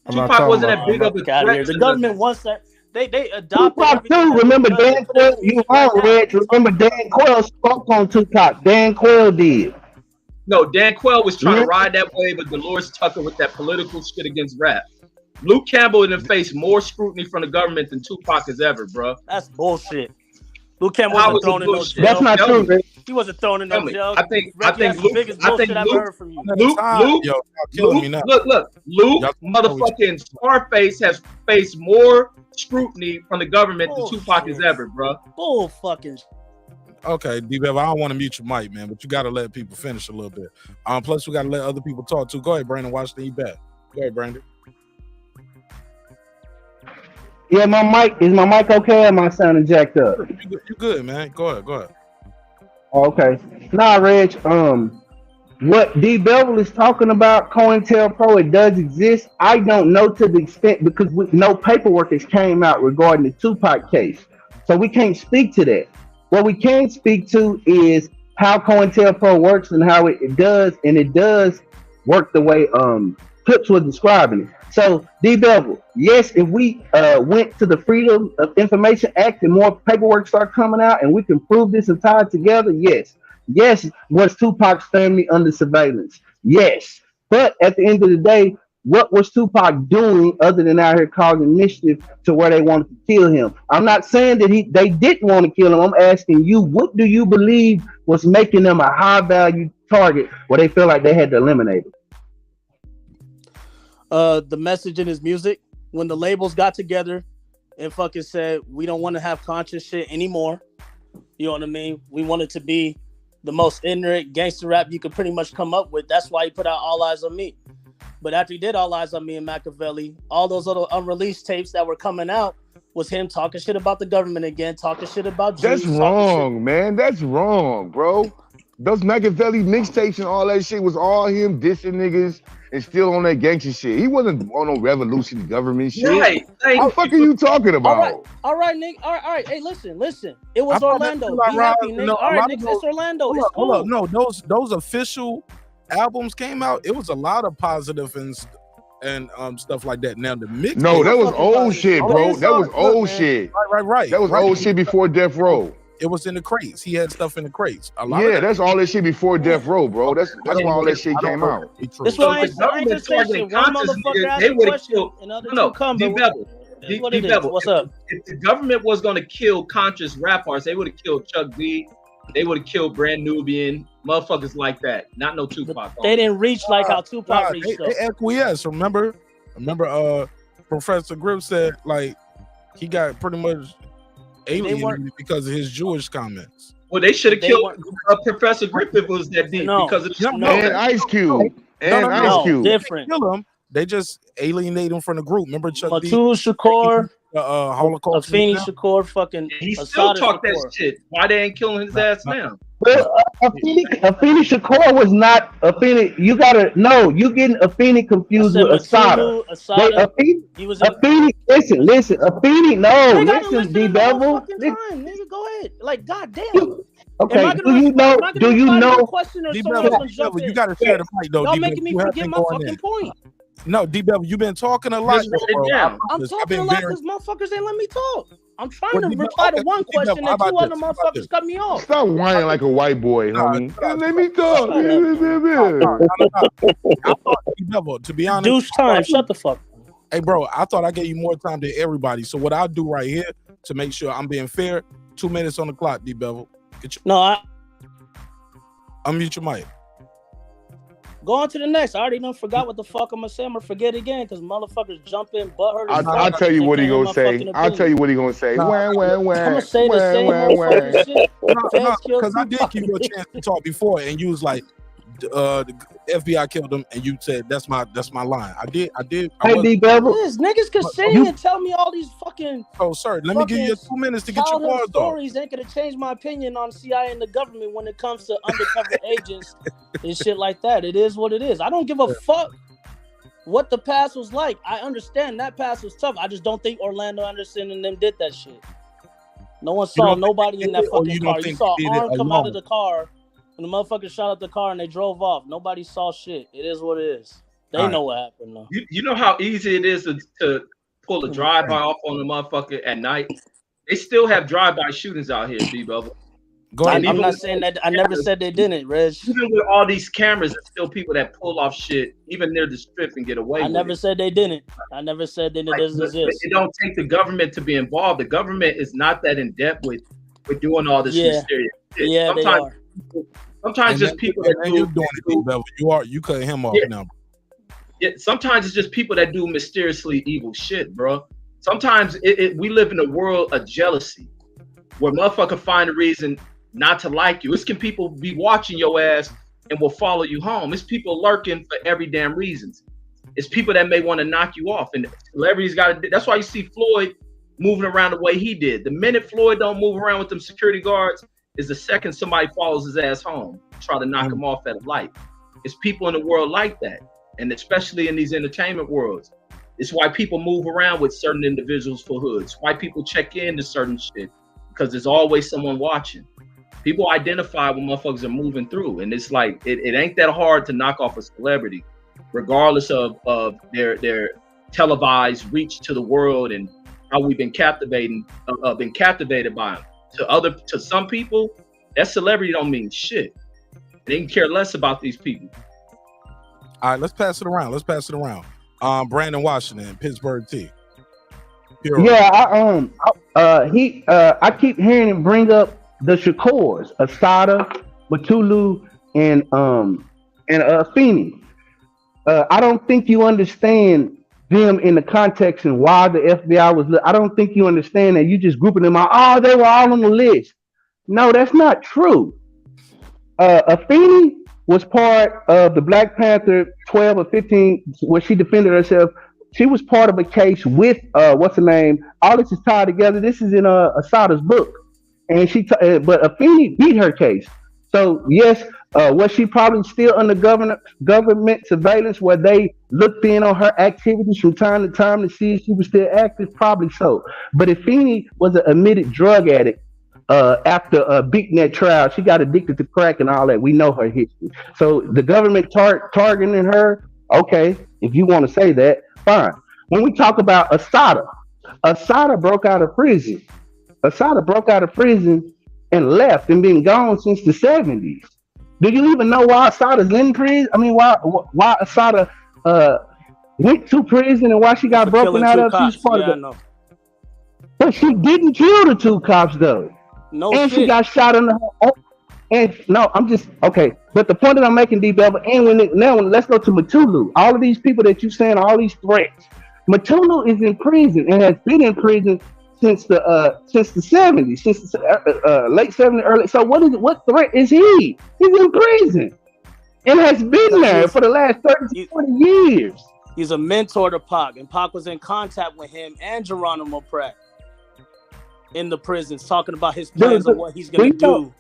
Tupac wasn't that big of a threat. The government wants that. They adopted. Tupac too. Remember Dan Quayle? You are Reg. Remember Dan Quayle spoke on Tupac. Dan Quayle did. No, Dan Quayle was trying to ride that wave of Dolores Tucker with that political shit against rap. Luke Campbell done faced more scrutiny from the government than Tupac has ever, bro. That's bullshit. Luke Campbell wasn't thrown in no jail. That's not true, man. He wasn't thrown in no jail. I think Luke motherfucking Scarface has faced more scrutiny from the government than Tupac has ever, bro. Bull fucking. Okay, D-Bev, I don't want to mute your mic, man, but you got to let people finish a little bit. Plus, we got to let other people talk too. Go ahead, Brandon Washington. You back. Go ahead, Brandon. Yeah, is my mic okay? Or am I sounding jacked up? You good, man. Go ahead. Okay. Nah, Reg. What D Bevel is talking about, COINTELPRO, it does exist. I don't know to the extent because no paperwork has came out regarding the Tupac case, so we can't speak to that. What we can speak to is how COINTELPRO works and how it does, and it does work the way Clips was describing it. So, D Bevel, yes, if we went to the Freedom of Information Act and more paperwork start coming out and we can prove this and tie it together, yes. Yes, was Tupac's family under surveillance? Yes. But at the end of the day, what was Tupac doing other than out here causing mischief to where they wanted to kill him? I'm not saying that they didn't want to kill him. I'm asking you, what do you believe was making them a high value target where they feel like they had to eliminate him? The message in his music, when the labels got together and fucking said, we don't want to have conscious shit anymore. You know what I mean? We want it to be the most ignorant gangster rap you could pretty much come up with. That's why he put out All Eyes on Me. But after he did All Eyes on Me and Machiavelli, all those little unreleased tapes that were coming out was him talking shit about the government again, talking shit about Jews. That's wrong, man. That's wrong, bro. Those Machiavelli mixtapes and all that shit was all him dissing niggas and still on that gangster shit. He wasn't on no revolution government shit. Right. What the fuck are you talking about? All right, Nick. All right. Hey, listen. It was Orlando. Be happy, Nick. All right, Nick. It's Orlando. It's cool. Hold up. No, those official albums came out. It was a lot of positive and stuff like that. Now the mix. No, that was old shit, bro. That was old shit. Right. That was old shit before Death Row. It was in the crates. He had stuff in the crates. That's all that shit before Death Row, bro. That's why all that shit came out. That's why I ain't just saying one motherfucker asked a question and other two come. What's up? If the government was going to kill conscious rap artists, they would have killed Chuck D. They would have killed Brand Nubian, motherfuckers like that. Not no Tupac. They didn't reach like how Tupac reached. They acquiesced. Remember, Professor Grip said like he got pretty much alienated because of his Jewish comments. Well, they should have killed Professor Grip if it was that deep because of the and Ice Cube. Ice Cube. Different. Kill him. They just alienate him from the group. Remember Chuck D? Shakur, Holocaust. Afeni Shakur, fucking. He still talk that shit. Why they ain't killing his ass now? Well, Afeni Shakur was not Afeni. You getting Afeni confused with Asada. Afeni, listen, Afeni, listen, D-Devil. Nigga, go ahead. Like, goddamn. Okay, do you know? You got to share the mic, though. Y'all making me forget my fucking point. No, D-Bevel, you've been talking a lot. I'm talking a lot because motherfuckers ain't let me talk. I'm trying to reply to one question and two other motherfuckers cut me off. Stop whining like a white boy, homie. Let me talk. D-Bevel, to be honest. Douche time. Shut the fuck. Hey, bro, I thought I gave you more time than everybody. So what I'll do right here to make sure I'm being fair, 2 minutes on the clock, D-Bevel. Unmute your mic. Go on to the next. I already done forgot what the fuck I'm gonna say. I'm gonna forget again because motherfuckers jump in butthurt. I'll tell you what he gonna say. I'm gonna say the same motherfucking shit. Because I did give you a chance to talk before, and you was like, the FBI killed him, and you said that's my line. I did. Niggas could say and tell me all these fucking. Oh, sir, let me give you 2 minutes to get your words off. Stories ain't gonna change my opinion on CIA and the government when it comes to undercover agents and shit like that. It is what it is. I don't give a fuck what the past was like. I understand that past was tough. I just don't think Orlando Anderson and them did that shit. No one saw nobody in that fucking car. You saw an arm come out of the car. When the motherfuckers shot up the car and they drove off, nobody saw shit. It is what it is. They know what happened though. You know how easy it is to pull a drive-by off on the motherfucker at night? They still have drive-by shootings out here, D-Bubba. I'm not saying that. I never said they didn't, Reg. Even with all these cameras, there's still people that pull off shit, even near the strip, and get away with it. I never said they didn't. I never said that it doesn't exist. It don't take the government to be involved. The government is not that in depth with doing all this mysterious shit. Yeah, sometimes, they are. Sometimes just people that do. You're doing it, you cut him off now. Yeah, sometimes it's just people that do mysteriously evil shit, bro. Sometimes we live in a world of jealousy, where motherfucker find a reason not to like you. It's can people be watching your ass and will follow you home. It's people lurking for every damn reasons. It's people that may want to knock you off, and celebrities got to. That's why you see Floyd moving around the way he did. The minute Floyd don't move around with them security guards is the second somebody follows his ass home, try to knock him off at a light. It's people in the world like that, and especially in these entertainment worlds. It's why people move around with certain individuals for hoods. Why people check in to certain shit, because there's always someone watching. People identify when motherfuckers are moving through, and it's like it ain't that hard to knock off a celebrity, regardless of their televised reach to the world and how we've been captivated by them. To some people, that celebrity don't mean shit. They can care less about these people. All right, let's pass it around. Brandon Washington, Pittsburgh T. Yeah, I keep hearing him bring up the Shakurs, Asada, Batulu, and Afeni. I don't think you understand them in the context and why the FBI was. I don't think you understand that. You just grouping them out. Oh, they were all on the list. No, that's not true. Afeni was part of the Black Panther 12 or 15, where she defended herself. She was part of a case with what's her name? All this is tied together. This is in Asada's book, and but Afeni beat her case. So yes, Was she probably still under government surveillance where they looked in on her activities from time to time to see if she was still active? Probably so. But if Feeney was an admitted drug addict, after beating that trial, she got addicted to crack and all that. We know her history. So the government targeting her, okay, if you want to say that, fine. When we talk about Assata broke out of prison. Assata broke out of prison and left and been gone since the 70s. Do you even know why Assata's in prison? I mean, why Assata went to prison and why she got broken out of? She's part of it. But she didn't kill the 2 cops though. No and shit. She got shot in the and no, I'm just okay. But the point that I'm making, D-Bevel, and let's go to Matulu. All of these people that you saying, all these threats. Matulu is in prison and has been in prison since the 70s, since the late 70s, early. So what threat is he? He's in prison and has been there for the last 30 to 40 years. He's a mentor to Pac, and Pac was in contact with him and Geronimo Pratt in the prisons, talking about his plans of what he's gonna do.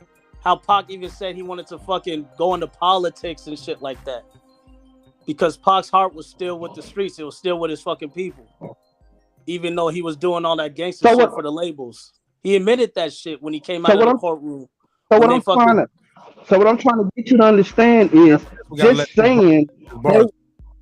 How Pac even said he wanted to fucking go into politics and shit like that. Because Pac's heart was still with the streets. It was still with his fucking people. Even though he was doing all that gangster shit for the labels. He admitted that shit when he came out of the courtroom. So what I'm trying to get you to understand is just saying,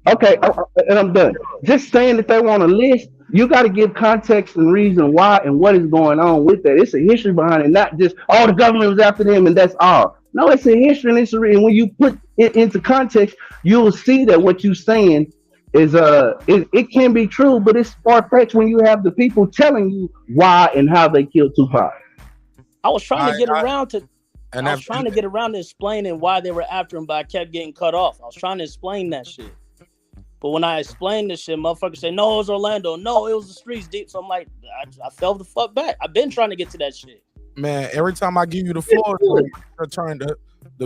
okay, and I'm done. Just saying that they want a list, you got to give context and reason why and what is going on with that. It's a history behind it, not just, oh, the government was after them and that's all. No, it's a history and it's a reason. When you put it into context, you'll see that what you're saying is it can be true, but it's far-fetched when you have the people telling you why and how they killed Tupac. I was trying to get around to explaining why they were after him, but I kept getting cut off. I was trying to explain that shit. But when I explained this shit, motherfuckers say, no, it was Orlando. No, it was the streets deep. So I'm like, I fell the fuck back. I've been trying to get to that shit. Man, every time I give you the floor, you're trying to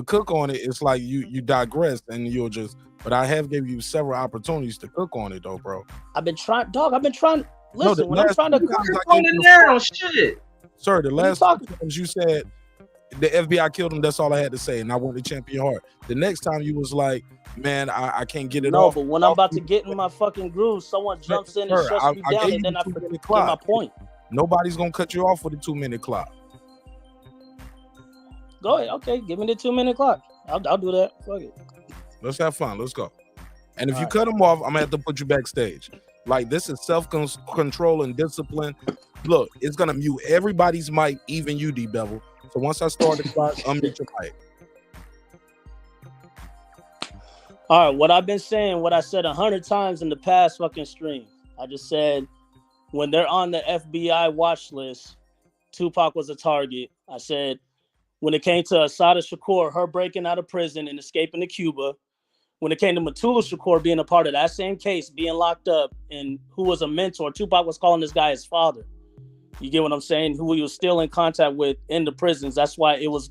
cook on it. It's like you digress and you'll just. But I have gave you several opportunities to cook on it, though, bro. I've been trying, dog. Listen, when I'm trying to cook on it now, shit. Sir, the last times you said the FBI killed him, that's all I had to say, and I want to champion your heart. The next time you was like, man, I can't get it off. No, but when I'm about to get in my fucking groove, someone jumps in and shuts me down, and then I forget my point. Nobody's gonna cut you off with a 2-minute clock. Go ahead, okay, give me the 2-minute clock. I'll do that. Fuck it. Let's have fun. Let's go. And if you cut him off, I'm gonna have to put you backstage. Like, this is self-control and discipline. Look, it's gonna mute everybody's mic, even you, D-Bevel. So once I start the clock, unmute your mic. All right, what I've been saying, what I said 100 times in the past fucking stream. I just said when they're on the FBI watch list, Tupac was a target. I said when it came to Assata Shakur, her breaking out of prison and escaping to Cuba, when it came to Matula Shakur being a part of that same case, being locked up, and who was a mentor, Tupac was calling this guy his father. You get what I'm saying? Who he was still in contact with in the prisons. That's why it was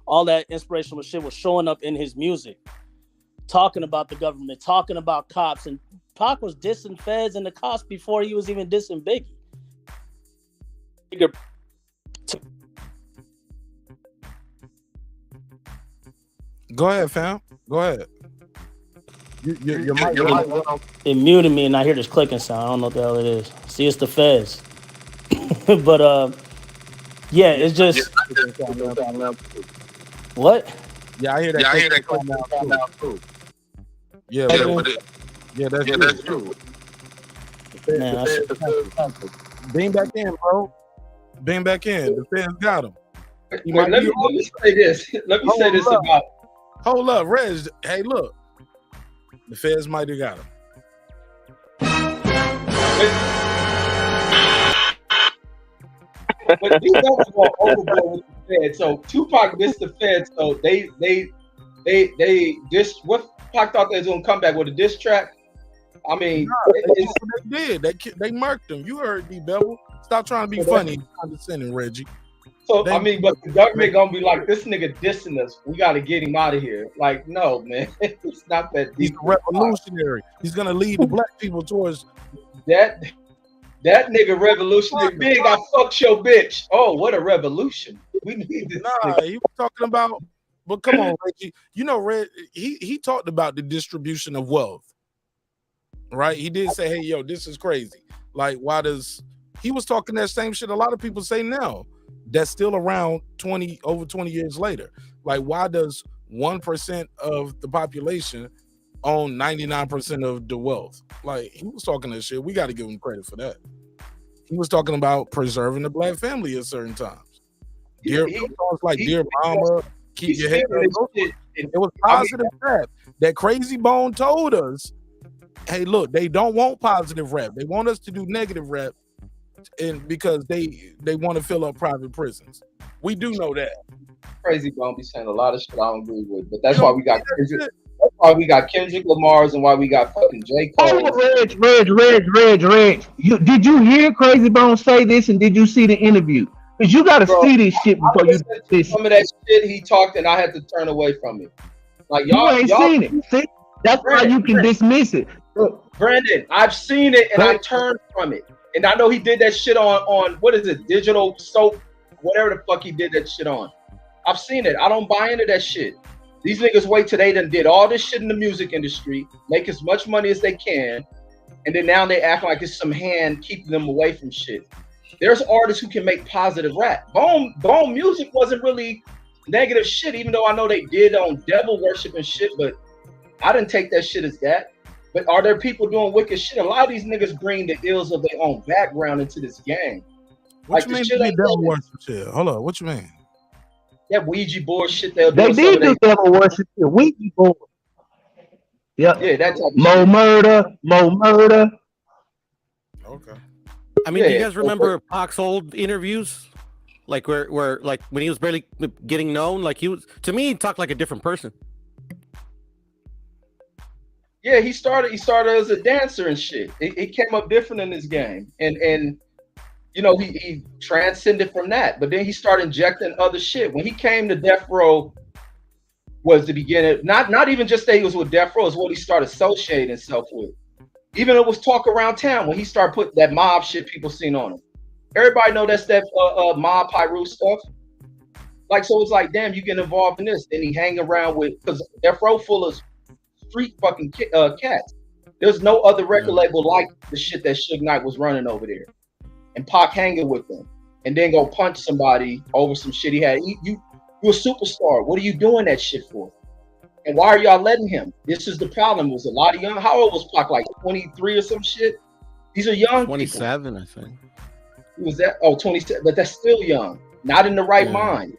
all that inspirational shit was showing up in his music. Talking about the government, talking about cops, and Pac was dissing feds and the cops before he was even dissing Biggie. Go ahead, fam. Go ahead. Your mic. It muted me, and I hear this clicking sound. I don't know what the hell it is. See, it's the feds. But yeah, it's just what? Yeah, I hear that. Yeah, I hear that clicking sound too. Yeah, that's true. Man, Beam back in, bro. Beam back in. The feds got him. Let me say this. Let me say this about. Hold up, Reg. Hey, look. The feds might have got him. But these guys go overboard with the feds. So Tupac missed the feds. So they what Pac thought they was gonna come back with a diss track. I mean, they did. They marked him. You heard me, Bevel. Stop trying to be funny, condescending, Reggie. So I mean, but the government gonna be like, this nigga dissing us. We gotta get him out of here. Like, no, man, it's not that deep. He's a revolutionary. He's gonna lead the black people towards that. That nigga revolutionary big. I fucked your bitch. Oh, what a revolution! We need this. Nah, he was talking about But come on, Reggie. You know, Red, he talked about the distribution of wealth. Right? He did say, hey, yo, this is crazy. Like, why does he was talking that same shit a lot of people say now that's still around over 20 years later. Like, why does 1% of the population own 99% of the wealth? Like, he was talking that shit. We got to give him credit for that. He was talking about preserving the black family at certain times. Dear Mama, keep your head up. It was positive rap. That Crazy Bone told us, hey, look, they don't want positive rap. They want us to do negative rap, and because they want to fill up private prisons. We do know that. Crazy Bone be saying a lot of shit I don't agree with, but that's why we got Kendrick. That's why we got Kendrick Lamar's and why we got fucking J. Cole. Oh, Reg. Did you hear Crazy Bone say this, and did you see the interview? Because you got to see this shit before you do this. Some of that shit he talked, and I had to turn away from it. Like y'all ain't seen it. See? That's why you can dismiss it. Brandon, I've seen it and I turned from it. And I know he did that shit on what is it, digital soap, whatever the fuck he did that shit on. I've seen it. I don't buy into that shit. These niggas wait till they done did all this shit in the music industry, make as much money as they can, and then now they act like it's some hand keeping them away from shit. There's artists who can make positive rap. Bone music wasn't really negative shit, even though I know they did on devil worship and shit, but I didn't take that shit as that. But are there people doing wicked shit? A lot of these niggas bring the ills of their own background into this game. What you mean devil worship shit? Hold on, what you mean? That Ouija board shit they'll do. They did do devil worship shit. Ouija board. Yep. Yeah, that's Mo murder. Okay. I mean, do you guys remember Pac's old interviews? Like where like when he was barely getting known, like he was, to me, he talked like a different person. Yeah, he started as a dancer and shit. It came up different in this game. And you know, he transcended from that. But then he started injecting other shit. When he came to Death Row was the beginning. Not even just that he was with Death Row, is what he started associating himself with. Even it was talk around town when he started putting that mob shit people seen on him. Everybody know that's that mob Pyru stuff. Like, so it's like, damn, you get involved in this. Then he hang around with, because Death Row full of street fucking cats. There's no other record label like the shit that Suge Knight was running over there. And Pac hanging with them. And then go punch somebody over some shit he had. You a superstar. What are you doing that shit for? And why are y'all letting him? This is the problem. It was a lot of young. How old was Pac? Like 23 or some shit? These are young 27, people. I think. Who was that? Oh, 27. But that's still young. Not in the right mind.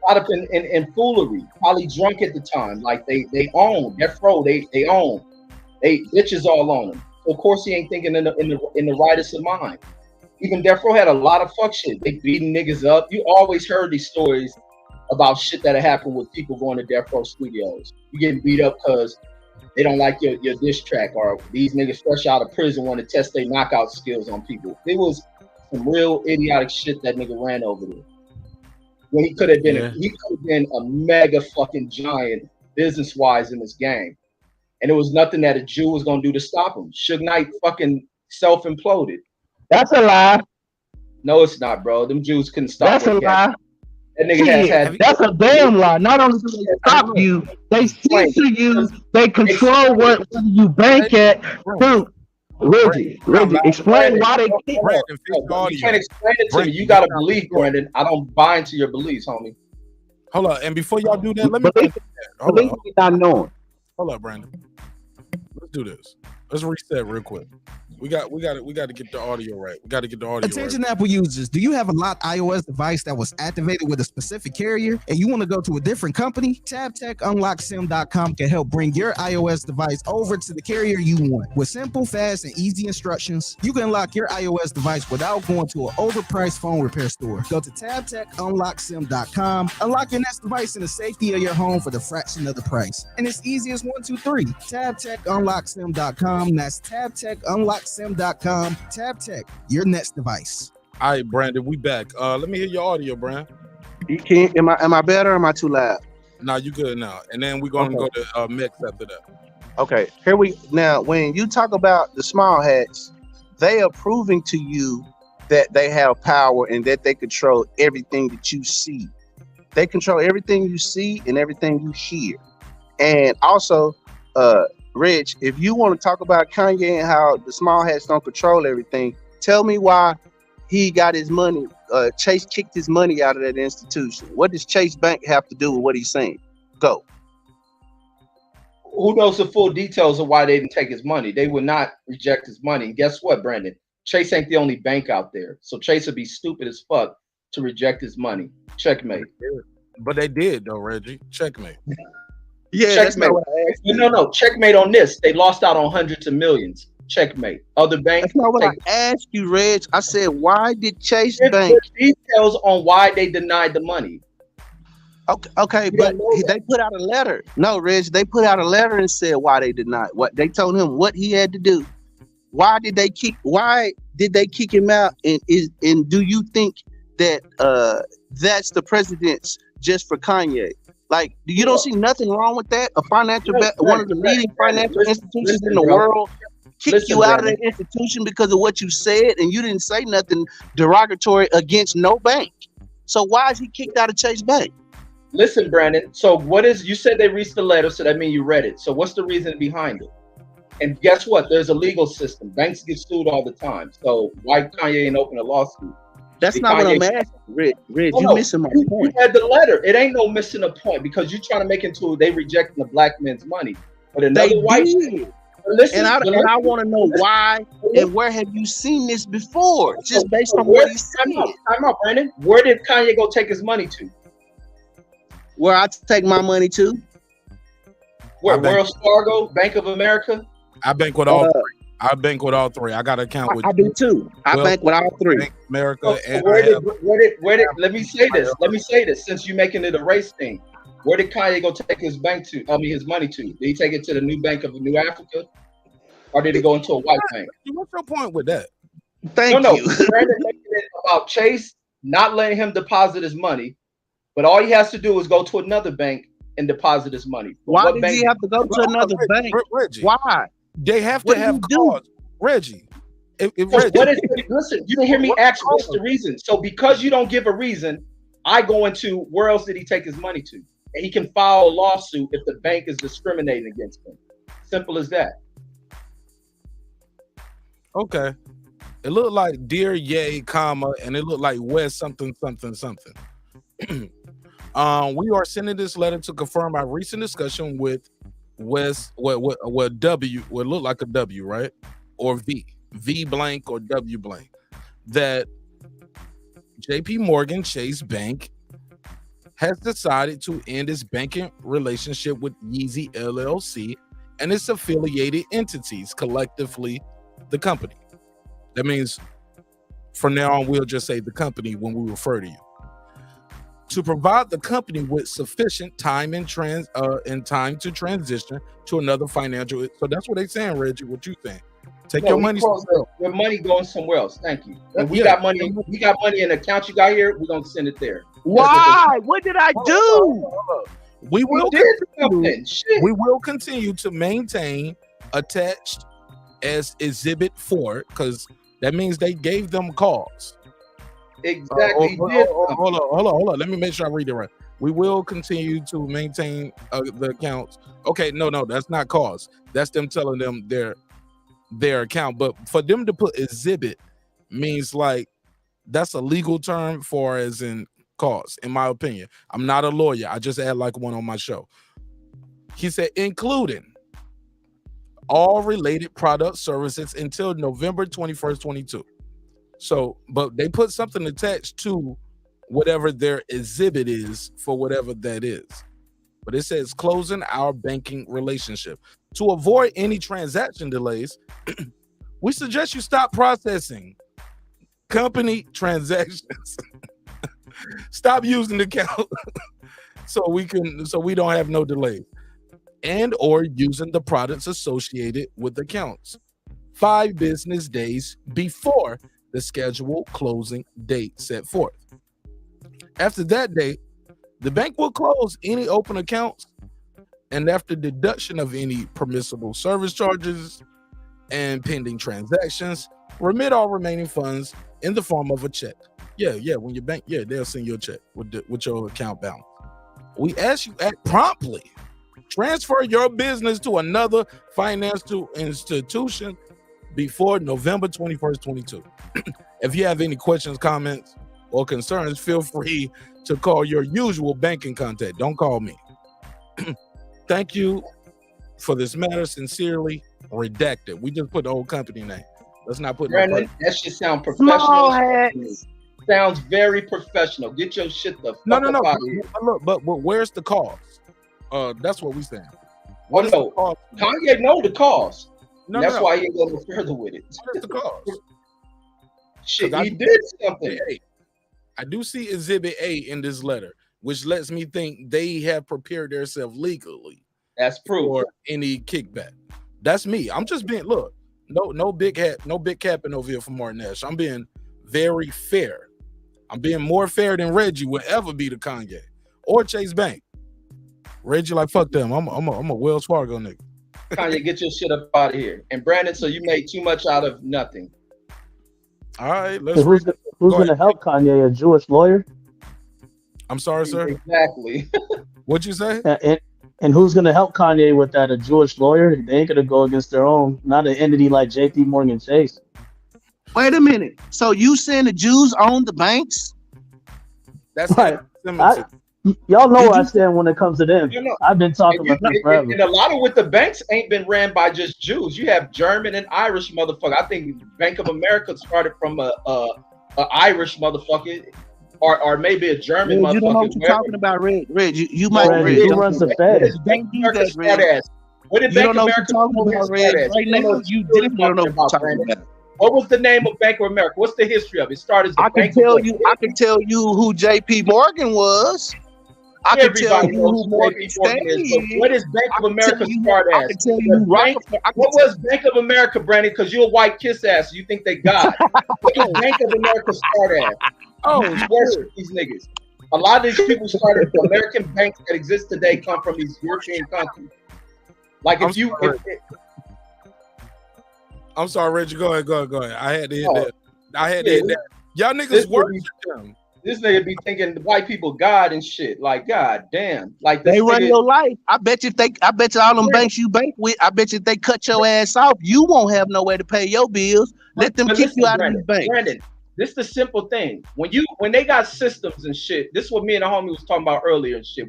Caught up in foolery. Probably drunk at the time. Like they own. Death Row, they own. They bitches all on him. So of course he ain't thinking in the rightest of mind. Even Death Row had a lot of fuck shit. They beating niggas up. You always heard these stories about shit that happened with people going to Death Row studios. You getting beat up because they don't like your diss track, or these niggas fresh out of prison want to test their knockout skills on people. It was some real idiotic shit that nigga ran over there. When he could have been a mega fucking giant business wise in this game. And there was nothing that a Jew was gonna do to stop him. Suge Knight fucking self-imploded. That's a lie. No, it's not, bro. Them Jews couldn't stop. That's a lie. That nigga had that's a damn lie. Not only do they stop you, they censor you, they control what you bank at. Dude, Reggie, explain why they keep you can't explain it to me. You gotta believe, Brandon. I don't buy into your beliefs, homie. Hold on, and before y'all do that, let me hold up, Brandon. Let's do this. Let's reset real quick. We got to get the audio right. We got to get the audio Attention right. Apple users, do you have a locked iOS device that was activated with a specific carrier and you want to go to a different company? TabTechUnlockSim.com can help bring your iOS device over to the carrier you want. With simple, fast, and easy instructions, you can unlock your iOS device without going to an overpriced phone repair store. Go to TabTechUnlockSim.com, unlock your next device in the safety of your home for the fraction of the price. And it's easy as 1, 2, 3. TabTechUnlockSim.com. That's TabTechUnlockSim.com. TabTech, your next device. All right, Brandon, we back. Let me hear your audio, Brand. You can't. Am I better or am I too loud? Nah, you good now. And then we're gonna go to mix after that. Okay, now when you talk about the small hats, they are proving to you that they have power and that they control everything that you see. They control everything you see and everything you hear. And also, Reg, if you want to talk about Kanye and how the small hats don't control everything, tell me why he got his money. Chase kicked his money out of that institution. What does Chase Bank have to do with what he's saying? Go. Who knows the full details of why they didn't take his money? They would not reject his money. And guess what, Brandon? Chase ain't the only bank out there. So Chase would be stupid as fuck to reject his money. Checkmate. But they did though, Reggie. Checkmate. Yeah, checkmate. That's not what I asked you. No. Checkmate on this. They lost out on hundreds of millions. Checkmate. Other banks. That's not what I asked you, Reg. I said, why did Chase Bank? Details on why they denied the money. Okay, but they put out a letter. No, Reg, they put out a letter and said why they denied. What they told him what he had to do. Why did they kick him out? And do you think that that's the precedence just for Kanye? Like, you don't see nothing wrong with that? A financial one of the leading financial institutions in the world kick you out of that institution because of what you said, and you didn't say nothing derogatory against no bank. So why is he kicked out of Chase Bank? Listen, Brandon. So you said they reached the letter, so that means you read it. So what's the reason behind it? And guess what? There's a legal system. Banks get sued all the time. So why Kanye ain't open a lawsuit? That's not what I'm asking, Red. You missing my point. You had the letter. It ain't no missing a point because you're trying to make it into they rejecting the black man's money. But another white man. And I want to know why and where have you seen this before? Just based on what he said. Time out, Brandon. Where did Kanye go take his money to? Where I take my money to? Where? Wells Fargo, Bank of America. I bank with all three. I bank with all three. I got an account with. I do too. I bank with all three. Bank America and where did? Let me say this. Since you're making it a race thing, where did Kanye go take his his money to? Did he take it to the new Bank of New Africa, or did he go into a white bank? What's your point with that? Thank you. Brandon making it about Chase not letting him deposit his money, but all he has to do is go to another bank and deposit his money. Why did he have to go to another bank? Reggie, why? They have to have cause. Reggie. Listen, you didn't hear me ask what's the reason. So because you don't give a reason, I go into where else did he take his money to? And he can file a lawsuit if the bank is discriminating against him. Simple as that. Okay. It looked like Dear Yay, comma, and it looked like West something. We are sending this letter to confirm our recent discussion with West, what W would look like a W, right? Or V blank or W blank. That JP Morgan Chase Bank has decided to end its banking relationship with Yeezy LLC and its affiliated entities, collectively the company. That means from now on, we'll just say the company when we refer to you. To provide the company with sufficient time and time to transition to another financial. So that's what they're saying, Reggie. What you think? Take your money. Your money going somewhere else. Thank you. And we got money. We got money in the account you got here. We're gonna send it there. Why? What did I do? We will continue to maintain attached as Exhibit 4 because that means they gave them cause. Exactly. Hold on. Let me make sure I read it right. We will continue to maintain the accounts. Okay, no, that's not cause. That's them telling them their account. But for them to put exhibit means like that's a legal term for as in cause, in my opinion. I'm not a lawyer. I just add like one on my show. He said, including all related product services until November 21st, 22. So, but they put something attached to whatever their exhibit is for whatever that is. But it says closing our banking relationship. To avoid any transaction delays, we suggest you stop processing company transactions. Stop using the account so we don't have no delays. And or using the products associated with accounts 5 business days before the scheduled closing date set forth. After that date, the bank will close any open accounts, and after deduction of any permissible service charges and pending transactions, remit all remaining funds in the form of a check. Yeah. When your bank, they'll send you a check with your account balance. We ask you act promptly. Transfer your business to another financial institution before November 21st, 22. If you have any questions, comments, or concerns, feel free to call your usual banking contact. Don't call me. Thank you for this matter. Sincerely, redacted. We just put the whole company name. Let's not put Brandon, that shit sound professional. Sounds very professional. Get your shit the fuck no. out of here. But where's the cause? That's what we saying. What is the cause? Kanye know the cause. That's why he ain't going no further with it. What is the cause? Shit, he did something. I do see Exhibit A in this letter, which lets me think they have prepared themselves legally. That's proof for any kickback. That's me. I'm just being no big capping over here for Marq Nash. I'm being very fair. I'm being more fair than Reggie would ever be to Kanye or Chase Bank. Reggie like fuck them. I'm a Wells Fargo nigga. Kanye, get your shit up out of here. And Brandon, so you made too much out of nothing. All right, who's going to help Kanye? A Jewish lawyer? I'm sorry, sir. Exactly. What'd you say? And who's going to help Kanye with that? A Jewish lawyer? They ain't going to go against their own. Not an entity like JP Morgan Chase. Wait a minute. So you saying the Jews own the banks? That's right. Y'all know where I stand when it comes to them. I've been talking about them forever. And a lot of with the banks ain't been ran by just Jews. You have German and Irish motherfucker. I think Bank of America started from a Irish motherfucker, or maybe a German motherfucker. You don't know what you're talking about, Reg. You might. Who runs the Fed? Bank of America start as? What did Bank of America start as? Right now, you definitely don't know what you're talking about. What was the name of Bank of America? What's the history of it? It started as the I can tell you who JP Morgan was. I can tell you who Morgan Stanley is. What does Bank of America start as? I can tell you what was Bank of America, Brandon? Because you're a white kiss ass. You think they God. What does Bank of America start as? Worship these niggas. A lot of these people started American banks that exist today come from these European countries. Like I'm sorry, Reggie. Go ahead. I had to hit that. Y'all niggas worship them. This nigga be thinking the white people God and shit. Like, God damn. Like they run your life. I bet you all them banks you bank with, I bet you if they cut your ass off, you won't have no way to pay your bills. Let them kick you out of these banks. Brandon, this is the simple thing. When they got systems and shit, this is what me and the homie was talking about earlier and shit.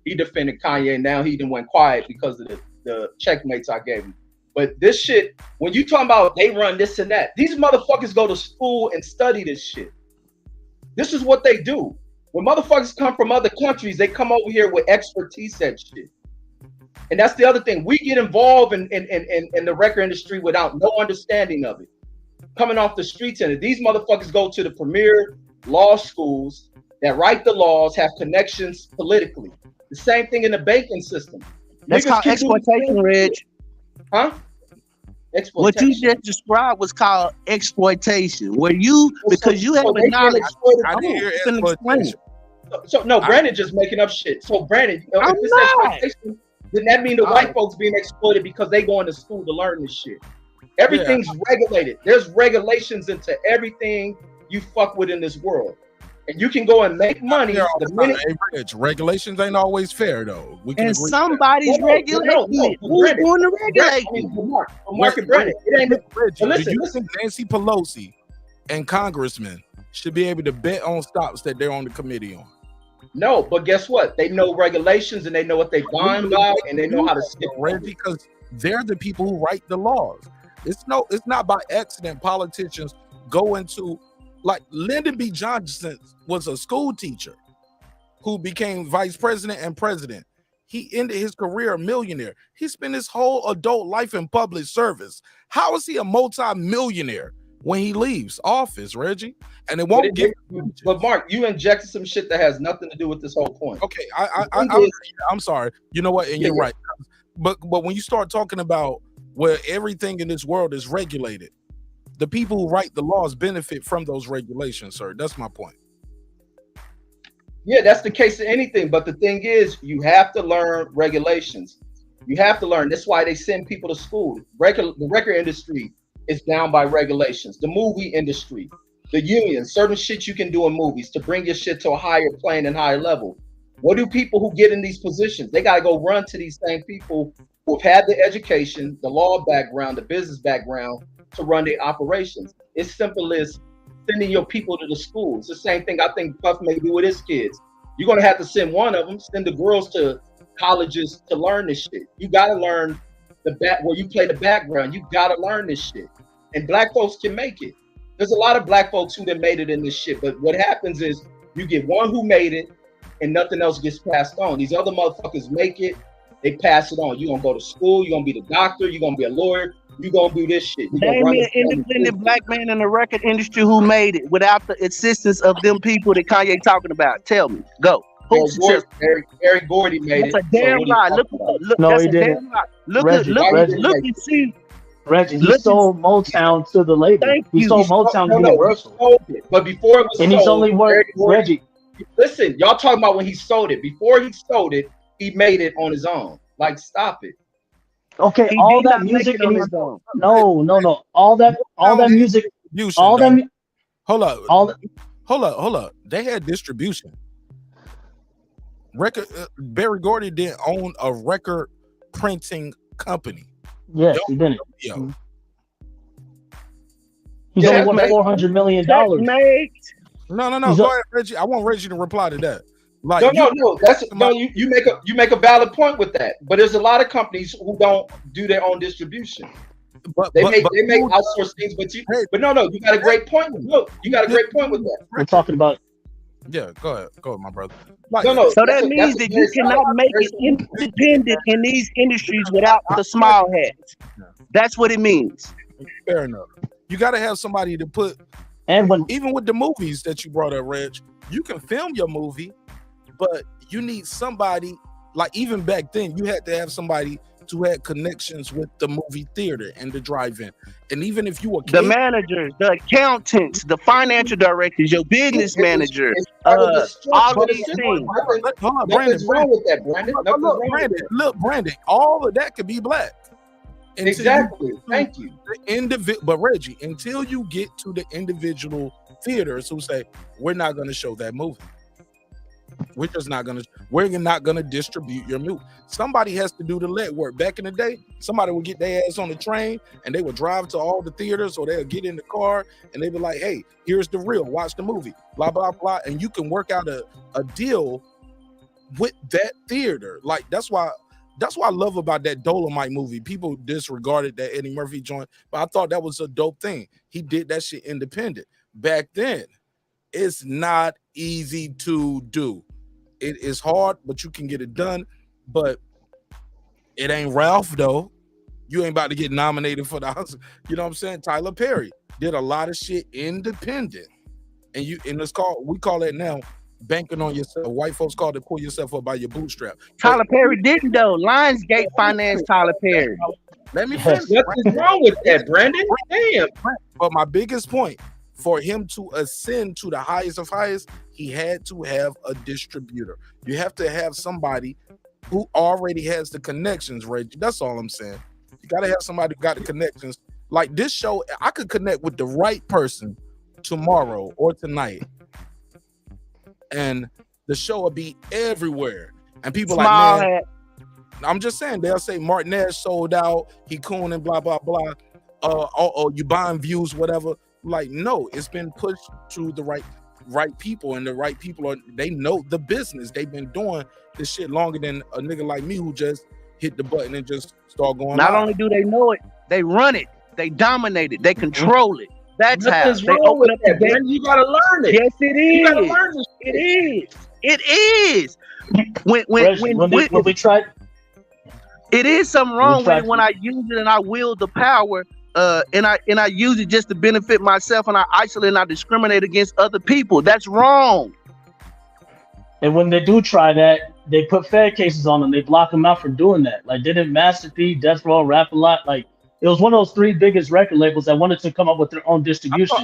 He defended Kanye, now he done went quiet because of the checkmates I gave him. But this shit, when you talking about they run this and that, these motherfuckers go to school and study this shit. This is what they do. When motherfuckers come from other countries, they come over here with expertise at shit. And that's the other thing. We get involved in the record industry without no understanding of it. Coming off the streets in it. These motherfuckers go to the premier law schools that write the laws, have connections politically. The same thing in the banking system. That's called exploitation, Reg. Huh? What you just described was called exploitation. Because you have a knowledge. I didn't hear exploitation. So no, Brandon just making up shit. So Brandon, if it's exploitation, then that means the white folks being exploited because they going to school to learn this shit. Everything's regulated. There's regulations into everything you fuck with in this world. And you can go and make money the minute. Regulations ain't always fair though. Somebody's regulating it. Who's doing the regulating? Mark and Brandon. It ain't. Listen, Nancy Pelosi and congressmen should be able to bet on stocks that they're on the committee on. No, but guess what? They know regulations and they know what they bond by and they know how to stick with because they're the people who write the laws. It's not by accident politicians go into. Like Lyndon B. Johnson was a school teacher who became vice president and president. He ended his career a millionaire. He spent his whole adult life in public service. How is he a multi-millionaire when he leaves office, Reggie? And it won't give. But Mark, you injected some shit that has nothing to do with this whole point. Okay, I'm sorry. You know what? And you're right. But when you start talking about where everything in this world is regulated, the people who write the laws benefit from those regulations, sir. That's my point. Yeah, that's the case of anything. But the thing is, you have to learn regulations. You have to learn. That's why they send people to school. The record industry is down by regulations. The movie industry. the union, certain shit you can do in movies to bring your shit to a higher plane and higher level. What do people who get in these positions? They got to go run to these same people who've had the education, the law background, the business background to run their operations. It's simple as sending your people to the schools. It's the same thing I think Puff may do with his kids. You're going to have to send one of them, send the girls to colleges to learn this shit. You got to learn where you play the background. You got to learn this shit. And black folks can make it. There's a lot of black folks who done made it in this shit. But what happens is you get one who made it and nothing else gets passed on. These other motherfuckers make it, they pass it on. You're going to go to school. You're going to be the doctor. You're going to be a lawyer. You're going to do this shit. Name me an independent black man in the record industry who made it without the assistance of them people that Kanye talking about. Tell me. Go. Eric Gordy made it. That's a damn lie. Look, no, that's he a didn't. damn lie. Look Reggie, and see. Reggie, he sold Motown to the label. He sold Motown to Universal. But before it was and sold, he's only worked Reggie. Listen, y'all talking about when he sold it. Before he sold it, he made it on his own. Like, stop it. Okay, all that music in his no. All that music. All that. Hold up. They had distribution. Record. Barry Gordy didn't own a record printing company. Yes, he didn't. He's only won $400 million. No. Go ahead, Reggie. I want Reggie to reply to that. Like, no. You make a valid point with that. But there's a lot of companies who don't do their own distribution. They make outsource things, but no, you got a great point. Look, you got a great point with that. We're talking about. Yeah, go ahead, my brother. Like, so that means that you cannot make it independent in these industries without the small hats. That's what it means. Fair enough. You got to have somebody to put. And even with the movies that you brought up, Reg, you can film your movie, but you need somebody. Like even back then, you had to have somebody who had connections with the movie theater and the drive-in. And even if you were the managers, the accountants, the financial directors, your business manager, all of these things. Nothing's wrong with that, Brandon. Look, Brandon, all of that could be black. Exactly. Thank you. But Reggie, until you get to the individual theaters who say, we're not going to show that movie. We're not gonna distribute your movie. Somebody has to do the legwork. Back in the day, somebody would get their ass on the train and they would drive to all the theaters, or they'll get in the car and they be like, hey, here's the reel, watch the movie, blah, blah, blah. And you can work out a deal with that theater. Like that's why I love about that Dolomite movie. People disregarded that Eddie Murphy joint, but I thought that was a dope thing. He did that shit independent. Back then, it's not easy to do. It is hard, but you can get it done. But it ain't Ralph though. You ain't about to get nominated for the Oscar. You know what I'm saying? Tyler Perry did a lot of shit independent, and we call it now banking on yourself. White folks call it pull yourself up by your bootstrap. Tyler Perry didn't though. Lionsgate financed Tyler Perry. Let me finish. What's wrong with that, Brandon? Damn. But my biggest point, for him to ascend to the highest of highest, he had to have a distributor. You have to have somebody who already has the connections, Reggie. That's all I'm saying. You got to have somebody who got the connections. Like this show, I could connect with the right person tomorrow or tonight, and the show will be everywhere. And people like, man, I'm just saying, they'll say Marq Nash sold out, he cooning, blah, blah, blah. You buying views, whatever. Like, no, it's been pushed to the right people, and the right people they know the business. They've been doing this shit longer than a nigga like me who just hit the button and just start going. Not only do they know it, they run it, they dominate it, they control it. That's how they open up the game. You gotta learn it. Yes, it is. You gotta learn this. It is. When we tried, it is something wrong with it when I use it and I wield the power. And I use it just to benefit myself, and I isolate and I discriminate against other people. That's wrong. And when they do try that, they put Fed cases on them. They block them out for doing that. Like, didn't Master P, Death Row, Rap a Lot? Like, it was one of those three biggest record labels that wanted to come up with their own distribution.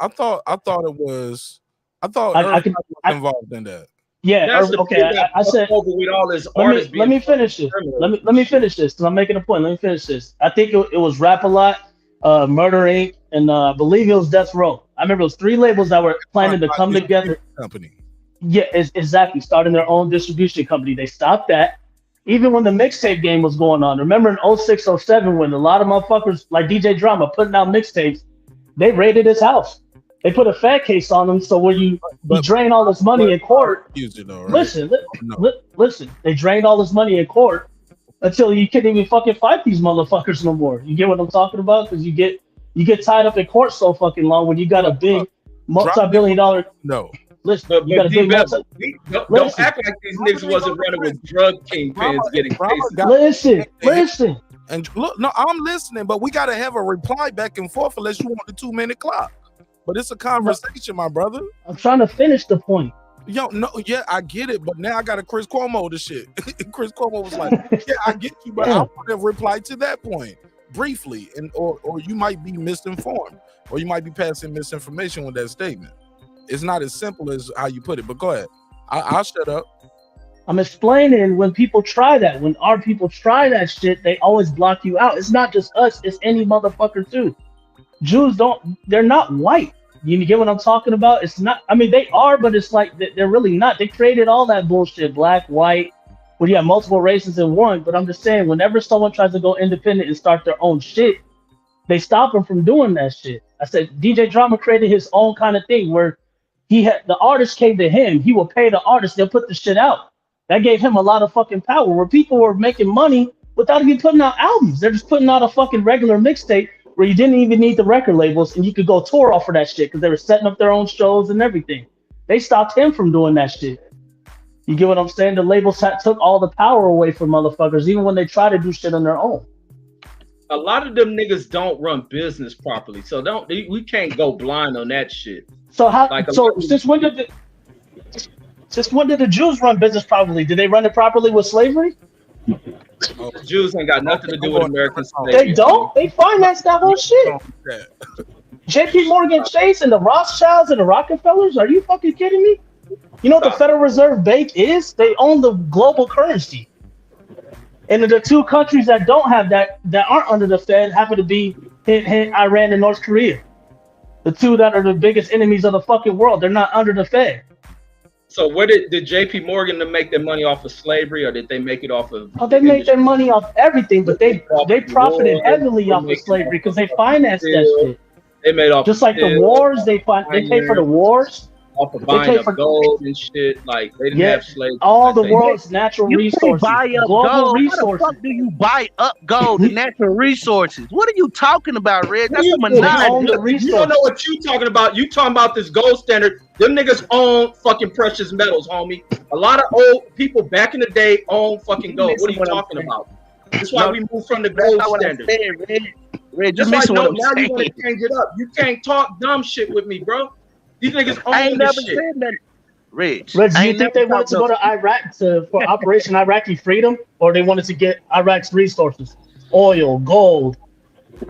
I thought it was. I thought I was involved in that. Yeah. Okay. I said. With all this let me finish this. Let me finish this because I'm making a point. Let me finish this. I think it was Rap a Lot, Murder Inc., and I believe it was Death Row. I remember it was 3 labels that were planning to come together. Company. Yeah, exactly. Starting their own distribution company. They stopped that. Even when the mixtape game was going on. Remember in 06, 07, when a lot of motherfuckers like DJ Drama putting out mixtapes, they raided his house. They put a fat case on him, so when you drain all this money in court. Listen, they drained all this money in court until you couldn't even fucking fight these motherfuckers no more. You get what I'm talking about? Because you get tied up in court so fucking long when you got a big multi-billion-dollar. No. Listen, you got a big don't act like these niggas wasn't running with drug kingpins getting cases. Listen. And look, no, I'm listening, but we gotta have a reply back and forth unless you want the 2-minute clock. But it's a conversation, my brother. I'm trying to finish the point. Yo, no, yeah, I get it, but now I got a Chris Cuomo this shit. Chris Cuomo was like, yeah, I get you, but I would have replied to that point briefly, and or you might be misinformed, or you might be passing misinformation with that statement. It's not as simple as how you put it, but go ahead. I'll shut up. I'm explaining when people try that. When our people try that shit, they always block you out. It's not just us. It's any motherfucker too. Jews they're not white. You get what I'm talking about? It's not, I mean, they are, but it's like, they're really not. They created all that bullshit, black, white, where you have multiple races in one. But I'm just saying, whenever someone tries to go independent and start their own shit, they stop them from doing that shit. I said, DJ Drama created his own kind of thing where the artist came to him. He will pay the artist. They'll put the shit out. That gave him a lot of fucking power where people were making money without even putting out albums. They're just putting out a fucking regular mixtape where you didn't even need the record labels and you could go tour off of that shit because they were setting up their own shows and everything. They stopped him from doing that shit. You get what I'm saying? The labels took all the power away from motherfuckers, even when they try to do shit on their own. A lot of them niggas don't run business properly, so we can't go blind on that shit. So since when did the Jews run business properly? Did they run it properly with slavery? The Jews ain't got nothing to do with American slavery. They don't. They financed that whole shit. J.P. Morgan Chase and the Rothschilds and the Rockefellers. Are you fucking kidding me? You know what the Federal Reserve Bank is? They own the global currency. And the 2 countries that don't have that aren't under the Fed happen to be Iran and North Korea. The 2 that are the biggest enemies of the fucking world. They're not under the Fed. So where did J.P. Morgan make their money off of slavery, or did they make it off of? Oh, they made their money off everything, but they profited heavily off of slavery because they financed that shit. They made off just like the wars. They pay for the wars. Off of buying up gold and shit. Like they didn't have slaves. All the world's natural resources. Buy up global gold. resources. How the fuck do you buy up gold and natural resources? What are you talking about, Red? That's a monopoly. You don't know what you talking about. You talking about this gold standard. Them niggas own fucking precious metals, homie. A lot of old people back in the day own fucking gold. What are you talking about? That's why we moved from the gold standard. Red, just missing what I'm saying. Now you want to change it up. You can't talk dumb shit with me, bro. These niggas own this shit. Reg, do you think they wanted to go to Iraq for Operation Iraqi Freedom, or they wanted to get Iraq's resources, oil, gold?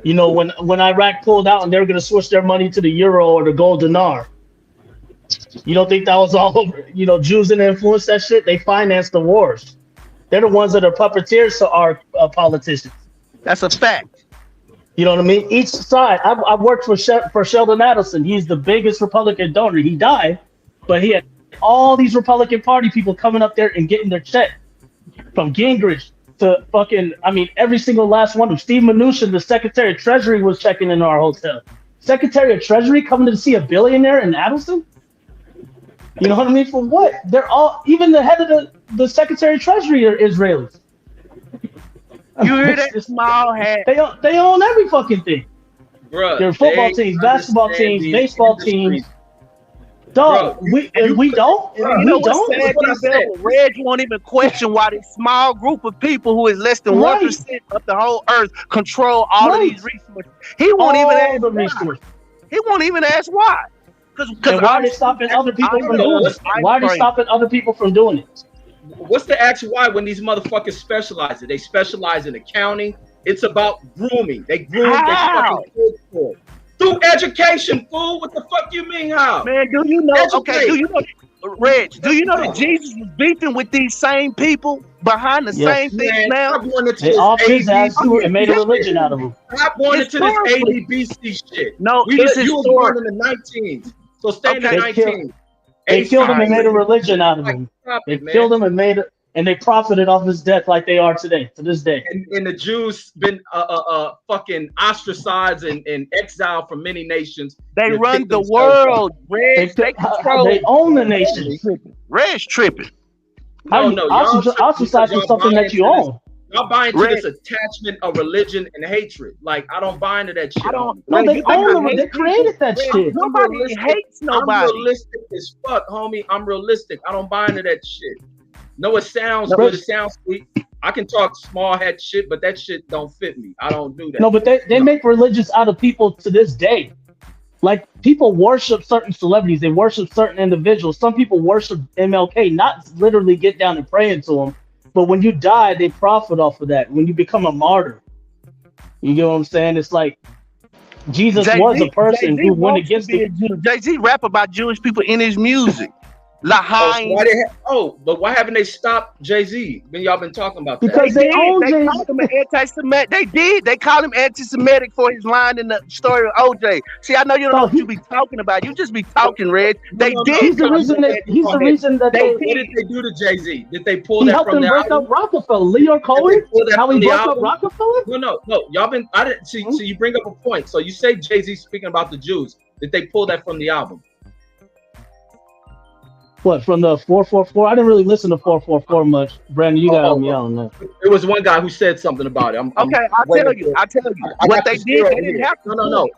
You know, when Iraq pulled out and they were going to switch their money to the euro or the gold dinar. You don't think that was all over? You know, Jews didn't influence that shit. They financed the wars. They're the ones that are puppeteers to our politicians. That's a fact. You know what I mean? Each side. I've worked for Sheldon Adelson. He's the biggest Republican donor. He died, but he had all these Republican Party people coming up there and getting their check. From Gingrich to fucking, I mean, every single last one of them. Steve Mnuchin, the Secretary of Treasury, was checking in our hotel. Secretary of Treasury coming to see a billionaire in Adelson? You know what I mean? For what? They're all, even the head of the Secretary of Treasury are Israelis. You hear that small hat? They own every fucking thing. Bruh, their football teams, basketball teams, baseball teams. Dog, we don't. We don't. Reg won't even question why this small group of people who is less than 1% of the whole earth control all of these resources. He won't even ask the resources. He won't even ask why. Because why are they stopping other people from doing it? Why are they stopping other people from doing it? What's the actual why when these motherfuckers specialize? They specialize in accounting. It's about grooming. They groom their fucking kids for it. Through education, fool. What the fuck you mean how? Man, do you know? Okay, do you know, Reg? Do you know that Jesus was beefing with these same people behind the same thing now. They off his ass too and made a religion out of him. Stop going into this ADBC shit. No, you was born in the 19s, so stay in the 19s. They killed him and made a religion out of him. They killed him and made it, and they profited off his death like they are today, to this day. And the Jews been fucking ostracized and exiled from many nations. They run the world. Reg, they control. They own the nation. Reg's tripping. No, ostracized is something that you own. Y'all buy into this attachment of religion and hatred. Like, I don't buy into that shit. No, they own them. They created that shit. Nobody hates nobody. I'm realistic as fuck, homie. I'm realistic. I don't buy into that shit. No, it sounds good. It sounds sweet. I can talk small head shit, but that shit don't fit me. I don't do that. No, but they make religions out of people to this day. Like, people worship certain celebrities. They worship certain individuals. Some people worship MLK, not literally get down and pray into him. But when you die, they profit off of that. When you become a martyr, you get what I'm saying? It's like Jesus was a person who went against the Jay-Z rap about Jewish people in his music. But why haven't they stopped Jay-Z when y'all been talking about that? Because they called him an anti-Semitic. They did. They called him anti-Semitic for his line in the story of OJ. See, I know you don't know what you be talking about. You just be talking, Reg. They did. He's the reason that What did they do to Jay-Z? Did they pull that from the album? He helped them break up Rockefeller. Leo Cohen? How he broke up Rockefeller? No. Y'all been. I didn't see. So you bring up a point. So you say Jay-Z speaking about the Jews. Did they pull that from the album? What, from the 444? I didn't really listen to 444 much. Brandon, you got to help me out on that. There was one guy who said something about it. I'll tell you. What they did, they didn't have to. No.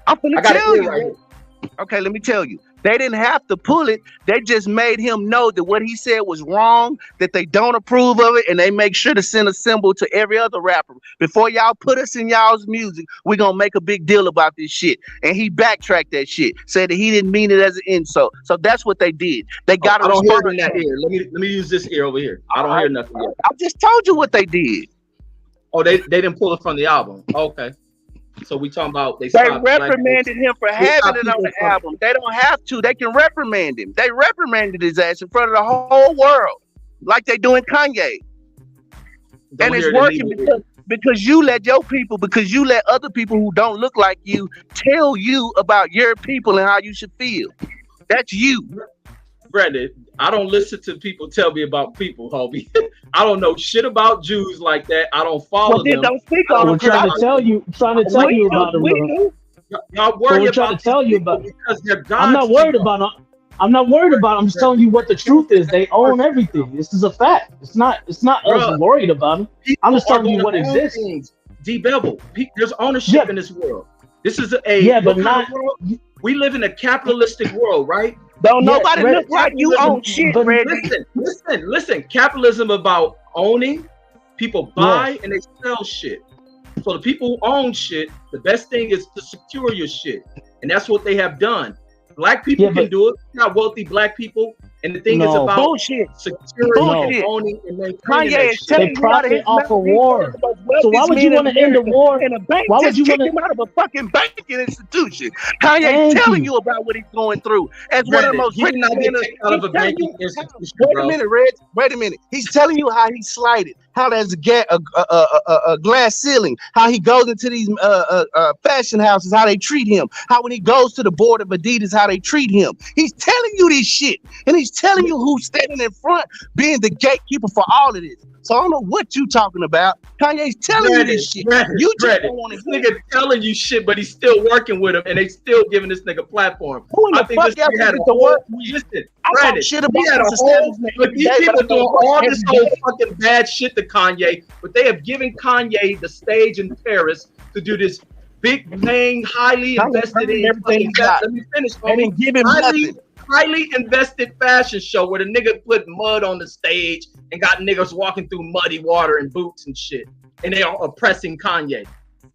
I'm going to tell you. Right. Okay, let me tell you. They didn't have to pull it. They just made him know that what he said was wrong, that they don't approve of it, and they make sure to send a symbol to every other rapper. Before y'all put us in y'all's music, we're going to make a big deal about this shit. And he backtracked that shit, said that he didn't mean it as an insult. So that's what they did. They got I don't hear that ear. Let me use this ear over here. I don't hear nothing yet. I just told you what they did. Oh, they didn't pull it from the album. Okay. So we talking about they reprimanded him for having it on the album. They don't have to. They can reprimand him. They reprimanded his ass in front of the whole world, like they doing Kanye. And it's working because you let your people, because you let other people who don't look like you tell you about your people and how you should feel. That's you. Brandon, I don't listen to people tell me about people, homie. I don't know shit about Jews like that. I don't follow them. Don't speak on them. I'm trying to tell you about them. Y'all worry about because they're God's I'm not worried about them. I'm not worried about them. I'm just telling you what the truth is. They own everything. This is a fact. It's not us worried about them. I'm just telling you what exists. D-Bevel. There's ownership in this world. This is world. We live in a capitalistic world, right? Don't nobody look like you own shit, Reggie. Listen. Capitalism about owning. People buy and they sell shit. So the people who own shit, the best thing is to secure your shit. And that's what they have done. Black people can do it. Not wealthy black people. And the thing is about securing, owning, and maintaining that shit. They profit off of war. So why would you want to end the war? Why would you want to kick him out of a fucking banking institution? Kanye telling you about what he's going through as one of the most rich men out of a banking institution. Wait a minute, Reg. Wait a minute. He's telling you how he's slighted, how there's a glass ceiling, how he goes into these fashion houses, how they treat him, how when he goes to the board of Adidas, how they treat him. He's telling you this shit, and he's telling you who's standing in front, being the gatekeeper for all of this. So I don't know what you talking about. Kanye's telling you this shit. You just don't want to hear it. Nigga telling you shit, but he's still working with him, and they still giving this nigga platform. Who in the fuck ever had to work? Listen, I talk shit about but these people doing all this whole fucking bad shit to Kanye, but they have given Kanye the stage in Paris to do this big thing, highly invested in everything. Let me finish. They didn't give him nothing. Highly invested fashion show where the nigga put mud on the stage and got niggas walking through muddy water and boots and shit. And they are oppressing Kanye.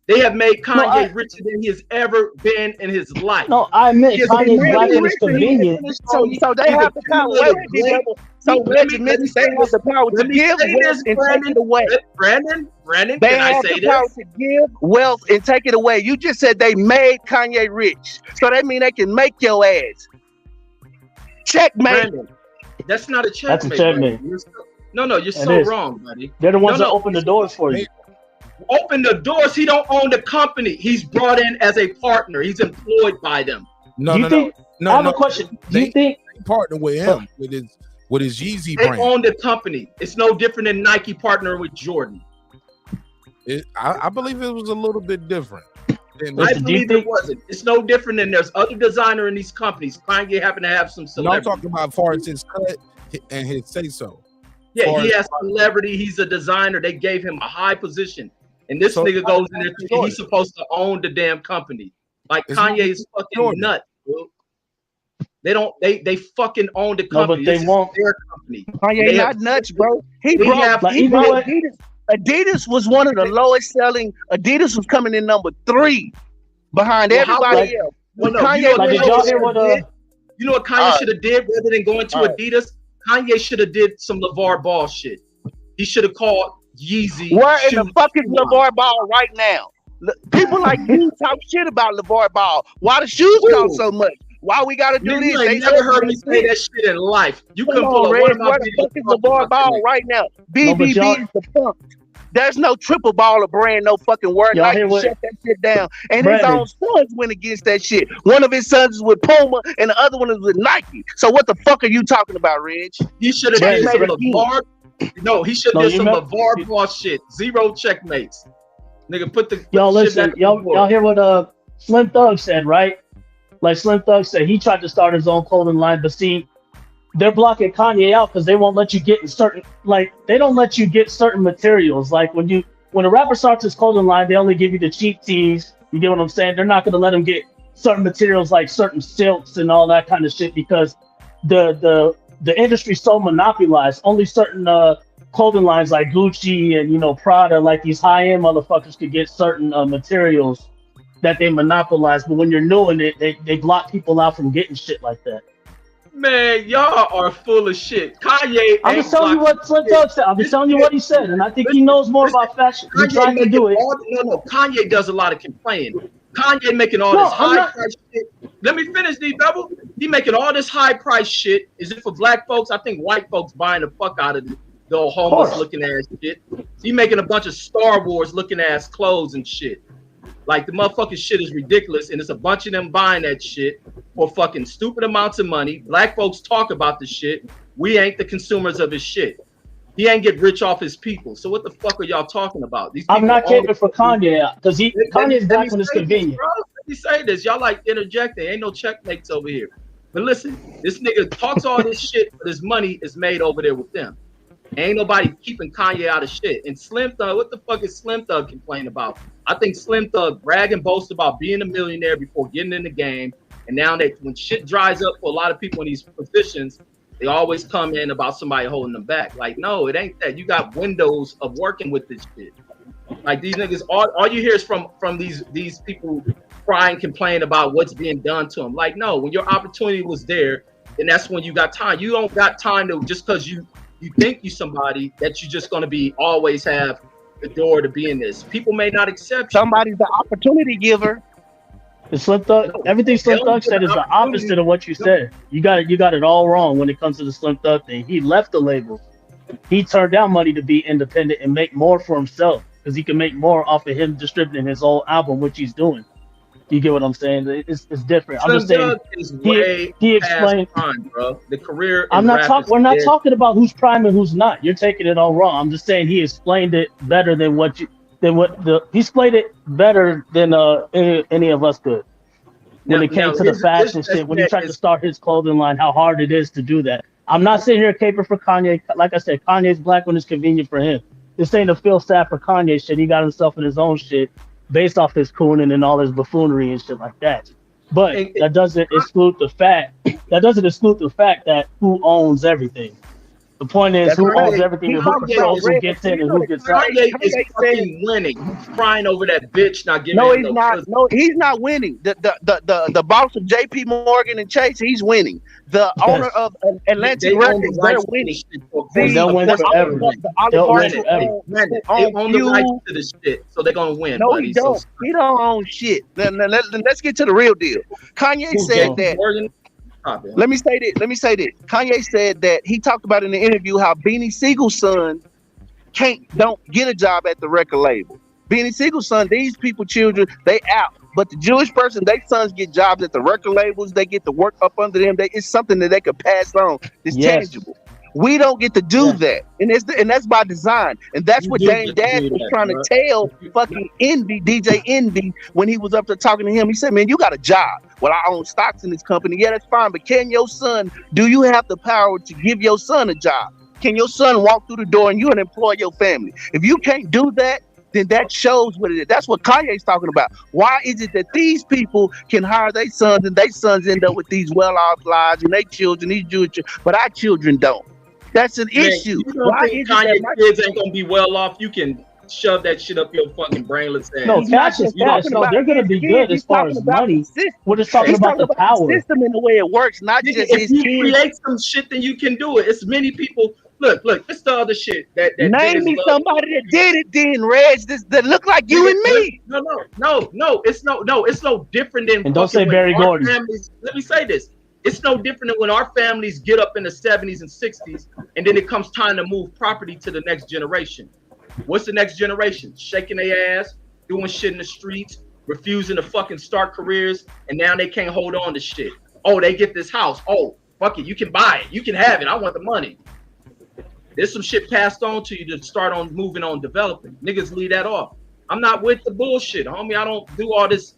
They have made Kanye richer than he has ever been in his life. No, I admit Kanye's black and it's convenient. So they have the power. So Reggie admits they have the power to give wealth and take it away. Brandon, they can I have say the power this? to give wealth and take it away. You just said they made Kanye rich. So that means they can make your ass. Checkmate. Brandon, that's not a checkmate. That's a checkmate. No, you're so wrong, buddy. They're the ones that open the doors for you. Open the doors. He don't own the company. He's brought in as a partner. He's employed by them. I have a question. Do you think they partner with him with his Yeezy they brand? Own the company. It's no different than Nike partnering with Jordan. I believe it was a little bit different. I believe it wasn't. It's no different than there's other designer in these companies. Kanye happen to have some celebrity. No, I'm talking about as far as his cut and his say so. Yeah, he has celebrity. He's a designer. They gave him a high position. And this nigga goes in there thinking he's supposed to own the damn company. Like Kanye is fucking nuts, bro. They don't. They fucking own the company. No, but they won't. Their company. Kanye not nuts, bro. He brought Adidas. Adidas was one of the lowest selling. Adidas was coming in number 3 behind everybody else. Well, no, you know what Kanye should have did rather than going to Adidas? Kanye should have did some LeVar Ball shit. He should have called Yeezy. Where in the fuck is LeVar Ball right now? People like you talk shit about LeVar Ball. Why the shoes cost so much? Why we gotta do this? You ain't never heard me say that shit in life. You can pull up one of my videos. LeVar Ball right now. BBB is the funk. There's no triple baller brand, no fucking word. Like shut that shit down. And his own sons went against that shit. One of his sons is with Puma, and the other one is with Nike. So what the fuck are you talking about, Reg? He should have did some LeVar. No, he should have did some LeVar Ball shit. 0 checkmates. Nigga, put the y'all listen. Y'all hear what Slim Thug said, right? Like Slim Thug said, he tried to start his own clothing line, but see, they're blocking Kanye out because they won't let you get in certain, like, they don't let you get certain materials. Like when a rapper starts his clothing line, they only give you the cheap tees. You get what I'm saying? They're not going to let him get certain materials like certain silks and all that kind of shit because the industry's so monopolized. Only certain clothing lines like Gucci and Prada, like these high-end motherfuckers, could get certain materials that they monopolize. But when you're new in it, they block people out from getting shit like that. Man, y'all are full of shit. Kanye. I'm just telling you what Slim Thug said. I'm just telling you what he said, and I think he knows more about fashion. He tried to do it. No, Kanye does a lot of complaining. Kanye making all this high price shit. Let me finish, D-Double. He making all this high price shit. Is it for black folks? I think white folks buying the fuck out of the old homeless looking ass shit. He making a bunch of Star Wars looking ass clothes and shit. Like the motherfucking shit is ridiculous, and it's a bunch of them buying that shit for fucking stupid amounts of money. Black folks talk about the shit. We ain't the consumers of his shit. He ain't get rich off his people. So what the fuck are y'all talking about? These I'm not caping for Kanye because Kanye's back when it's convenient. Let me say this. Y'all like interjecting. Ain't no checkmates over here. But listen, this nigga talks all this shit, but his money is made over there with them. Ain't nobody keeping Kanye out of shit. And Slim Thug, what the fuck is Slim Thug complaining about? I think Slim Thug brag and boast about being a millionaire before getting in the game. And now that when shit dries up for a lot of people in these positions, they always come in about somebody holding them back. Like, no, it ain't that. You got windows of working with this shit. Like these niggas, all you hear is from these people crying, complain about what's being done to them. Like, no, when your opportunity was there, then that's when you got time. You don't got time to just because you think you somebody that you just gonna be always have the door to be in this. People may not accept you. Somebody's the opportunity giver. The Slim Thug, everything Slim Thug said is the opposite of what you said. You got it all wrong when it comes to the Slim Thug thing. He left the label. He turned down money to be independent and make more for himself because he can make more off of him distributing his whole album, which he's doing. You get what I'm saying? It's different. I'm just saying he explained. Prime, bro. The career. I'm not talking. We're not talking about who's prime and who's not. You're taking it all wrong. I'm just saying he explained it better than he explained it better than any of us could. When it came to the fashion shit, when he tried to start his clothing line, how hard it is to do that. I'm not sitting here caping for Kanye. Like I said, Kanye's black when it's convenient for him. This ain't a feel sad for Kanye shit. He got himself in his own shit based off his cooning and all his buffoonery and shit like that. But that doesn't exclude the fact that who owns everything. The point is who owns everything and who controls who gets in and who gets out. Kanye is fucking winning. He's crying over that bitch not getting No, he's not. No, he's not winning. The boss of JP Morgan and Chase, he's winning. The owner of Atlantic Records, they're winning. They'll win forever. They own the rights to this shit, so they're gonna win. No, he don't. He don't own shit. Let's get to the real deal. Kanye said that. Let me say this. Kanye said that he talked about in the interview how Beanie Siegel's son don't get a job at the record label. Beanie Siegel's son, these people, children, they out. But the Jewish person, their sons get jobs at the record labels. They get to work up under them. It's something that they could pass on. It's tangible. We don't get to do that, and that's by design. And that's what Dame Dash was trying to tell fucking DJ Envy when he was up there talking to him. He said, "Man, you got a job. Well, I own stocks in this company. Yeah, that's fine. But can your son? Do you have the power to give your son a job? Can your son walk through the door and you can employ your family? If you can't do that, then that shows what it is. That's what Kanye's talking about. Why is it that these people can hire their sons and their sons end up with these well-off lives and their children, these Jewish, but our children don't? That's an issue. You don't think Kanye kids ain't gonna be well off? You can shove that shit up your fucking brainless ass. No, Cash is so they're gonna be good as far as money. We're just talking about the power. The system and the way it works, not just if his you kids. create some shit, then you can do it. It's many people. Look, it's the other shit that Name me somebody that did it, then Reg. That look like you and me. No. It's no different than. And don't say Barry Gordy. Let me say this. It's no different than when our families get up in the 70s and 60s, and then it comes time to move property to the next generation. What's the next generation? Shaking their ass, doing shit in the streets, refusing to fucking start careers, and now they can't hold on to shit. Oh, they get this house. Oh, fuck it, you can buy it. You can have it. I want the money. There's some shit passed on to you to start on moving on developing. Niggas leave that off. I'm not with the bullshit, homie. I don't do all this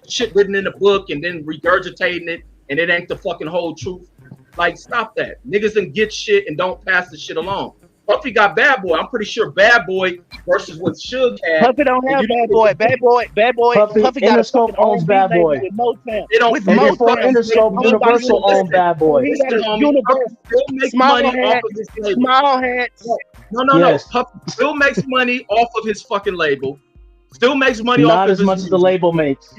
shit written in the book and then regurgitating it, and it ain't the fucking whole truth. Like, stop that. Niggas can get shit and don't pass the shit along. Puffy got Bad Boy. I'm pretty sure Bad Boy versus what Suge had. Puffy don't have Bad Boy. Bad Boy. Puffy got Interscope owns Bad Boy. With Interscope, Universal owns Bad Boy. Small hats. No. Puffy still makes money off of his fucking label. Still makes money off of his. Not as much as the label makes.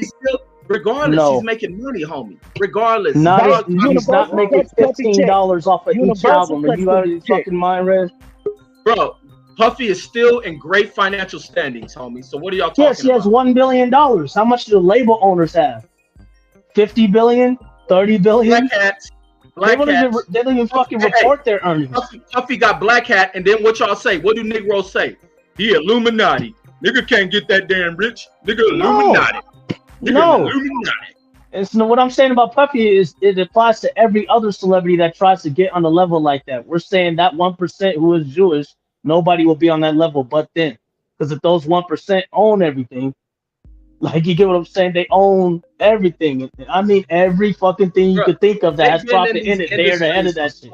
Regardless, he's making money, homie. Regardless, he's not making $15 off of each album. Are you out of your fucking mind, Rez? Bro, Puffy is still in great financial standings, homie. So what are y'all talking about? Yes, he has $1 billion. How much do the label owners have? 50 billion? 30 billion? Black Hats. They don't even fucking report their earnings. Puffy got Black Hat, and then what y'all say? What do Negroes say? He Illuminati. Nigga can't get that damn rich. Nigga Illuminati. No. And so what I'm saying about Puffy is it applies to every other celebrity that tries to get on a level like that. We're saying that 1% who is Jewish, nobody will be on that level but then. Because if those 1% own everything, like, you get what I'm saying? They own everything. I mean, every fucking thing you could think of that has profit in it. They're the head of that shit.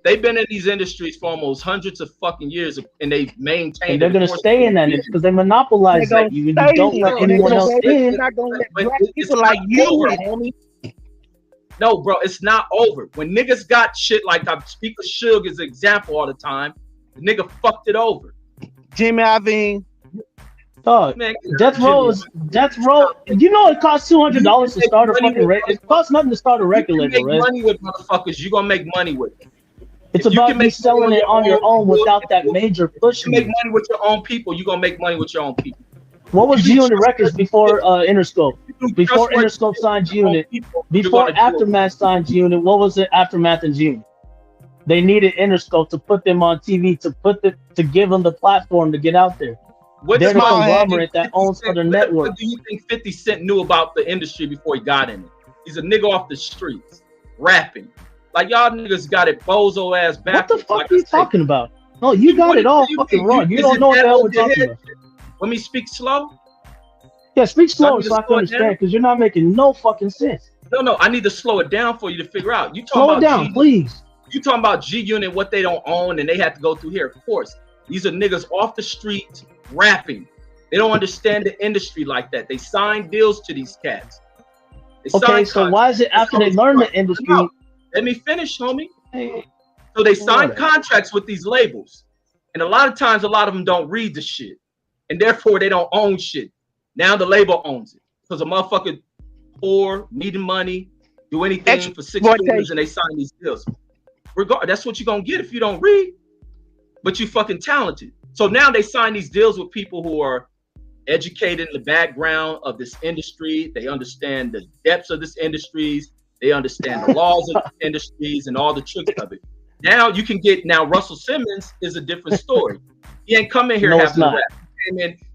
They've been in these industries for almost hundreds of fucking years, and they've maintained. And they're gonna stay in that because they monopolize that. You don't let anyone else in. They're not gonna let black people like you, homie. No, bro, it's not over. When niggas got shit like I speak of Suge as an example all the time, the nigga fucked it over. Jimmy Iovine. Dog, Death Row. You know it costs $200 to start a fucking record. It costs nothing to start a record label, right? Money with motherfuckers, you gonna make money with it. It's about you selling it on your own without that major push. You make money with your own people. You're gonna make money with your own people. What was G-Unit Records before Interscope? Before Interscope signed G-Unit, before Aftermath signed G-Unit, what was it? Aftermath and G-Unit. They needed Interscope to put them on TV, to give them the platform to get out there. They're the conglomerate that owns other networks. What do you think 50 Cent knew about the industry before he got in it? He's a nigga off the streets, rapping. Like, y'all niggas got it bozo ass back. What the fuck are you talking about? No, you got it all fucking wrong. You don't know what the hell we're talking about. Let me speak slow. Yeah, speak slow so I can understand, because you're not making no fucking sense. No, I need to slow it down for you to figure out. You slow it down, please. You talking about G-Unit, what they don't own, and they have to go through here. Of course, these are niggas off the street rapping. They don't understand the industry like that. They sign deals to these cats. Okay, so why is it after they learn the industry? Let me finish, homie. So they sign contracts with these labels. And a lot of times, a lot of them don't read the shit. And therefore, they don't own shit. Now the label owns it. Because a motherfucker poor, needing money, do anything for 6 years, and they sign these deals. That's what you're going to get if you don't read. But you fucking talented. So now they sign these deals with people who are educated in the background of this industry. They understand the depths of this industry. They understand the laws of the industries and all the tricks of it. Now you can get Russell Simmons is a different story. He ain't coming here having a rap.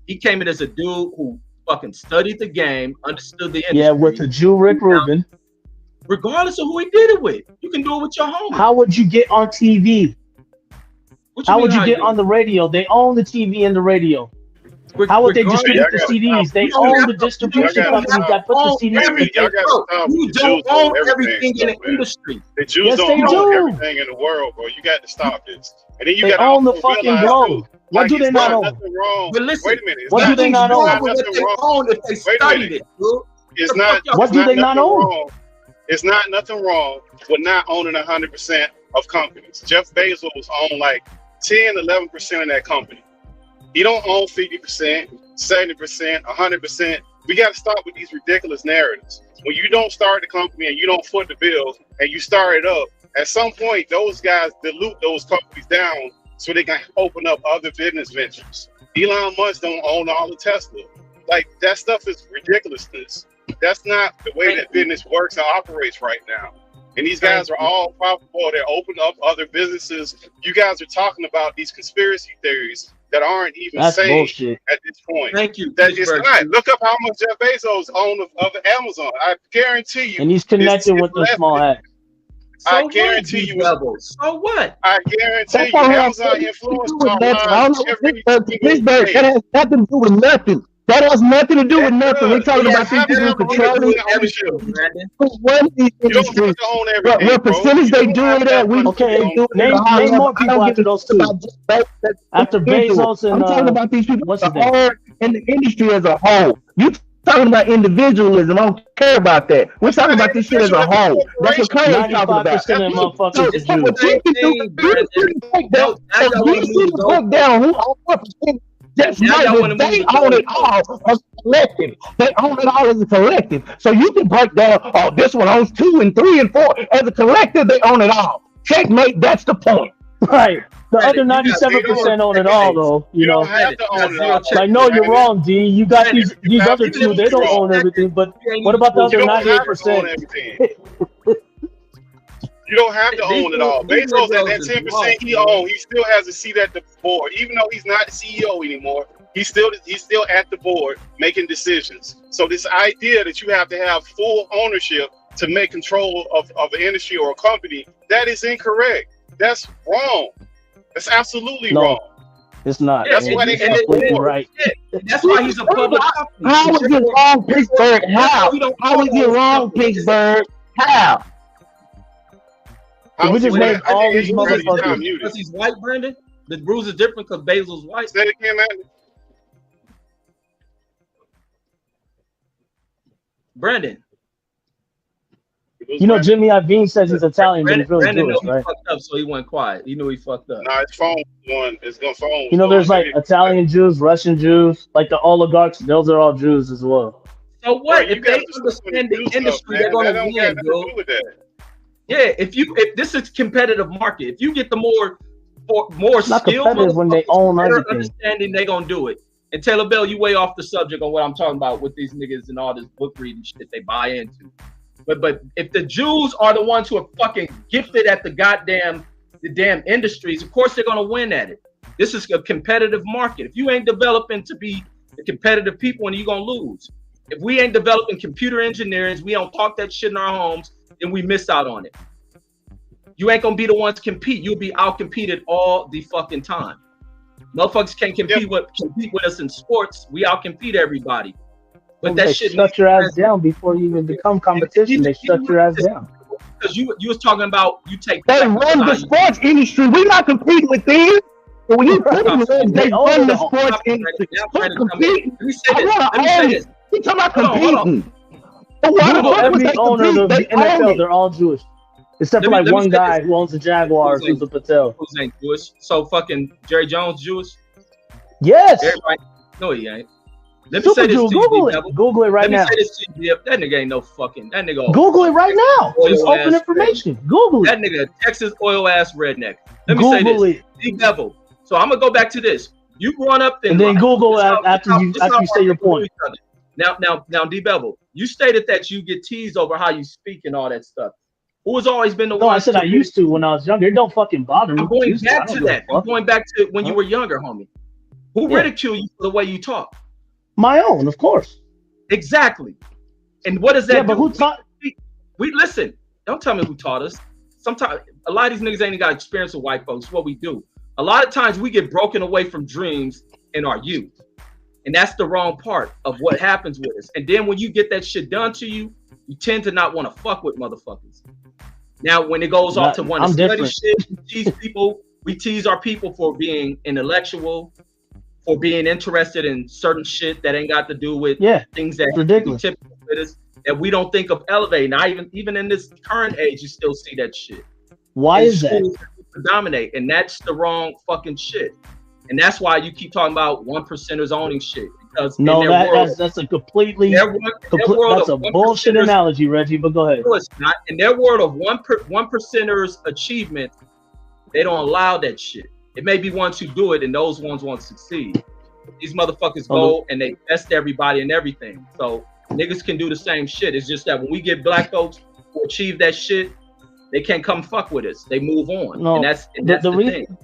He came in as a dude who fucking studied the game, understood the industry. Yeah, with the Jew Rick Rubin. Regardless of who he did it with, you can do it with your homie. How would you get on TV? How would you get on the radio? They own the TV and the radio. How would they distribute the CDs? They own the distribution companies that put the CDs. You don't own everything in the industry. The Jews don't own everything in the world, bro. You got to stop this. And then you got to own the fucking globe. What do they not own? But listen, wait a minute. What do they not own? If they studied it, it's not. What do they not own? It's not nothing wrong with not owning 100% of companies. Jeff Bezos own like 10, 11% of that company. He don't own 50%, 70%, 100%. We got to stop with these ridiculous narratives. When you don't start the company and you don't foot the bill and you start it up, at some point, those guys dilute those companies down so they can open up other business ventures. Elon Musk don't own all of Tesla. Like, that stuff is ridiculousness. That's not the way that business works and operates right now. And these guys are all profitable. They're opening up other businesses. You guys are talking about these conspiracy theories that aren't even safe at this point. Thank you. That is not. Look up how much Jeff Bezos owns of Amazon. I guarantee you. And he's connected with the small hack. So I guarantee you. So what? I guarantee you. Amazon influence Pittsburgh, that has nothing to do with nothing. That has nothing to do with nothing. We're talking about these people controlling what percentage they do it at. Name more people after those two. After Bezos and I'm talking about these people in the industry as a whole. You talking about individualism? I don't care about that. We're talking about this shit as a whole. That's what Kanye talking about. 95% of motherfuckers is break down who that's right. They own it all as a collective. They own it all as a collective. So you can break down, oh, this one owns 2 and 3 and 4. As a collective, they own it all. Checkmate, that's the point. Right. The other 97% own it all, though. You know, like, no, you're wrong, D. You got these other two. They don't own everything. But what about the other 98%? You don't have to own it all. Bezos at that 10% he owns, he still has a seat at the board. Even though he's not the CEO anymore, he's still at the board making decisions. So this idea that you have to have full ownership to make control of an industry or a company, that is incorrect. That's wrong. That's absolutely wrong. It's not. That's why they have completely right. That's why he's a public company. How is it wrong, Pittsburgh? How is it wrong, Pittsburgh? How? We just named all these motherfuckers. Because he's white, Brandon? The rules are different because Bezos white. Say it again, man. Brandon. You know, Jimmy Iovine says he's Italian, but he's really Brandon Jewish, knew right? he fucked up, so he went quiet. He knew he fucked up. Nah, his phone one. It's gonna phone. You know, there's like Italian Jews, Russian Jews, like the oligarchs. Those are all Jews as well. So what? If they understand the industry, they're gonna win, bro. Yeah, if this is competitive market, if you get the more skilled, when they own everything. Understanding, they gonna do it. And Taylor Bell, you way off the subject on what I'm talking about with these niggas and all this book reading shit they buy into. But if the Jews are the ones who are fucking gifted at the damn industries, of course they're gonna win at it. This is a competitive market. If you ain't developing to be the competitive people, and you're gonna lose. If we ain't developing computer engineers, we don't talk that shit in our homes, then we miss out on it. You ain't gonna be the ones to compete. You'll be out competed all the fucking time. Motherfuckers can't compete with us in sports. We out compete everybody. But that shit shut your ass down before you even become competition. They shut your ass down. Because you was talking about you take. They run the sports industry. We're not competing with them. But when you put them in, they run the sports industry. We're competing. Let me say this. We talking about competing. Every owner of the NFL, they're all Jewish. Except for like one guy who owns the Jaguars, who's a Patel. Who's ain't Jewish? So fucking Jerry Jones Jewish? Yes. Everybody, no, he ain't. Let me say this to you, Google it. Google it right now. Let me say this to you, that nigga ain't no fucking. That nigga. Google it right now. It's open information. Google it. That nigga, Texas oil ass redneck. Let me say this. Big devil. So I'm gonna go back to this. You growing up and then Google after you say your point. Now, D Bevel, you stated that you get teased over how you speak and all that stuff. Who has always been the one? No, I said I used to when I was younger. It don't fucking bother me. I'm going back to that. I'm going back to when you were younger, homie. Who ridiculed you for the way you talk? My own, of course. Exactly. And what does that do? But who taught? We listen. Don't tell me who taught us. Sometimes a lot of these niggas ain't got experience with white folks. What we do. A lot of times we get broken away from dreams in our youth. And that's the wrong part of what happens with us. And then when you get that shit done to you, you tend to not want to fuck with motherfuckers. Now, when it goes off to want to study shit, we tease our people for being intellectual, for being interested in certain shit that ain't got to do with things that ridiculous. Typical with us, that we don't think of elevating. Now, even in this current age, you still see that shit. Why is that? Dominate, and that's the wrong fucking shit. And that's why you keep talking about 1%ers owning shit. Because that's a completely that's a bullshit analogy, Reggie. But go ahead. No, it's not. In their world of 1%ers achievement, they don't allow that shit. It may be ones who do it, and those ones won't succeed. These motherfuckers go and they test everybody and everything. So niggas can do the same shit. It's just that when we get black folks who achieve that shit, they can't come fuck with us. They move on. No, and that's the thing.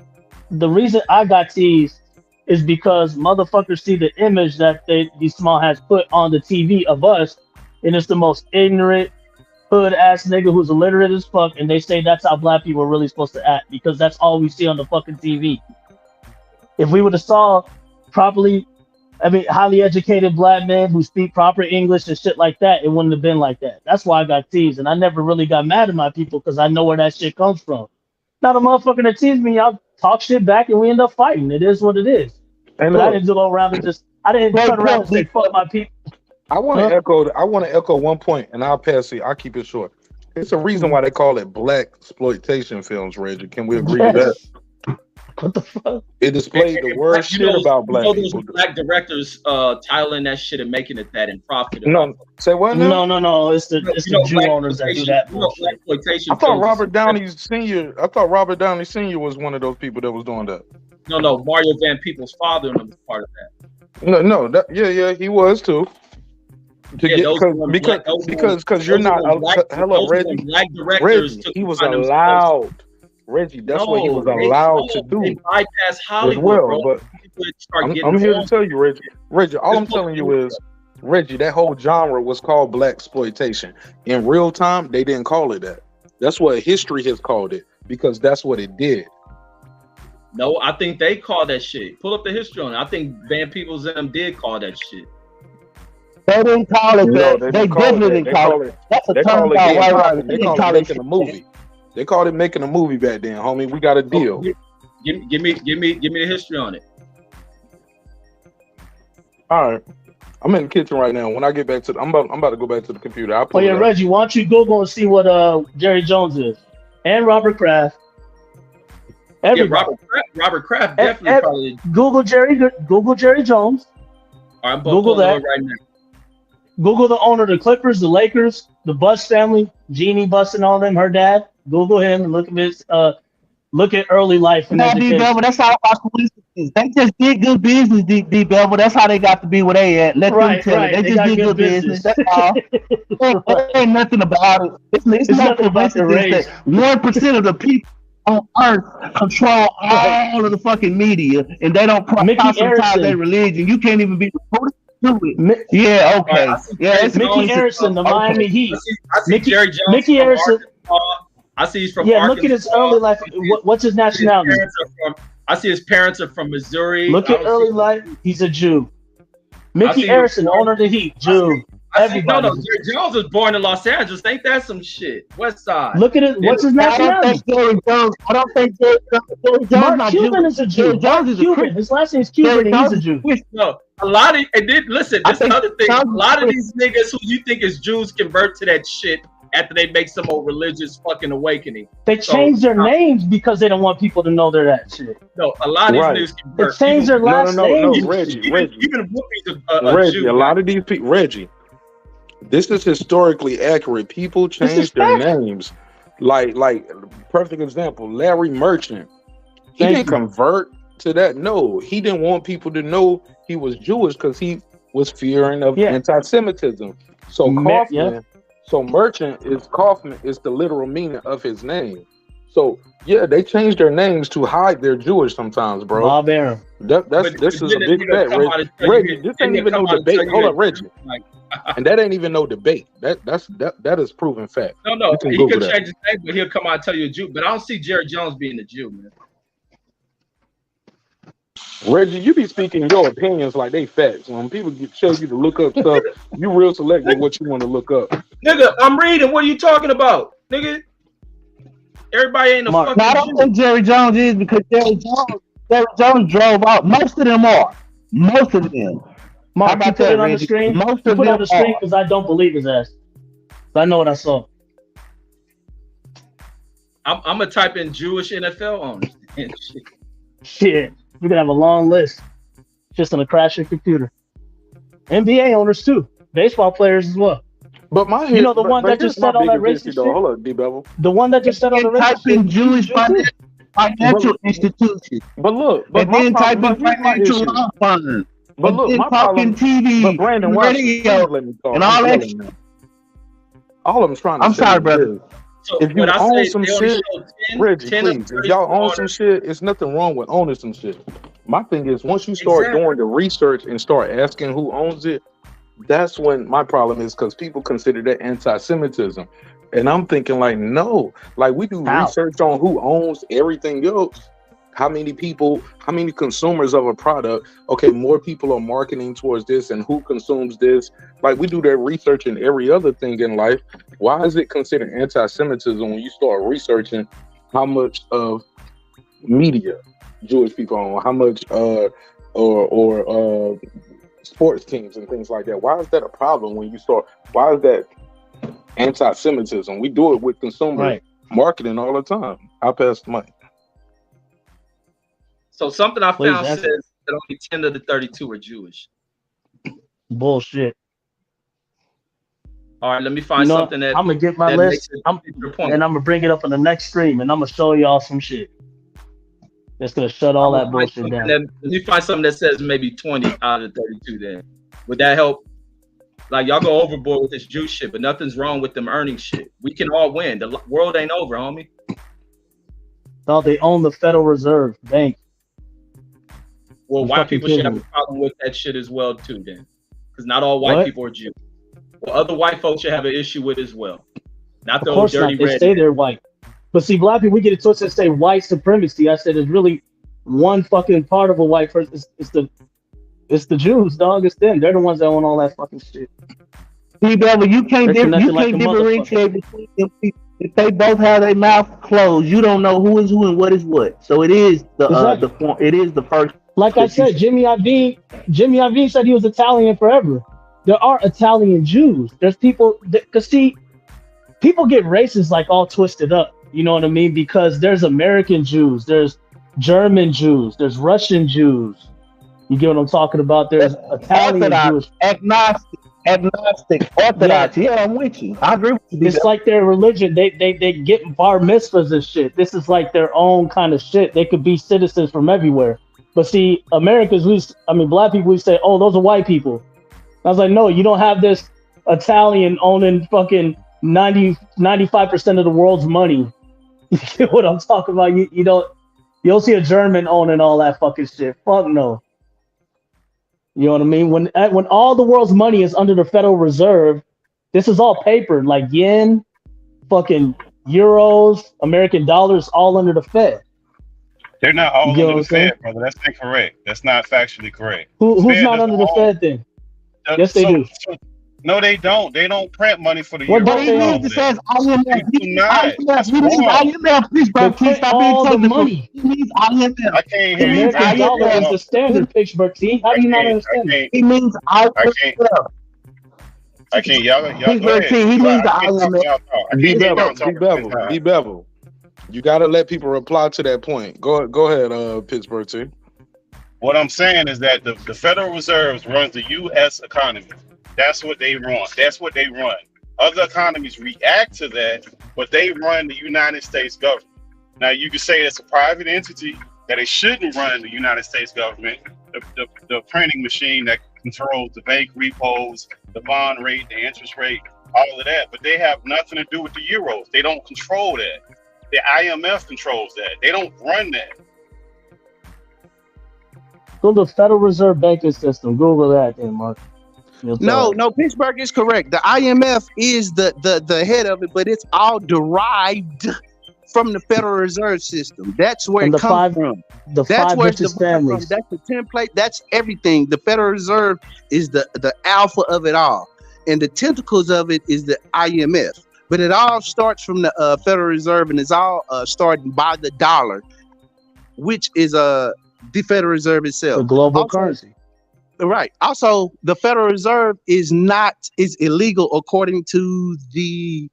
The reason I got teased is because motherfuckers see the image that these small hats put on the TV of us, and it's the most ignorant, hood ass nigga who's illiterate as fuck, and they say that's how black people are really supposed to act because that's all we see on the fucking TV. If we would have saw properly, highly educated black men who speak proper English and shit like that, it wouldn't have been like that. That's why I got teased, and I never really got mad at my people because I know where that shit comes from. Now the motherfucker that teased me, y'all talk shit back and we end up fighting. It is what it is. But I didn't go around and I didn't turn around and say fuck my people. I want to echo one point, and I'll keep it short. It's a reason why they call it black exploitation films, Reggie. Can we agree to that? What the fuck? It displayed the worst shit about black people. Black directors titling that shit and making it that and profiting. No, say what now? No. It's the Jew owners that do that bullshit. I thought Robert Downey Sr. was one of those people that was doing that. No, Mario Van Peebles' father was part of that. No, he was too. Because you're not. Hello, Reggie. Black directors. Reggie, he was allowed. Reggie, that's what he was allowed to do. They bypass Hollywood, well, but I'm here to tell you, Reggie. Reggie, all I'm telling you is, Reggie, that whole genre was called black exploitation. In real time, they didn't call it that. That's what history has called it because that's what it did. No, I think they call that shit. Pull up the history on it. I think Van Peebles and them did call that shit. They didn't call it that. They definitely didn't call it. That's a term about white writers. They didn't call it making a movie. They called it making a movie back then, homie. We got a deal. Give me the history on it. All right. I'm in the kitchen right now. When I get back to I'm about to go back to the computer. Reggie, why don't you Google and see what Jerry Jones is? And Robert Kraft. Everybody. Robert Kraft definitely probably. Google Jerry Jones. All right, I'm Google that right now. Google the owner of the Clippers, the Lakers, the Buss family, Jeannie Buss and all them, her dad. Google him and look at his look at early life. And D-Bevel, that's how our coincidence. They just did good business, D-Bevel. That's how they got to be where they at. Let them tell it. They just did good business. That's all. Ain't nothing about it. It's nothing about the race. 1% of the people on Earth control all of the fucking media, and they don't proselytize their religion. You can't even be reported. Yeah, okay. It's Mickey Harrison, the Miami Heat. I see Jerry Jones. Mickey Harrison. I see he's from Arkansas. Look at his early life. What's his nationality? I see his parents are from Missouri. Look at early life. He's a Jew. Mickey Harrison, owner of the Heat, Jew. Everybody. No, Jerry Jones was born in Los Angeles. Ain't that some shit? West Side. Look at it. What's his nationality? I don't think Jerry Jones. Mark Cuban is a Jew. Mark Cuban. His last name is Cuban, and he's a Jew. No, a lot of listen. This other thing. A lot of these niggas who you think is Jews convert to that shit after they make some old religious fucking awakening. They change their names because they don't want people to know they're that shit. No, a lot of these niggas convert. They change their last names. No, Reggie. Even Whoopi's a Reggie, Jew. A lot of these people, Reggie. This is historically accurate. People change their names. Like perfect example, Larry Merchant. He didn't convert to that. No, he didn't want people to know he was Jewish because he was fearing of anti-Semitism. So Kaufman, so merchant is Kaufman is the literal meaning of his name. So yeah, they changed their names to hide their Jewish sometimes, bro. Bob Aaron. This is a big bet, Reggie. This ain't even no debate. Hold up, Reggie. And that ain't even no debate. That is proven fact. No, he could change his name, but he'll come out and tell you a Jew. But I don't see Jerry Jones being a Jew, man. Reggie, you be speaking your opinions like they facts. When people show you to look up stuff, you real selective what you want to look up. Nigga, I'm reading. What are you talking about, nigga? Everybody ain't a fucking I don't Jew. think Jerry Jones is because Jerry Jones drove out. Most of them are. Most of them. Mark, you put it on the screen. Most you of put it them on the screen because I don't believe his ass. I know what I saw. I'm gonna type in Jewish NFL owners. Shit, we could have a long list just on a crash your computer. NBA owners too, baseball players as well. But my you know the one that just said all that racist shit. Hold up, D-Bevel. The one that just said all the racist shit. Type in Jewish financial institution. But look, and then type in financial law firm. But look, my talking TV, but Brandon radio, let me talk. and all that shit. All of them's trying to. I'm sorry, brother. So if you own some shit, 10, Reggie, 10 please. If y'all own some shit, it's nothing wrong with owning some shit. My thing is, once you start doing the research and start asking who owns it, that's when my problem is, because people consider that anti-Semitism. And I'm thinking like, no, like we do research on who owns everything else. How many people, how many consumers of a product? Okay, more people are marketing towards this, and who consumes this? Like we do that research in every other thing in life. Why is it considered anti-Semitism when you start researching how much of media Jewish people own, how much or sports teams and things like that? Why is that a problem when you start? Why is that anti-Semitism? We do it with consumer marketing all the time. I pass the mic. So something I found says that only 10 of the 32 are Jewish. Bullshit. All right, let me find something that I'm gonna get my list, and I'm gonna bring it up on the next stream, and I'm gonna show y'all some shit that's gonna shut all that bullshit down. Let me find something that says maybe 20 out of 32. Then would that help? Like y'all go overboard with this Jew shit, but nothing's wrong with them earning shit. We can all win. The world ain't over, homie. No, they own the Federal Reserve Bank. Well, white people should have a problem with that shit as well too, then, because not all white people are Jews. Well, other white folks should have an issue with as well. Not those dirty red. They say they're white, but see, black people, we get it twisted and say white supremacy. I said it's really one fucking part of a white person. It's the Jews, dog. It's them. They're the ones that own all that fucking shit. See, brother, you can't differentiate between them people. If they both have their mouth closed, you don't know who is who and what is what. So it is the first. Like I said, Jimmy Iovine said he was Italian forever. There are Italian Jews. There's people because see, people get racist like all twisted up. You know what I mean? Because there's American Jews, there's German Jews, there's Russian Jews. You get what I'm talking about? There's Italian Jews, agnostic, Orthodox. Yeah, I'm with you. I agree with you. It's like their religion. They get bar mitzvahs and shit. This is like their own kind of shit. They could be citizens from everywhere. But see, Americans, black people, we say, oh, those are white people. I was like, no, you don't have this Italian owning fucking 95% of the world's money. You get what I'm talking about? You don't see a German owning all that fucking shit. Fuck no. You know what I mean? When all the world's money is under the Federal Reserve, this is all paper, like yen, fucking euros, American dollars, all under the Fed. They're not all under the Fed, brother. That's incorrect. That's not factually correct. Who's not under the Fed then? Yes, they do. No, they don't. They don't print money for the euro. What he means says IMF. IMF. Please, bro. Please stop being so money. He means IMF. I can't hear you. American dollar is the standard, Pittsburgh team. How do you not understand? He means IMF. I can't. Y'all go ahead. He means the IMF. D-Bevel. You gotta let people reply to that point. Go ahead, Pittsburgh team. What I'm saying is that the Federal Reserve runs the U.S. economy. That's what they run. That's what they run. Other economies react to that, but they run the United States government. Now, you could say it's a private entity that it shouldn't run the United States government, the printing machine that controls the bank repos, the bond rate, the interest rate, all of that. But they have nothing to do with the euros. They don't control that. The IMF controls that. They don't run that. Google the Federal Reserve banking system. Google that, then, Mark. No, Pittsburgh is correct. The IMF is the head of it, but it's all derived from the Federal Reserve System. That's where it comes from. That's where it's families. That's the template. That's everything. The Federal Reserve is the alpha of it all, and the tentacles of it is the IMF. But it all starts from the Federal Reserve, and it's all starting by the dollar, which is the Federal Reserve itself. The global currency. Right. Also, the Federal Reserve is illegal according to the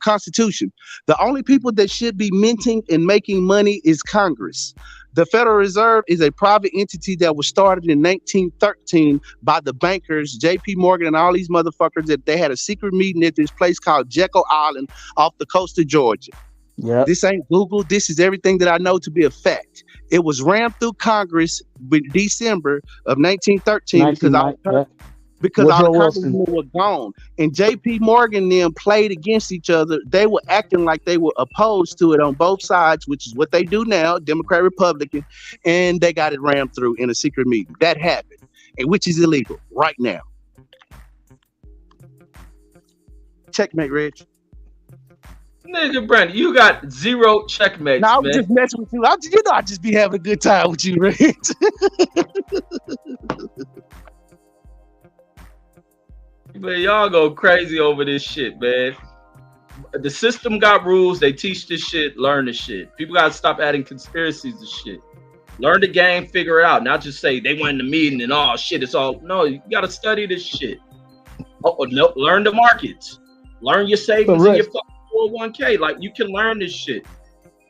Constitution. The only people that should be minting and making money is Congress. The Federal Reserve is a private entity that was started in 1913 by the bankers, J.P. Morgan and all these motherfuckers. That they had a secret meeting at this place called Jekyll Island off the coast of Georgia. Yeah. This ain't Google. This is everything that I know to be a fact. It was rammed through Congress in December of 1913 because all the congressmen were gone. And J.P. Morgan then played against each other. They were acting like they were opposed to it on both sides, which is what they do now, Democrat, Republican, and they got it rammed through in a secret meeting. That happened, and which is illegal right now. Checkmate, Reg. Nigga, Brandon, you got 0 checkmates. No, I'm just messing with you. I just be having a good time with you, Reg. Man, y'all go crazy over this shit, man. The system got rules. They teach this shit. Learn this shit. People gotta stop adding conspiracies to shit. Learn the game. Figure it out. Not just say they went in the meeting and oh shit, it's all. No, you gotta study this shit. No, learn the markets. Learn your savings and your 401k. Like you can learn this shit.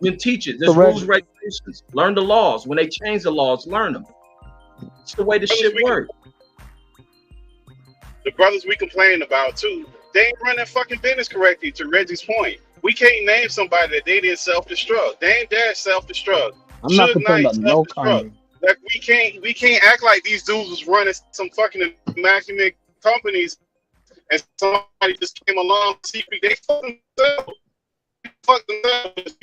You can teach it. There's rules, regulations. Learn the laws. When they change the laws, learn them. It's the way this shit works. The brothers we complain about too, they ain't run that fucking business correctly. To Reggie's point, we can't name somebody that they didn't self-destruct. Dame Dash self-destruct. I'm not complaining about no Kanye. Like we can't act like these dudes was running some fucking immaculate companies and somebody just came along. They fucked themselves.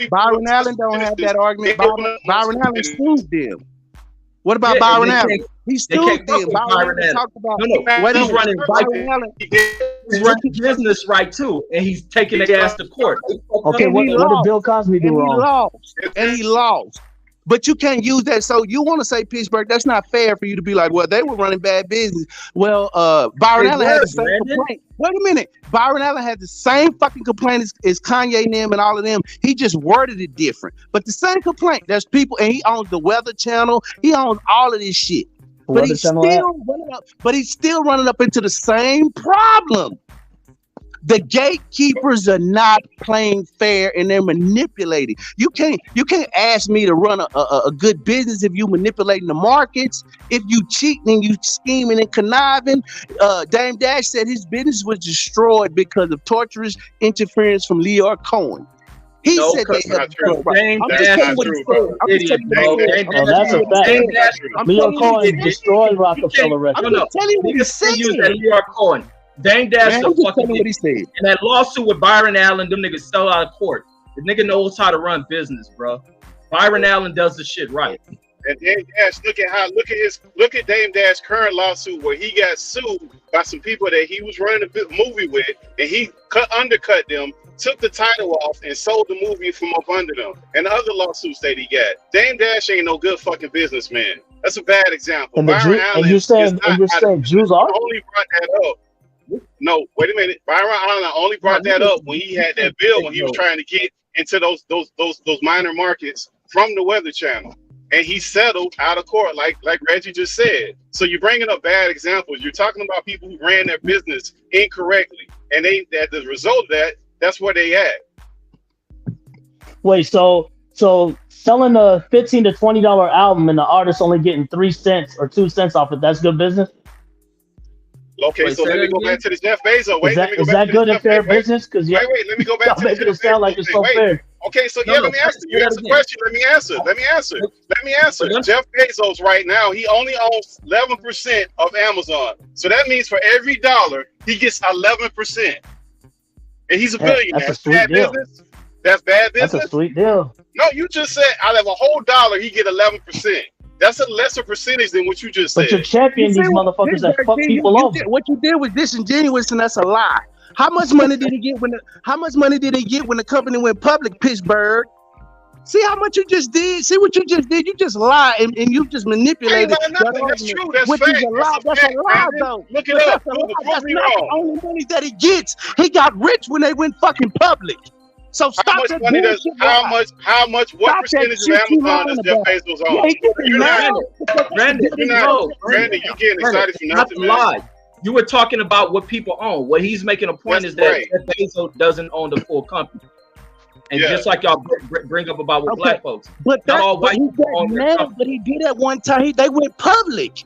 Byron Allen don't have that argument. Byron Allen sued them. What about Byron Allen? He sued them. Byron Allen talked about. He's running business right too, and he's taking the ass to court. Okay, what did Bill Cosby do wrong? He lost. But you can't use that. So you want to say Pittsburgh? That's not fair for you to be like, well, they were running bad business. Well, Byron Allen had the same complaint. Wait a minute. Byron Allen had the same fucking complaint as Kanye and them and all of them. He just worded it different. But the same complaint. There's people, and he owns the Weather Channel. He owns all of this shit. But he's still running up into the same problem. The gatekeepers are not playing fair and they're manipulating. You can't ask me to run a good business if you manipulating the markets, if you cheating and you scheming and conniving. Dame Dash said his business was destroyed because of torturous interference from Leo Cohen. He said they have that's a fact. Leo Cohen destroyed Rockefeller Records. I'm just telling you what he said. Leo Cohen. Dame Dash the fucking what he said. And that lawsuit with Byron Allen, them niggas sell out of court. The nigga knows how to run business, bro. Byron Allen does the shit right. And Dame Dash, look at Dame Dash's current lawsuit where he got sued by some people that he was running a movie with, and he undercut them, took the title off, and sold the movie from up under them. And the other lawsuits that he got. Dame Dash ain't no good fucking businessman. That's a bad example. And you're saying Jews are only brought that up. No, wait a minute. Byron Allen only brought that up when he had that bill when he was trying to get into those minor markets from the Weather Channel, and he settled out of court, like Reggie just said. So you're bringing up bad examples. You're talking about people who ran their business incorrectly, and as the result of that, that's where they at. Wait, so selling a $15 to $20 album and the artist only getting 3 cents or 2 cents off it, that's good business? Okay, so let me go back to the Jeff Bezos. Is that good and fair business? Because let me go back to making it sound like it's so fair. Okay, so let me answer. You asked the question. Let me answer. Jeff Bezos right now, he only owns 11% of Amazon. So that means for every dollar, he gets 11%. And he's a billionaire. That's a sweet deal. Business? That's bad business? That's a sweet deal. No, you just said out of a whole dollar, he get 11%. That's a lesser percentage than what you just said. But you're championing these motherfuckers that fuck people over. What you did was disingenuous, and that's a lie. How much money did he get when the company went public, Pittsburgh? See how much you just did? See what you just did? You just lied and you just manipulated. That's true. That's fact. That's a lie, though. Look it up. That's not the only money that he gets. He got rich when they went fucking public. So stop that bullshit. What percentage of Amazon does Jeff Bezos own? Brandon, you're getting excited for nothing, man. You were talking about what people own. What he's making a point is that Jeff Bezos doesn't own the full company. And just like y'all bring up about with black folks. But he did at one time. They went public.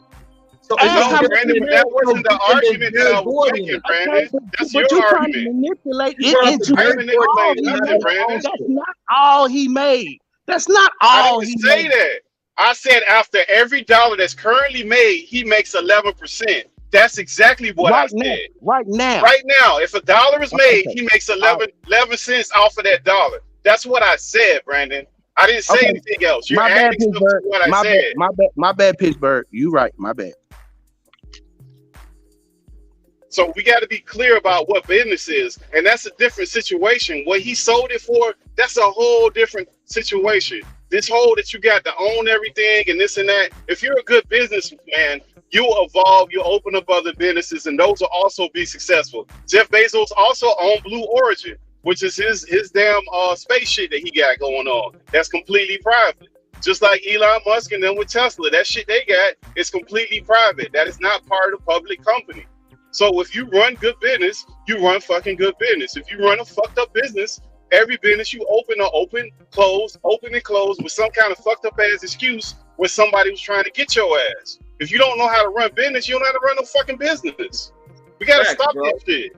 So Brandon, but that wasn't the argument that I was making, Brandon. That's your argument. Manipulate it into That's not all he made. That's not all he made. I didn't say that. I said after every dollar that's currently made, he makes 11%. That's exactly what I said. Right now, if a dollar is made, he makes 11 cents off of that dollar. That's what I said, Brandon. I didn't say anything else. You're adding stuff to what I said. My bad, Pittsburgh. You right. My bad. So we got to be clear about what business is, and that's a different situation. What he sold it for, that's a whole different situation. This whole that you got to own everything and this and that. If you're a good businessman, you'll evolve, you'll open up other businesses, and those will also be successful. Jeff Bezos also owned Blue Origin, which is his damn space shit that he got going on. That's completely private. Just like Elon Musk and them with Tesla, that shit they got is completely private. That is not part of a public company. So if you run good business, you run fucking good business. If you run a fucked up business, every business you open or open and close with some kind of fucked up ass excuse when somebody was trying to get your ass. If you don't know how to run business, you don't know how to run no fucking business. We gotta stop that shit.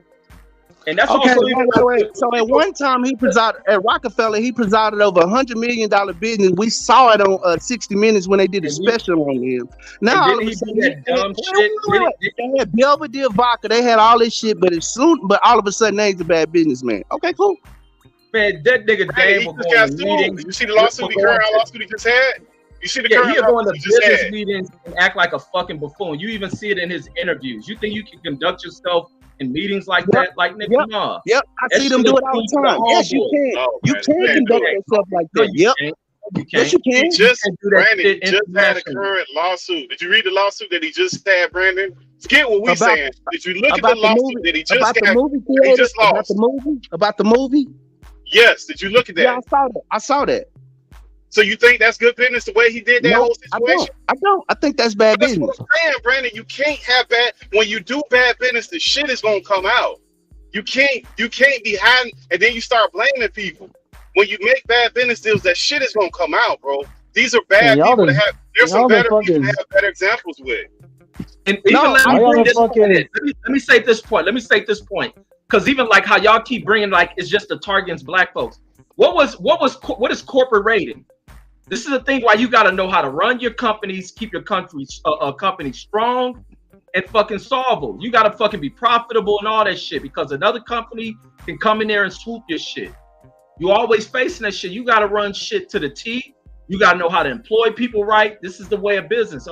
And that's so at one time he presided at Rockefeller. He presided over $100 million business. We saw it on 60 Minutes when they did a special on him. Now all of a sudden, they had Belvedere vodka. They had all this shit, but all of a sudden, he's a bad businessman. Okay, cool. Man, that nigga Dave was going to meetings. You see the lawsuit he just had? You see the current he going to business meetings and act like a fucking buffoon. You even see it in his interviews. You think you can conduct yourself in meetings like that? Like, nigga, nah. Yep, I see them do it all the time. Yes, you can. You can conduct yourself like that. Yep. Yes, you can. Brandon just had a current lawsuit. Did you read the lawsuit that he just had, Brandon? Forget what we saying. Did you look at the lawsuit that he just had? He just lost. About the movie? Yes. Did you look at that? Yeah, I saw that. So you think that's good business the way he did that whole situation? I don't. I think that's bad business. That's what I'm saying, Brandon. You can't have bad. When you do bad business, the shit is gonna come out. You can't be hiding and then you start blaming people. When you make bad business deals, that shit is gonna come out, bro. These are bad people to have. There's some better people to have better examples with. And even let me say this point. Because even like how y'all keep bringing like it's just the targets black folks. What is corporate rating? This is the thing why you got to know how to run your companies, keep your company strong and fucking solvable. You got to fucking be profitable and all that shit because another company can come in there and swoop your shit. You always facing that shit. You got to run shit to the T. You got to know how to employ people right. This is the way of business.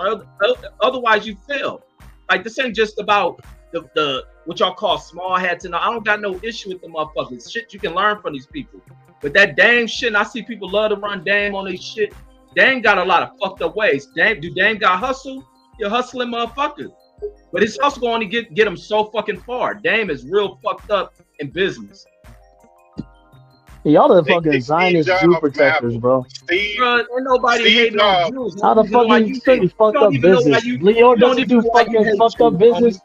Otherwise, you fail. Like this ain't just about the what y'all call small hats and I don't got no issue with the motherfuckers. Shit you can learn from these people. But that Dame shit, and I see people love to run Dame on this shit. Dame got a lot of fucked up ways. Dame got hustle? You're hustling motherfucker. But his hustle gonna only get him so fucking far. Dame is real fucked up in business. Y'all the fucking Zionist Jew protectors, bro. Ain't nobody hating on Jews. How the fuck you say fucked up business? Leo doesn't do fucking fucked up business.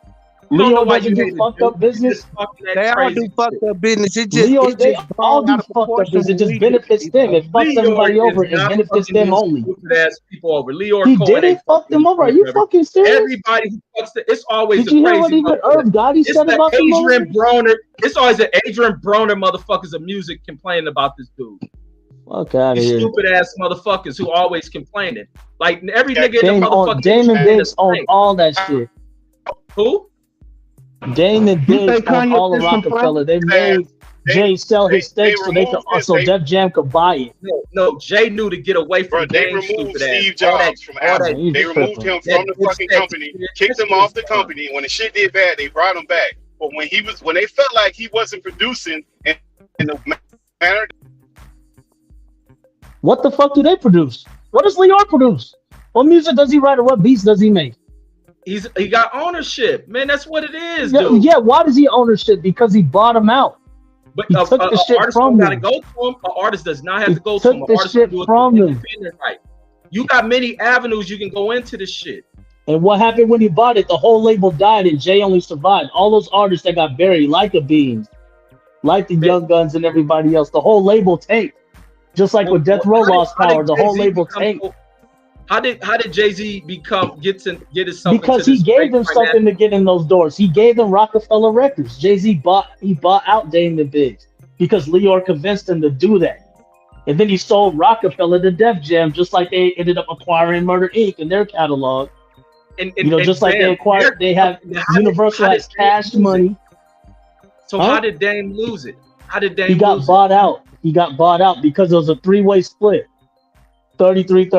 Leo doesn't do fucked up business. They all do fucked up business. They all do fucked up business. It just benefits them. It fucks everybody over. It benefits them only. People over. Leo he didn't fuck them over. Are you fucking serious? Everybody who fucks it's always Did you hear what even Irv Gotti said about Adrian Broner. It's always an Adrian Broner motherfuckers of music complaining about this dude. Fuck out of These here. stupid ass motherfuckers who always complaining. Like every nigga in the Damon, motherfucking Damon industry Biggs owned all that shit. Who? Damon You Biggs think owned Kanye all of is complaining? Rockefeller. They made Jay sell his stakes so they could so Def Jam could buy it. No, Jay knew to get away from They Dame, removed stupid ass. Steve Jobs from Apple. he's They removed him from the fucking company, kicked him off the company. When the shit did bad, they brought him back. But when they felt like he wasn't producing in the manner. What the fuck do they produce? What does Leor produce? What music does he write or what beats does he make? He got ownership, man. That's what it is, Yeah, dude. yeah, why does he ownership? Because he bought him out. But he took the shit artist from don't gotta him. go to him. An artist does not have He to go to took him. An the artist shit can do it from him. independent, right? You got many avenues you can go into this shit. And what happened when he bought it? The whole label died and Jay only survived. All those artists that got buried, like the Beans, like the Young Guns and everybody else, the whole label tanked. Just like with Death Row lost power, the whole label tanked. How did Jay-Z get his something? Because he gave them something to get in those doors. He gave them Rockefeller Records. Jay-Z bought out Damon Biggs because Leor convinced him to do that. And then he sold Rockefeller to Def Jam, just like they ended up acquiring Murder Inc. in their catalog. And just like they acquired, they have Universal has Cash Money. So how did Dame lose it? How did Dame He got bought out. He got bought out because it was a three-way split. 33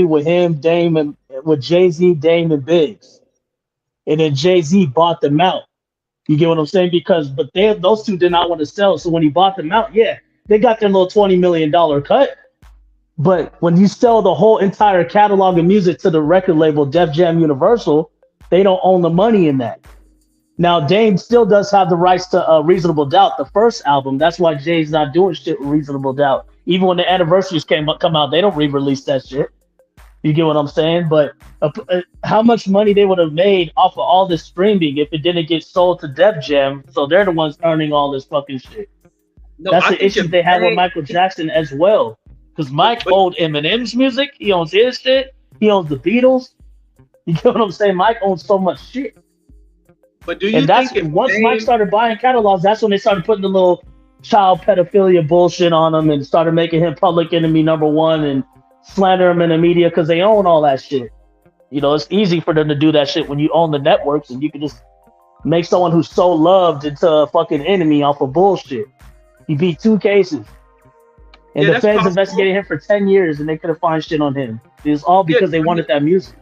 with him, Dame, and with Jay-Z, Dame, and Biggs. And then Jay-Z bought them out. You get what I'm saying? But those two did not want to sell. So when he bought them out, yeah, they got their little $20 million cut. But when you sell the whole entire catalog of music to the record label, Def Jam Universal, they don't own the money in that. Now, Dame still does have the rights to Reasonable Doubt, the first album. That's why Jay's not doing shit with Reasonable Doubt. Even when the anniversaries come out, they don't re-release that shit. You get what I'm saying? But how much money they would have made off of all this streaming if it didn't get sold to Def Jam? So they're the ones earning all this fucking shit. No, that's the issue they had with Michael Jackson as well. Because Mike owns Eminem's music. He owns his shit. He owns the Beatles. You get what I'm saying? Mike owns so much shit. But do you think once Mike started buying catalogs, that's when they started putting the little child pedophilia bullshit on him and started making him public enemy #1 and slander him in the media because they own all that shit. You know, it's easy for them to do that shit when you own the networks and you can just make someone who's so loved into a fucking enemy off of bullshit. He beat 2 cases. And the feds investigated him for 10 years and they couldn't find shit on him. It was all because they wanted that music.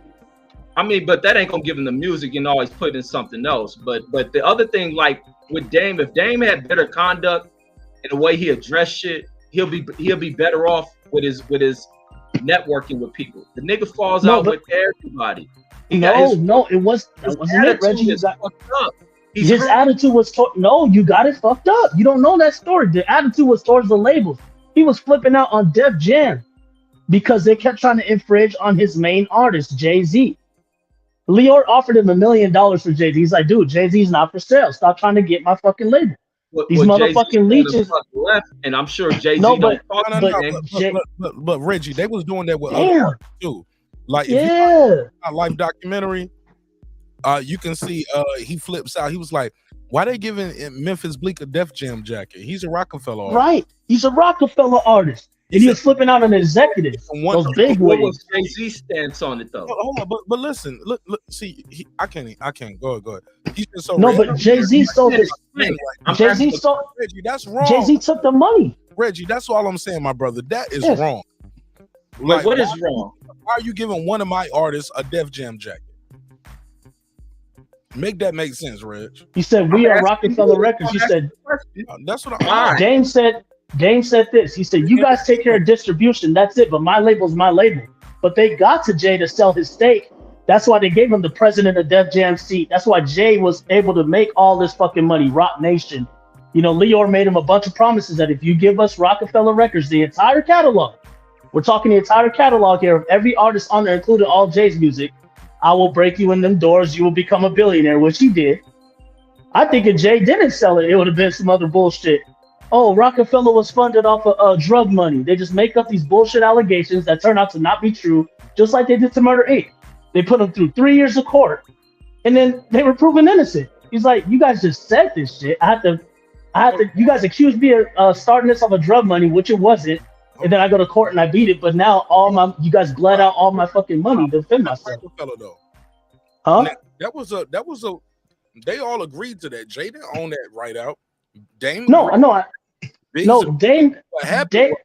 I mean, but that ain't gonna give him the music and always put in something else. But the other thing, like with Dame, if Dame had better conduct in the way he addressed shit, he'll be better off with his networking with people. The nigga falls out with everybody. No, it wasn't it, Reggie. His attitude was no, you got it fucked up. You don't know that story. The attitude was towards the labels. He was flipping out on Def Jam because they kept trying to infringe on his main artist, Jay-Z. Leor offered him $1 million for Jay-Z. He's like, dude, Jay-Z's not for sale. Stop trying to get my fucking label. These motherfucking leeches. Left, and I'm sure Jay-Z but Reggie, they was doing that with other artists too. Like if you watch Life documentary, you can see he flips out. He was like, why they giving Memphis Bleek a Def Jam jacket? He's a Rockefeller artist. Right. He's a Rockefeller artist. And he was flipping out on executives. Those big what wigs. was Jay-Z's stance on it though? Hold on, but listen, look, see, I can't go ahead. He's been so but Jay-Z sold his Jay-Z sold Reggie, that's wrong. Jay-Z took the money. Reggie, that's all I'm saying, my brother. That is wrong. Like, what is wrong? Why are you giving one of my artists a Def Jam jacket? Make that make sense, Reg. He said we are Rockefeller Records. He said that's what I'm Dame said this. He said, you guys take care of distribution. That's it. But my label's my label. But they got to Jay to sell his stake. That's why they gave him the president of Def Jam seat. That's why Jay was able to make all this fucking money. Rock Nation. You know, Leor made him a bunch of promises that if you give us Rockefeller Records, the entire catalog, we're talking the entire catalog here of every artist on there, including all Jay's music, I will break you in them doors. You will become a billionaire, which he did. I think if Jay didn't sell it, it would have been some other bullshit. Oh, Rockefeller was funded off of drug money. They just make up these bullshit allegations that turn out to not be true, just like they did to Murder Inc. They put him through 3 years of court, and then they were proven innocent. He's like, you guys just said this shit. I had to. You guys accused me of starting this off of drug money, which it wasn't. and then I go to court and I beat it. But now you guys bled out all my fucking money to defend myself. Huh? Now, that was a. They all agreed to that. Jay didn't own that right out. Dame. Dame. What happened?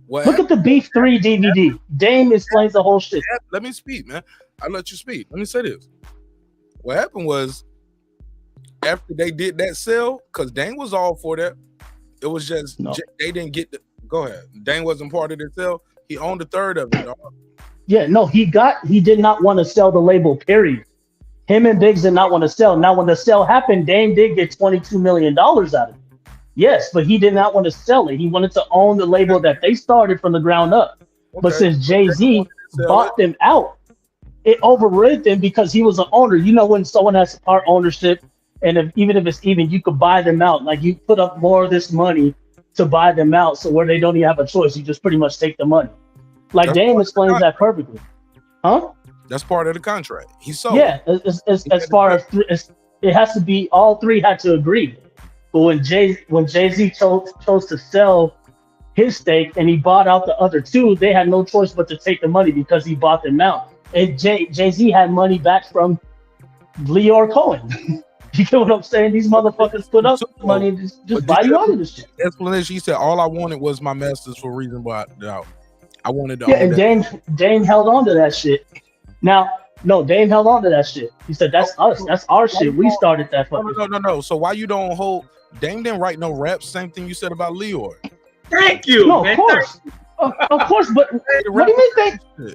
Look at the Beef 3 DVD. Dame explains the whole shit. Let me speak, man. I let you speak. Let me say this. What happened was after they did that sale, because Dame was all for that. It was just they didn't get the. Go ahead. Dame wasn't part of the sale. He owned a third of it. Dog. Yeah, no, he did not want to sell the label, period. Him and Biggs did not want to sell. Now, when the sale happened, Dame did get $22 million out of it. Yes, but he did not want to sell it. He wanted to own the label that they started from the ground up. Okay. But since Jay-Z bought them out, it overrid them because he was an owner. You know, when someone has part ownership, and even if it's even, you could buy them out. Like, you put up more of this money to buy them out, so where they don't even have a choice, you just pretty much take the money. Like, Dame explains that perfectly. Huh? That's part of the contract. He sold. Yeah, as far as it has to be, all three had to agree. But when Jay-Z chose to sell his stake and he bought out the other two, they had no choice but to take the money because he bought them out. And Jay-Z had money back from Leor Cohen. You get what I'm saying? These motherfuckers put up money and just buy you out of this shit. Explanation. He said, all I wanted was my masters for reason why I wanted to. Yeah, and Dame held on to that shit. Now, no, Dame held on to that shit. He said, that's us. That's our shit. We started that fucking. No. So why you don't hold? Dame didn't write no raps. Same thing you said about Leor. Thank you. No, man. of course. Of course, but what do you mean?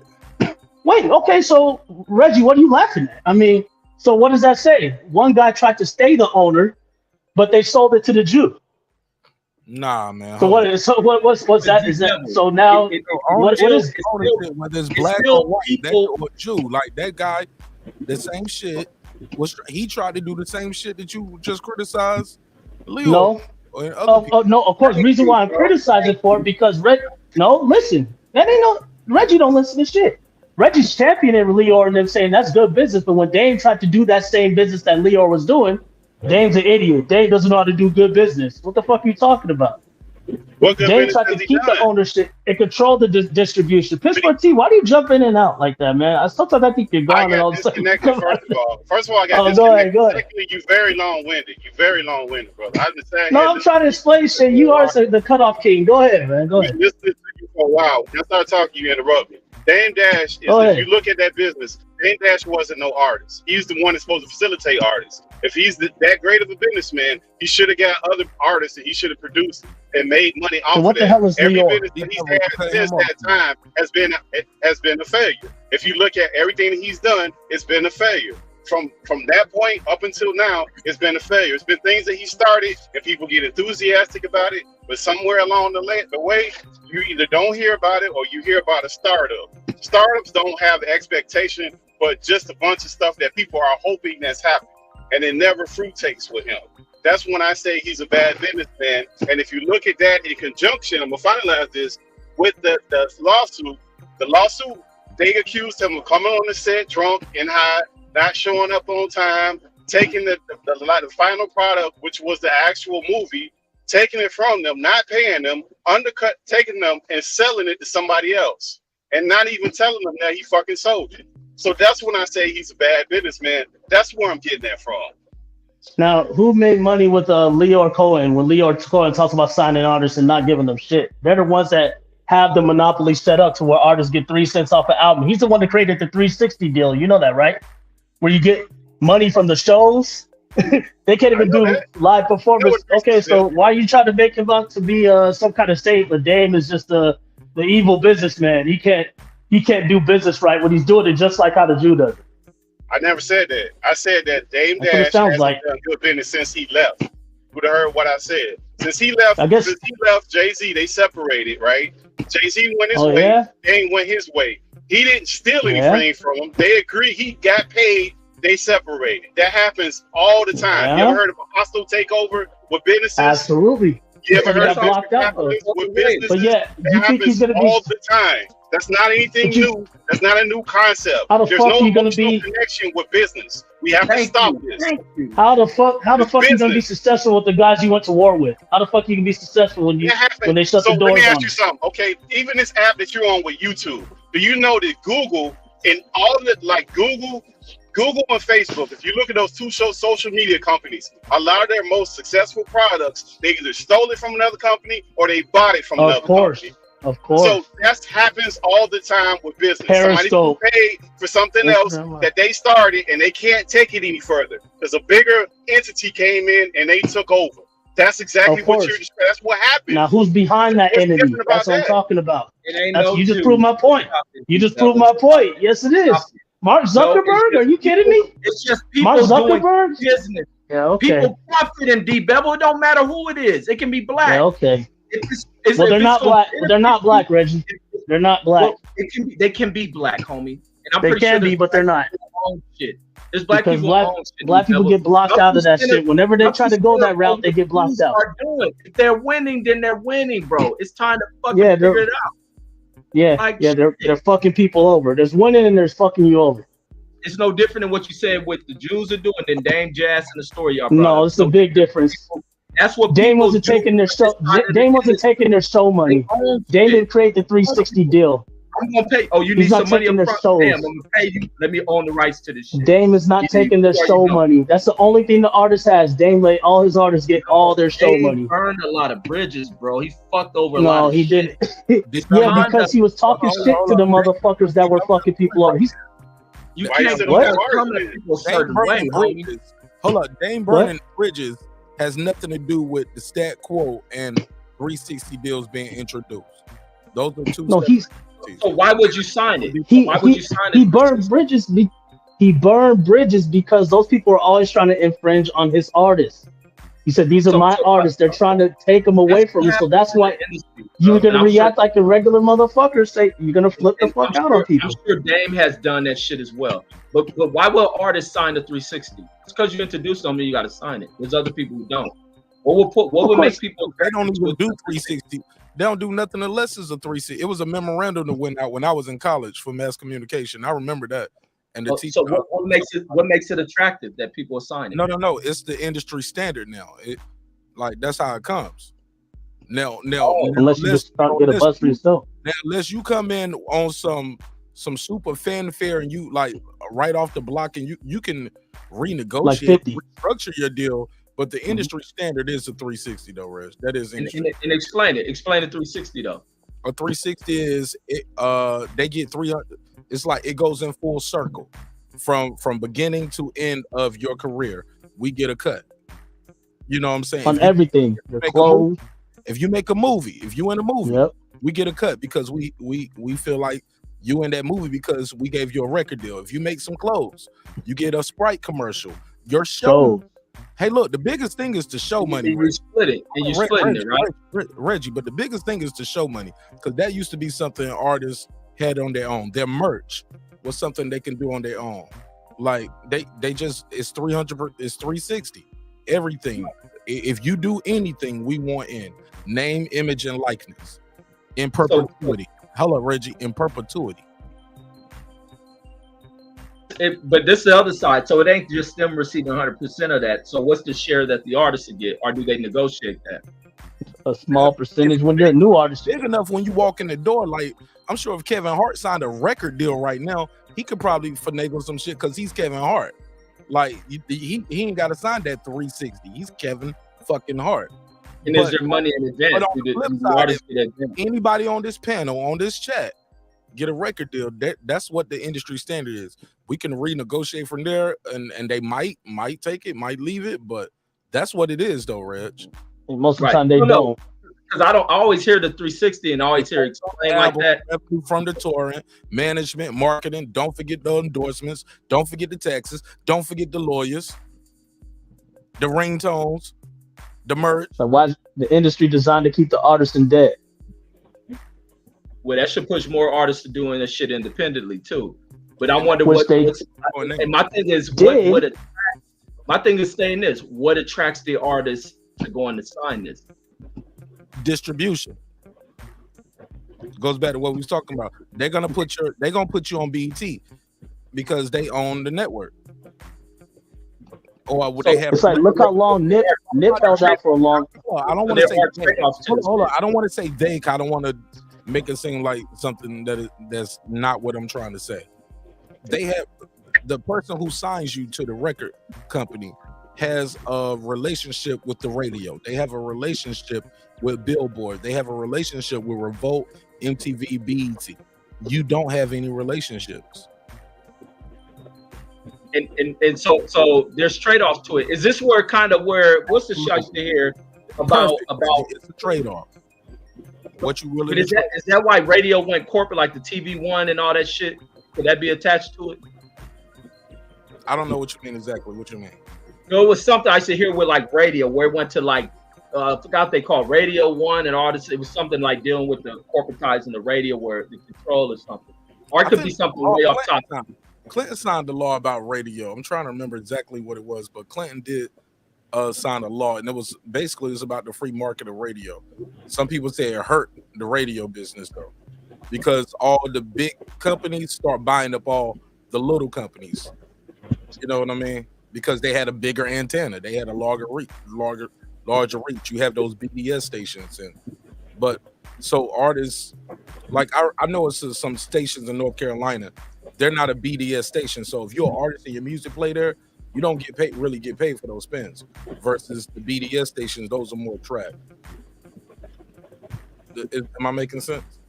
Wait, okay, so Reggie, what are you laughing at? I mean, so what does that say? One guy tried to stay the owner, but they sold it to the Jew. Nah, man. So what's that? Is that so now? What is whether it's black or white, or Jew? Like that guy, the same shit. He tried to do the same shit that you just criticized? Leo. No, of course. Reason why I'm criticizing for it because listen, that ain't no Reggie don't listen to shit. Reggie's championing Leor and them saying that's good business, but when Dame tried to do that same business that Leor was doing, Dame's an idiot. Dame doesn't know how to do good business. What the fuck are you talking about? Dame tried to keep the ownership and control the distribution. Pittsburgh T, why do you jump in and out like that, man? Sometimes I think you're gone and all of a sudden. First of all, I got disconnected. Secondly, you very long-winded. Brother. I've been saying. No, I'm trying to explain shit. You are the cutoff king. Go ahead, man. Go ahead. Listen to you for a while. When I start talking, you interrupt me. Dame Dash, if you look at that business, Dame Dash wasn't no artist. He's the one that's supposed to facilitate artists. If he's that great of a businessman, he should have got other artists and he should have produced and made money off of that. What the hell is Every Leor? business that he's had since that time has been a failure. If you look at everything that he's done, it's been a failure. From that point up until now, it's been a failure. It's been things that he started and people get enthusiastic about it, but somewhere along the way, you either don't hear about it or you hear about a startup. Startups don't have expectation, but just a bunch of stuff that people are hoping that's happening, and it never fruit takes with him. That's when I say he's a bad businessman. And if you look at that in conjunction, I'm gonna finalize this with the lawsuit. The lawsuit, they accused him of coming on the set drunk and high, not showing up on time, taking the final product, which was the actual movie, taking it from them, not paying them, taking them and selling it to somebody else, and not even telling them that he fucking sold it. So that's when I say he's a bad businessman. That's where I'm getting that from. Now, who made money with Leor Cohen when Leor Cohen talks about signing artists and not giving them shit? They're the ones that have the monopoly set up to where artists get 3 cents off an album. He's the one that created the 360 deal. You know that, right? Where you get money from the shows. They can't even do live performance. Okay, so why are you trying to make him out to be some kind of saint? But Dame is just the evil businessman. He can't do business right when he's doing it just like how the Jew does it. I never said that. I said that Dame Dash hasn't done good business since he left. You would have heard what I said. Since he left, Jay-Z, they separated, right? Jay-Z went his way. Yeah? Dame went his way. He didn't steal anything from him. They agreed. He got paid. They separated. That happens all the time. You ever heard of a hostile takeover with businesses? Absolutely. You ever heard of with businesses? But yeah, you think he's gonna be all the time. That's not anything new. That's not a new concept. How the There's fuck no are you gonna emotional be connection with business. We have to stop this. How the fuck you gonna be successful with the guys you went to war with? How the fuck you can be successful when they shut the doors on? So let me ask you something. Okay, even this app that you're on with YouTube, do you know that Google and all the Google and Facebook, if you look at those two social media companies, a lot of their most successful products, they either stole it from another company or they bought it from another company. Of course. So that happens all the time with business. Periscope. Somebody paid for something else that they started and they can't take it any further because a bigger entity came in and they took over. That's exactly what you're. That's what happened. Now, who's behind that entity? That's what I'm talking about. You just proved my point. You just proved my point. Yes, it is. Mark Zuckerberg? Are you kidding me? It's just people doing business. Yeah, okay. People profit in D-Bevel. It don't matter who it is. It can be black. Yeah, okay. Well, they're not black. They're not black, Reggie. They're not black. Well, they can be black, homie. And I'm they pretty can sure be, but they're not. Shit. There's black Because people own shit. black people get blocked out of that shit. Whenever they try to go that route, they get blocked out. If they're winning, then they're winning, bro. It's time to fucking figure it out. Yeah, they're fucking people over. There's winning and there's fucking you over. It's no different than what you said what the Jews are doing than Dame Jazz and the story y'all brought No, it's a big difference. That's what Dame wasn't taking their show. Dame wasn't taking their show money. Dame didn't create the 360 deal. I'm gonna pay. Oh, you need some money up front. Damn, I'm gonna pay you. Let me own the rights to this shit. Dame is not taking their show money. That's the only thing the artist has. Dame let all his artists get all their show money. He burned a lot of bridges, bro. He fucked over a lot of he shit. didn't. Yeah, because he was talking shit to the motherfuckers that were fucking people over. You can't come at people a certain way, homie. Hold up, Dame burning bridges has nothing to do with the stat quo and 360 deals being introduced. Those are two. No, so why would you sign it? Why would you sign it? He burned bridges. He burned bridges because those people are always trying to infringe on his artists. He said, "These are my artists. They're trying to take them away from me." So that's why you're gonna react like a regular motherfucker. Say you're gonna flip the fuck out on people. I'm sure Dame has done that shit as well. But why will artists sign the 360? It's because you introduced them and you got to sign it. There's other people who don't. What would make people? They don't even do 360. They don't do nothing unless it's a 360. It was a memorandum that went out when I was in college for mass communication. I remember that. And the teacher. So what makes it attractive that people are signing? No. It's the industry standard now. Like that's how it comes. Now, unless you just start to get a buzz for yourself. Now, unless you come in on some super fanfare and you like right off the block and you can renegotiate, restructure your deal. But the industry standard is a 360 though, Reg. That is industry. And explain it. Explain the 360 though. A 360 is they get 300. It's like it goes in full circle from beginning to end of your career. We get a cut. You know what I'm saying? On everything. Your clothes. If you make a movie, if you in a movie, we get a cut because we feel like you in that movie because we gave you a record deal. If you make some clothes, you get a Sprite commercial. Your show. Hey, look, the biggest thing is to show money. You split it, and you splitting it, right? Reggie, but the biggest thing is to show money because that used to be something artists had on their own. Their merch was something they can do on their own. Like they just it's 300, it's 360. Everything. If you do anything, we want in name, image, and likeness in perpetuity. Hello, Reggie, in perpetuity. But this is the other side. So it ain't just them receiving 100% of that. So what's the share that the artists would get, or do they negotiate that? A small percentage when you're a new artist. Big enough when you walk in the door. Like I'm sure if Kevin Hart signed a record deal right now, he could probably finagle some shit because he's Kevin Hart. Like he ain't got to sign that 360. He's Kevin fucking Hart. And is there money in advance? But on the flip side, anybody on this panel, on this chat, get a record deal. That's what the industry standard is. We can renegotiate from there, and they might take it, might leave it, but that's what it is, though, Reg. And most of the time they don't. Because I always hear the 360 and always hear explain like that. From the touring, management, marketing. Don't forget the endorsements. Don't forget the taxes. Don't forget the lawyers, the ringtones, the merch. So why is the industry designed to keep the artist in debt? Well, that should push more artists to doing this shit independently too. But I wonder and my thing is my thing is saying this: what attracts the artists to going to sign this? Distribution. Goes back to what we was talking about. They're gonna put you on BET because they own the network. or would they have? It's like look how long Nip held out for a long. I don't want to say hold on. I don't want to say they. I don't want to make it seem like something that's not what I'm trying to say. They have the person who signs you to the record company has a relationship with the radio. They have a relationship with Billboard. They have a relationship with Revolt, MTV, BET. You don't have any relationships. And so there's trade-offs to it. Is this where what's the shot to hear about it's a trade-off? What you really is that why radio went corporate, like the TV One and all that shit? Could that be attached to it? I don't know what you mean exactly. What you mean? No, it was something I should hear with like radio, where it went to like I forgot what they called Radio One and all this. It was something like dealing with the corporatizing the radio, where the control or something, or it could be something way off top. Clinton signed the law about radio. I'm trying to remember exactly what it was, but Clinton did sign a law, and it was about the free market of radio. Some people say it hurt the radio business though, because all the big companies start buying up all the little companies. You know what I mean? Because they had a bigger antenna, they had a larger reach. You have those BDS stations, but so artists like I know it's some stations in North Carolina. They're not a BDS station, so if you're an artist and your music play there, you don't get paid for those spins. Versus the BDS stations, those are more trap. Am I making sense?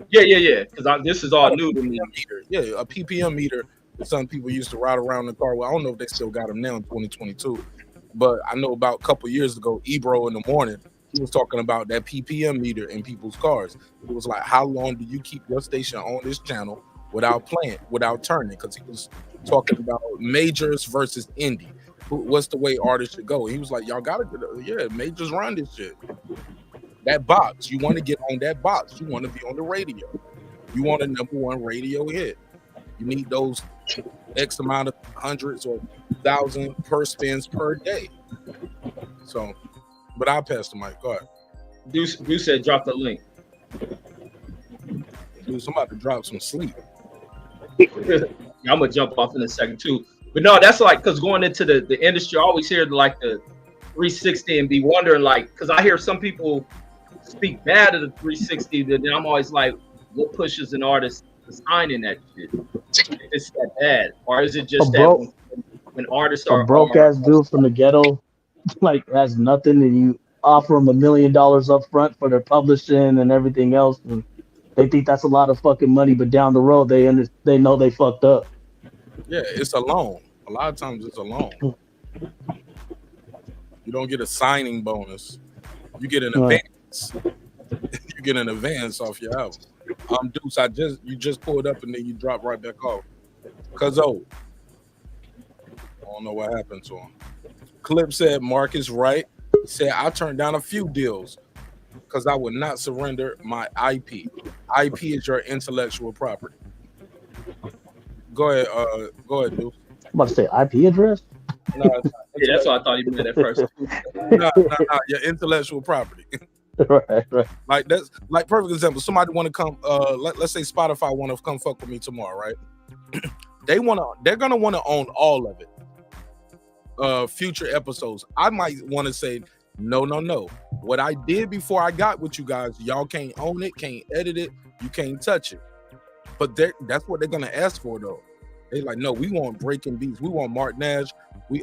Yeah. Because this is all new to me. Yeah, a PPM meter. Some people used to ride around in the car. Well, I don't know if they still got them now in 2022, but I know about a couple years ago, Ebro in the morning, he was talking about that PPM meter in people's cars. It was like, how long do you keep your station on this channel without playing, without turning? Because he was talking about majors versus indie. What's the way artists should go? He was like, y'all gotta majors run this shit. That box, you want to get on that box. You want to be on the radio. You want a #1 radio hit. You need those X amount of hundreds or thousand per spins per day. So, but I'll pass the mic. Go ahead. You said drop the link. Dude, somebody to drop some sleep. I'm gonna jump off in a second too. But no, that's like, because going into the industry, I always hear like the 360 and be wondering, like, because I hear some people speak bad of the 360, then I'm always like, what pushes an artist to sign in that shit? It's that bad, or is it just that when artists are broke ass dude from the ghetto, like has nothing, and you offer them $1 million up front for their publishing and everything else, and they think that's a lot of fucking money, but down the road they know they fucked up. Yeah, it's a loan. A lot of times it's a loan. You don't get a signing bonus. You get an advance. You get an advance off your album. Deuce, you just pulled up and then you drop right back off. I don't know what happened to him. Clip said Mark is right. He said I turned down a few deals because I would not surrender my IP. IP is your intellectual property. Go ahead, Deuce. I'm about to say IP address? No, yeah, that's what I thought you meant at first. No, your intellectual property. Right. Like that's like perfect example. Somebody want to come. Let's say Spotify want to come fuck with me tomorrow, right? They're gonna want to own all of it. Future episodes, I might want to say no. What I did before I got with you guys, y'all can't own it, can't edit it, you can't touch it. But that's what they're gonna ask for though. They like, no, we want breaking beats, we want Marq Nash.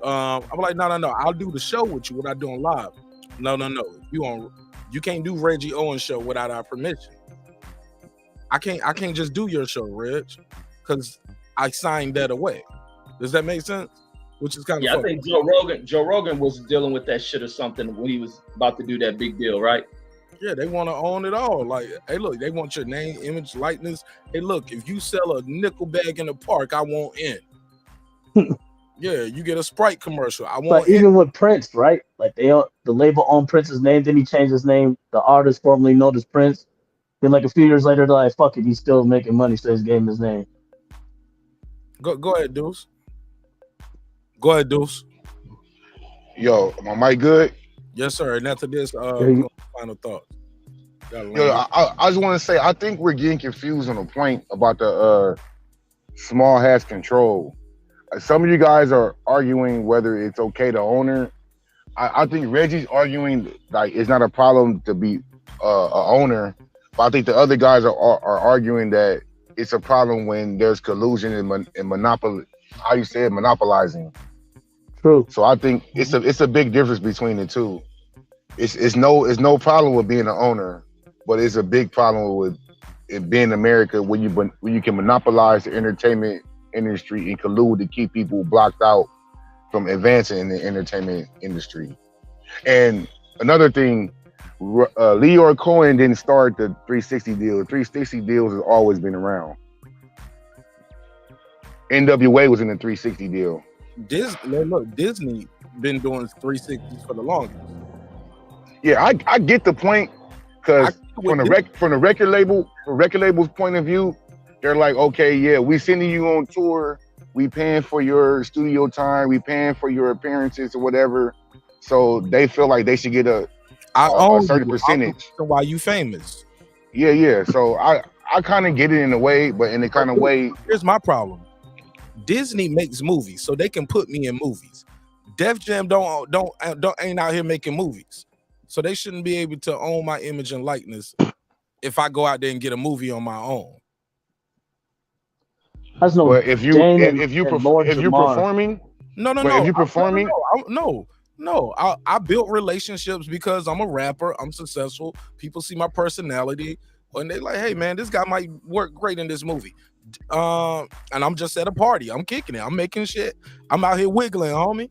I'm like, no. I'll do the show with you without doing live. No. You can't do Reggie Owens show without our permission. I can't just do your show, Reg, because I signed that away. Does that make sense? Which is kind of I think Joe Rogan was dealing with that shit or something when he was about to do that big deal, right? Yeah, they want to own it all. Like, hey, look, they want your name, image, likeness. Hey, look, if you sell a nickel bag in the park, I want in. Yeah, you get a Sprite commercial. I want. But even with Prince, right? Like the label owned Prince's name, then he changed his name. The artist formerly known as Prince. Then like a few years later, they're like, fuck it, he's still making money, so he's gave him his name. Go ahead, Deuce. Go ahead, Deuce. Yo, my mic good? Yes, sir. And after this, final thoughts. Yo, I just want to say, I think we're getting confused on the point about the small has control. some of you guys are arguing whether it's okay to own her. I think Reggie's arguing like it's not a problem to be a owner, but I think the other guys are arguing that it's a problem when there's collusion and monopoly. How you say it, monopolizing. True. So I think it's a big difference between the two. It's no problem with being an owner, but it's a big problem with it being America when you can monopolize the entertainment industry and collude to keep people blocked out from advancing in the entertainment industry. And another thing, Leor Cohen didn't start the 360 deal. The 360 deals has always been around. NWA was in the 360 deal. Disney been doing 360s for the longest. Yeah, I get the point, because from the record label's point of view, they're like, okay, yeah, we sending you on tour, we paying for your studio time, we paying for your appearances or whatever. So they feel like they should get a certain percentage. Why you famous? Yeah. So I kind of get it in a way, but in the kind of way. Here's my problem. Disney makes movies, so they can put me in movies. Def Jam ain't out here making movies, so they shouldn't be able to own my image and likeness if I go out there and get a movie on my own. That's no. But if you're performing, no. I built relationships because I'm a rapper. I'm successful. People see my personality, and they like, hey man, this guy might work great in this movie. And I'm just at a party. I'm kicking it. I'm making shit. I'm out here wiggling, homie.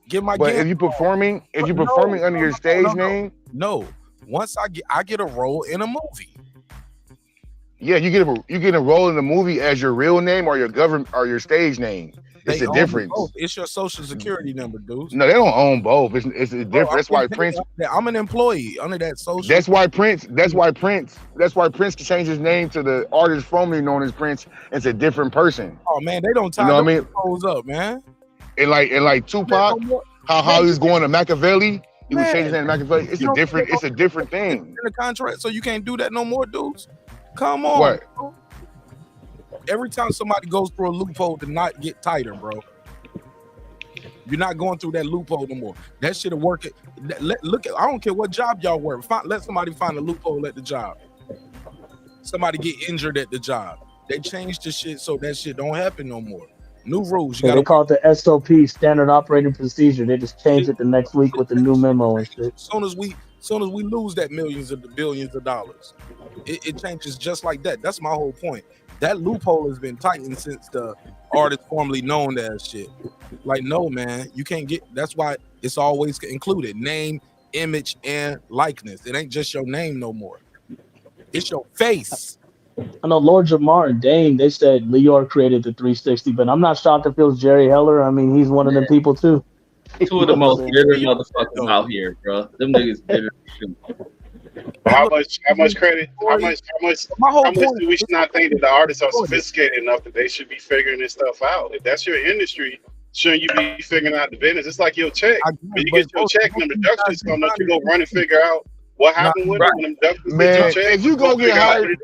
Get my. But if you're performing under your stage name, no. Once I get a role in a movie. Yeah, you get a role in the movie as your real name or your government or your stage name. It's a difference. It's your social security number, dude. No, they don't own both. It's a difference. That's why Prince. I'm an employee under that social. That's why Prince can change his name to the artist formerly known as Prince. It's a different person. Oh man, they don't tie those up, man. And like Tupac, how he was going to Machiavelli. He was changing his name to Machiavelli. It's a different thing. In the contract, so you can't do that no more, dudes. Come on. What? Bro. Every time somebody goes through a loophole to not get tighter, bro. You're not going through that loophole no more. That shit'll work. Look at. I don't care what job y'all work. Let somebody find a loophole at the job. Somebody get injured at the job. They changed the shit so that shit don't happen no more. New rules. They call it the SOP, standard operating procedure. They just changed it the next week with the new memo and shit. Soon as we lose that millions of the billions of dollars, it changes just like that. That's my whole point. That loophole has been tightened since the artist formerly known as shit. Like, no, man, you can't get. That's why it's always included: name, image, and likeness. It ain't just your name no more. It's your face. I know Lord Jamar and Dame, they said Leor created the 360, but I'm not shocked if it was Jerry Heller. I mean, he's one of them people too. Two of the most bitter motherfuckers out here, bro. Them niggas bitter shit. How much credit? How much do we not think that the artists are sophisticated enough that they should be figuring this stuff out? If that's your industry, shouldn't you be figuring out the business? It's like your check. When you get your check, and the deductions come up, you go run and figure out what happened with it when them deductions get your check. If you go get hired,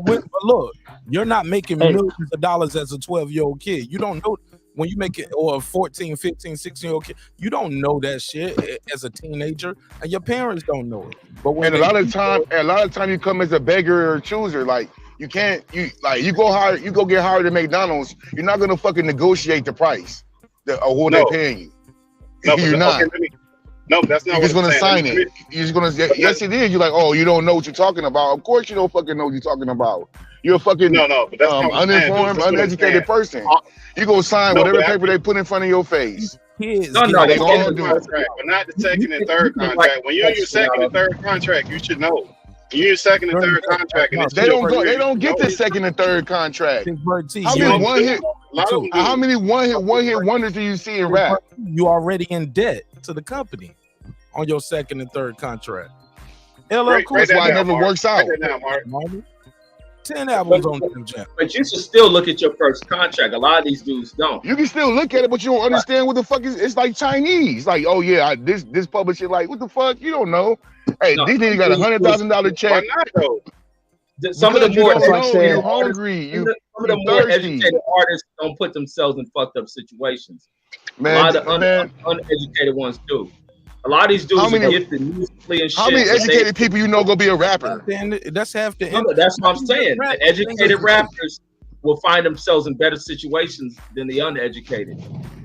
but look, you're not making millions of dollars as a 12-year-old kid. You don't know when you make it, or a 14, 15, 16-year-old kid, you don't know that shit as a teenager, and your parents don't know it. But when a lot of time you come as a beggar or chooser, like you go get hired at McDonald's, you're not gonna fucking negotiate the price or what they're paying you. No, you're not. No, that's not. You're just gonna sign it. You're just gonna. Yes, it is. You're like, oh, you don't know what you're talking about. Of course, you don't fucking know what you're talking about. You're a fucking but that's uninformed, uneducated person. You go sign whatever paper they put in front of your face. Kids, they gonna do it. But not the second and third contract. When you're in your second and third contract, you should know. You're in your second and third contract, and they don't get the second and third contract. How many one hit wonders do you see in rap? You already in debt to the company on your second and third contract. That's why it never works out. 10 albums on Jam Jam. But you should still look at your first contract. A lot of these dudes don't. You can still look at it, but you don't understand what the fuck is. It's like Chinese. Like, oh yeah, this publisher, like, what the fuck? You don't know. Hey, these niggas got $100,000 check. Why not though? some of the more you're hungry. Some of the more educated artists don't put themselves in fucked up situations. Man, a lot of the uneducated ones do. A lot of these dudes are gifted musically and shit. How many educated people you know gonna be a rapper? That's half the. That's what I'm saying. The educated rappers will find themselves in better situations than the uneducated.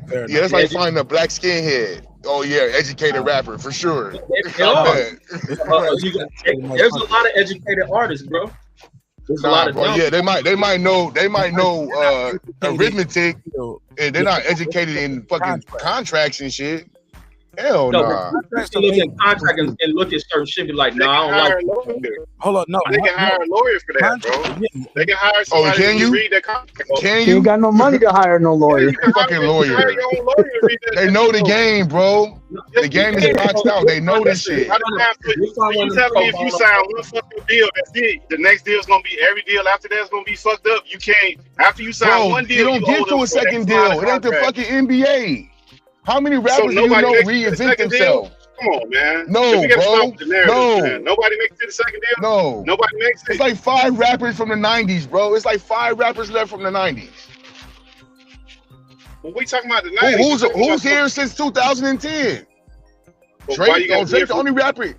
Yeah, that's like finding a black skinhead. Oh yeah, educated rapper for sure. There's a lot of educated artists, bro. There's a lot of bro. Yeah, they might know arithmetic, and they're not educated in fucking contracts and shit. Hell no. Nah. Look at contract and look at certain shit. Be like, no, I don't like. Hold on, no. They can hire a lawyer for that, bro. They can hire somebody to read that contract. Can you? Ain't got no money to hire no lawyer. Fucking lawyer. They know the game, bro. The game is boxed out. They know this shit. You tell me if you sign one fucking deal, that's it. The next deal is gonna be every deal after that's gonna be fucked up. You can't after you sign one deal. You don't get to a second deal. It ain't the fucking NBA. How many rappers do you know reinvent themselves? Come on, man. No, bro. No. Nobody makes it to the second deal? No. Nobody makes it. It's like 5 rappers from the 90s, bro. It's like 5 rappers left from the 90s. When we talking about the 90s. Who's here since 2010? Drake, Drake's the only rapper.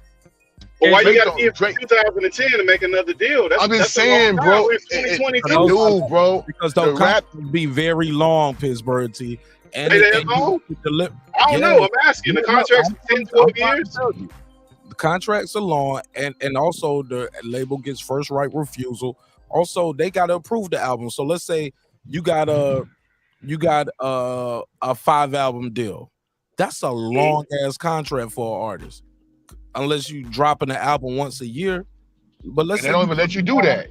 But why you got to give 2010 to make another deal? I'm just saying, bro. Dude, bro. Because those contracts would be very long, Pittsburgh T. And I don't know. I'm asking. The contract's 10, 12 years. The contracts are long, and also the label gets first right refusal. Also, they got to approve the album. So let's say you got a 5-album deal. That's a long ass contract for an artist, unless you dropping the album once a year. But let's they don't even let you do that,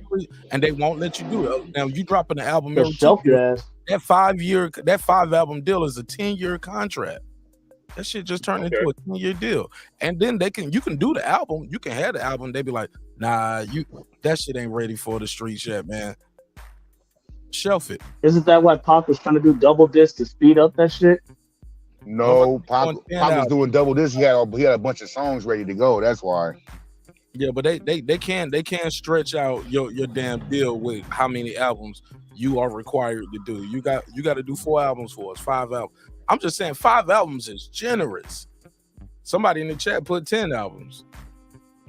and they won't let you do it. Now you dropping the album every 2 years. That 5-album deal is a 10-year contract. That shit just turned into a 10-year deal. And then you can do the album. You can have the album. They be like, nah, that shit ain't ready for the streets yet, man. Shelf it. Isn't that why Pac was trying to do double disc to speed up that shit? No, Pac was doing double disc. He had a bunch of songs ready to go. That's why. Yeah, but they can't stretch out your damn deal with how many albums you are required to do. You got to do 4 albums for us, 5 albums. I'm just saying 5 albums is generous. Somebody in the chat put 10 albums.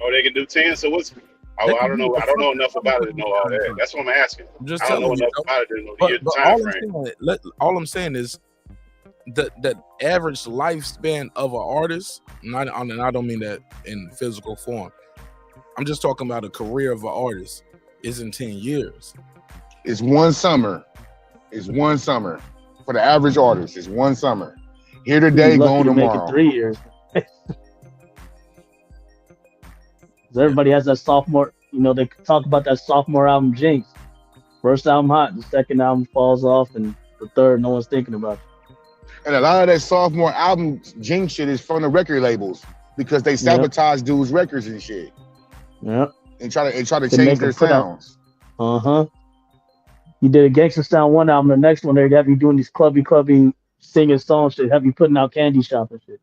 Oh, they can do 10. So what's? Oh, I don't know. I don't know enough about it to know all that. That's what I'm asking. I don't know enough about it to know the time frame. All I'm saying is the average lifespan of an artist. And I don't mean that in physical form. I'm just talking about a career of an artist isn't 10 years. It's one summer. It's one summer. For the average artist, it's one summer. Here today, gone tomorrow. Make it 3 years. Everybody has that sophomore, they talk about that sophomore album jinx. First album hot, the second album falls off, and the third, no one's thinking about it. And a lot of that sophomore album jinx shit is from the record labels because they sabotage dudes' records and shit. Yeah. And try to change their sounds. You did a gangster style one album, the next one they'd have you doing these clubby singing songs shit, have you putting out candy shop and shit.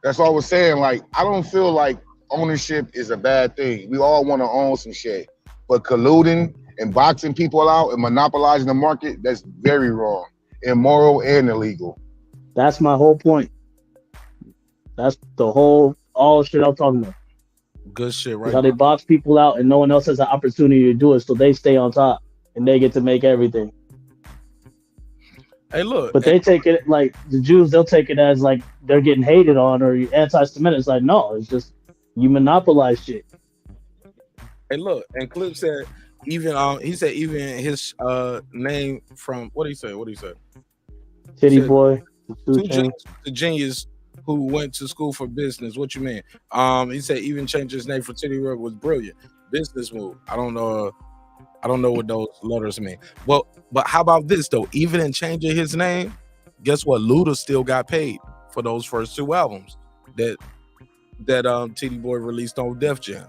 That's all I was saying. Like, I don't feel like ownership is a bad thing. We all want to own some shit. But colluding and boxing people out and monopolizing the market, that's very wrong. Immoral and illegal. That's my whole point. That's all shit I'm talking about. Good shit, right? How they box people out and no one else has an opportunity to do it, so they stay on top and they get to make everything. Hey, look. But they take it like the Jews, they'll take it as like they're getting hated on or anti-Semitic. It's like, no, it's just you monopolize shit. Hey, look, and Clip said even his name from what he said? Titty Boy. The genius who went to school for business. What you mean? He said even changed his name for Titty Boy was brilliant. Business move. I don't know what those letters mean. Well, but how about this though? Even in changing his name, guess what? Luda still got paid for those first 2 albums that Titty Boy released on Def Jam.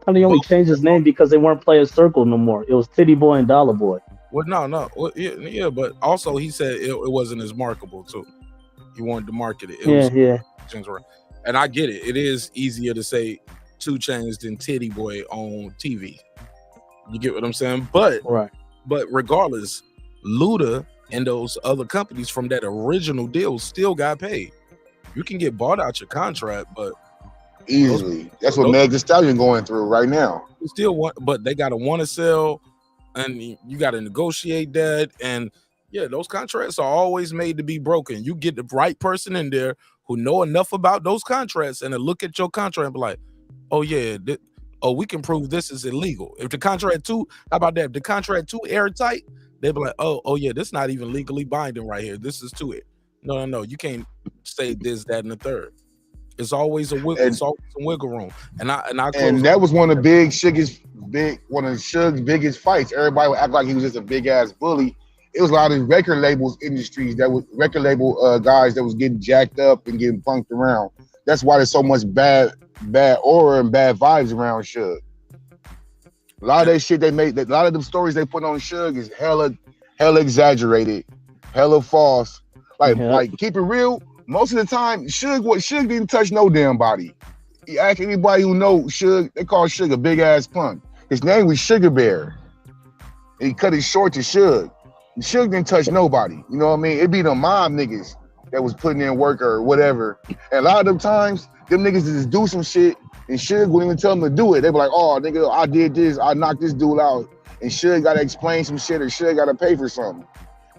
And he only changed his name because they weren't playing Circle no more. It was Titty Boy and Dollar Boy. Well, no. Well, yeah, but also he said it wasn't as marketable too. He wanted to market it. Yeah. And I get it. It is easier to say 2 Chainz than Titty Boy on TV. You get what I'm saying? But regardless, Luda and those other companies from that original deal still got paid. You can get bought out your contract, but easily. That's what Meg Thee Stallion going through right now. You still want, but they gotta want to sell, and you gotta negotiate that. And yeah, those contracts are always made to be broken. You get the right person in there who know enough about those contracts and to look at your contract and be like, oh yeah, we can prove this is illegal. If the contract too, how about that? If the contract too airtight, they'd be like, oh yeah, this is not even legally binding right here. This is to it. No, you can't say this, that, and the third. It's always a wiggle, it's always some wiggle room. And that was one of Suge's biggest fights. Everybody would act like he was just a big ass bully. It was a lot of record labels industries that was guys that was getting jacked up and getting punked around. That's why there's so much bad aura and bad vibes around Suge. A lot of that shit they made, a lot of them stories they put on Suge is hella exaggerated, hella false. Like keep it real. Most of the time, Suge didn't touch no damn body. You ask anybody who knows Suge, they call Suge a big ass punk. His name was Sugar Bear. And he cut it short to Suge. And Suge didn't touch nobody. You know what I mean? It be the mob niggas that was putting in work or whatever. And a lot of them times, them niggas just do some shit and Suge wouldn't even tell them to do it. They be like, oh, nigga, I did this. I knocked this dude out. And Suge got to explain some shit or Suge got to pay for something.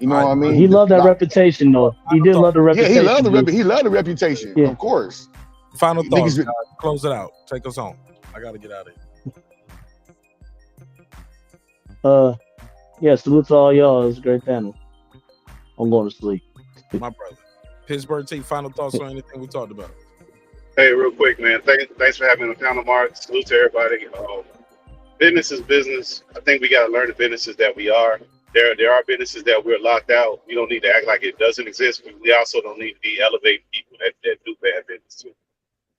You know what I mean? He loved that reputation, though. He did love the reputation. Yeah, he loved the reputation, of course. Final thoughts, guys. Close it out. Take us home. I got to get out of here. Yeah, salute to all y'all. It was a great panel. I'm going to sleep. My brother. Pittsburgh T, final thoughts on anything we talked about? Hey, real quick, man. Thanks for having me on the panel, Mark. Salute to everybody. Business is business. I think we got to learn the businesses that we are. There are businesses that we're locked out. We don't need to act like it doesn't exist, but we also don't need to be elevating people that do bad business too.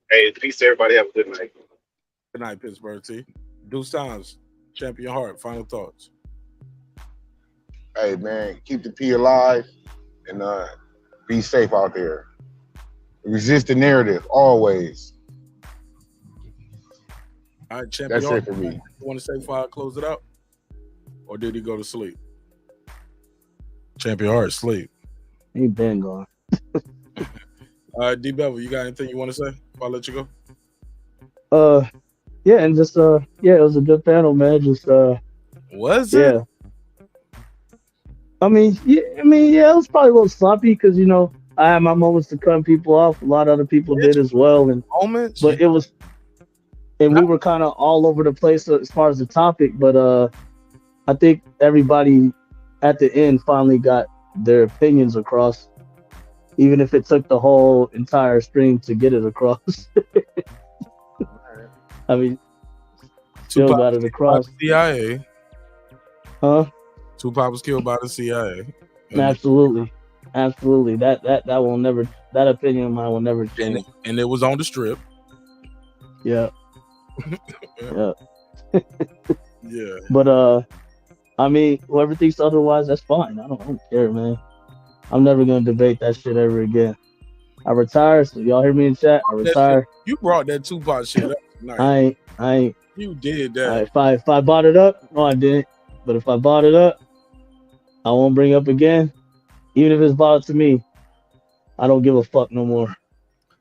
Hey, peace to everybody. Have a good night. Good night, Pittsburgh T. Deuce Times, Champion Heart. Final thoughts. Hey man, keep the P alive and be safe out there. Resist the narrative always. All right, Champion. That's Heart. it for me. You want to say before I close it out, or did he go to sleep? Champion Heart, sleep. He been gone. All right, D Bevel, you got anything you want to say before I let you go? Yeah, and just it was a good panel, man. Just was it? Yeah. I mean, it was probably a little sloppy because I had my moments to cut people off. A lot of other people did as well, and moments. But it was, and we were kind of all over the place as far as the topic. But I think everybody at the end finally got their opinions across, even if it took the whole entire stream to get it across. I mean, still got it across. CIA. Huh? Tupac was killed by the CIA. Absolutely. That will never. That opinion of mine will never change. And it was on the strip. Yeah. Yeah. Yeah. But I mean, whoever thinks otherwise, that's fine. I don't care, man. I'm never gonna debate that shit ever again. I retire, so y'all hear me in chat. I retire. You brought that Tupac shit up tonight. I ain't. You did that. If I bought it up, no, I didn't. But if I bought it up, I won't bring it up again. Even if it's bought to me, I don't give a fuck no more.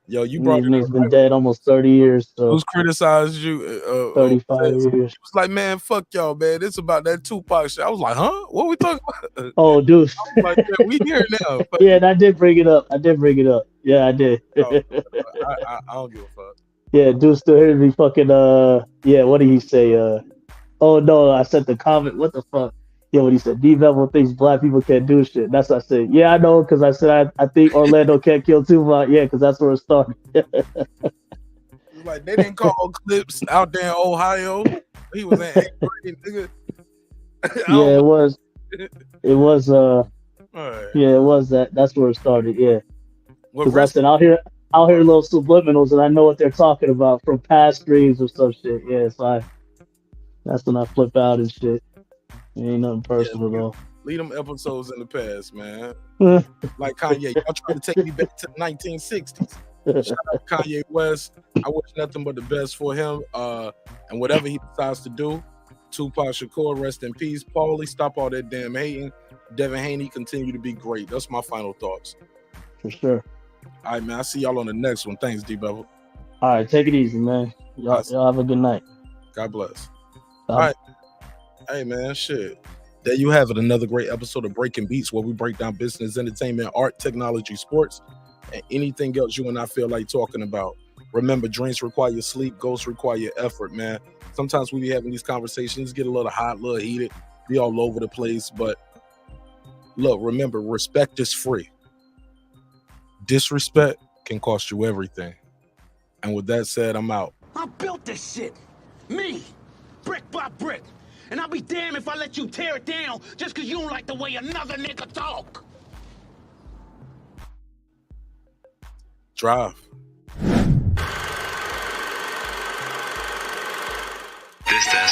Yo, you brought it up. Been dead almost 30 years. So who's criticized you? 35 years. It was like, man, fuck y'all, man. It's about that Tupac shit. I was like, huh? What are we talking about? Oh, dude. Like, yeah, we here now. Yeah, and I did bring it up. Yeah, I did. I don't give a fuck. Yeah, dude still hears me fucking yeah, what did he say? Oh no, I sent the comment. What the fuck? Yeah, what he said, D-Bevel thinks black people can't do shit. That's what I said. Yeah, I know, because I said I think Orlando can't kill Tupac. Yeah, because that's where it started. Like, they didn't call Clips out there in Ohio. He was in 8th grade, nigga. Yeah, it was. It was right. Yeah, it was that. That's where it started. Yeah, because I said I'll hear little subliminals, and I know what they're talking about from past streams or some shit. Yeah, so that's when I flip out and shit. It ain't nothing personal though. Leave them episodes in the past, man. Like Kanye, y'all trying to take me back to the 1960s. Shout out to Kanye West. I wish nothing but the best for him. And whatever he decides to do. Tupac Shakur, rest in peace. Paulie, stop all that damn hating. Devin Haney, continue to be great. That's my final thoughts. For sure. All right, man. I see y'all on the next one. Thanks, D-Bevel. All right, take it easy, man. Y'all have a good night. God bless. All right. Hey, man, shit. There you have it. Another great episode of Breaking Beats, where we break down business, entertainment, art, technology, sports, and anything else you and I feel like talking about. Remember, dreams require sleep, goals require effort, man. Sometimes we be having these conversations, get a little hot, a little heated, be all over the place. But look, remember, respect is free. Disrespect can cost you everything. And with that said, I'm out. I built this shit. Me. Brick by brick. And I'll be damned if I let you tear it down just because you don't like the way another nigga talk. Drive. This that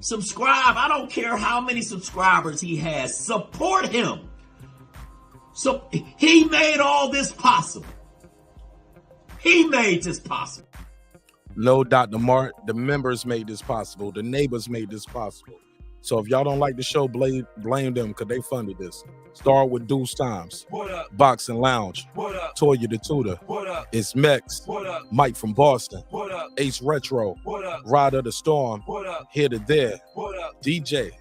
Subscribe. I don't care how many subscribers he has. Support him. So he made all this possible. He made this possible. No, Dr. Marq, the members made this possible. The neighbors made this possible. So if y'all don't like the show, blame them because they funded this. Start with Deuce Times, Boxing Lounge, Toya the Tutor, It's Mex, Mike from Boston, Ace Retro, Rider the Storm, Here to There, DJ,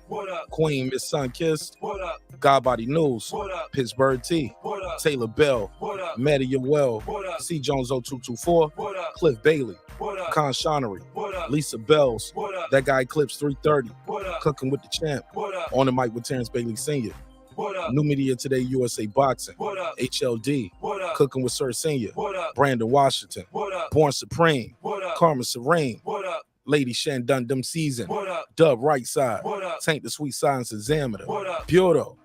Queen Miss Sunkissed, Godbody News, Pittsburgh T, Taylor Bell, Maddie Well, C Jones 0224, Cliff Bailey, Con Shonery, Lisa Bells, That Guy Clips 330, Cooking with the Champ, On the Mic with Terrence Bailey Sr., New Media Today USA Boxing, HLD, Cooking with Sir Senior, Brandon Washington, Born Supreme, Karma Serene, Lady Shandon Them Season, Dub Right Side, Tank the Sweet Science Examiner, Puro,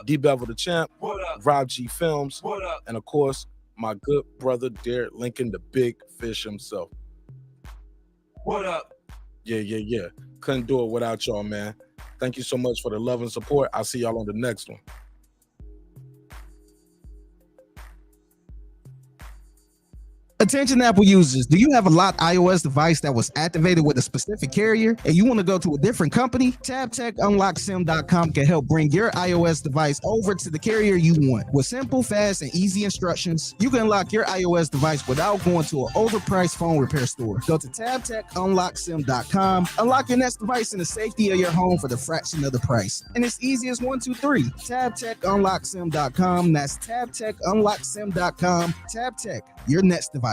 D-Bevel the Champ, Rob G Films, and of course, my good brother Derek Lincoln, the big fish himself. What up? Yeah. Couldn't do it without y'all, man. Thank you so much for the love and support. I'll see y'all on the next one. Attention Apple users, do you have a locked iOS device that was activated with a specific carrier and you want to go to a different company? TabTechUnlockSim.com can help bring your iOS device over to the carrier you want. With simple, fast, and easy instructions, you can unlock your iOS device without going to an overpriced phone repair store. Go to TabTechUnlockSim.com, unlock your next device in the safety of your home for the fraction of the price. And it's easy as 1, 2, 3. TabTechUnlockSim.com. That's TabTechUnlockSim.com. TabTech, your next device.